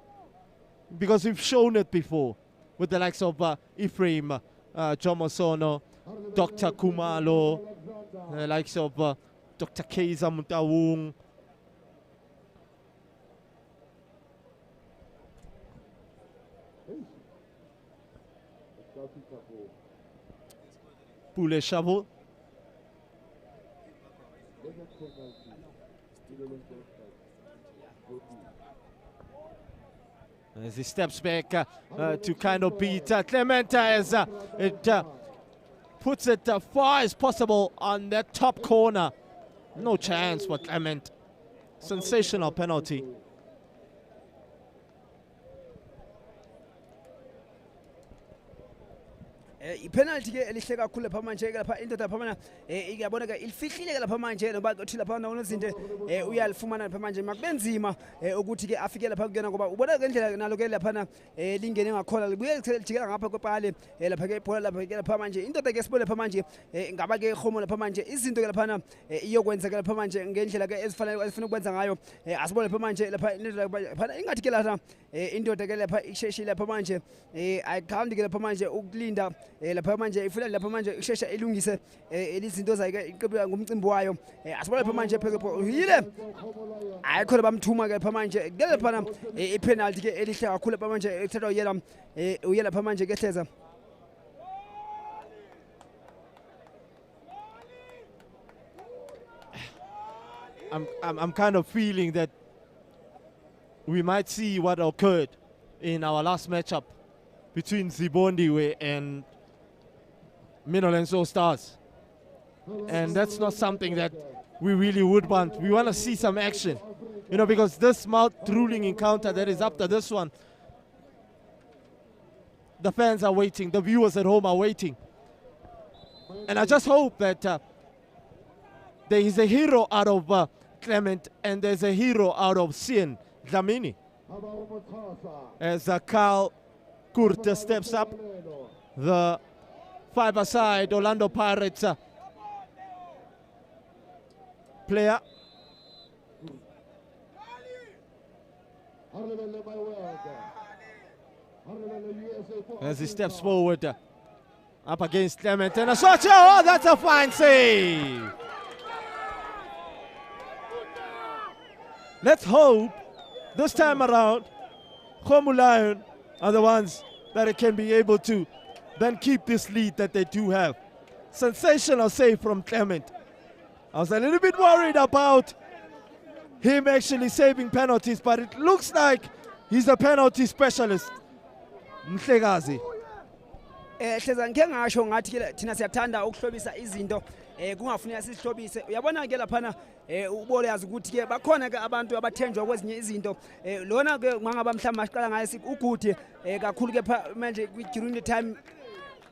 A: because we've shown it before with the likes of Ephraim Jomosono, Dr. Kumalo, the likes of Dr. Keiza Mutawung. Pule Shavu. As he steps back to kind of beat Clement as it puts it far as possible on that top corner. No chance for Clement. Sensational penalty.
K: Penalty ke elihle kakhulu lapha manje ke lapha indoda lapha mana iyabona ke ilifihlile ke lapha manje noba uthi lapha unozinto uyalifumana lapha manje makubenzima ukuthi ke afike lapha kuyena ngoba ubona ke indlela nalo ke lapha na lingene ngakhona libuye lijikela ngapha kwepale lapha ke ibhola lapha ke lapha manje indoda ke sibole lapha manje ngaba ke homo lapha manje izinto ke lapha na iyokwenza ke lapha manje ngendlela ke ezifanele efuna ukwenza ngayo asibole lapha manje lapha lapha ingathi ke lapha indoda ke lapha isheshile lapha manje ayikhandi ke lapha manje ukulinda lapha manje ifuna lapha manje ishesha elungise izinto zakhe iqhubeka ngomcimbi wayo asibona lapha manje phezulu yile ayikho bamthuma ke lapha manje ke lapha ipenalty ke elihle kakhulu lapha manje ethatha uyela lapha manje ke hleza
A: I'm kind of feeling that we might see what occurred in our last matchup between Zibondiwe and Minolenso Stars. And that's not something that we really would want. We want to see some action, you know, because this mouth-drooling encounter that is after this one, the fans are waiting, the viewers at home are waiting. And I just hope that there is a hero out of Clement and there's a hero out of Sien Dlamini. As Carl Kurte steps up, the five-a-side Orlando Pirates player. As he steps forward, up against Clement and a shot. Oh, that's a fine save. Let's hope this time around Khomu Lion are the ones that can be able to then keep this lead that they do have. Sensational save from Clement. I was a little bit worried about him actually saving penalties, but it looks like he's a penalty specialist. Mhlekazi.
K: Hleza ngike ngasho ngathi ke thina siyathanda ukuhlobisa izinto kungafuneka sihlobise uyabona ke laphana ubole yazi ukuthi ke bakhona ke abantu abathenjwa kwezinye izinto lona ke ngangaba mhlamba siqala ngaye ugude kakhulu ke manje during the time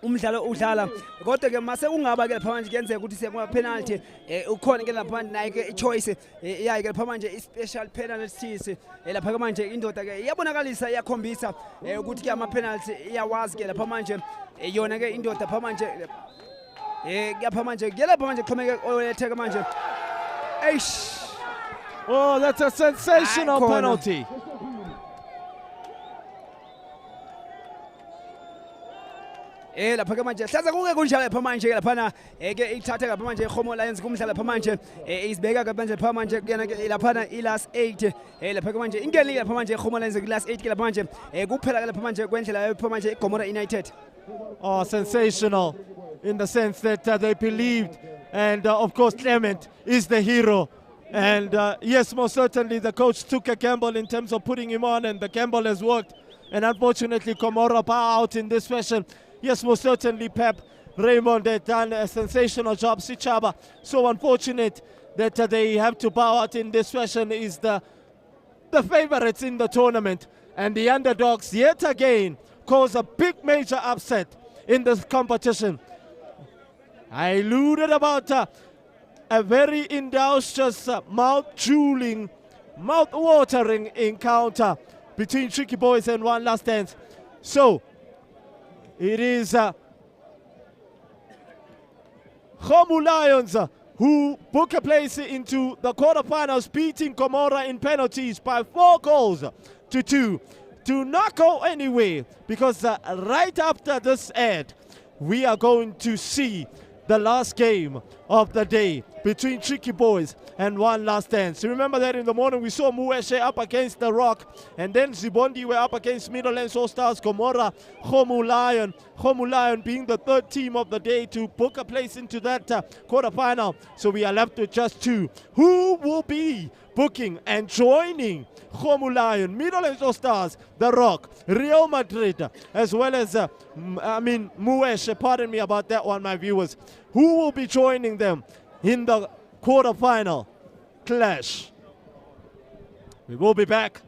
K: umdlalo udlala kodwa ke mase ungaba ke lapha manje kuyenzeka ukuthi siya kuma penalty ukhona ke lapha naye ke choice yayi ke lapha manje i special penalties lapha ke manje indoda ke iyabonakalisa iyakhombisa ukuthi ke ama penalty iyawazi ke lapha manje yona ke indoda lapha manje yapha manje lapha manje xhomeke oyetheka manje eish.
A: Oh, that's a sensational penalty.
K: Lapha ke manje hlaza kuke kunjalo lapha manje laphana ke ithatha lapha manje Khomo Lions kumdlala lapha manje isibeka ke manje lapha manje kuyena ke laphana i last 8 lapha ke manje ingeni lapha manje Khomo Lions ku last 8 ke lapha manje kuphela ke lapha manje kwendlela lapha manje Gomora United.
A: Oh, sensational in the sense that they believed, and of course Clement is the hero. And yes, most certainly the coach took a gamble in terms of putting him on, and the gamble has worked. And unfortunately Gomora bow out in this fashion. Yes, most certainly Pep Raymond had done a sensational job. Sichaba, so unfortunate that they have to bow out in this fashion, is the favorites in the tournament. And the underdogs yet again cause a big major upset in this competition. I alluded about a very industrious, mouth-drooling, mouth-watering encounter between Tricky Boys and One Last Dance. So, it is Khomu Lions who book a place into the quarterfinals, beating Gomora in penalties by 4 goals to 2. Do not go anywhere, because right after this ad, we are going to see the last game of the day between Tricky Boys and One Last Dance. Remember that in the morning we saw Mueshe up against The Rock, and then Zibondi were up against Middlelands All Stars, Gomora, Khomu Lion. Khomu Lion being the third team of the day to book a place into that quarterfinal. So we are left with just 2. Who will be booking and joining Khomu Lion, Middlelands All Stars, The Rock, Real Madrid, as well as Mueshe, pardon me about that one, my viewers. Who will be joining them in the quarterfinal clash? We will be back.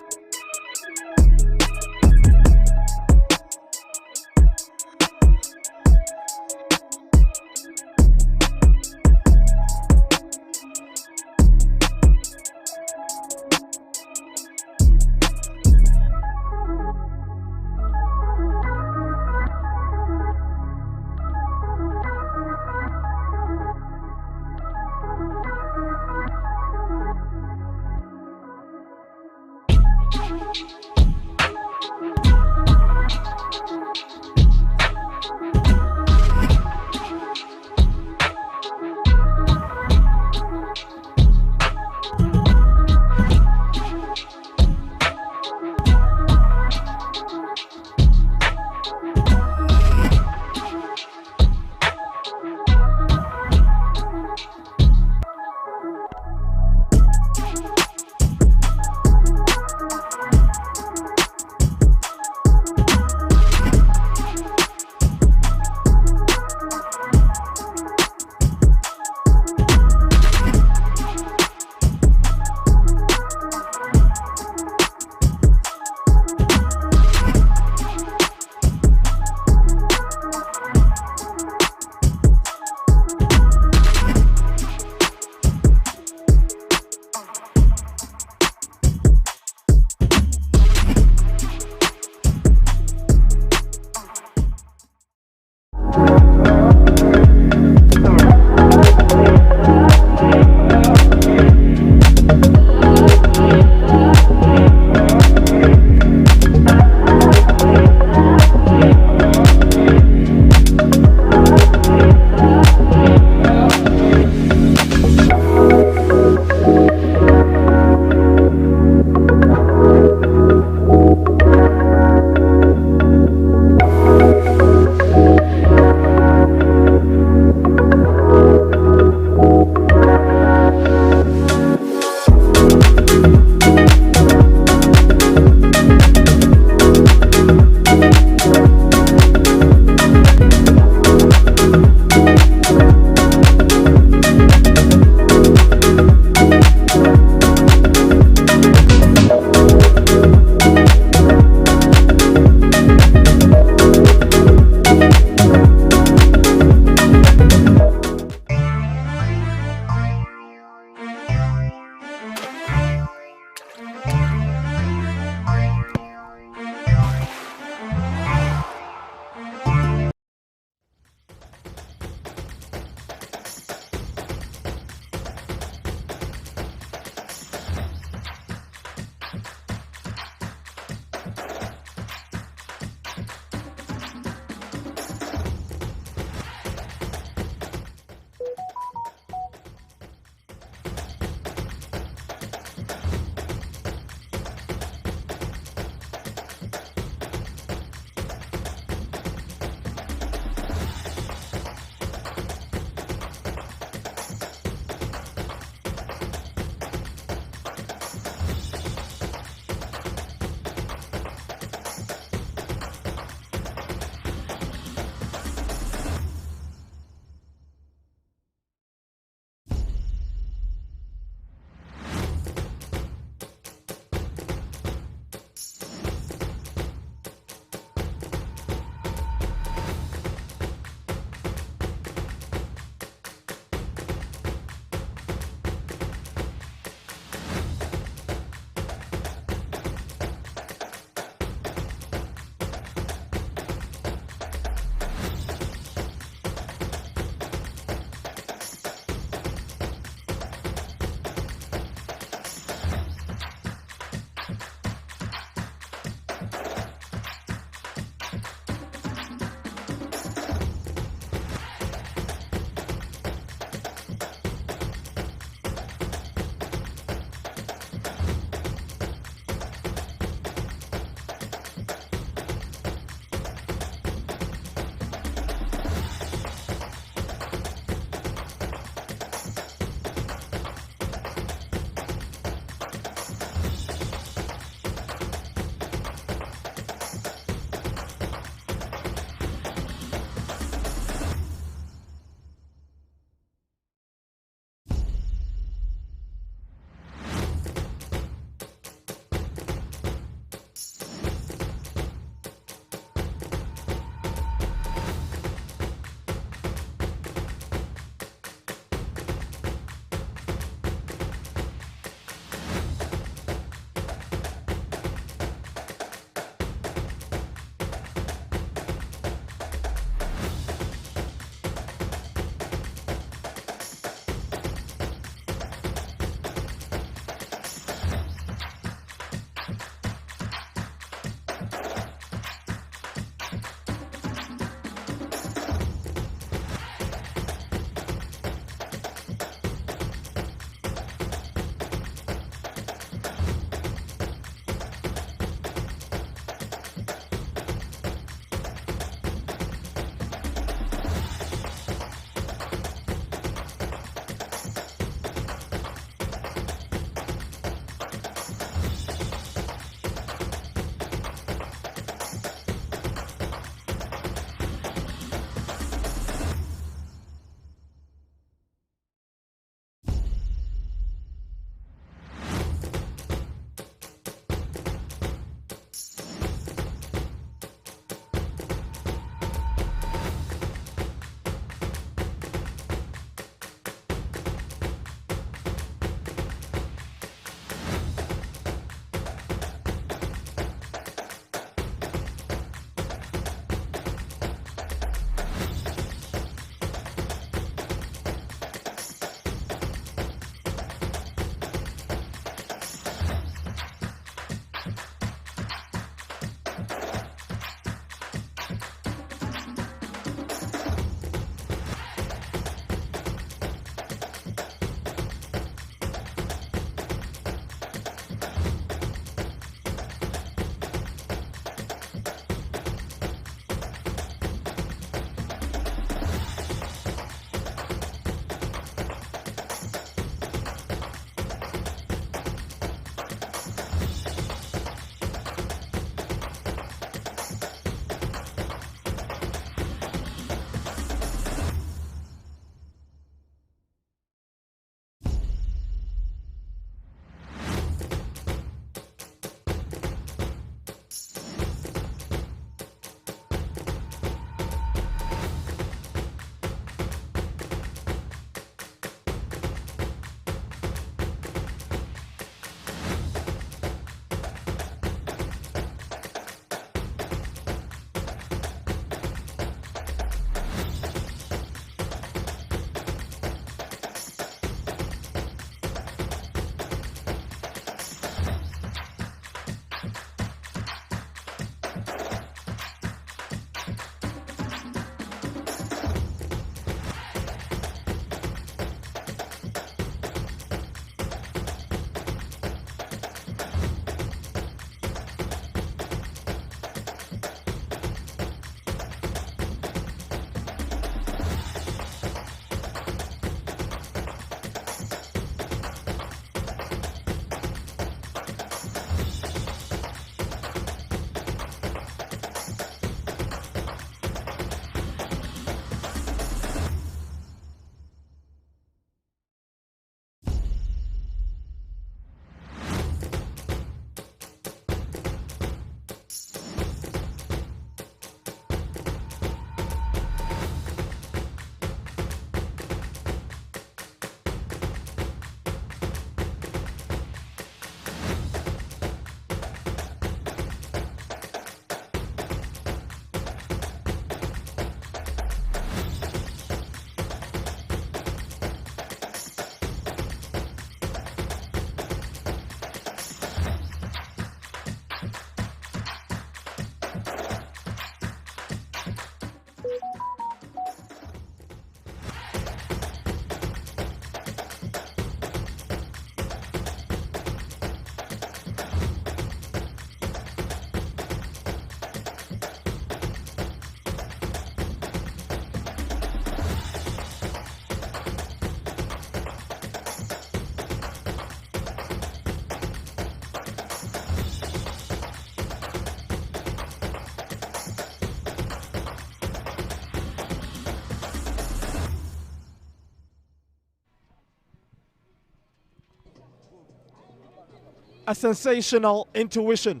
A: a sensational intuition,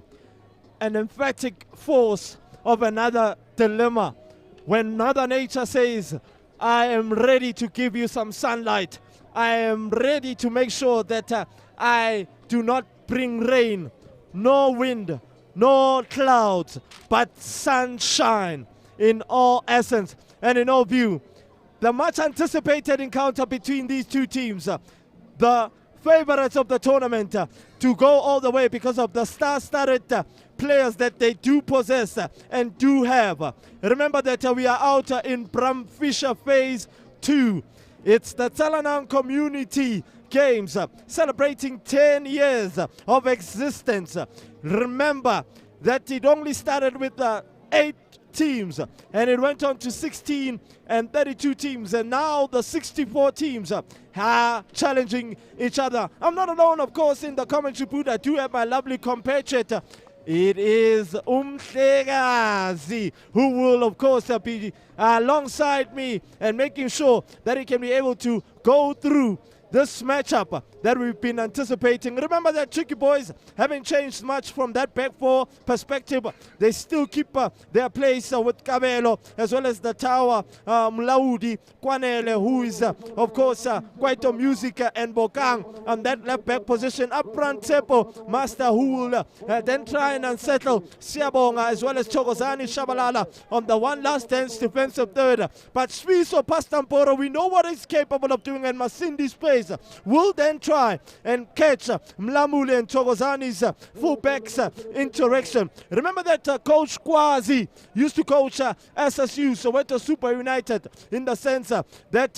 A: an emphatic force of another dilemma. When Mother Nature says, I am ready to give you some sunlight, I am ready to make sure that I do not bring rain, no wind, no clouds, but sunshine in all essence and in all view. The much anticipated encounter between these two teams, the favorites of the tournament to go all the way because of the star-studded players that they do possess and do have. Remember that we are out in Bram Fisher Phase 2. It's the Tsalanang Community Games celebrating 10 years of existence. Remember that it only started with 8 teams and it went on to 16 and 32 teams, and now the 64 teams are challenging each other. I'm not alone, of course, in the commentary booth. I do have my lovely compatriot. It is Umhlekazi, who will, of course, be alongside me and making sure that he can be able to go through this matchup that we've been anticipating. Remember that Tricky Boys haven't changed much from that back four perspective. They still keep their place with Kabelo, as well as the tower, Mlaudi Kwanele, who is, of course, quite a music and Bokang on that left back position. Up front, Tsepo Master, who will then try and unsettle Siabonga, as well as Chokozani Shabalala on the one last dance defensive third. But Sviso Pastamporo, we know what he's capable of doing, and Masindi's place will then try and catch Mlamule and Chokozani's fullbacks interaction. Remember that Coach Kwazi used to coach SSU, Soweto Super United, in the sense that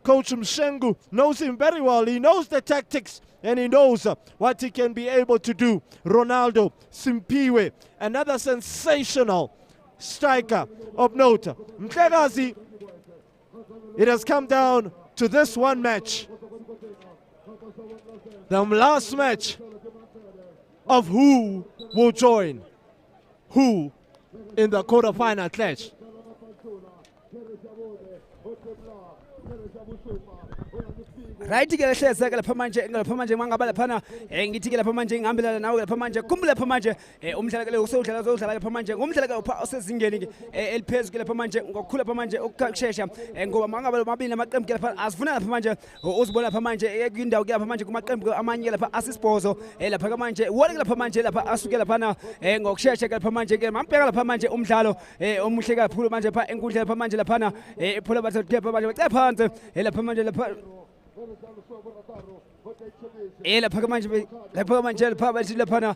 A: Coach Mshengu knows him very well. He knows the tactics and he knows what he can be able to do. Ronaldo Simpiwe, another sensational striker of note. Mhlekazi, it has come down to this one match, the last match of who will join who in the quarterfinal clash.
K: Right ke lehleza ke lapha manje mangaba laphana ngithi ke lapha manje ngihambelana nawe lapha manje khumbula lapha manje umdlalo ke lo usodlala lapha manje ngumdlalo ke upha osezingeni ke eliphezulu ke lapha manje ngokukhula lapha manje okushesha ngoba mangaba mabili amaqembu ke lapha asifuna lapha manje uzibona lapha manje kwindawo ke lapha manje kumaqembu amanye lapha asisibozo lapha ke manje wona ke lapha manje lapha asuke lapha ngokushesha ke lapha manje ke mampeka lapha manje umdlalo omuhle kakhulu manje lapha enkundla lapha manje lapha iphula bathi lapha manje bacela phansi lapha manje lapha lapha manje lapha bathi laphana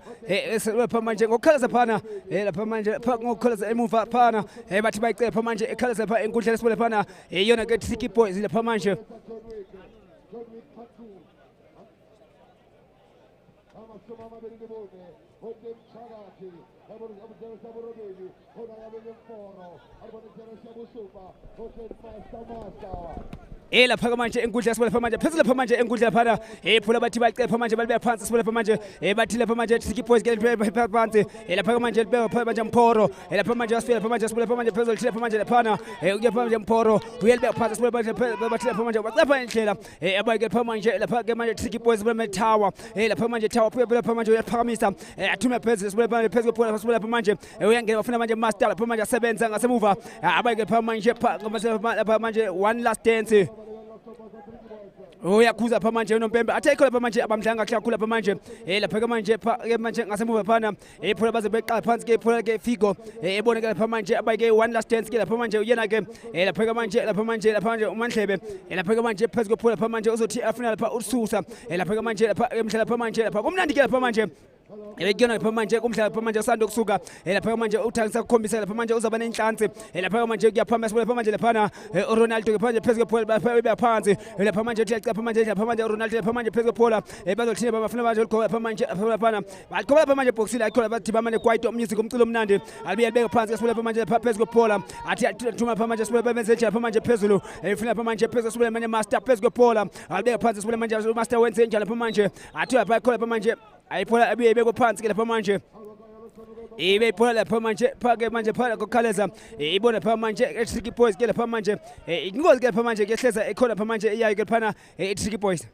K: lapha manje ngokukhaleza phana lapha manje lapha ngokukhaleza emuva phana bathi bayicela lapha manje ekhaleza lapha enkundla lesibole phana yona ke Tricky Boys lapha manje. Lapha manje enkundla sibole lapha manje phezulu lapha manje enkundla phana phula bathi bayicela lapha manje balibe phansi sibole lapha manje bathi lapha manje Tricky Boys ke phansi lapha manje libeka manje Mphoro lapha manje asifika lapha manje sibole lapha manje phezulu lapha manje laphana uya manje Mphoro uyelibeka phansi sibole manje bathi lapha manje bacapha indlela abayike lapha manje lapha ke manje Tricky Boys bale tower lapha manje tower lapha manje uyaphakamisa athume phezulu sibole manje phezulu phula sibole lapha manje uyangena bafuna manje master lapha manje asebenza ngasemuva abayike lapha manje lapha manje one last dance uyakhuza lapha manje unompembe athayikho lapha manje abamdlanga kakhulu lapha manje lapha ke manje ngasemuva phana phula baze beqala phansi ke phula ke Figo ebone ke lapha manje abayike one last dance ke lapha manje uyena ke lapha ke manje uMandlebe lapha ke manje phezulu phula lapha manje uzothi afuna lapha ususa lapha ke manje lapha emhlala lapha manje lapha kumnandi ke lapha manje Ekuyona lapha manje kumdlalo lapha manje usanda ukusuka lapha manje uthangisa ukukhombisa lapha manje uzaba nenhlansi lapha manje kuyaphamba lapha manje laphana Ronaldo lapha manje phezulu phola lapha phansi lapha manje uthi lapha manje Ronaldo lapha manje phezulu phola bazothina bafuna manje ulikho lapha manje laphana balikhoba lapha manje boxile akhola bathi bamane kwaito music umculo omnandi alibuye libeke phansi lapha manje lapha phezulu phola athi athuma lapha manje sibule benze nje lapha manje phezulu efuna lapha manje phezulu sibule manje master phezulu phola alibeke phansi sibule manje master wenze njalo lapha manje athi lapha ikhola lapha manje ayiphola abuye ibekwe phansi ke lapha manje ibeyiphola lapha manje phake manje phala kokhaleza ibona lapha manje Tricky Boys ke lapha manje ingozi ke lapha manje ke hleza ekhona lapha manje iyayo ke laphana Tricky Boys.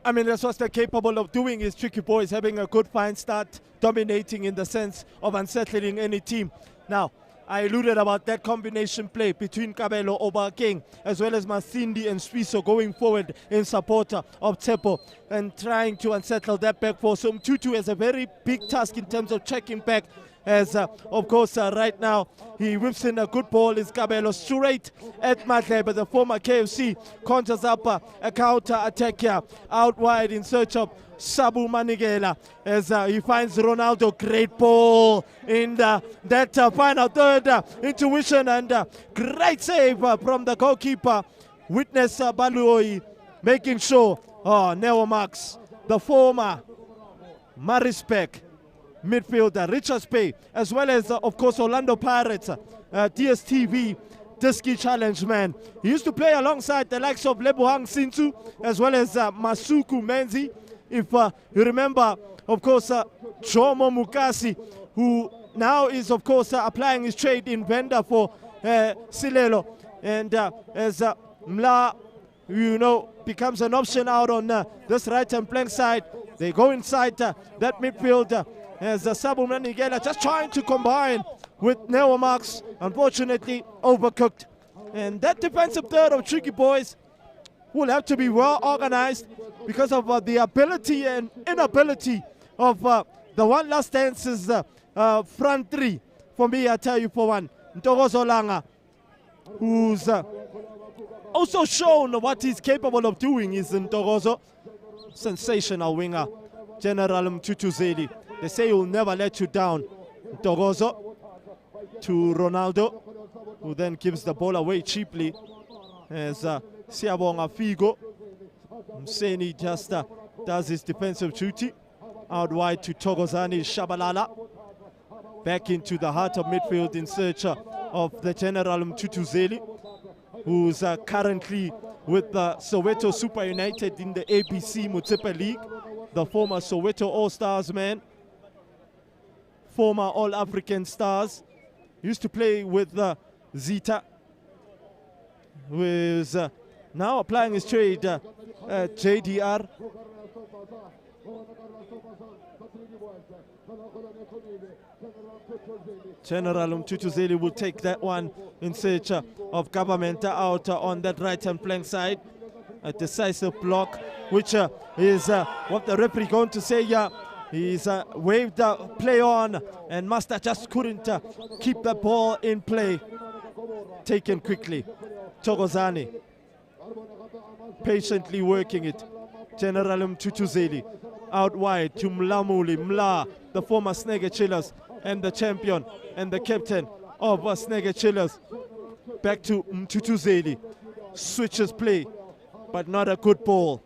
A: I mean, that's what they're capable of doing is Tricky Boys having a good fine start, dominating in the sense of unsettling any team. Now, I alluded about that combination play between Kabelo, Obakeng, as well as Masindi and Swiso going forward in support of Tsepo and trying to unsettle that back four. So Mtutu has a very big task in terms of checking back as, of course, right now he whips in a good ball. Is Kabelo straight at Madlebe, the former KFC, conjures up a counter attack here out wide in search of Sabu Manigela as he finds Ronaldo. Great ball in that final third intuition and great save from the goalkeeper. Witness Baluoi making sure Neo Max, the former Marispec midfielder, Richards Bay, as well as of course Orlando Pirates, DSTV Diski Challenge man. He used to play alongside the likes of Lebohang Sintu as well as Masuku Menzi. If you remember, of course, Jomo Mukasi, who now is, of course, applying his trade in Venda for Silelo. And as Mla, you know, becomes an option out on this right-hand flank side, they go inside that midfield as Sabu Manigela just trying to combine with Neo Marks. Unfortunately, overcooked. And that defensive third of Tricky Boys will have to be well organized because of the ability and inability of the one last stance's front three. For me, I tell you for one, Ntokozo Langa, who's also shown what he's capable of doing, is Ntokozo. Sensational winger, General Mtutu Zeli. They say he'll never let you down. Ntokozo to Ronaldo, who then gives the ball away cheaply as Siabonga Figo. Mseni just does his defensive duty. Out wide to Togozani Shabalala. Back into the heart of midfield in search of the General Mtutu Zeli, who's currently with Soweto Super United in the ABC Motsepe League. The former Soweto All-Stars man. Former All-African Stars. Used to play with Zita, who is now applying his trade at JDR. General Mtutu Zeli will take that one in search of government out on that right-hand flank side. A decisive block, which is what the referee going to say here. He's waved the play on, and Master just couldn't keep the ball in play. Taken quickly. Togozani patiently working it. General Mtutu Zeli out wide to Mlamuli. Mla, the former Snake Chillers and the champion and the captain of Snake Chillers. Back to Mtutu Zeli. Switches play, but not a good ball.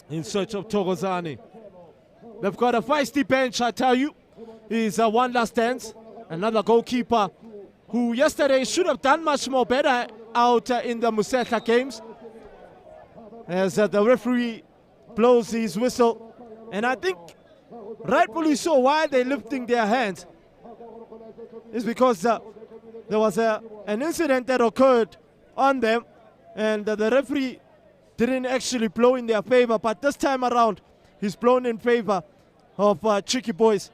A: In search of Togozani. They've got a feisty bench, I tell you. He's one last dance. Another goalkeeper who yesterday should have done much more better out in the Museta Games. As the referee blows his whistle. And I think rightfully so, why they're lifting their hands is because there was an incident that occurred on them. And the referee didn't actually blow in their favor. But this time around, he's blown in favor of Tricky Boys.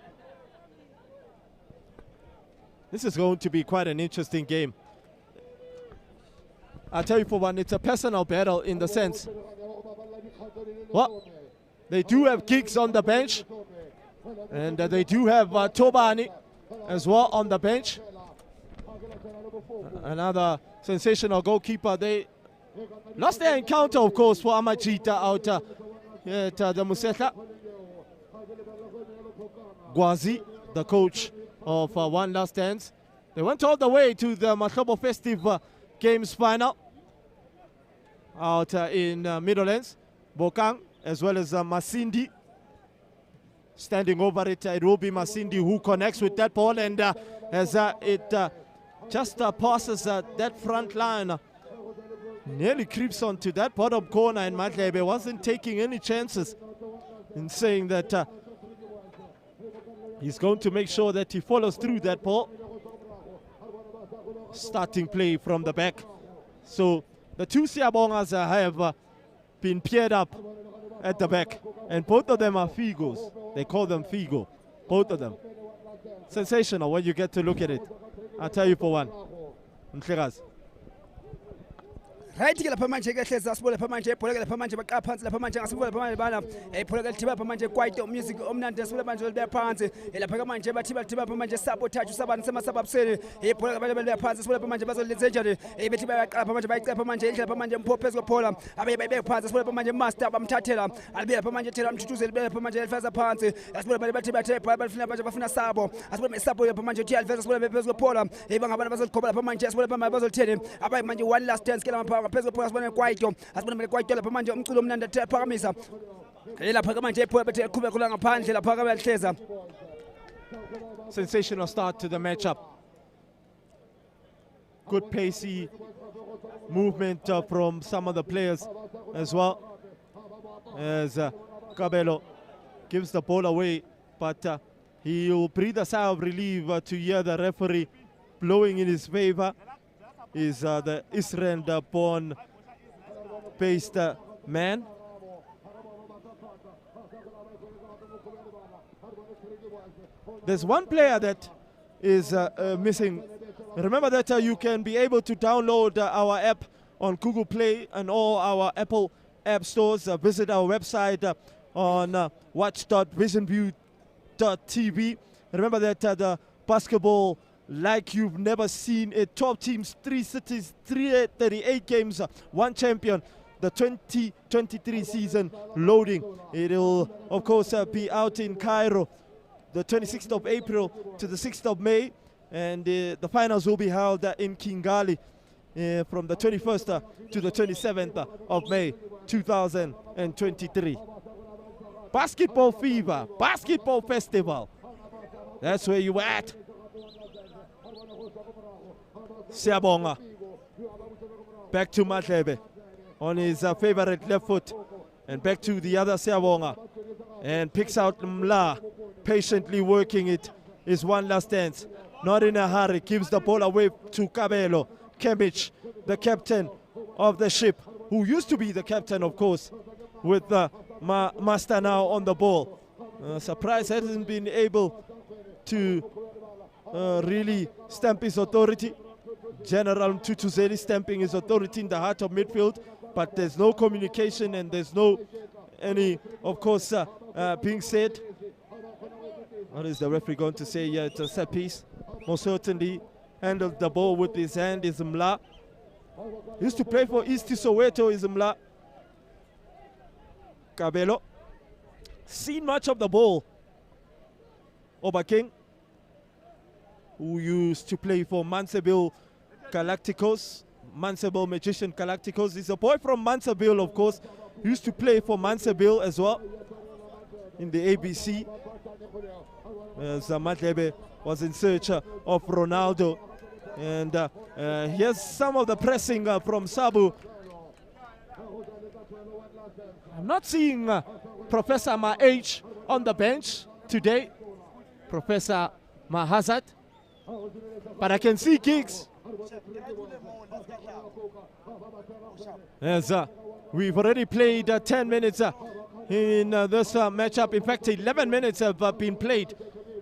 A: This is going to be quite an interesting game. I'll tell you for one, it's a personal battle in the sense, well, they do have Giggs on the bench, and they do have Tobani as well on the bench. Another sensational goalkeeper. They lost their encounter, of course, for Amajita out at the Museta. Gwazi, the coach of One Last Dance. They went all the way to the Mahlobo Festive Games final out in Middlelands. Bokang as well as Masindi standing over it. It will be Masindi who connects with that ball, and as it just passes that front line, nearly creeps onto that bottom corner, and Madlebe wasn't taking any chances in saying that he's going to make sure that he follows through that ball. Starting play from the back. So the two Siabongas have been paired up at the back. And both of them are Figos. They call them Figo. Both of them. Sensational when you get to look at it. I'll tell you for one. Mhlekazi.
K: right ke lapha manje ke hleza sibole lapha manje ibhola ke lapha manje baqa phansi lapha manje ngasibole lapha manje bana ibhola ke lithiba lapha manje kwaito music omnandi sibole manje libe phansi lapha ke manje bathiba lapha manje sabotage usabani semasababuseni ibhola ke manje libe phansi sibole lapha manje bazolenza njani bethi bayaqala lapha manje bayicepa lapha manje indlela lapha manje mphophezi kwephola abe bayibe phansi sibole lapha manje master bamthathela alibe lapha manje thela umthuthuzeli libe lapha manje elifeza phansi asibole manje bathi bathe bafuna manje bafuna sabo asibole sabo lapha manje uthi aliveza sibole phezulu kwephola bangabana bazolikhomba lapha manje sibole lapha manje bazolitheni abayi manje one last dance ke lapha phezulu kwephola asibone kwaito asibone kwaito lapha manje umculo omnandi phakamisa lapha ke manje iphola bethe qhubeka kula ngaphandle lapha ke bayahleza.
A: Sensational start to the matchup. Good pacey movement from some of the players as well. As Kabelo gives the ball away, but he will breathe a sigh of relief to hear the referee blowing in his favor. Is the Israel-born based man. There's one player that is missing. Remember that you can be able to download our app on Google Play and all our Apple app stores. Visit our website on watch.visionview.tv. Remember that the basketball, like you've never seen it, 12 teams, 3 cities, 38 games, 1 champion. The 2023 season loading. It will, of course, be out in Cairo the 26th of April to the 6th of May. And the finals will be held in Kigali from the 21st to the 27th of May 2023. Basketball fever, basketball festival. That's where you at. Siabonga. Back to Matlebe on his favorite left foot. And back to the other Siabonga. And picks out Mla. Patiently working it. Is one last dance. Not in a hurry. Gives the ball away to Kabelo. Kemich, the captain of the ship. Who used to be the captain, of course. With Master now on the ball. Surprise hasn't been able to really stamp his authority. General Mtutuzeli stamping his authority in the heart of midfield, but there's no communication and there's no any, of course, being said. What is the referee going to say? Yeah, it's a set piece. Most certainly handled the ball with his hand is Mla. He used to play for East Soweto is Mla. Kabelo. Seen much of the ball. Oba King, who used to play for Manseville Galacticos, Manseville Magician Galacticos. He's a boy from Manseville, of course. He used to play for Manseville as well in the ABC. Zamatlebe was in search of Ronaldo. And here's some of the pressing from Sabu. I'm not seeing Professor Mah on the bench today. Professor Mahazat. But I can see Giggs. Yes, we've already played 10 minutes in this matchup. In fact, 11 minutes have been played.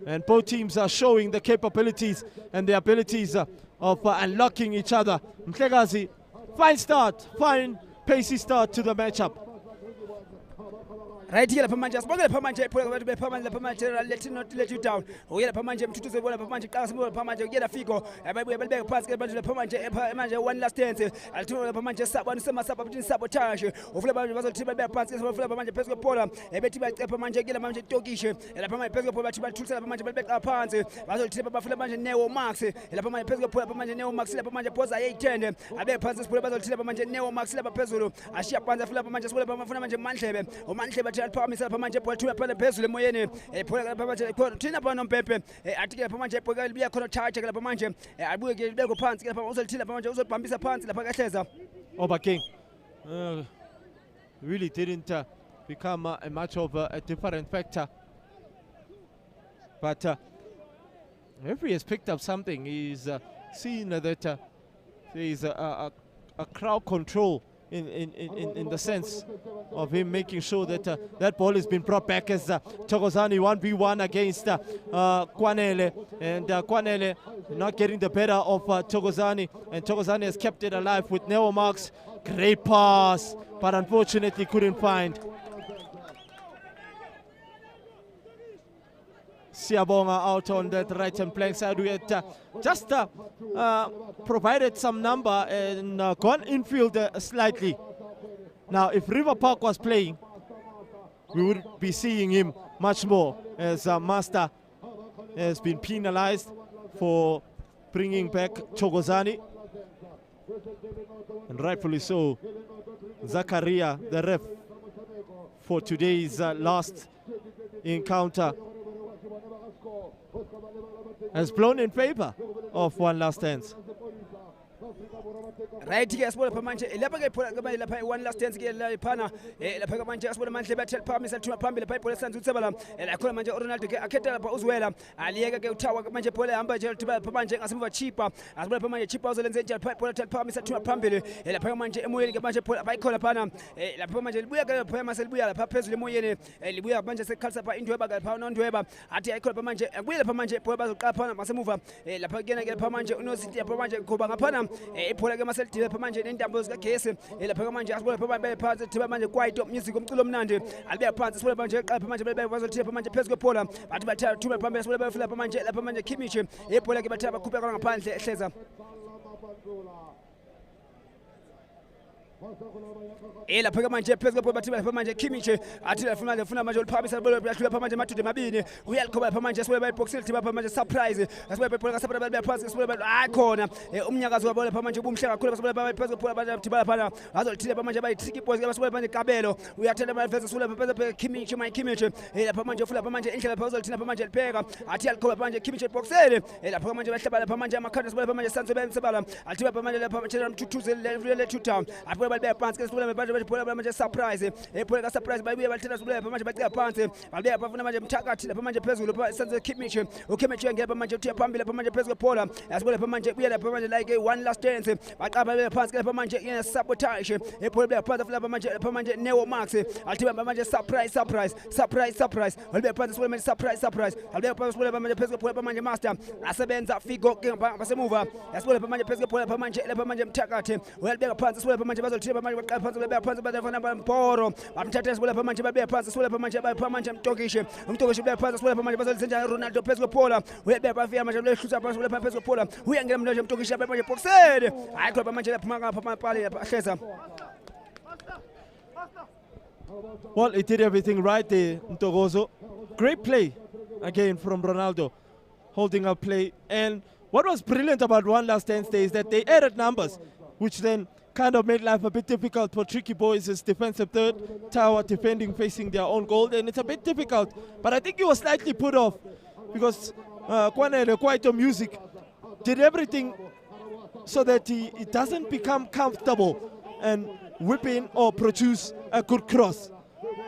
A: And both teams are showing the capabilities and the abilities of unlocking each other. Mhlekazi, fine start, fine pacey start to the matchup.
K: Right here, lapha manje asibonge lapha manje iphola kwabantu bepha manje lapha manje let not let you down. Uyela lapha manje Mthuthuze bona lapha manje qala simbona lapha manje uyela Figo ababuye balibeke phansi ke manje lapha manje one last dance alithula lapha manje sabani semasaba between sabotage ufuna manje bazothi balibeke phansi ke ufuna lapha manje phezulu kwephola bethi bacepha manje ke manje tokishe lapha manje phezulu kwephola bathi bathulisa lapha manje balibeke phansi bazothi bafuna manje Neo Max lapha manje phezulu kwephola lapha manje Neo Max lapha manje poza ayithende abeke phansi sibule bazothi lapha manje Neo Max lapha phezulu ashiya phansi lapha manje sibule bafuna manje Mandlebe uMandlebe bathi aliphakamisa lapha manje ball thuya phela phezulu emoyeni ephola lapha manje thina lapha noMpepe athi ke lapha manje ebhoka libuya khona charge ke lapha manje abuye ke libeko phansi ke lapha uzolithila lapha manje uzobhambisa phansi lapha kahleza.
A: Oba King really didn't become a much of a different factor, but referee has picked up something. He's seen that there is a crowd control in the sense of him making sure that that ball has been brought back as Thokozani 1v1 against Kwanele, and Kwanele not getting the better of Thokozani, and Thokozani has kept it alive with Neo Marks. Great pass, but unfortunately couldn't find. Siabonga out on that right-hand flank side. We had just provided some number and gone infield slightly. Now, if River Park was playing, we would be seeing him much more, as Master has been penalized for bringing back Thokozani. And rightfully so, Zakaria, the ref, for today's last encounter, has blown in favor of One Last Dance.
K: Right here, as well, Pamanje, one last chance, Pana, Lapamanja, as well, Manche Battle, Parmis, and Pamela, Pipe, San Zubala, and I call Manja Ronaldo, Aketa, Uzuela, Aliaga, Tower, Manja Pola, Ambaja, Pamanja, as well, cheaper, as well, Pamanja, cheaper, and Zenja, Pipe, Parmis, and Pambele, and Pamanja, Emuel, Manja Pola, I call upon La Pamanja, we are going to pay myself, we are Papes, Lemoyene, and we are Manja Calsapa into a bag, Pound on Dweba, at the Icon Pamanja, and Will Pamanja, Pola, Capana, Masamuva, La Pagana, Pamanja, no city, Pamanja, Cobangapana, Polagamasa, Pamanja, and Doubles, the case, and the Pamanja, as well, Pamanja, parts of Pamanja, quite top music, Kulumnandi, I'll be a part as well, Pamanja, was a Pamanja, Pesco Pola, but two Pamanja, Pamanja, Kimichi, a Polagamata, Cooper, Panta, Cesar. La Pagamanja, Pesco, Pamanja, Kimichi, Attila from the Funamajal, Pamis, Pamanja, Matu de Mabini, we are covered Pamanja, as well by proximity, Pamanja, surprise, as well by Polagamasa, as well by Icon, Umyagas, Pamanja, Bumsha, by Pesco, Tibapana, as well, Pamanja, by Tiki Boys, as well by Cabello, we are telling my vessels, Kimichi, my Kimichi, La Pamanja, Pamanja, Inca, Pamanja, Pega, Atil Pamanja, Kimichi, Boxel, La Pamanja, Pamanja, Macanas, Pamanja, Sansa, Sabala, Atil Pamanja, Pamanja, to town, I will be a pants, Pamanja, surprise, a Pola surprise by way of Pamanja, by their pants, I'll be a Pamanja, Takati, Pamanja, Pesco, Sansa, Kimichi, Ukimichi, and Pamanja, Pamela, Pamanja, Pesco Pola, as well as Pamanja, we had a Pamanja like a one last dance, I can't believe Pants, Pamanja in a sabotage, a Pola, part of Pamanja, Neo Marks, I'll tell Pamanja, surprise, I'll be a part of women, surprise, I'll be a part of Pamanja, Pesco, Pamanja Master, as a Benza, Figo, Pasamuva, as well as Pamanja, Pesco, Pamanja, Takati, well, be a part of Pamanja, Pamanja, Poro, I'm Tatas, well, Pamanja, Bear Pass, well, Pamanja, Tokish, Tokish, Bear Pass, well, Pamanja, Ronaldo, Pesco Pola, we had Bafia, Pesco Pola, we are going to Tokish, Pamanja, I call Pamanja, Pamanja,
A: Well, he did everything right there, Ntogozo. Great play again from Ronaldo, holding up play. And what was brilliant about One Last Dance Day is that they added numbers, which then kind of made life a bit difficult for Tricky Boys' defensive third tower defending facing their own goal, and it's a bit difficult. But I think he was slightly put off because Kwanele, Kwaito Music, did everything so that he doesn't become comfortable and whip in or produce a good cross.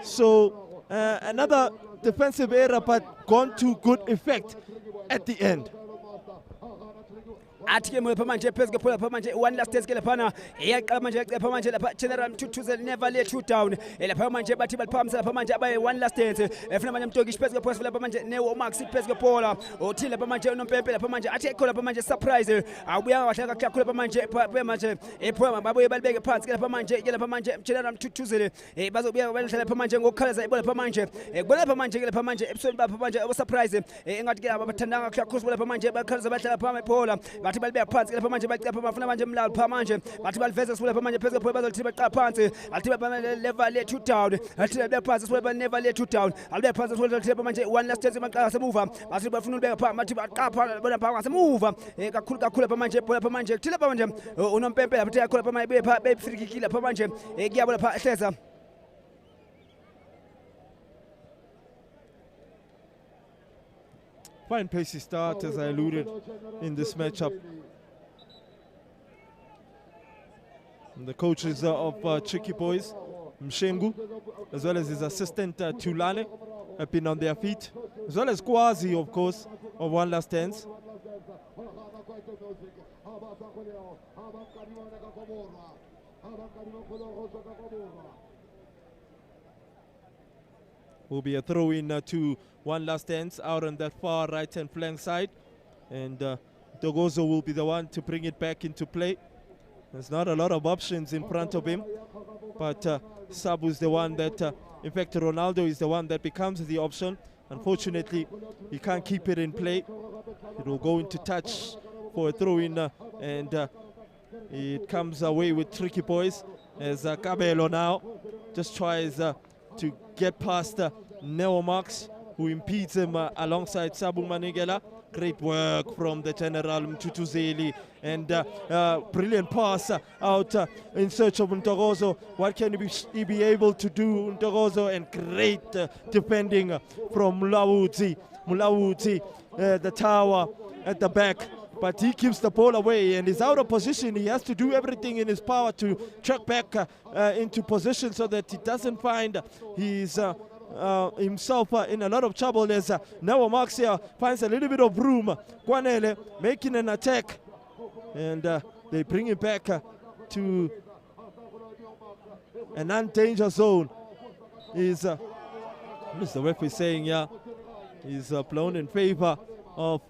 A: So another defensive error, but gone to good effect at the end.
K: Atike Pamanja, Pesco Pola, Pamanja, one last test, Gelapana, Pamanja, General to never let you down. El Pamanja, Batibal Palms, Pamanja by one last test. If Naman Togish Pesco Pola, Pamanja, Neo Maxi Pesco Pola, or Tilla Pamanja, no Pepe, Pamanja, Atake Pamanja, surprise. We are at a Pamanja, Pamanja, a poem, Babu Balbega Pants, Pamanja, General to a Bazobia, Pamanja, or colors, a Pamanja, a Pamanja, episode by Pamanja, was surprising. A not get up a Tanaka, Pamanja, but colors about Pola. Batibal Pants, Pamanja, Pamanja, Pamanja, Batibal Vessels, Pamanja, Pesco, Tibet Pants, I'll never let you down. Until the passes will never let you down. I'll be a passes will Pamanja, one last chance to move. As you from the Pamanja, move. A Kula Pamanja, Pamanja, Tilapamanja, Unum Pepe, Pamanja, Babe, Friki, Pamanja, a Gabba Cesar.
A: Fine pacey start, as I alluded in this matchup. And the coaches of Tricky Boys, Mshengu, as well as his assistant Tulane, have been on their feet, as well as Kwazi, of course, of One Last Dance. Will be a throw in to One Last Dance out on that far right hand flank side, and Dogozo will be the one to bring it back into play. There's not a lot of options in front of him, but Sabu is the one that, in fact, Ronaldo is the one that becomes the option. Unfortunately, he can't keep it in play. It will go into touch for a throw-in, and it comes away with Tricky Boys as Kabelo now just tries to get past Neo Max, who impedes him alongside Sabu Manigela. Great work from the General Mtutuzeli, and brilliant pass out in search of Ntogozo. What can he be able to do, Ntogozo? And great defending from Mulawuti. The tower at the back, but he keeps the ball away and is out of position. He has to do everything in his power to track back into position so that he doesn't find his himself in a lot of trouble as now Maxia finds a little bit of room. Kwanele making an attack, and they bring him back to an undanger zone. Mr. Referee saying, yeah, he's blown in favor of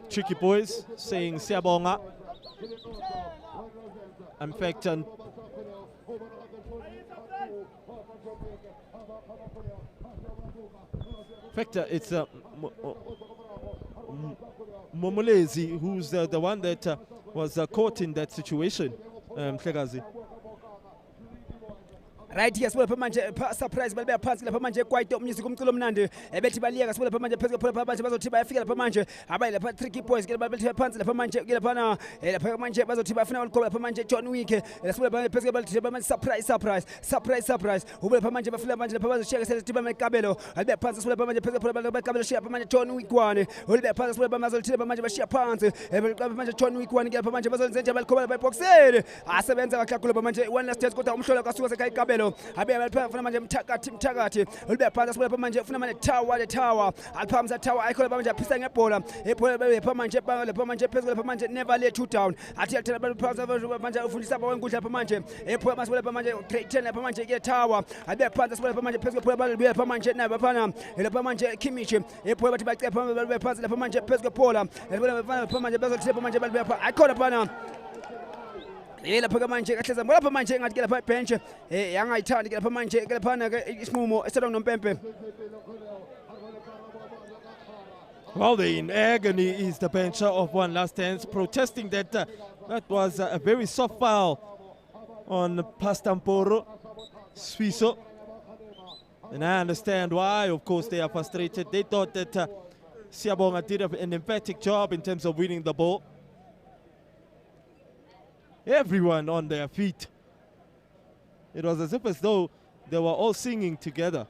A: Tricky Boys, saying Siabonga. In fact, it's Momolezi who's the one that was caught in that situation.
K: Right here, sibole phamanje surprise balibeka phansi lapha manje kwaito music umculo omnandi ebethi baliyeka sibole phamanje phezulu lapha manje bazothi bayafika lapha manje abayi lapha Tricky Boys ke babethi phansi lapha manje ke lapha lapha manje bazothi bafuna uligoba lapha manje John Wick sibole phezulu bathi manje surprise ubule lapha manje bafika manje lapha bazoshiyeka selethi bamekabelo alibeka phansi sibole lapha manje phezulu babekabelo shiya lapha manje John Wick wane ulibeka phansi sibole bazothi lapha manje bashiya phansi lapha manje John Wick wane ke lapha manje bazolenza nje balikhoba lapha eboxeni asebenza kahle kakhulu lapha manje One Last Dance kodwa umhlolo kasuka sekhayikabelo abe alipha manje mthakathi ulibeka phansi sibole manje ufuna manje tower aliphamza tower ayikho lapha manje aphisa ngebhola lapha manje lapha manje phezulu lapha manje never let you down athi yathela lapha manje ufundisa wenkundla lapha manje masibole lapha manje grade 10 lapha manje ke tower abe phansi sibole lapha manje phezulu lapha manje lapha manje Kimich bathi bacepa phansi lapha manje phezulu kebhola lapha manje bazothi lapha manje balibeka ayikho lapha lapha manje kahleza lapha manje ngathi ke lapha bench yangayithandi ke lapha manje ke lapha ke isinqumo esedwa nompempe.
A: Well, they're in agony is the bench of One Last Dance, protesting that that was a very soft foul on Pastamporo Suiso. And I understand why. Of course, they are frustrated. They thought that Siabonga did an emphatic job in terms of winning the ball. Everyone on their feet. It was as though they were all singing together.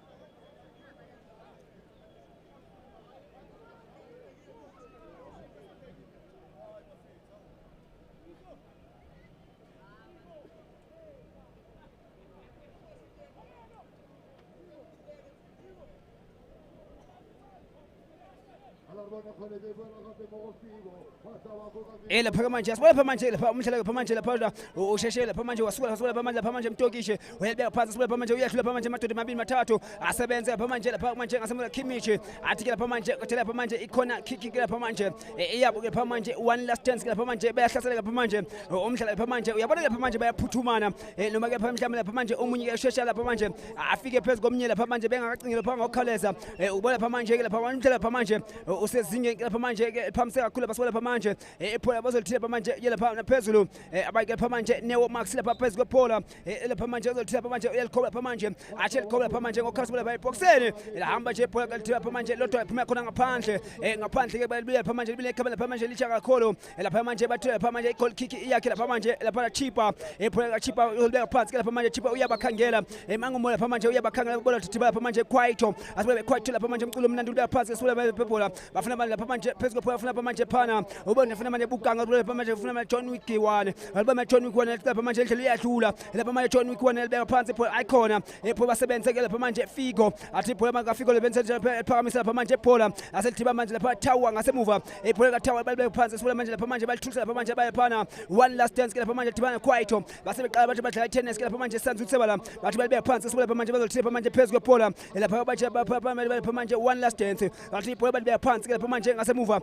K: Lapha manje asibole manje lapha umhlelo lapha manje lapha usheshele lapha manje wasuka lapha manje Mtokishe uyabeka phansi sibole lapha manje uyadlula lapha manje amadoda amabili mathathu asebenza lapha manje ngasemula Kimich athi ke lapha manje kothela lapha manje ikhona kick lapha manje iyabo ke lapha manje One Last Dance lapha manje bayahlasela lapha manje umhlelo lapha manje uyabona lapha manje bayaphuthumana noma ke mhlawumbe lapha manje omunye ke shesha lapha manje afike phezulu komnye lapha manje bengakacingi lapha ngokukhawuleza ubona lapha manje ke lapha umhlelo lapha manje usezinye lapha manje ke phamse kakhulu basibole lapha manje iphola bazolithela lapha manje lapha phezulu abayike lapha manje Neo Max lapha phezulu kwephola lapha manje bazolithela lapha manje uyalikhobla lapha manje athi likhobla lapha manje ngokhasibula lapha eboxeni lahamba nje iphola kalithela lapha manje lodwa iphuma khona ngaphandle ngaphandle ke balibuya lapha manje libile ikhaba lapha manje licha kakhulu lapha manje bathela lapha manje i-goal kick iyakhe lapha manje lapha Chipa iphola ka Chipa ulibeka phansi ke lapha manje Chipa uyabakhangela mangumo lapha manje uyabakhangela bola thiba lapha manje kwaito asibule kwaito lapha manje umculo omnandi ulibeka phansi sibule phezulu bafuna manje lapha manje phezu kophola bafuna manje phana ubona bafuna manje buganga lapha manje bafuna manje John Wick 1 lapha John Wick 1 lapha manje indlela iyadlula lapha manje John Wick 1 libeka phansi phola icona phola basebenze ke lapha manje Figo athi phola makafika lebenze phakamisa lapha manje phola aselithiba manje lapha Tawa ngasemuva phola ka Tawa balibeka phansi phola manje lapha manje balithulisa lapha manje baye phana one last dance ke lapha manje dibana kwaito basebeqala bathi badlala tennis ke lapha manje sanzutsebala bathi balibeka phansi phola lapha manje bazolithiba manje phezu kophola lapha bathi manje one last dance bathi phola balibeka phansi ke lapha manje ngasemuva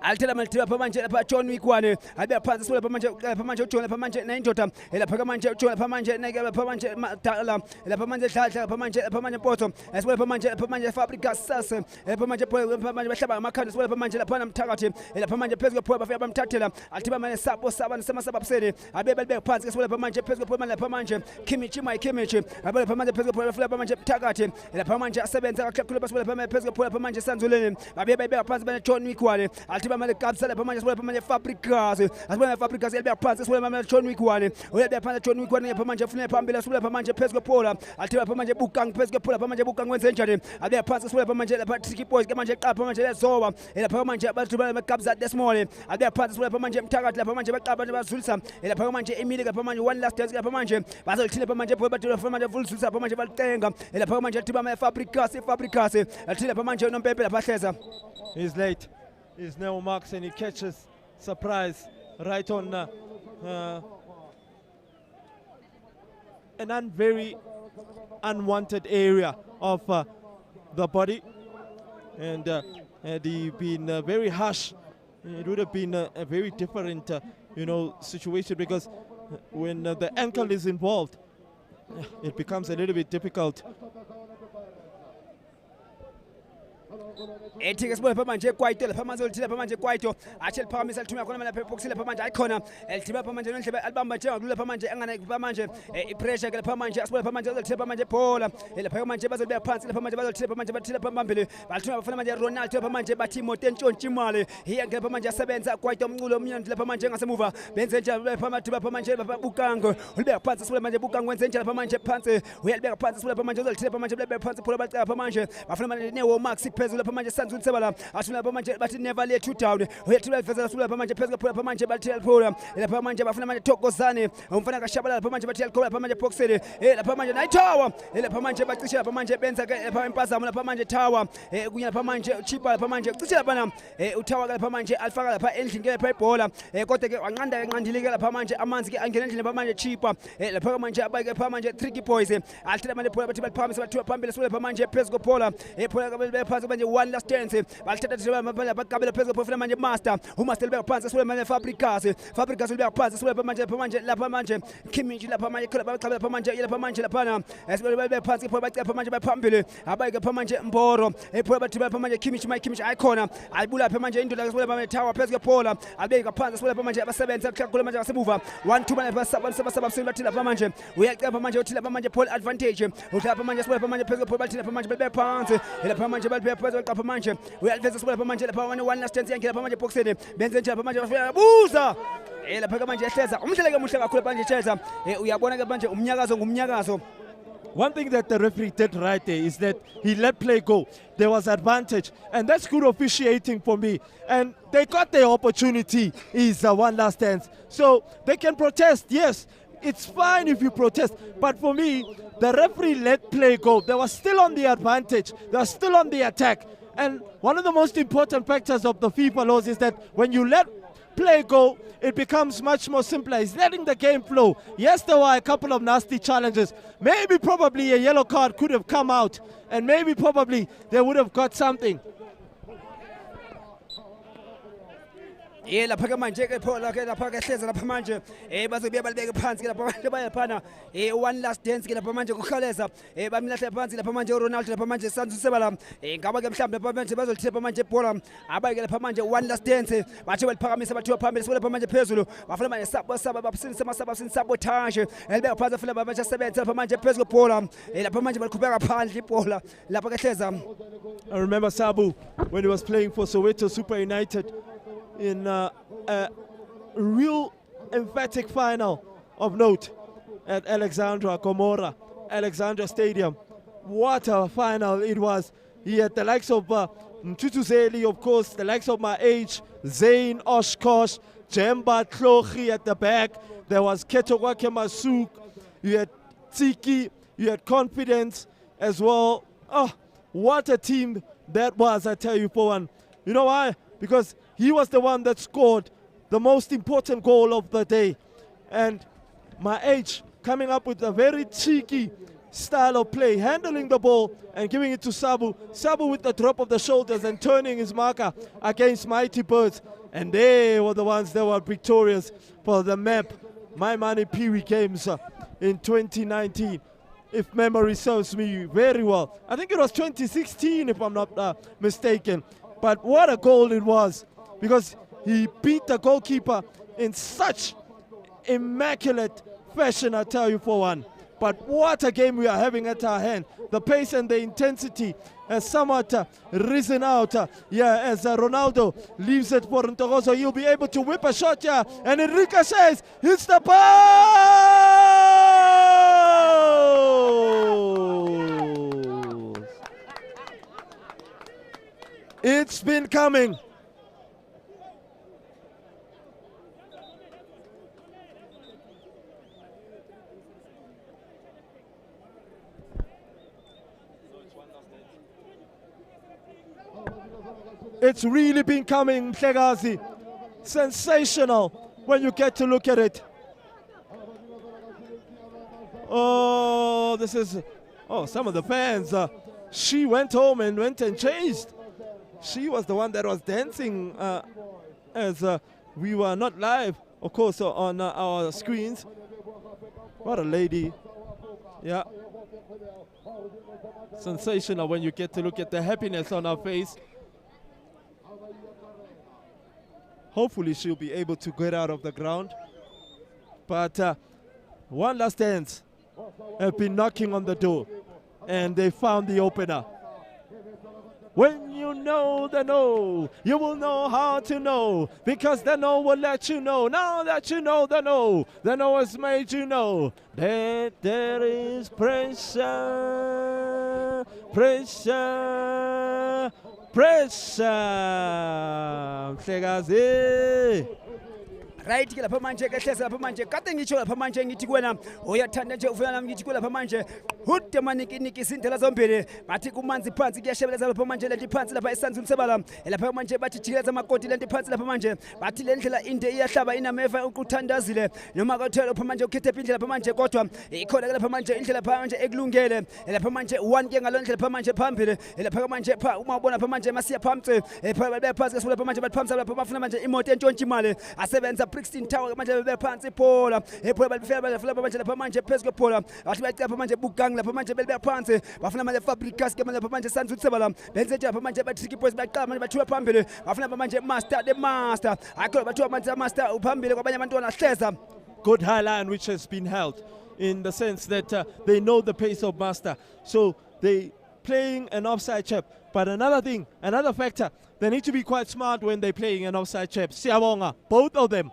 K: alithela manje lapha manje lapha John Wick 1 abe phansi lapha manje uJohn lapha manje nayindoda lapha manje uJohn lapha manje lapha manje dala lapha manje dlala lapha manje poto lapha manje Fabrica sase lapha manje bahlaba amakhanda lapha manje lapha namthakathi lapha manje phezulu kophola bafika bamthathela athiba manje sabo semasababuseni abe balibeka phansi lapha manje phezulu kophola lapha manje Kimichi abe lapha manje phezulu kophola lapha manje mthakathi lapha manje asebenza kakhulu lapha manje phezulu kophola lapha manje sanzuleni abe balibeka phansi bana John Wick 1 athiba manje kapsa lapha manje Fabricas asibona Fabricas yelibeka phansi asibona manje John Wick 1 uyabeka phansi John Wick 1 lapha manje ufuna phambili asibona lapha manje phezulu kophola athiba lapha manje Bukang phezulu kophola lapha manje Bukang wenze njani abeka phansi asibona lapha manje lapha Tricky Boys ke manje qapha manje lezoba lapha manje abathi bakabza desimole abeka phansi asibona lapha manje mthakathi lapha manje baqapha manje bazulisa lapha manje Emile lapha manje one last dance lapha manje bazolithile lapha manje bathi lapha manje vulisa lapha manje balitenga lapha manje athiba manje Fabricas athile lapha manje uNompempe lapha hleza.
A: He's late. He's Neo Marks and he catches Surprise right on an very unwanted area of the body, and had he been very harsh, it would have been a very different situation, because when the ankle is involved, it becomes a little bit difficult.
K: Ethi sibona lapha manje kwaito lapha manje olithile lapha manje kwaito athi liphakamisa lithuma khona lapha eboxini lapha manje ayikhona elithiba lapha manje nendlebe alibamba nje ngakulo lapha manje engana lapha manje ipressure ke lapha manje asibona lapha manje olithile lapha manje bhola lapha manje bazolibeka phansi lapha manje bazolithile lapha manje bathile lapha phambili bathuma bafuna manje Ronaldo lapha manje bathi imoto entshontshiimali hiya lapha manje asebenza kwaito umculo omnyandi lapha manje ngasemuva benze nje lapha manje lapha manje lapha Bukango ulibeka phansi asibona manje Bukango wenze nje lapha manje phansi uyalibeka phansi asibona lapha manje uzolithile lapha manje ulibeka phansi phola bacela lapha manje bafuna manje Neo Max phezulu lapha manje sanzunisebala asifuna lapha manje bathi never let you down uyathula iveza lapha manje phezulu lapha manje bathi alphola lapha manje bafuna manje Thokozane umfana kashabala lapha manje bathi alcola lapha manje boxele lapha manje nayithawa lapha manje bacishe lapha manje benza ke lapha impazamo lapha manje thawa kunya lapha manje chipa lapha manje cishe lapha na uthawa lapha manje alifaka lapha endlini ke lapha ibhola kodwa ke wanqanda enqandile ke lapha manje amanzi ke angena endlini lapha manje chipa lapha manje abake lapha manje Tricky Boys alithela manje phola bathi baliphakamisa bathiwa phambili lapha manje phezulu kophola phola ke phansi manje one last dance balithatha nje bakabela phezulu phofuna manje master umaster libeka phansi asibona manje Fabricas libeka phansi asibona lapha manje Kimichi lapha manje khola bacabela lapha manje lapha asibona libeka phansi phola bacapha manje baphambili abayike lapha manje Mboro phola bathi lapha manje Kimichi ayikhona ayibula lapha manje indoda asibona manje Tower phezulu phola abeka phansi asibona lapha manje abasebenza kukhakula manje ngasemuva 1-2 manje basaba bathi lapha manje uyacapha manje uthi lapha manje pole advantage uthi lapha manje asibona lapha manje phezulu phola bathi lapha manje bebeka phansi lapha manje balibeka phezulu qapha manje uyaliveza sibona lapha manje lapha one last dance yankhe lapha manje boxeni benze nje lapha manje bafika buza lapha manje ehleza umdlalo ke muhle kakhulu manje Chelsea uyabona ke manje umnyakazo ngumnyakazo.
A: One thing that the referee did right there is that he let play go. There was advantage, and that's good officiating for me. And they got their opportunity, is one last dance. So they can protest, yes. It's fine if you protest, but for me, the referee let play go. They were still on the advantage. They were still on the attack. And one of the most important factors of the FIFA laws is that when you let play go, it becomes much more simpler. It's letting the game flow. Yes, there were a couple of nasty challenges. Maybe probably a yellow card could have come out, and maybe probably they would have got something.
K: Lapha ke manje ke phola ke lapha ke hleza lapha manje bazobuya balibeke phansi ke lapha manje bayaphana one last dance ke lapha manje kukhawuleza bamlahle phansi lapha manje Ronaldo lapha manje sanzusebala ngaba ke mhlawumbe lapha manje bazolithela lapha manje ibhola abayike lapha manje one last dance bathi baliphakamisa bathiwa phambili sibona lapha manje phezulu bafuna manje saba babusinisa masaba sabotage elibeka phansi afuna manje asebenza lapha manje phezulu ibhola lapha manje balikhubeka phandle ibhola lapha ke hleza.
A: I remember Sabu when he was playing for Soweto Super United in a real emphatic final of note at Alexandra Stadium. What a final it was. He had the likes of Mtutuzeli, of course, the likes of my age, Zayn Oshkosh, Jemba Tlochi at the back. There was Ketogwake Masuk. You had Tiki. You had Confidence as well. Oh, what a team that was, I tell you, for one. You know why? Because he was the one that scored the most important goal of the day. And my age coming up with a very cheeky style of play, handling the ball and giving it to Sabu. Sabu with the drop of the shoulders and turning his marker against Mighty Birds. And they were the ones that were victorious for the map. My Money Pee-wee Games in 2019, if memory serves me very well. I think it was 2016, if I'm not mistaken. But what a goal it was, because he beat the goalkeeper in such immaculate fashion, I tell you, for one. But what a game we are having at our hand. The pace and the intensity has somewhat risen out. As Ronaldo leaves it for Ntogozo, he'll be able to whip a shot here. And it ricochets, hits the post! It's been coming. It's really been coming, Mhlegazi. Sensational when you get to look at it. Oh, this is... Oh, some of the fans. She went home and went and changed. She was the one that was dancing as we were not live, of course, on our screens. What a lady. Yeah. Sensational when you get to look at the happiness on her face. Hopefully she'll be able to get out of the ground. But one last dance have been knocking on the door, and they found the opener. When you know the no, you will know how to know, because the no will let you know. Now that you know the no has made you know that there is pressure, pressure, pressure. Mhlegazi.
K: Right ke lapha manje ke hleza lapha manje kade ngitsho lapha manje ngithi kuwena uyathanda nje ufuna nami ngithi kuwe lapha manje hude manikini izindlela zombili bathi kumanzi phansi kuyashebeleza lapha manje lenti phansi lapha esanzuni sebala lapha manje bathi jikeleza amakoti lenti phansi lapha manje bathi lendlela inde iyahlaba inameva ukuthandazile noma kathela lapha manje ukhethe indlela lapha manje kodwa ikhona lapha manje indlela lapha manje ekulungele lapha manje one ke ngalona ndlela lapha manje phambili lapha manje uma ubona lapha manje masiya phambi phansi ke lapha manje bathi phambi lapha bafuna manje imoto entshontsha imali asebenza Brixton Tower manje bephansi phola balifika manje lapha manje phezulu phola athi bayicapha manje bugang lapha manje beliphansi bafuna manje Fabricas ke manje lapha manje sanzutseba la benze lapha manje bathi boys baqala manje bathiwe phambili bafuna manje master the master akho bathiwa manje master uphambili kwabanye abantwana hleza.
A: Good high line which has been held in the sense that they know the pace of master, so they playing an offside chap. But another factor, they need to be quite smart when they're playing an offside chap. Siyabonga, both of them,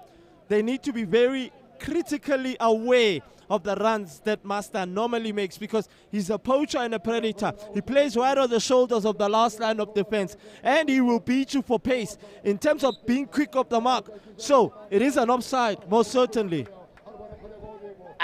A: they need to be very critically aware of the runs that Master normally makes, because he's a poacher and a predator. He plays right on the shoulders of the last line of defense, and he will beat you for pace in terms of being quick off the mark. So it is an offside, most certainly.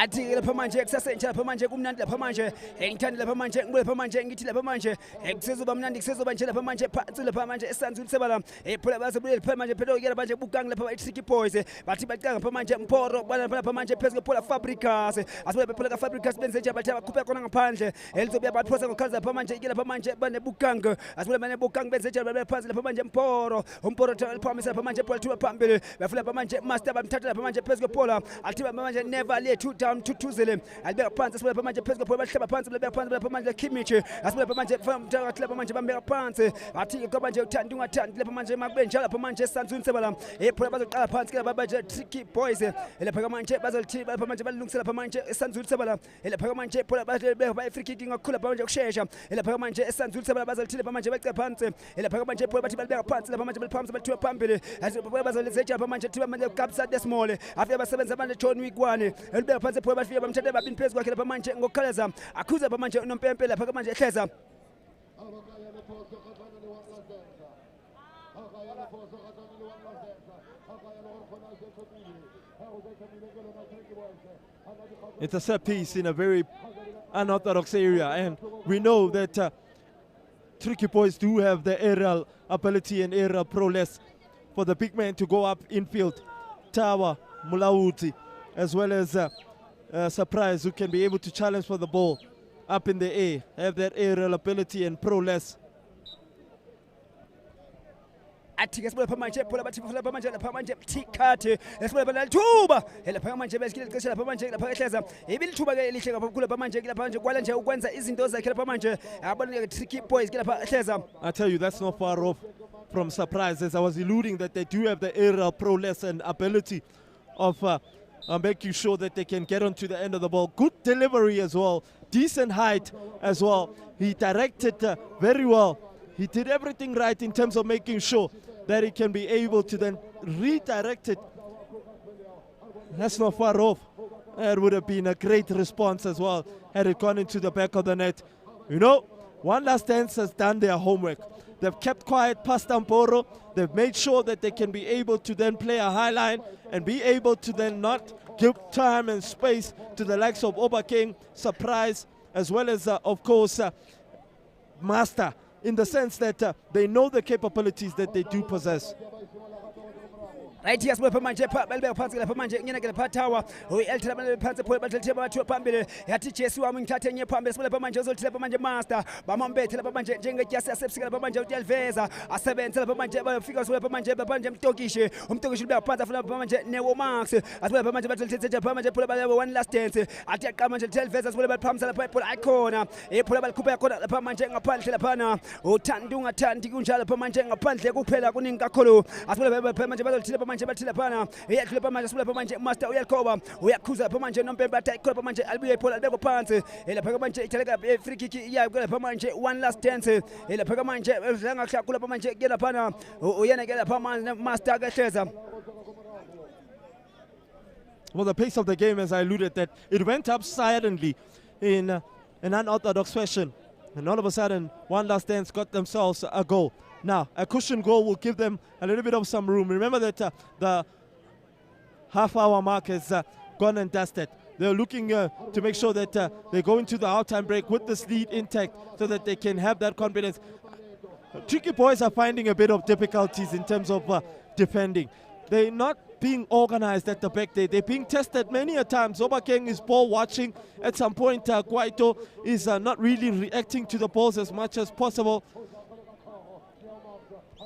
K: Athi lapha manje kusasentsha lapha manje kumnandi lapha manje ngithanda lapha manje ngibuye lapha manje ngithi lapha manje kusezoba mnandi kusezoba nje lapha manje phansi lapha manje esanzuni sebala phela bazobuye lapha manje phela uyela manje bugang lapha Tricky Boys bathi bacanga lapha manje Mporo bana lapha manje phezulu phola Fabricas asibe phela ka Fabricas benze nje bathi bakhuphe khona ngaphandle elizobuya baphosa ngokhaza lapha manje ikela lapha manje bane bugang asibe bane bugang benze nje phansi lapha manje Mporo phambisa lapha manje phola thuba phambili bafuna lapha manje Master bamthatha lapha manje phezulu phola athi manje never let you down tuthuzele alibeka phansi asibe lapha manje phezulu phola bahlaba phansi belebeka phansi lapha manje Kimichi asibe lapha manje mthakathi lapha manje bambeka phansi athi ke manje uthanda ungathandi lapha manje makube njalo lapha manje esanzuni sebala phola bazoqala phansi ke manje Tricky Boys lapha manje bazolithi lapha manje balungisela lapha manje esanzuni sebala lapha manje phola ba free kick ngakhulu lapha manje ukushesha lapha manje esanzuni sebala bazolithi lapha manje beca phansi lapha manje phola bathi balibeka phansi lapha manje beliphansi bathiwa phambili asibe bazoletha lapha manje thiba manje kapsa desmall afike basebenza manje John Wigwane elibeka phansi phola bafike bamthathe babini phezulu kwakhe lapha manje ngokukhaleza akhuza lapha manje unompempe lapha manje ehleza
A: It's a set piece in a very unorthodox area, and we know that Tricky Boys do have the aerial ability and aerial prowess for the big man to go up infield. Tawa, Mulauti, as well as Surprise, who can be able to challenge for the ball up in the air, have that aerial ability and prowess.
K: athi ke sibuye lapha manje ibhola bathi bafuna lapha manje tikati esibuye lapha lithuba lapha manje besikile ixesha lapha manje lapha ehleza ibilithuba ke elihle kakhulu lapha manje kwala nje ukwenza izinto zakhe lapha manje abona Tricky Boys ke lapha ehleza.
A: I tell you, that's not far off from Surprise, as I was alluding that they do have the aerial prowess and ability of making sure that they can get onto the end of the ball. Good delivery as well, decent height as well. He directed very well. He did everything right in terms of making sure that he can be able to then redirect it. That's not far off. That would have been a great response as well had it gone into the back of the net. You know, One Last Dance has done their homework. They've kept quiet past Tamporo. They've made sure that they can be able to then play a high line and be able to then not give time and space to the likes of Obakeng, Surprise, as well as, of course, Master, in the sense that they know the capabilities that they do possess.
K: Right here, sibuye manje belibeka phansi lapha manje ngiyena ke lapha Tawa uyelithela manje phansi phole bathele bathiwa phambili yathi Jesse wami ngithathe nye phambili sibuye lapha manje uzolithela lapha manje Master bamambethe lapha manje njengejasi yasebusika lapha manje uyaliveza asebenze lapha manje bafika sibuye lapha manje Mtokishe ubeka phansi afuna lapha manje Newo Max asibuye lapha manje bathelithethe lapha manje phole balewe One Last Dance athi yaqama manje teliveza sibuye baphamisa lapha iphole ayikhona iphole balikhupha khona lapha manje ngaphandle laphana uthanda ungathandi kunjalo lapha manje ngaphandle kuphela kuningi kakhulu asibuye lapha manje bazolithela manje bathile phana eyathile pha manje sibuye lapha manje Master uyalikoba uyakhuza lapha manje nompembe bathi ayikhona lapha manje alibuye iphola libeko phansi lapha manje itheleka free kick iyayo lapha manje One Last Dance lapha manje udlanga kakhulu lapha manje ke lapha uyena ke lapha manje Master kahleza.
A: Well, the pace of the game, as I alluded, that it went up silently in an unorthodox fashion, and all of a sudden One Last Dance got themselves a goal. Now, a cushion goal will give them a little bit of some room. Remember that the half-hour mark has gone and dusted. They're looking to make sure that they go into the half-time break with this lead intact so that they can have that confidence. Tricky Boys are finding a bit of difficulties in terms of defending. They're not being organized at the back. They're being tested many a times. Obakeng is ball watching. At some point, Kwaito is not really reacting to the balls as much as possible.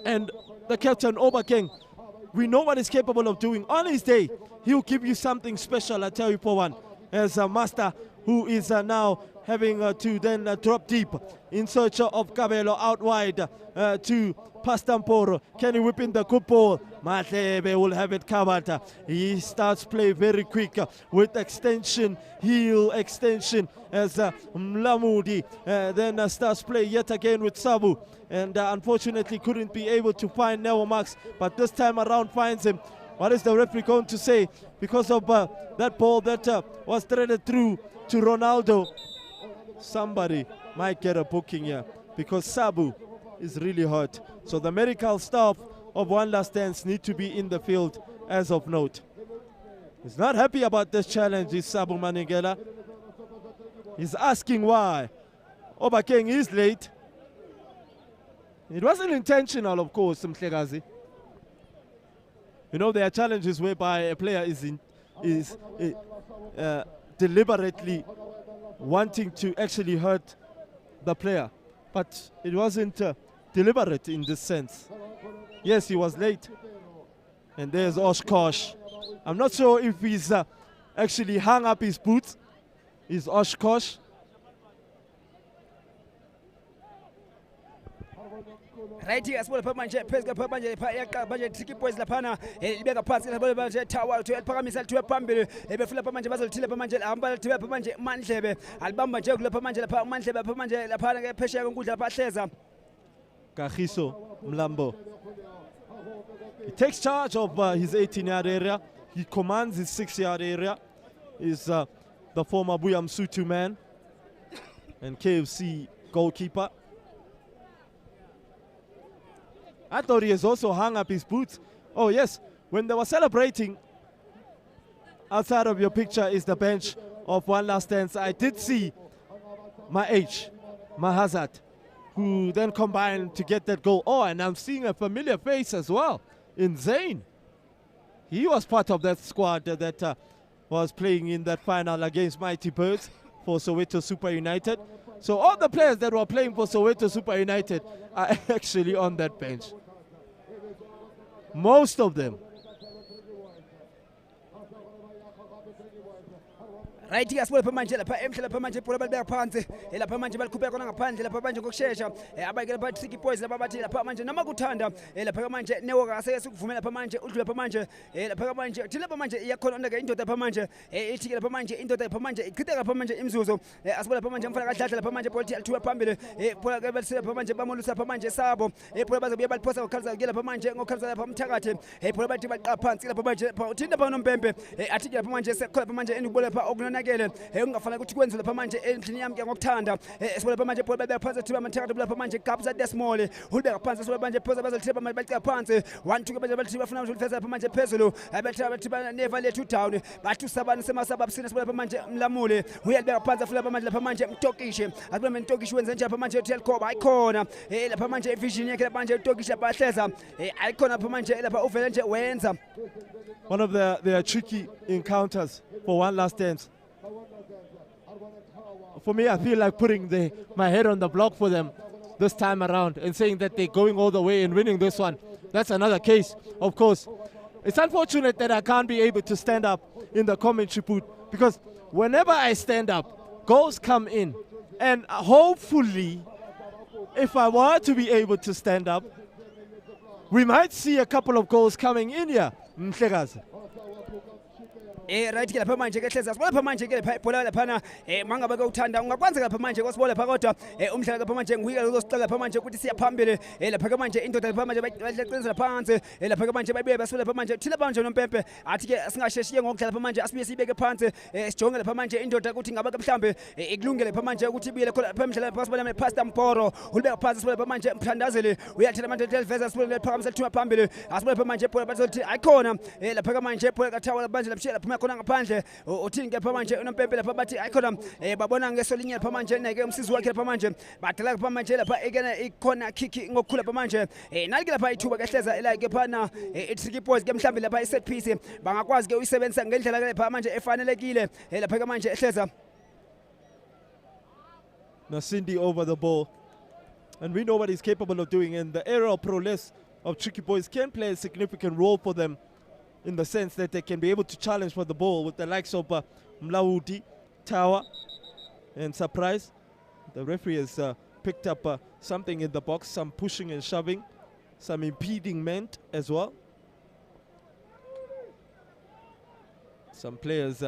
A: And the captain, Obakeng, we know what he's capable of doing. On his day, he'll give you something special, I tell you for one. As a Master who is now having to then drop deep in search of Cabello out wide to Pastamporo. Can he whip in the good ball? Matlebe will have it covered. He starts play very quick with extension, heel extension as Mlamudi then starts play yet again with Sabu. And unfortunately couldn't be able to find Newo Max, but this time around finds him. What is the referee going to say? Because of that ball that was threaded through to Ronaldo. Somebody might get a booking here because Sabu is really hurt. So the medical staff of One Last Dance need to be in the field as of note. He's not happy about this challenge, is Sabu Maningela. He's asking why. Obakeng is late. It wasn't intentional, of course, Mhlegazi. You know, there are challenges whereby a player is deliberately wanting to actually hurt the player. But it wasn't deliberate in this sense. Yes, he was late. And there's Oshkosh. I'm not sure if he's actually hung up his boots. Is Oshkosh.
K: Right here, sibuye lapha manje phezulu lapha manje manje Tricky Boys laphana libeka phansi lapha manje Tawa to eliphakamisa lithiwe phambili ebefuna lapha manje bazolithila lapha manje hamba lithiwe lapha manje Mandlebe alibamba nje lapha manje lapha Mandlebe lapha manje lapha ke phesheya konkundla lapha hleza
A: Kagiso Mlambo. He takes charge of his 18-yard area. He commands his 6-yard area. He's the former Buyamsutu man and KFC goalkeeper. I thought he has also hung up his boots. Oh yes, when they were celebrating, outside of your picture is the bench of One Last Dance. I did see my Hazard, who then combined to get that goal. Oh, and I'm seeing a familiar face as well in Zayn. He was part of that squad that was playing in that final against Mighty Birds for Soweto Super United. So all the players that were playing for Soweto Super United are actually on that bench. Most of them.
K: right ke lapha manje lapha emhle lapha manje ibhola balibeka phansi lapha manje balikhupha kona ngaphandle lapha manje ngokusheshsha abayike lapha Tricky Boys lapha bathi lapha manje noma kuthanda lapha manje newoka aseke sikuvumela lapha manje udlule lapha manje lapha manje thi lapha manje iyakhona ondeka indoda lapha manje ithi ke lapha manje indoda lapha manje ichitha lapha manje imzuzu asibola lapha manje mfana kadladla lapha manje bolithi alithuba phambili ibhola ke belisile lapha manje bamolusa lapha manje sabo ibhola baze buye baliphosa ngokhalisa ke lapha manje ngokhalisa lapha umthakathi ibhola bathi baqapha phansi lapha manje uthinta lapha nompempe athi ke lapha manje sekhola lapha manje endibola lapha okunonakele ungafanele ukuthi kwenze lapha manje endlini yami ke ngokuthanda sibola lapha manje ibhola babeka phansi thiba amathakathi lapha manje gabza desmall ulibeka phansi sibola manje phosa bazolithiba manje bacika phansi 1-2 ke manje balithi bafuna ukufeza lapha manje phezulu abathi never let you down bathi usabani semasaba busina sibola lapha manje mlamule uyalibeka phansi afuna lapha manje mtokishe asibola manje mtokishe wenze nje lapha manje uthi yalkhoba ayikhona lapha manje vision yakhe lapha manje utokisha bahleza ayikhona lapha manje lapha uvele nje wenza.
A: One of their tricky encounters for One Last Dance. For me, I feel like putting my head on the block for them this time around and saying that they're going all the way and winning this one. That's another case, of course. It's unfortunate that I can't be able to stand up in the commentary booth because whenever I stand up, goals come in. And hopefully, if I were to be able to stand up, we might see a couple of goals coming in here. Mhlekazi.
K: Right ke lapha manje ke hleza sibola lapha manje ke lapha ibhola lapha mangabe ke uthanda ungakwanza lapha manje kwasibola lapha kodwa umdlalo lapha manje ngiyike uzosixoxa lapha manje ukuthi siya phambili lapha ke manje indoda lapha manje bayaqinisa phansi lapha ke manje bayibuye basibola lapha manje thila manje nompempe athi ke singasheshiye ngokudlala lapha manje asibuye sibeke phansi sijonge lapha manje indoda ukuthi ngaba ke mhlambe ikulungele lapha manje ukuthi ibuyele khona lapha emdlalo lapha sibola manje Pastor Mporo ulibeka phansi sibola lapha manje mthandazeli uyathela manje televisa sibola lapha manje thuma phambili asibola lapha manje ibhola bathi ayikhona lapha ke manje ibhola kathawa lapha manje lapha khona ngaphandle uthini ke lapha manje unompempe lapha bathi ayikhona babona ngesolinye lapha manje neke umsizi wakhe lapha manje badala lapha manje lapha ekena ikhona kick ngokukhula lapha manje nalike lapha ithuba ke hleza like phana Tricky Boys ke mhlambi lapha iset piece bangakwazi ke uyisebenzisa ngendlela ke lapha manje efanelekile lapha ke manje ehleza.
A: Now Cindy over the ball, and we know what he's capable of doing, and the aerial prowess of Tricky Boys can play a significant role for them in the sense that they can be able to challenge for the ball with the likes of Mlawudi, Tower, and Surprise. The referee has picked up something in the box, some pushing and shoving, some impeding meant as well. Some players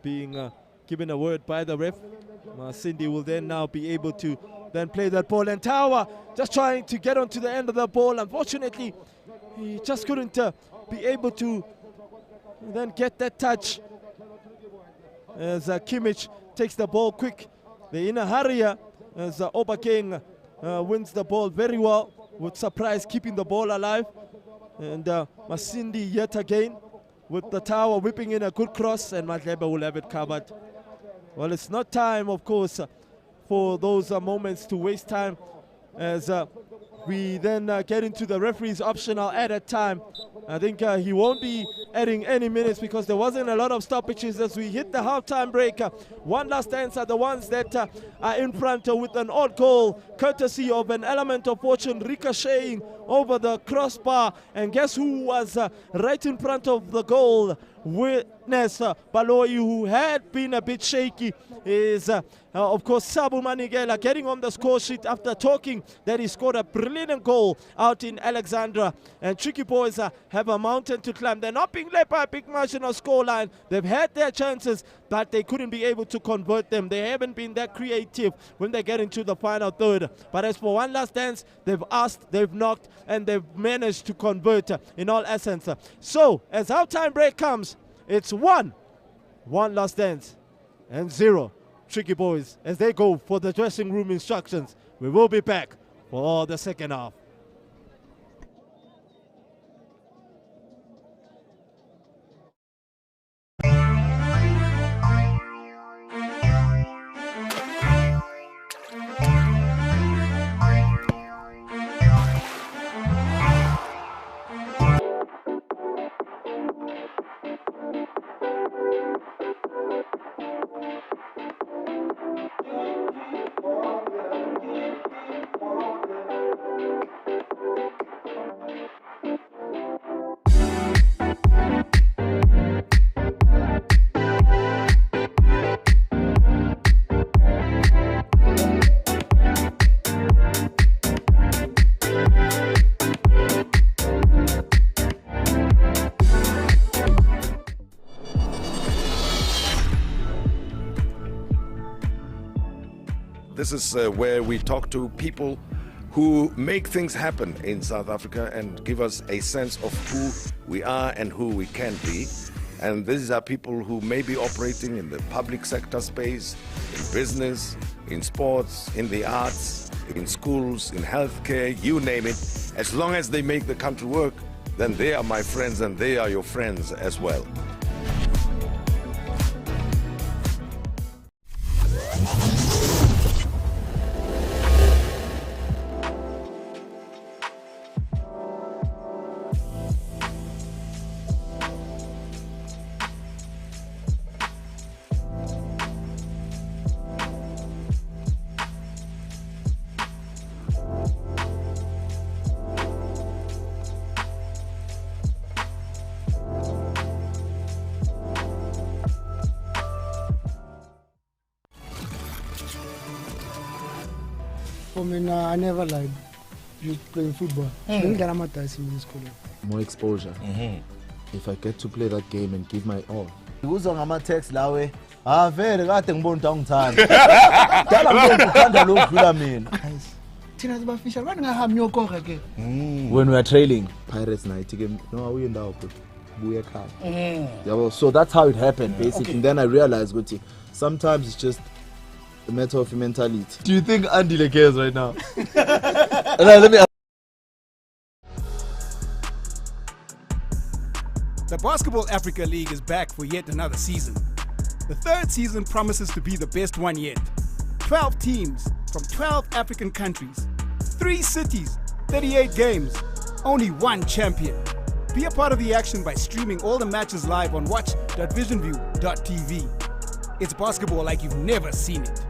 A: being given a word by the ref. Cindy will then now be able to then play that ball, and Tower just trying to get onto the end of the ball. Unfortunately, he just couldn't be able to then get that touch as Kimmich takes the ball quick. They're in a hurry as Obakeng wins the ball very well with Surprise keeping the ball alive. And Masindi yet again with the Tower whipping in a good cross, and Madleba will have it covered. Well, it's not time, of course, for those moments to waste time as we then get into the referee's optional added time. I think he won't be adding any minutes because there wasn't a lot of stoppages as we hit the halftime break. One Last Dance are the ones that are in front with an odd goal, courtesy of an element of fortune ricocheting over the crossbar. And guess who was right in front of the goal? Witness Baloyi, who had been a bit shaky, is of course Sabu Manigela getting on the score sheet after talking that he scored a brilliant goal out in Alexandra. And Tricky Boys have a mountain to climb. They're not being led by a big margin of scoreline. They've had their chances, but they couldn't be able to convert them. They haven't been that creative when they get into the final third. But as for One Last Dance, they've asked, they've knocked, and they've managed to convert in all essence. So as halftime break comes, it's 1 Last Dance and 0 Tricky Boys as they go for the dressing room instructions. We will be back for the second half.
H: This is where we talk to people who make things happen in South Africa and give us a sense of who we are and who we can be. And these are people who may be operating in the public sector space, in business, in sports, in the arts, in schools, in healthcare, you name it. As long as they make the country work, then they are my friends and they are your friends as well.
F: For me, I never liked playing football. Didn't get my time in school.
G: More exposure. If I get to play that game and give my all.
L: Uzwa ngama-text lawe vele kade ngibona ukuthi angithanda dala ngibona uthanda lo dlula mina.
F: Thina sibafisha bani ngahambi nyokoka ke.
G: When we are trailing Pirates night game, no awuye ndawo futhi buye ekhaya. Yabo, so that's how it happened basically.
F: Okay.
G: And then I realized ukuthi sometimes it's just a matter of mentality. Do you think Andile cares right now? Let me
C: The Basketball Africa League is back for yet another season. The third season promises to be the best one yet. 12 teams from 12 African countries, 3 cities, 38 games, only one champion. Be a part of the action by streaming all the matches live on watch.visionview.tv. It's basketball like you've never seen it.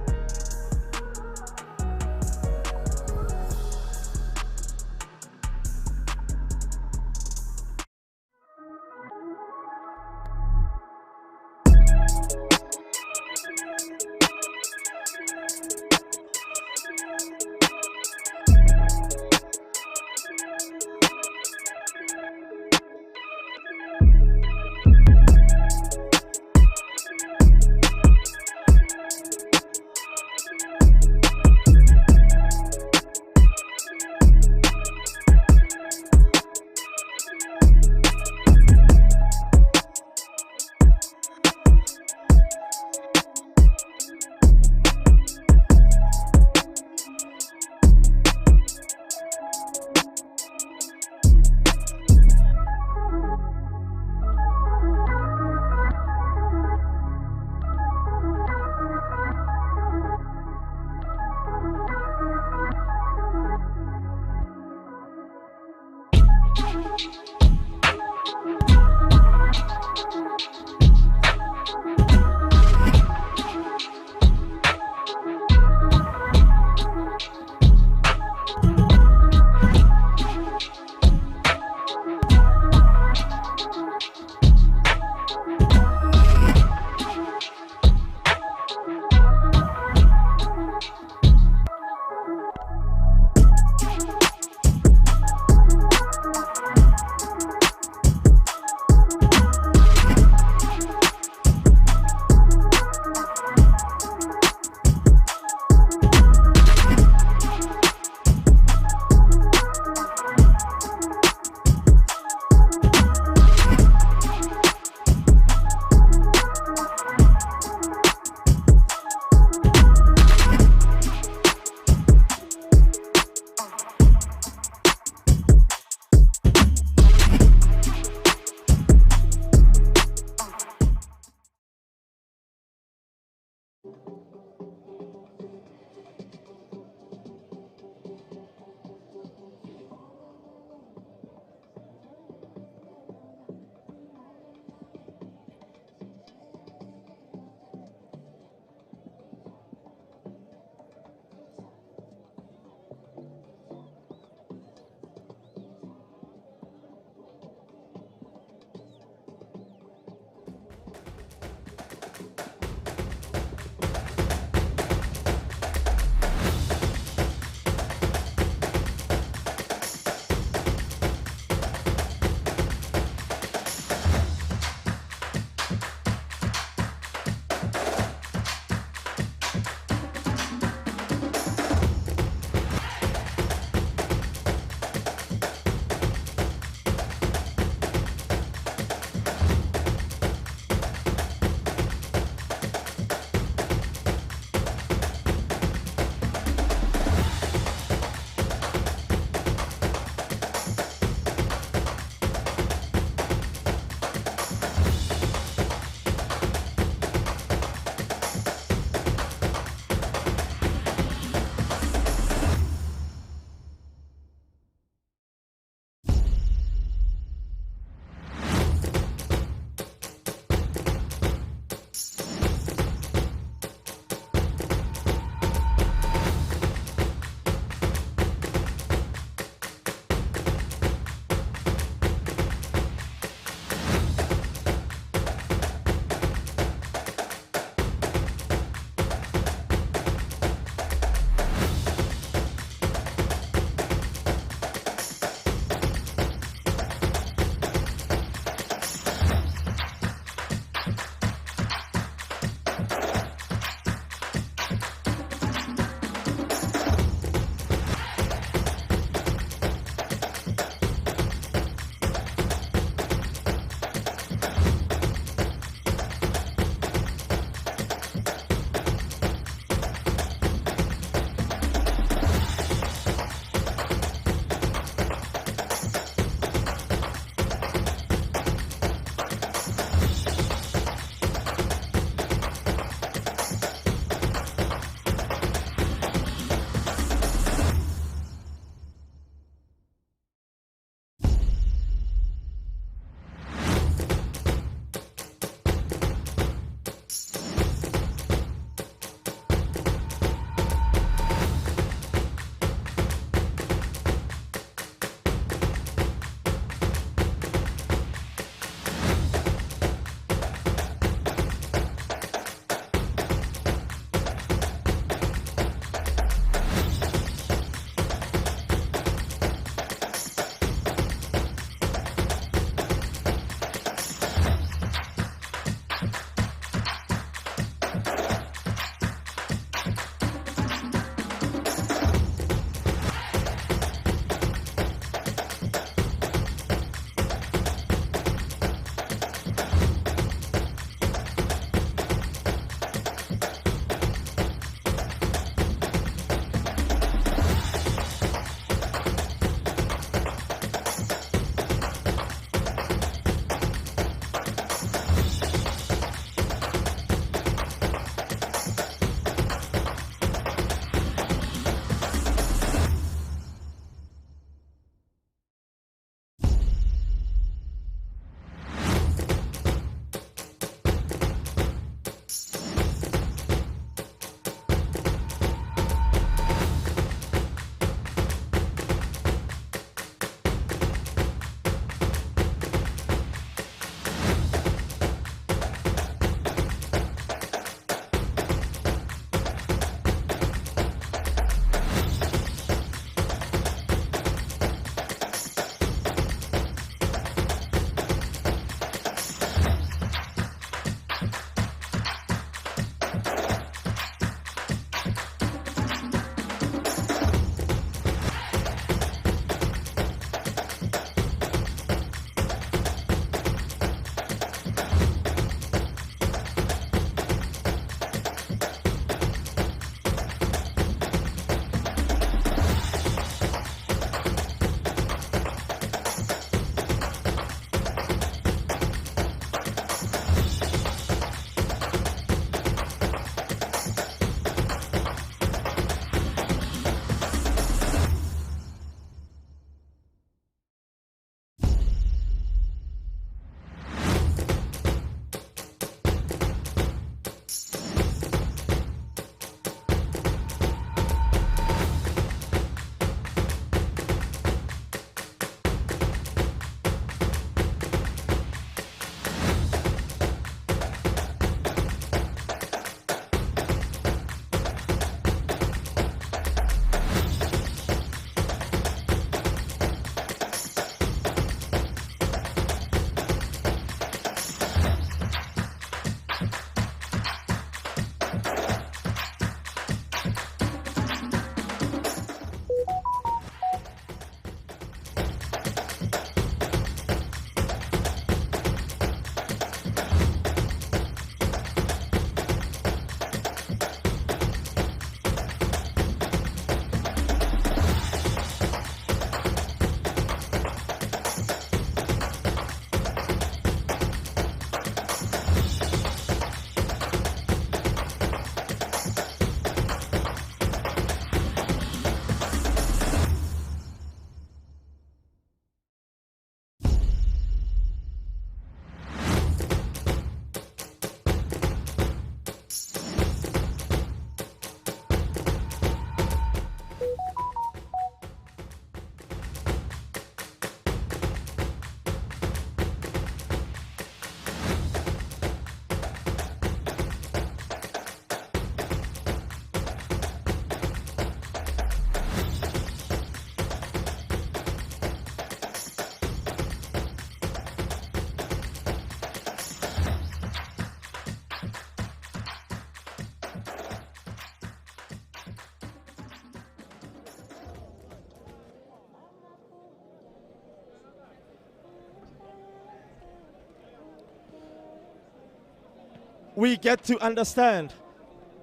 A: we get to understand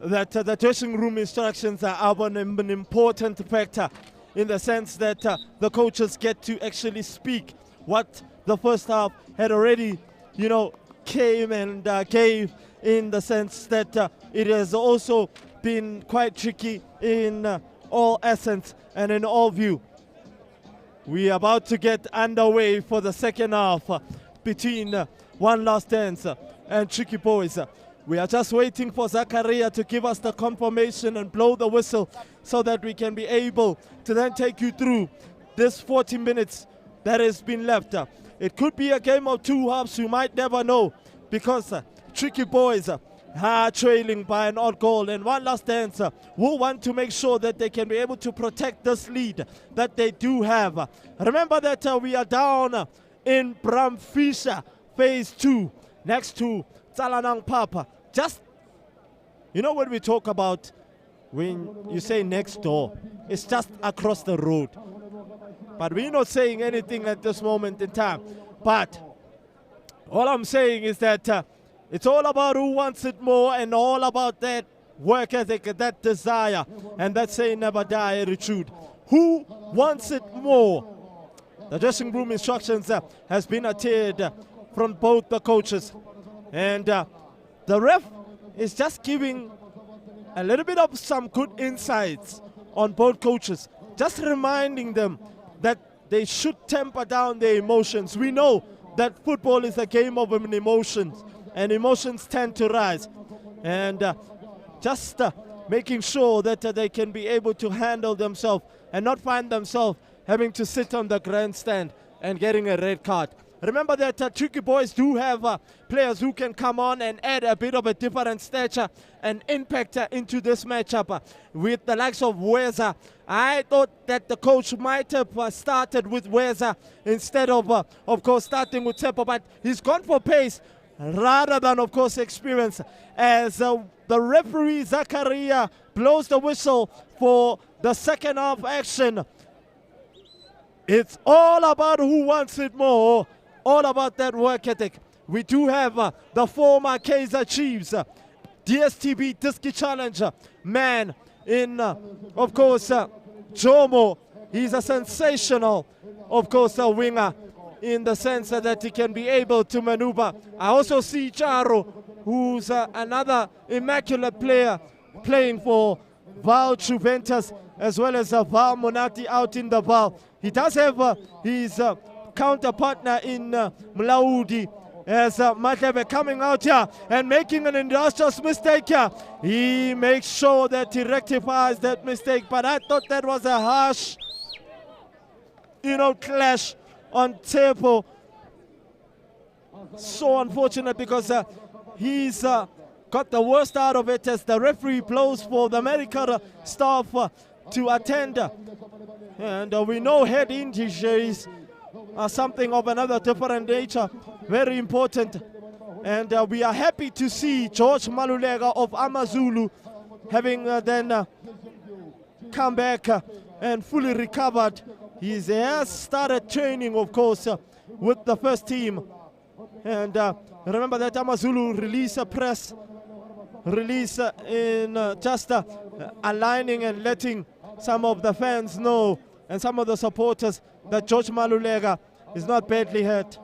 A: that the dressing room instructions are an important factor, in the sense that the coaches get to actually speak what the first half had already, came and gave, in the sense that it has also been quite tricky in all essence and in all view. We are about to get underway for the second half between One Last Dance and Tricky Boys. We are just waiting for Zakaria to give us the confirmation and blow the whistle so that we can be able to then take you through this 40 minutes that has been left. It could be a game of two halves, you might never know, because Tricky Boys are trailing by an odd goal, and One Last Dance will want to make sure that they can be able to protect this lead that they do have. Remember that we are down in Bram Fisher Phase 2 next to Tsalanang Papa. Just, when we talk about, when you say next door, it's just across the road. But we're not saying anything at this moment in time. But all I'm saying is that it's all about who wants it more, and all about that work ethic, that desire, and that say never die attitude. Who wants it more? The dressing room instructions has been adhered from both the coaches. And the ref is just giving a little bit of some good insights on both coaches, just reminding them that they should temper down their emotions. We know that football is a game of emotions, and emotions tend to rise. And just making sure that they can be able to handle themselves and not find themselves having to sit on the grandstand and getting a red card. Remember that Tricky Boys do have players who can come on and add a bit of a different stature and impact into this matchup with the likes of Weza. I thought that the coach might have started with Weza instead of course, starting with Tsepo, but he's gone for pace rather than, of course, experience, as the referee Zakaria blows the whistle for the second half action. It's all about who wants it more, all about that work ethic. We do have the former Kaizer Chiefs, DSTV Diski Challenger man in, of course, Jomo. He's a sensational, of course, winger, in the sense that he can be able to maneuver. I also see Charo, who's another immaculate player playing for Val Juventus, as well as Val Monati out in the Val. He does have his counterpartner in Mlaudi, as Matlebe coming out here and making an industrious mistake here. He makes sure that he rectifies that mistake, but I thought that was a harsh, clash on Tsepo. So unfortunate, because he's got the worst out of it, as the referee blows for the medical staff to attend. And we know head injuries are something of another different nature, very important. And we are happy to see George Malulega of Amazulu having then come back and fully recovered. He has started training, of course, with the first team. And remember that Amazulu released a press release in just aligning and letting some of the fans know, and some of the supporters, that George Malulega is not badly hurt.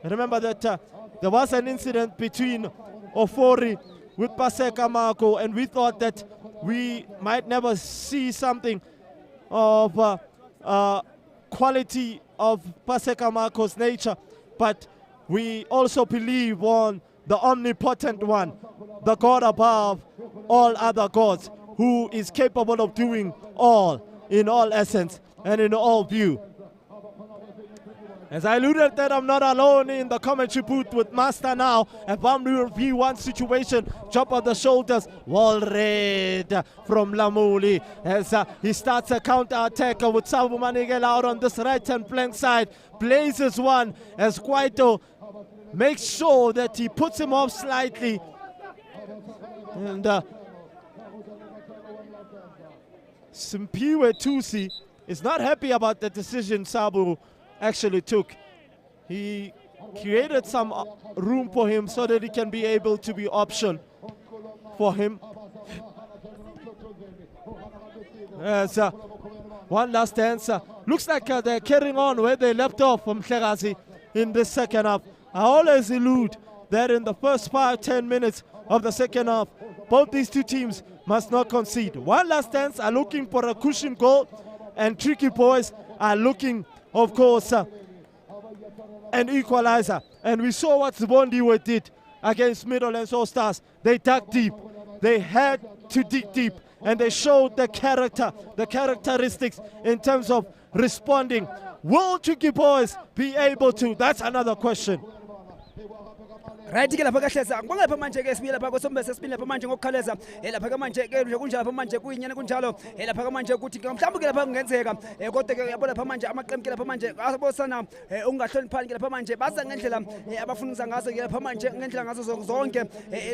A: Remember that there was an incident between Ofori with Paseka Marco, and we thought that we might never see something of quality of Paseka Marco's nature, but we also believe on the omnipotent one, the God above all other gods, who is capable of doing all, in all essence and in all view. As I alluded that I'm not alone in the commentary booth with Master now, and Bambi review one situation, drop on the shoulders, wall red from Lamuli, as he starts a counter-attack with Sabu Manigel out on this right-hand flank side, blazes one as Kwaito makes sure that he puts him off slightly, and Simpiwe Tusi is not happy about the decision Sabu actually took. He created some room for him so that he can be able to be option for him. Yes, one last dance. Looks like they're carrying on where they left off from Mhlekazi in the second half. I always allude that in the first 5-10 minutes of the second half, both these two teams must not concede. One last dance are looking for a cushion goal, and Tricky Boys are looking, of course, an equalizer. And we saw what Zibondiwe did against Midlands All Stars. They dug deep. They had to dig deep. And they showed the character, the characteristics in terms of responding. Will Tricky Boys be able to? That's another question.
K: Right ke lapha kahleza ngibonga lapha manje ke sibile lapha kosombese sibile lapha manje ngokukhaleza lapha ke manje ke kunjalo lapha manje kuyinyana kunjalo lapha ke manje ukuthi mhlawumbe ke lapha kungenzeka kodwa ke uyabona lapha manje amaqembu ke lapha manje abosana ungahloniphani ke lapha manje baza ngendlela abafundisa ngazo ke lapha manje ngendlela ngazo zonke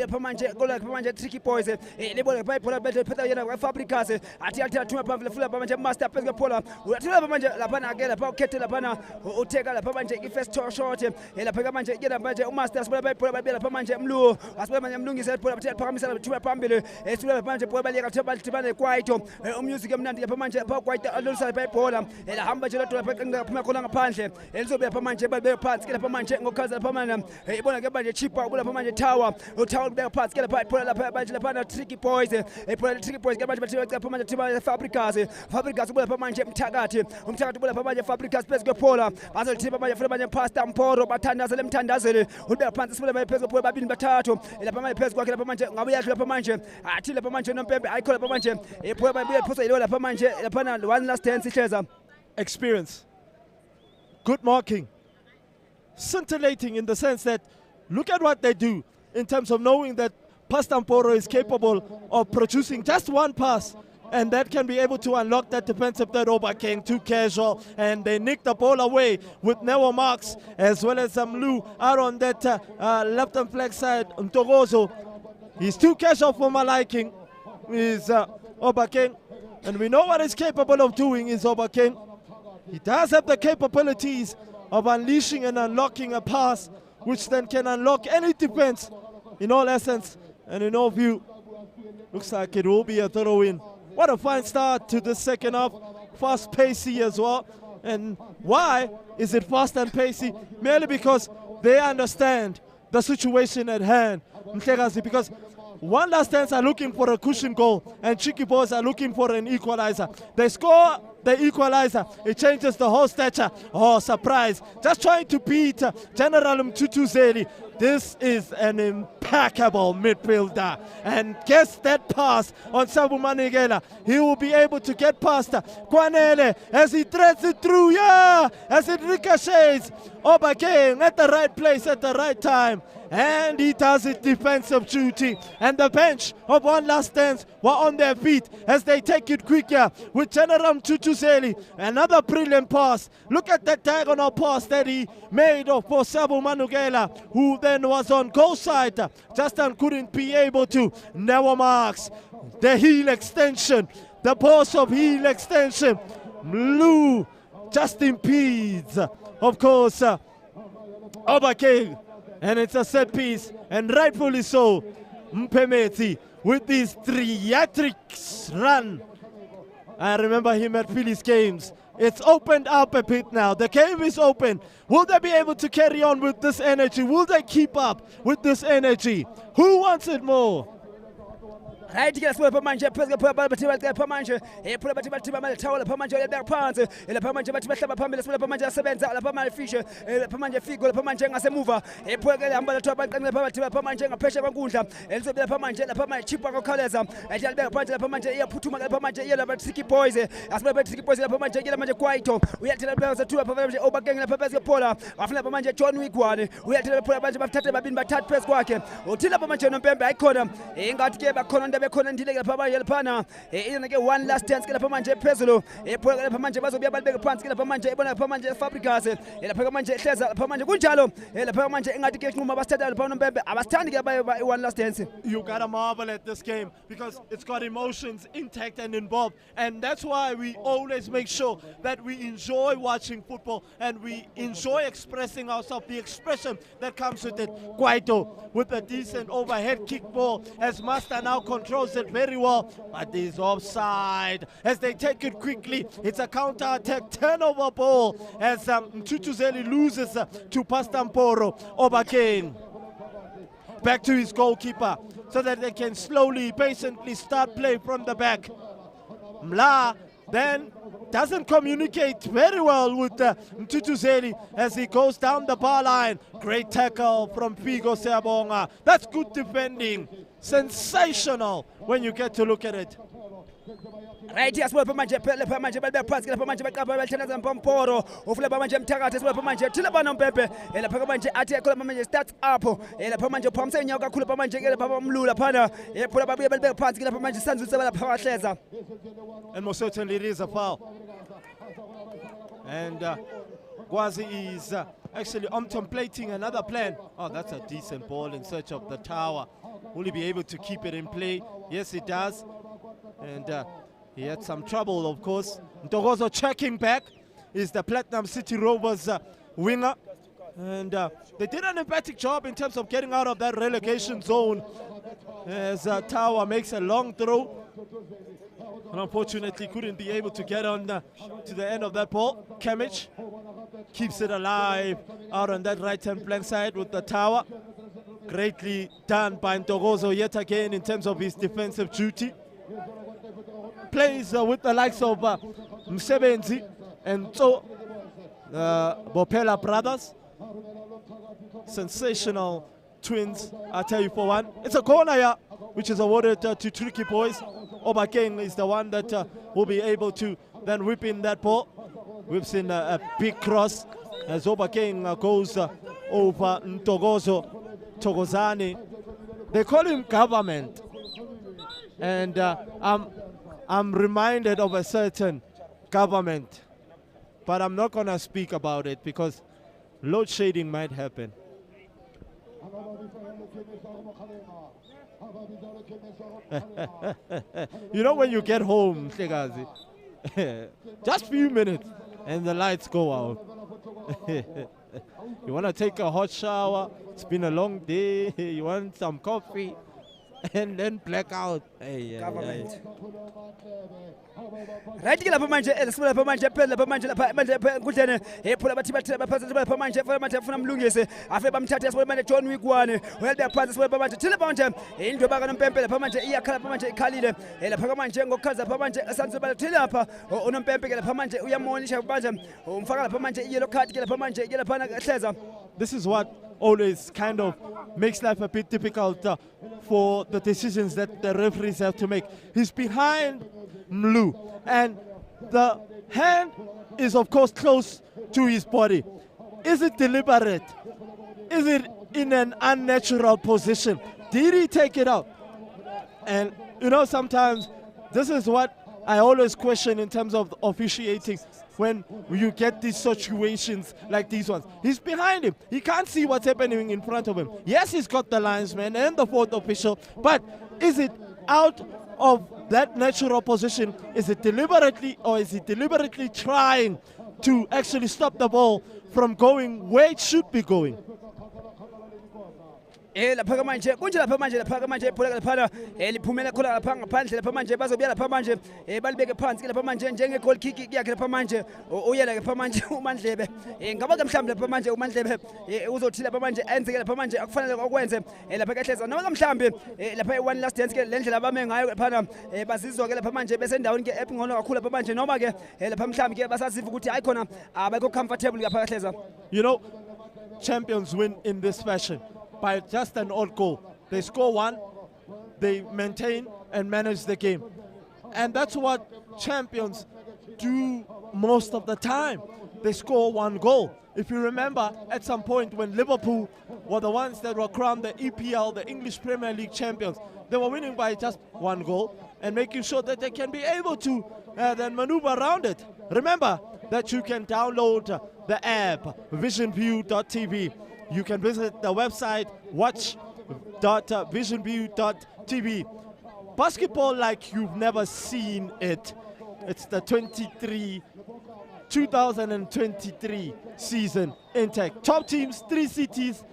K: lapha manje lapha manje Tricky Boys libona ke ibhola bethe phetha yena kwaFabricas athi athuma phambili futhi lapha manje master phezulu ke phola uyathula lapha manje lapha na ke lapha ukhethe lapha na utheka lapha manje ifirst shot lapha ke manje ke lapha manje umaster sibona babela phamanje emlu asibe manje emlungise ibhola bathe phakamisa bathuba phambili esibula manje ibhola baleka thebadibane kwaito umusic emnandi lapha manje pha kwaito alolisa lapha ibhola hamba nje ladwa lapha phuma khona ngaphandle elizobe lapha manje babe phansi ke lapha manje ngokhaza lapha manje ibona ke manje chipper ubula lapha manje tower ubeka phansi ke lapha ibhola lapha manje lapha na Tricky Boys ibhola Tricky Boys ke manje bathi lapha manje thiba Fabricas ubula lapha manje umthakathi ubula lapha manje Fabricas phezu kwephola bazolithiba manje futhi manje Pastor Mporo bathandazele emthandazeli ubeka phansi sibule phezulu phola babili bathathu lapha manje phezulu kwakhe lapha manje ngabe uyadla lapha manje athi lapha manje nompembe ayikho lapha manje phola babili phosa ilo lapha manje lapha na one last dance ihleza
A: experience, good marking, scintillating in the sense that look at what they do in terms of knowing that Pastor Mporo is capable of producing just one pass, and that can be able to unlock that defensive third. Obakeng too casual, and they nicked the ball away with Newa Marks as well as Mlu out on that left and flank side. Mtogozo, he's too casual for my liking, is Obakeng, and we know what he's capable of doing is Obakeng. He does have the capabilities of unleashing and unlocking a pass, which then can unlock any defense in all essence. And in all view, looks like it will be a throw-in. What a fine start to the second half. Fast pacey as well. And why is it fast and pacey? Merely because they understand the situation at hand. Because one last dance are looking for a cushion goal, and Tricky Boys are looking for an equalizer. They score the equalizer, it changes the whole stature. Oh, surprise. Just trying to beat General Mtutuzeli. This is an impeccable midfielder. And guess that pass on Sabu Manigela. He will be able to get past Kwanele as he threads it through. Yeah, as it ricochets. Obakeng at the right place at the right time. And he does it defensive duty. And the bench of One Last Dance were on their feet as they take it quicker with General Mtutuzeli. Another brilliant pass. Look at that diagonal pass that he made for Sabu Manugela, who then was on goal side. Justin couldn't be able to. Never Marks. The heel extension. The pulse of heel extension. Mlu just impedes, of course, Obakeng. And it's a set piece, and rightfully so. Mpemeti with this theatrics run. I remember him at Phillies games. It's opened up a bit now. The game is open. Will they be able to carry on with this energy? Will they keep up with this energy? Who wants it more?
K: Right, get us for Pamanja, Pesca, Pamanja, Pamanja, Tower, Pamanja, their parts, and the Pamanja, Pamanja, Pamanja, Sevens, Pamanja Fisher, Pamanja Figo, Pamanja as a mover, a program, but the top and the Pamanja, Pressure Gunda, and so the Pamanja, the Pamanja, Chipa Colesam, and the Pamanja, Putuma, Pamanja, Yellow, but Tricky Boys, as well as Tricky Boys, Pamanja, Yellow, Quaito. We had to the two of Obakeng and Pamanja Pola, after Pamanja, John Wigwan. We had to the Pamanja, Tata, Babin, but Tat Pesquaken, or Tilla Pamanja, November, I call them, ain't got to get back on the bekhona ndile ke lapha manje laphana ina ke one last dance ke lapha manje phezulu ephola ke lapha manje bazobuya balibeke phansi ke lapha manje ebona lapha manje Fabricas lapha manje ehleza lapha manje kunjalo lapha manje engathi ke nquma basithatha lapha uNompempe abasithandi ke baye one last dance.
A: You gotta marvel at this game because it's got emotions intact and involved, and that's why we always make sure that we enjoy watching football and we enjoy expressing ourselves, the expression that comes with it. Kwaito with a decent overhead kick ball as Master now controls it very well, but there's offside as they take it quickly. It's a counter-attack turnover ball as Mtutuzeli loses to Pastamporo Obakane. Back to his goalkeeper so that they can slowly, patiently start play from the back. Mla then doesn't communicate very well with Mtutuzeli as he goes down the bar line. Great tackle from Figo Seabonga. That's good defending. Sensational when you get to look at it.
K: Right, yes, well, manje lapha manje balibeka phansi lapha manje baqaba balithanda Mporo ufuna manje Mthakathi lapha manje thina Nompempe lapha manje athi ekhola manje starts up lapha manje uphakamisa inyawo kakhulu lapha manje ke lapha Mlula phana ephola babuye balibeka phansi lapha manje Sanzuse balapha bahleza,
A: and most certainly it is a foul. And Gwazi is actually contemplating another plan. Oh, that's a decent ball in search of the tower. Will he be able to keep it in play? Yes, he does. And he had some trouble, of course. Ntogozo checking back is the Platinum City Rovers winger. And they did an emphatic job in terms of getting out of that relegation zone as Tower makes a long throw. And unfortunately couldn't be able to get on to the end of that ball. Kemich keeps it alive out on that right-hand flank side with the Tower. Greatly done by Ntogozo yet again in terms of his defensive duty. Plays with the likes of Msebenzi and Bopela brothers. Sensational twins, I'll tell you for one. It's a corner here, which is awarded to Tricky Boys. Obakeng is the one that will be able to then whip in that ball. We've seen a big cross as Obakeng goes over Ntogozo, Togozani. They call him government. And I'm reminded of a certain government, but I'm not going to speak about it because load shedding might happen. You know when you get home, Shegazi, just a few minutes and the lights go out. You want to take a hot shower, it's been a long day, you want some coffee, and then blackout. Government.
K: Right, lapha manje elisibula lapha manje phela lapha manje lapha manje kudlene ephula bathi bathela baphansi lapha manje funa mlungise afe bamthatha esibona manje John Wigwane uyalibeka phansi esibona manje thina manje indwe baka Nompempe lapha manje iyakhala lapha manje ikhalile lapha manje ngokukhaza lapha manje Sanzuse bathela lapha uNompempe ke lapha manje uyamonisha manje umfaka lapha manje yellow card ke lapha manje ke lapha hleza.
A: This is what always kind of makes life a bit difficult for the decisions that the referees have to make. He's behind Mlu, and the hand is of course close to his body. Is it deliberate? Is it in an unnatural position? Did he take it out? And you know, sometimes this is what I always question in terms of officiating when you get these situations like these ones. He's behind him. He can't see what's happening in front of him. Yes, he's got the linesman and the fourth official, but is it out of that natural position? Is it deliberately, or is he deliberately trying to actually stop the ball from going where it should be going?
K: Lapha manje kunje lapha manje iphula lapha liphumela khona lapha ngaphandle lapha manje bazobuya lapha manje balibeke phansi lapha manje njenge goal kick yakhe lapha manje uyela lapha manje uMandlebe ngaba ke mhlambe lapha manje uMandlebe uzothi lapha manje enze lapha manje akufanele okwenze lapha kehleza noma mhlambe lapha one last dance ke lendlela abame ngayo lapha bazizwa ke lapha manje bese endaweni ke engcono kakhulu lapha manje noma ke lapha mhlambe ke basaziva ukuthi ayikhona abekho comfortable lapha kehleza.
A: You know, champions win in this fashion by just an odd goal. They score one, they maintain and manage the game. And that's what champions do most of the time. they score 1 goal. If you remember, at some point when Liverpool were the ones that were crowned the EPL, the English Premier League champions, they were winning by just 1 goal and making sure that they can be able to then maneuver around it. Remember that you can download the app, visionview.tv. You can visit the website, watch.visionview.tv. Basketball like you've never seen it. It's the 2023 season intake. Top teams, 3 cities,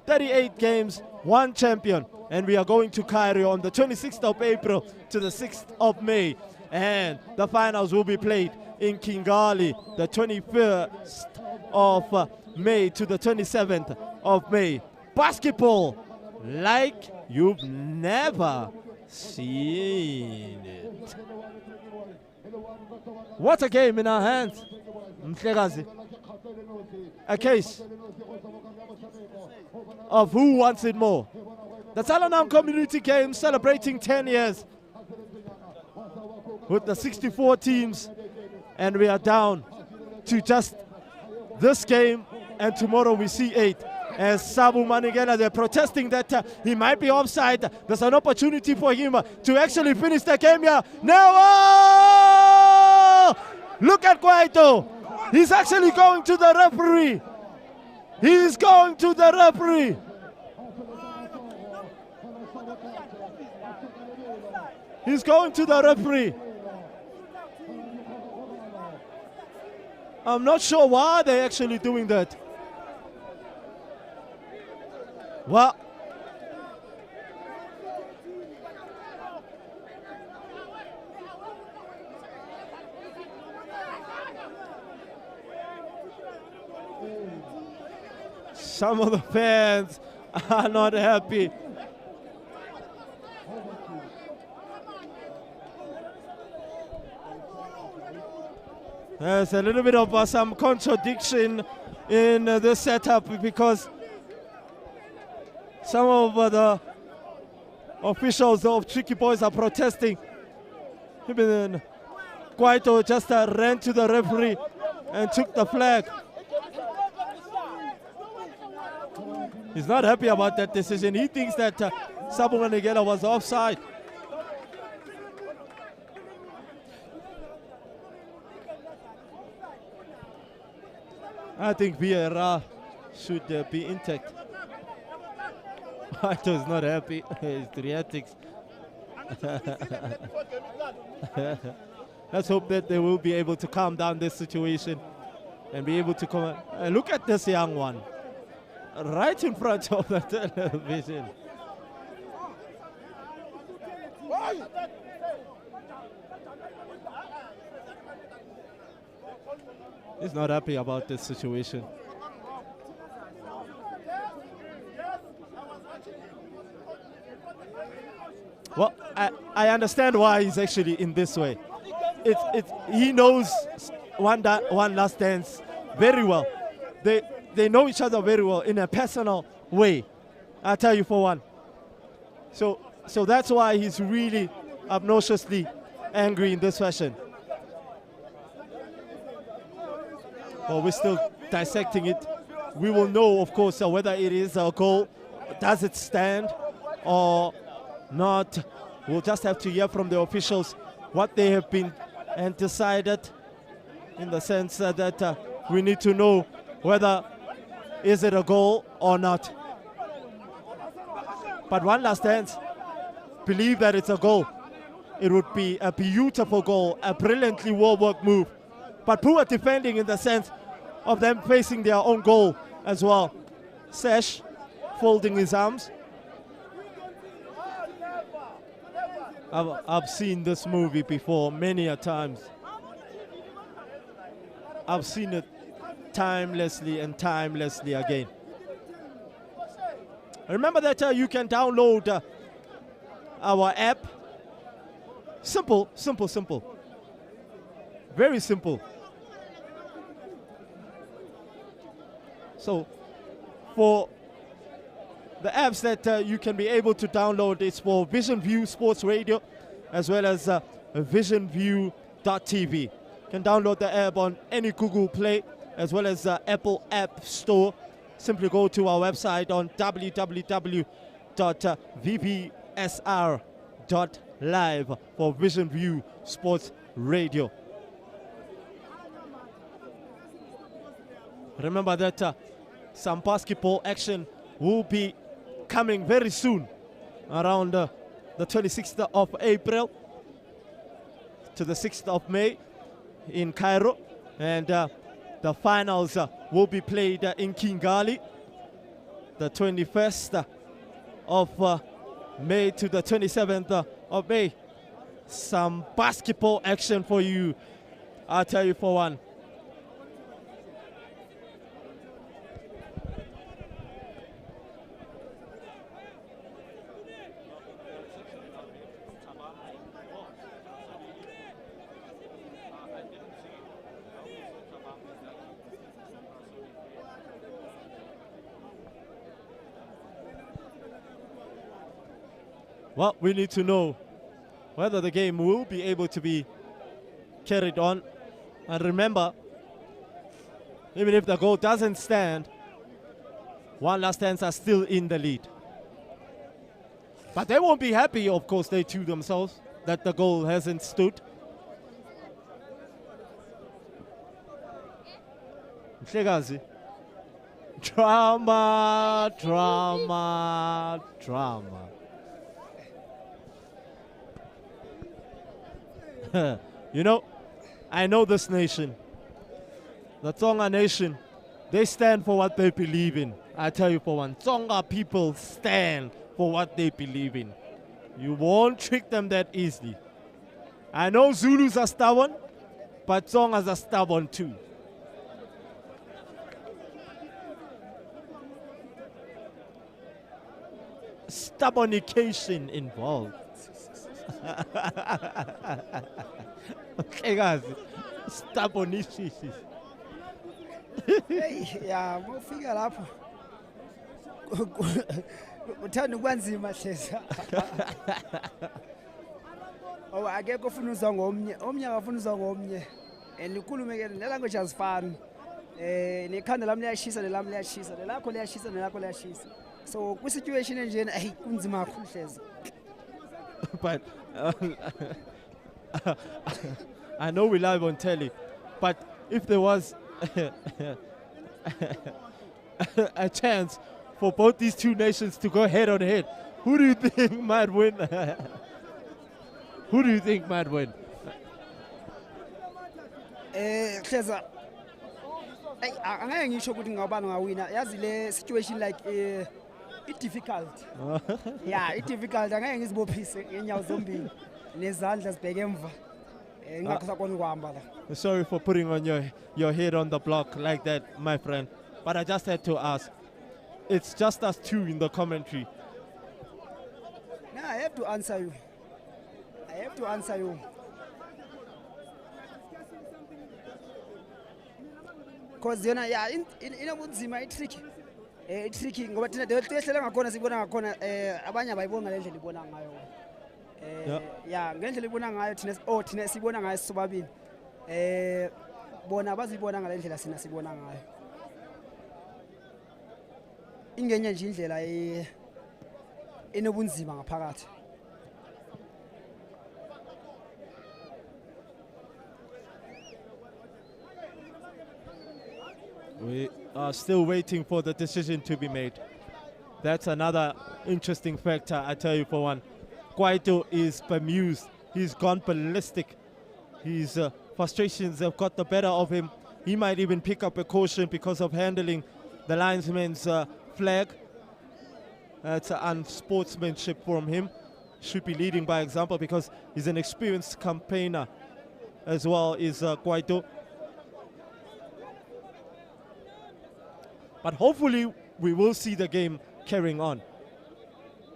A: 38 games, 1 champion. And we are going to Cairo on the 26th of April to the 6th of May. And the finals will be played in Kigali, the 21st of May to the 27th of May. Basketball like you've never seen it. What a game in our hands. Mhlekazi. A case of who wants it more. The Tsalanang Community Games celebrating 10 years with the 64 teams, and we are down to just this game, and tomorrow we see 8. As Sabu Manigela, they're protesting that he might be offside. There's an opportunity for him to actually finish the game here. Now, look at Kwaito. He's actually going to the referee. He's going to the referee. He's going to the referee. I'm not sure why they're actually doing that. Well, some of the fans are not happy. There's a little bit of some contradiction in this setup because some of the officials of Tricky Boys are protesting. Even Kwaito just ran to the referee and took the flag. He's not happy about that decision. He thinks that Sabu Manigela was offside. I think Vieira should be intact. Kwaito is not happy. His theatrics. Let's hope that they will be able to calm down this situation and be able to come. Look at this young one, right in front of the television. He's not happy about this situation. Well, I understand why he's actually in this way. He knows one last dance very well. They know each other very well in a personal way. I'll tell you for one. So that's why he's really obnoxiously angry in this fashion. Well, we're still dissecting it. We will know, of course, whether it is a goal. Does it stand or not? We'll just have to hear from the officials what they have been and decided, in the sense that we need to know whether is it a goal or not. But one last dance, believe that it's a goal. It would be a beautiful goal, a brilliantly well-worked move, but poor defending in the sense of them facing their own goal as well. Sesh folding his arms. I've seen this movie before many a times. I've seen it timelessly and timelessly again. Remember that you can download our app. Simple, simple, simple. Very simple. So for the apps that you can be able to download, it's for Vision View Sports Radio as well as visionview.tv. You can download the app on any Google Play as well as Apple App Store. Simply go to our website on www.vpsr.live for Vision View Sports Radio. Remember that some basketball action will be coming very soon, around the 26th of April to the 6th of May in Cairo, and the finals will be played in Kigali, the 21st of May to the 27th of May. Some basketball action for you, I'll tell you for one. Well, we need to know whether the game will be able to be carried on. And remember, even if the goal doesn't stand, One Last Dance are still in the lead. But they won't be happy, of course, they too themselves, that the goal hasn't stood. Mhlekazi. Drama, drama, drama. You know, I know this nation. The Tsonga nation, they stand for what they believe in. I tell you for one, Tsonga people stand for what they believe in. You won't trick them that easily. I know Zulus are stubborn, but Tsongas are stubborn too. Stubbornication involved. Okay, guys. Stubbornication.
K: Hey, yeah, mufika lapho. Uthanda ukwanzima hleza. Oh, akekho ufuna uzwa ngomnye, omnye akafuna uzwa ngomnye. Nikhulume ke le language azifani. Nekhanda lami liyashisa, nelami liyashisa, nelakho liyashisa, nelakho liyashisa. So, kwi situation enjena, hey, kunzima kakhulu hleza.
A: But I know we live on telly, but if there was a chance for both these two nations to go head on head, who do you think might win? Who do you think might win?
K: Hleza, angeke ngisho ukuthi ngawubani ngawina. Yazi le situation like it's difficult. Yeah, it's difficult. Angeke ngizibophise ngenyawo zombili nezandla zibheke emva. Ngakho kuhamba la.
A: Sorry for putting on your head on the block like that, my friend. But I just had to ask. It's just us two in the commentary.
K: Nah, I have to answer you. I have to answer you. Because you know, yeah, inobunzima tricky. Tricky ngoba thina tehlela ngakhona sibona ngakhona abanye abayibona le ndlela ibona ngayo. Yeah, ngendlela ibona ngayo thina sibona ngayo sobabili. Bona bazibona ngale ndlela sina sibona ngayo. Ingenye nje indlela enobunzima ngaphakathi.
A: We are still waiting for the decision to be made. That's another interesting factor, I tell you for one. Kwaito is bemused. He's gone ballistic. His frustrations have got the better of him. He might even pick up a caution because of handling the linesman's flag. That's unsportsmanship from him. Should be leading by example because he's an experienced campaigner as well, is Kwaito. But hopefully we will see the game carrying on.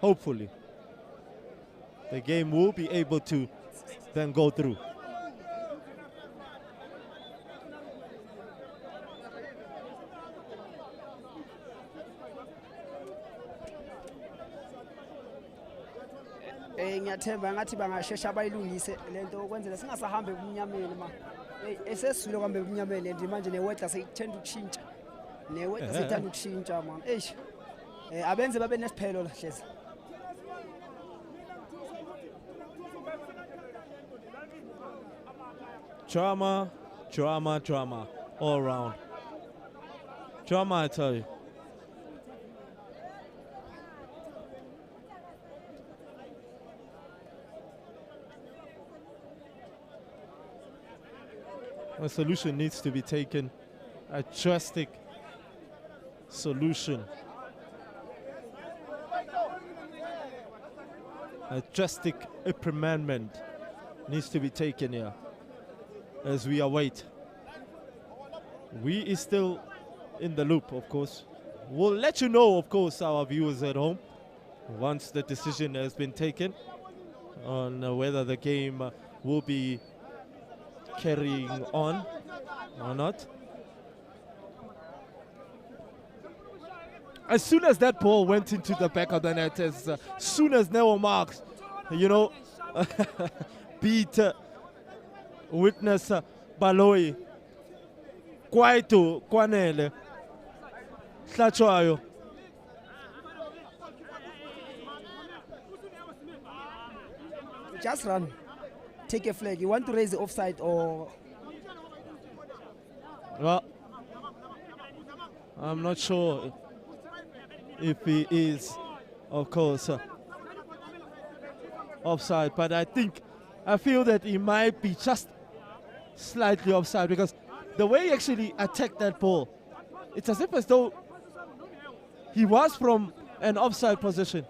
A: Hopefully. The game will be able to then go through.
K: Ngiyathemba ngathi bangashesha bayilungise lento ukwenzela singasahambe kumnyameni ma. esesizwile kwambe unyamele nje manje neweather seyithanda ukushintsha neweather seyithanda ukushintsha man abenze babe nesiphelo la hlezi
A: Drama all round. Drama, I tell you. A solution needs to be taken, a drastic solution. A drastic reprimandment needs to be taken here as we await. We is still in the loop, of course. We'll let you know, of course, our viewers at home, once the decision has been taken on whether the game will be carrying on or not. As soon as that ball went into the back of the net, as soon as Neo Marks, beat witness Baloyi, Kwaito, Kwanele, Hlatswayo.
K: Just run. Take a flag. You want to raise the offside or?
A: Well, I'm not sure if he is, of course, offside, but I feel that he might be just slightly offside because the way he actually attacked that ball, it's as though he was from an offside position.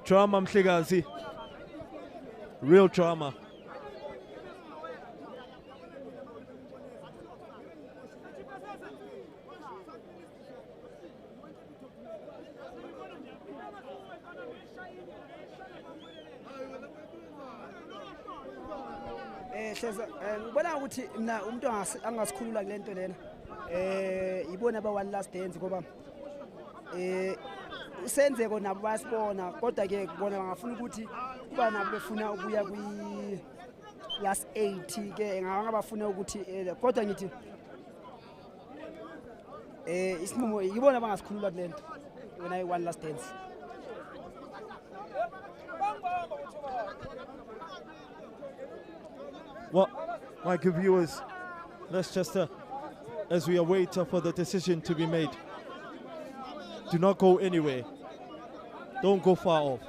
A: Drama, Mhlegazi. Real drama.
K: Ngibona ukuthi mina umuntu angasikhulula kule nto lena ibona aba one last dance ngoba usenzeko nabo bayasibona kodwa ke kubona bangafuna ukuthi kuba nabo befuna ukuya kwi last 80 ke ngabafuna ukuthi kodwa ngithi isinqumo yibona bangasikhulula kule nto wena one last dance.
A: Well, my good viewers, let's just, as we await for the decision to be made, do not go anywhere. Don't go far off.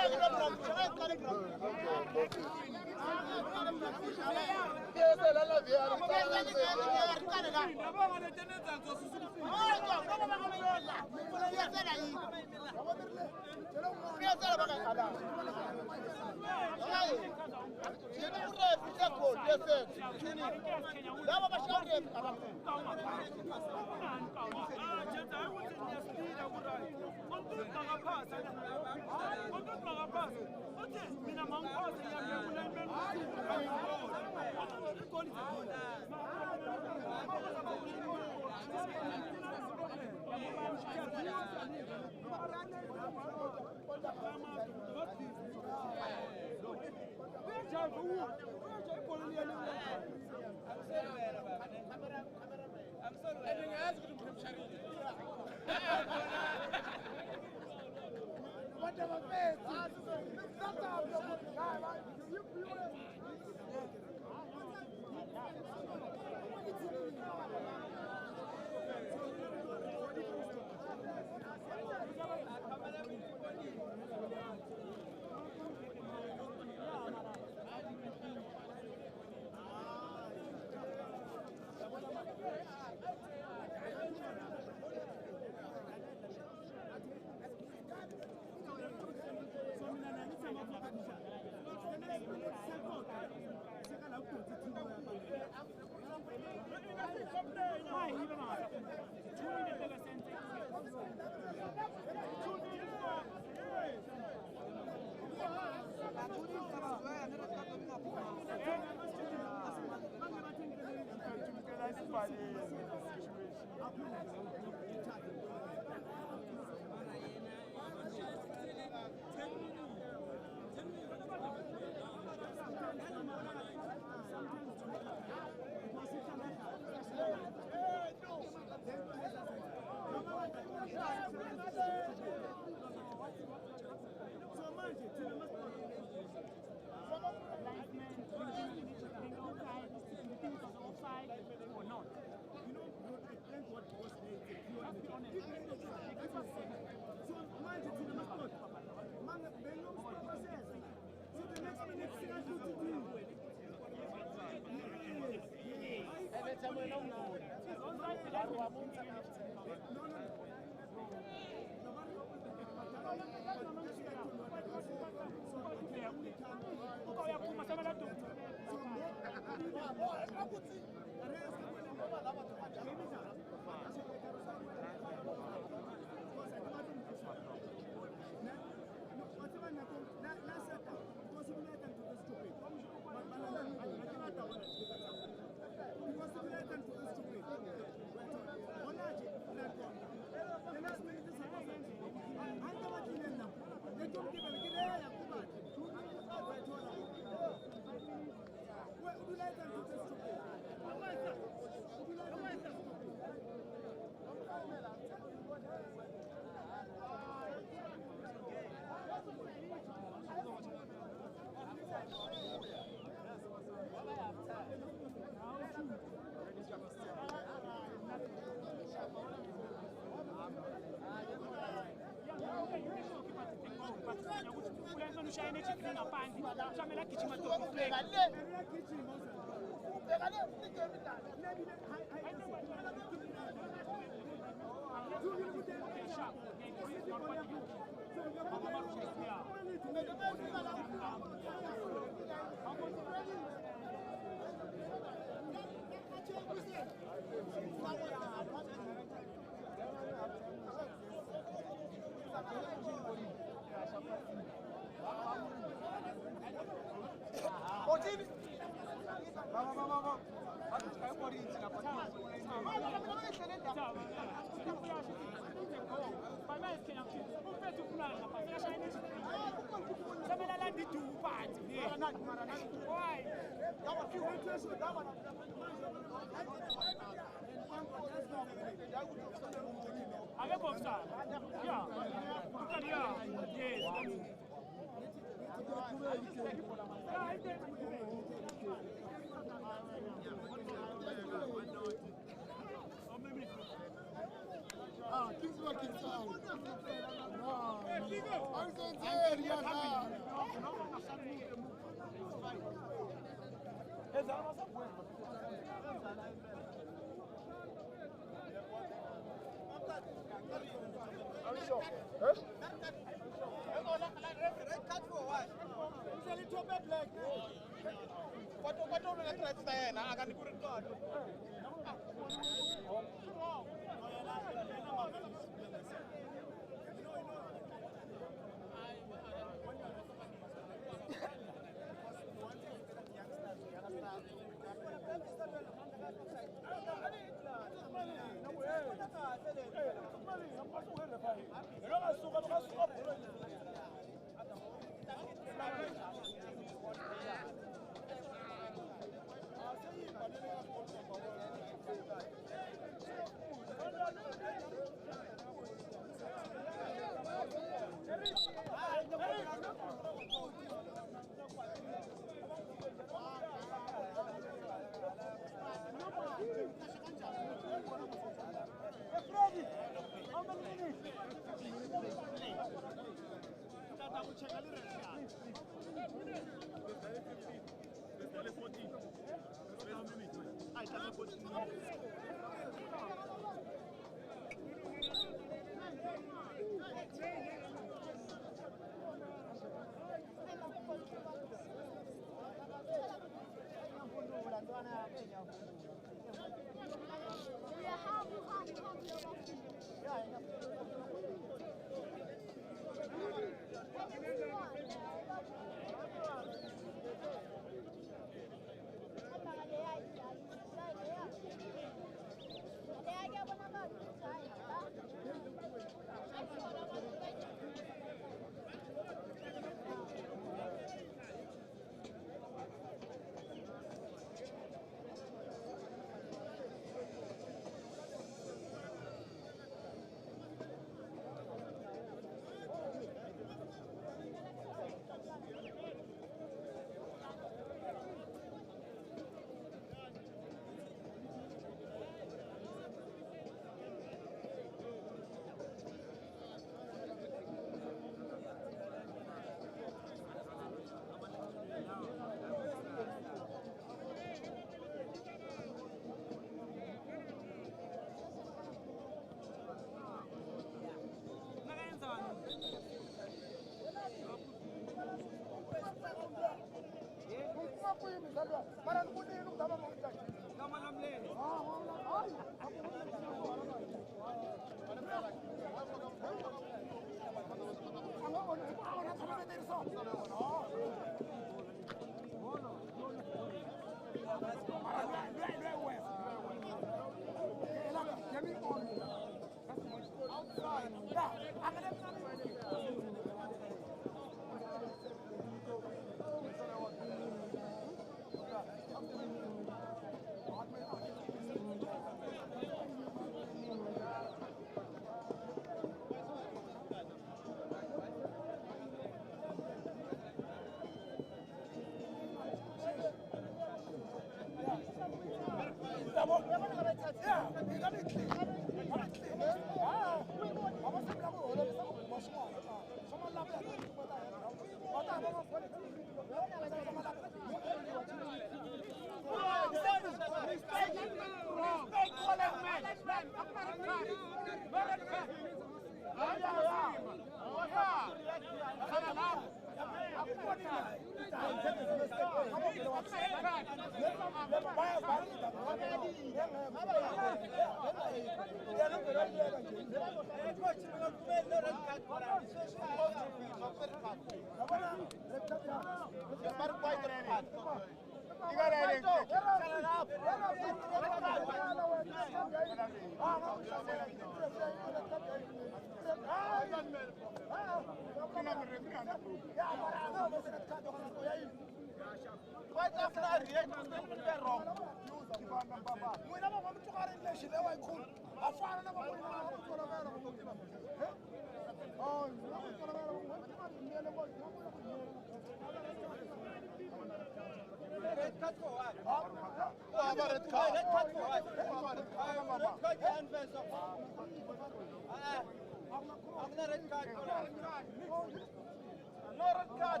D: No red card.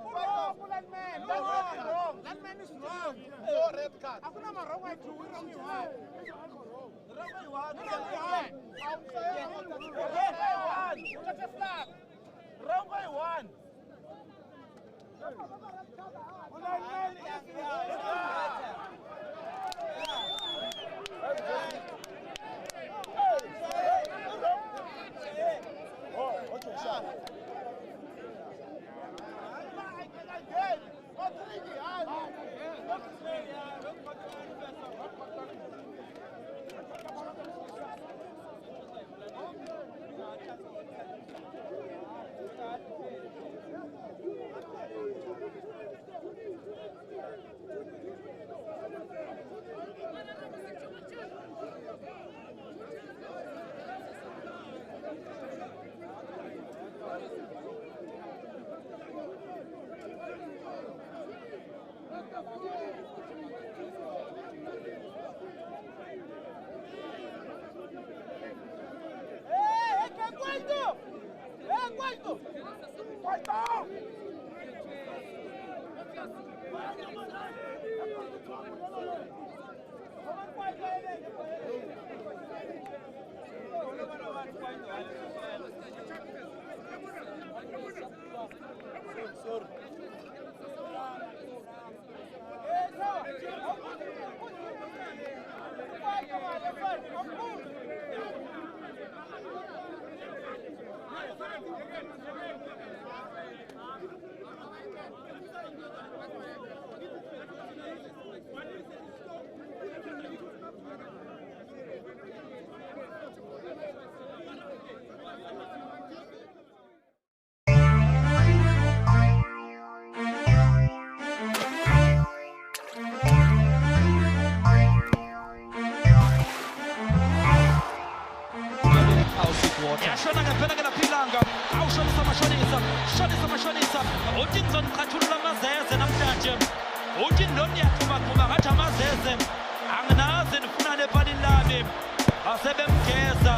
D: That man. That man is wrong. No red card. I'm not wrong. Wrong way one. Oh, okay, shot.
M: Anginazi nifuna nebhali lami asebemgeza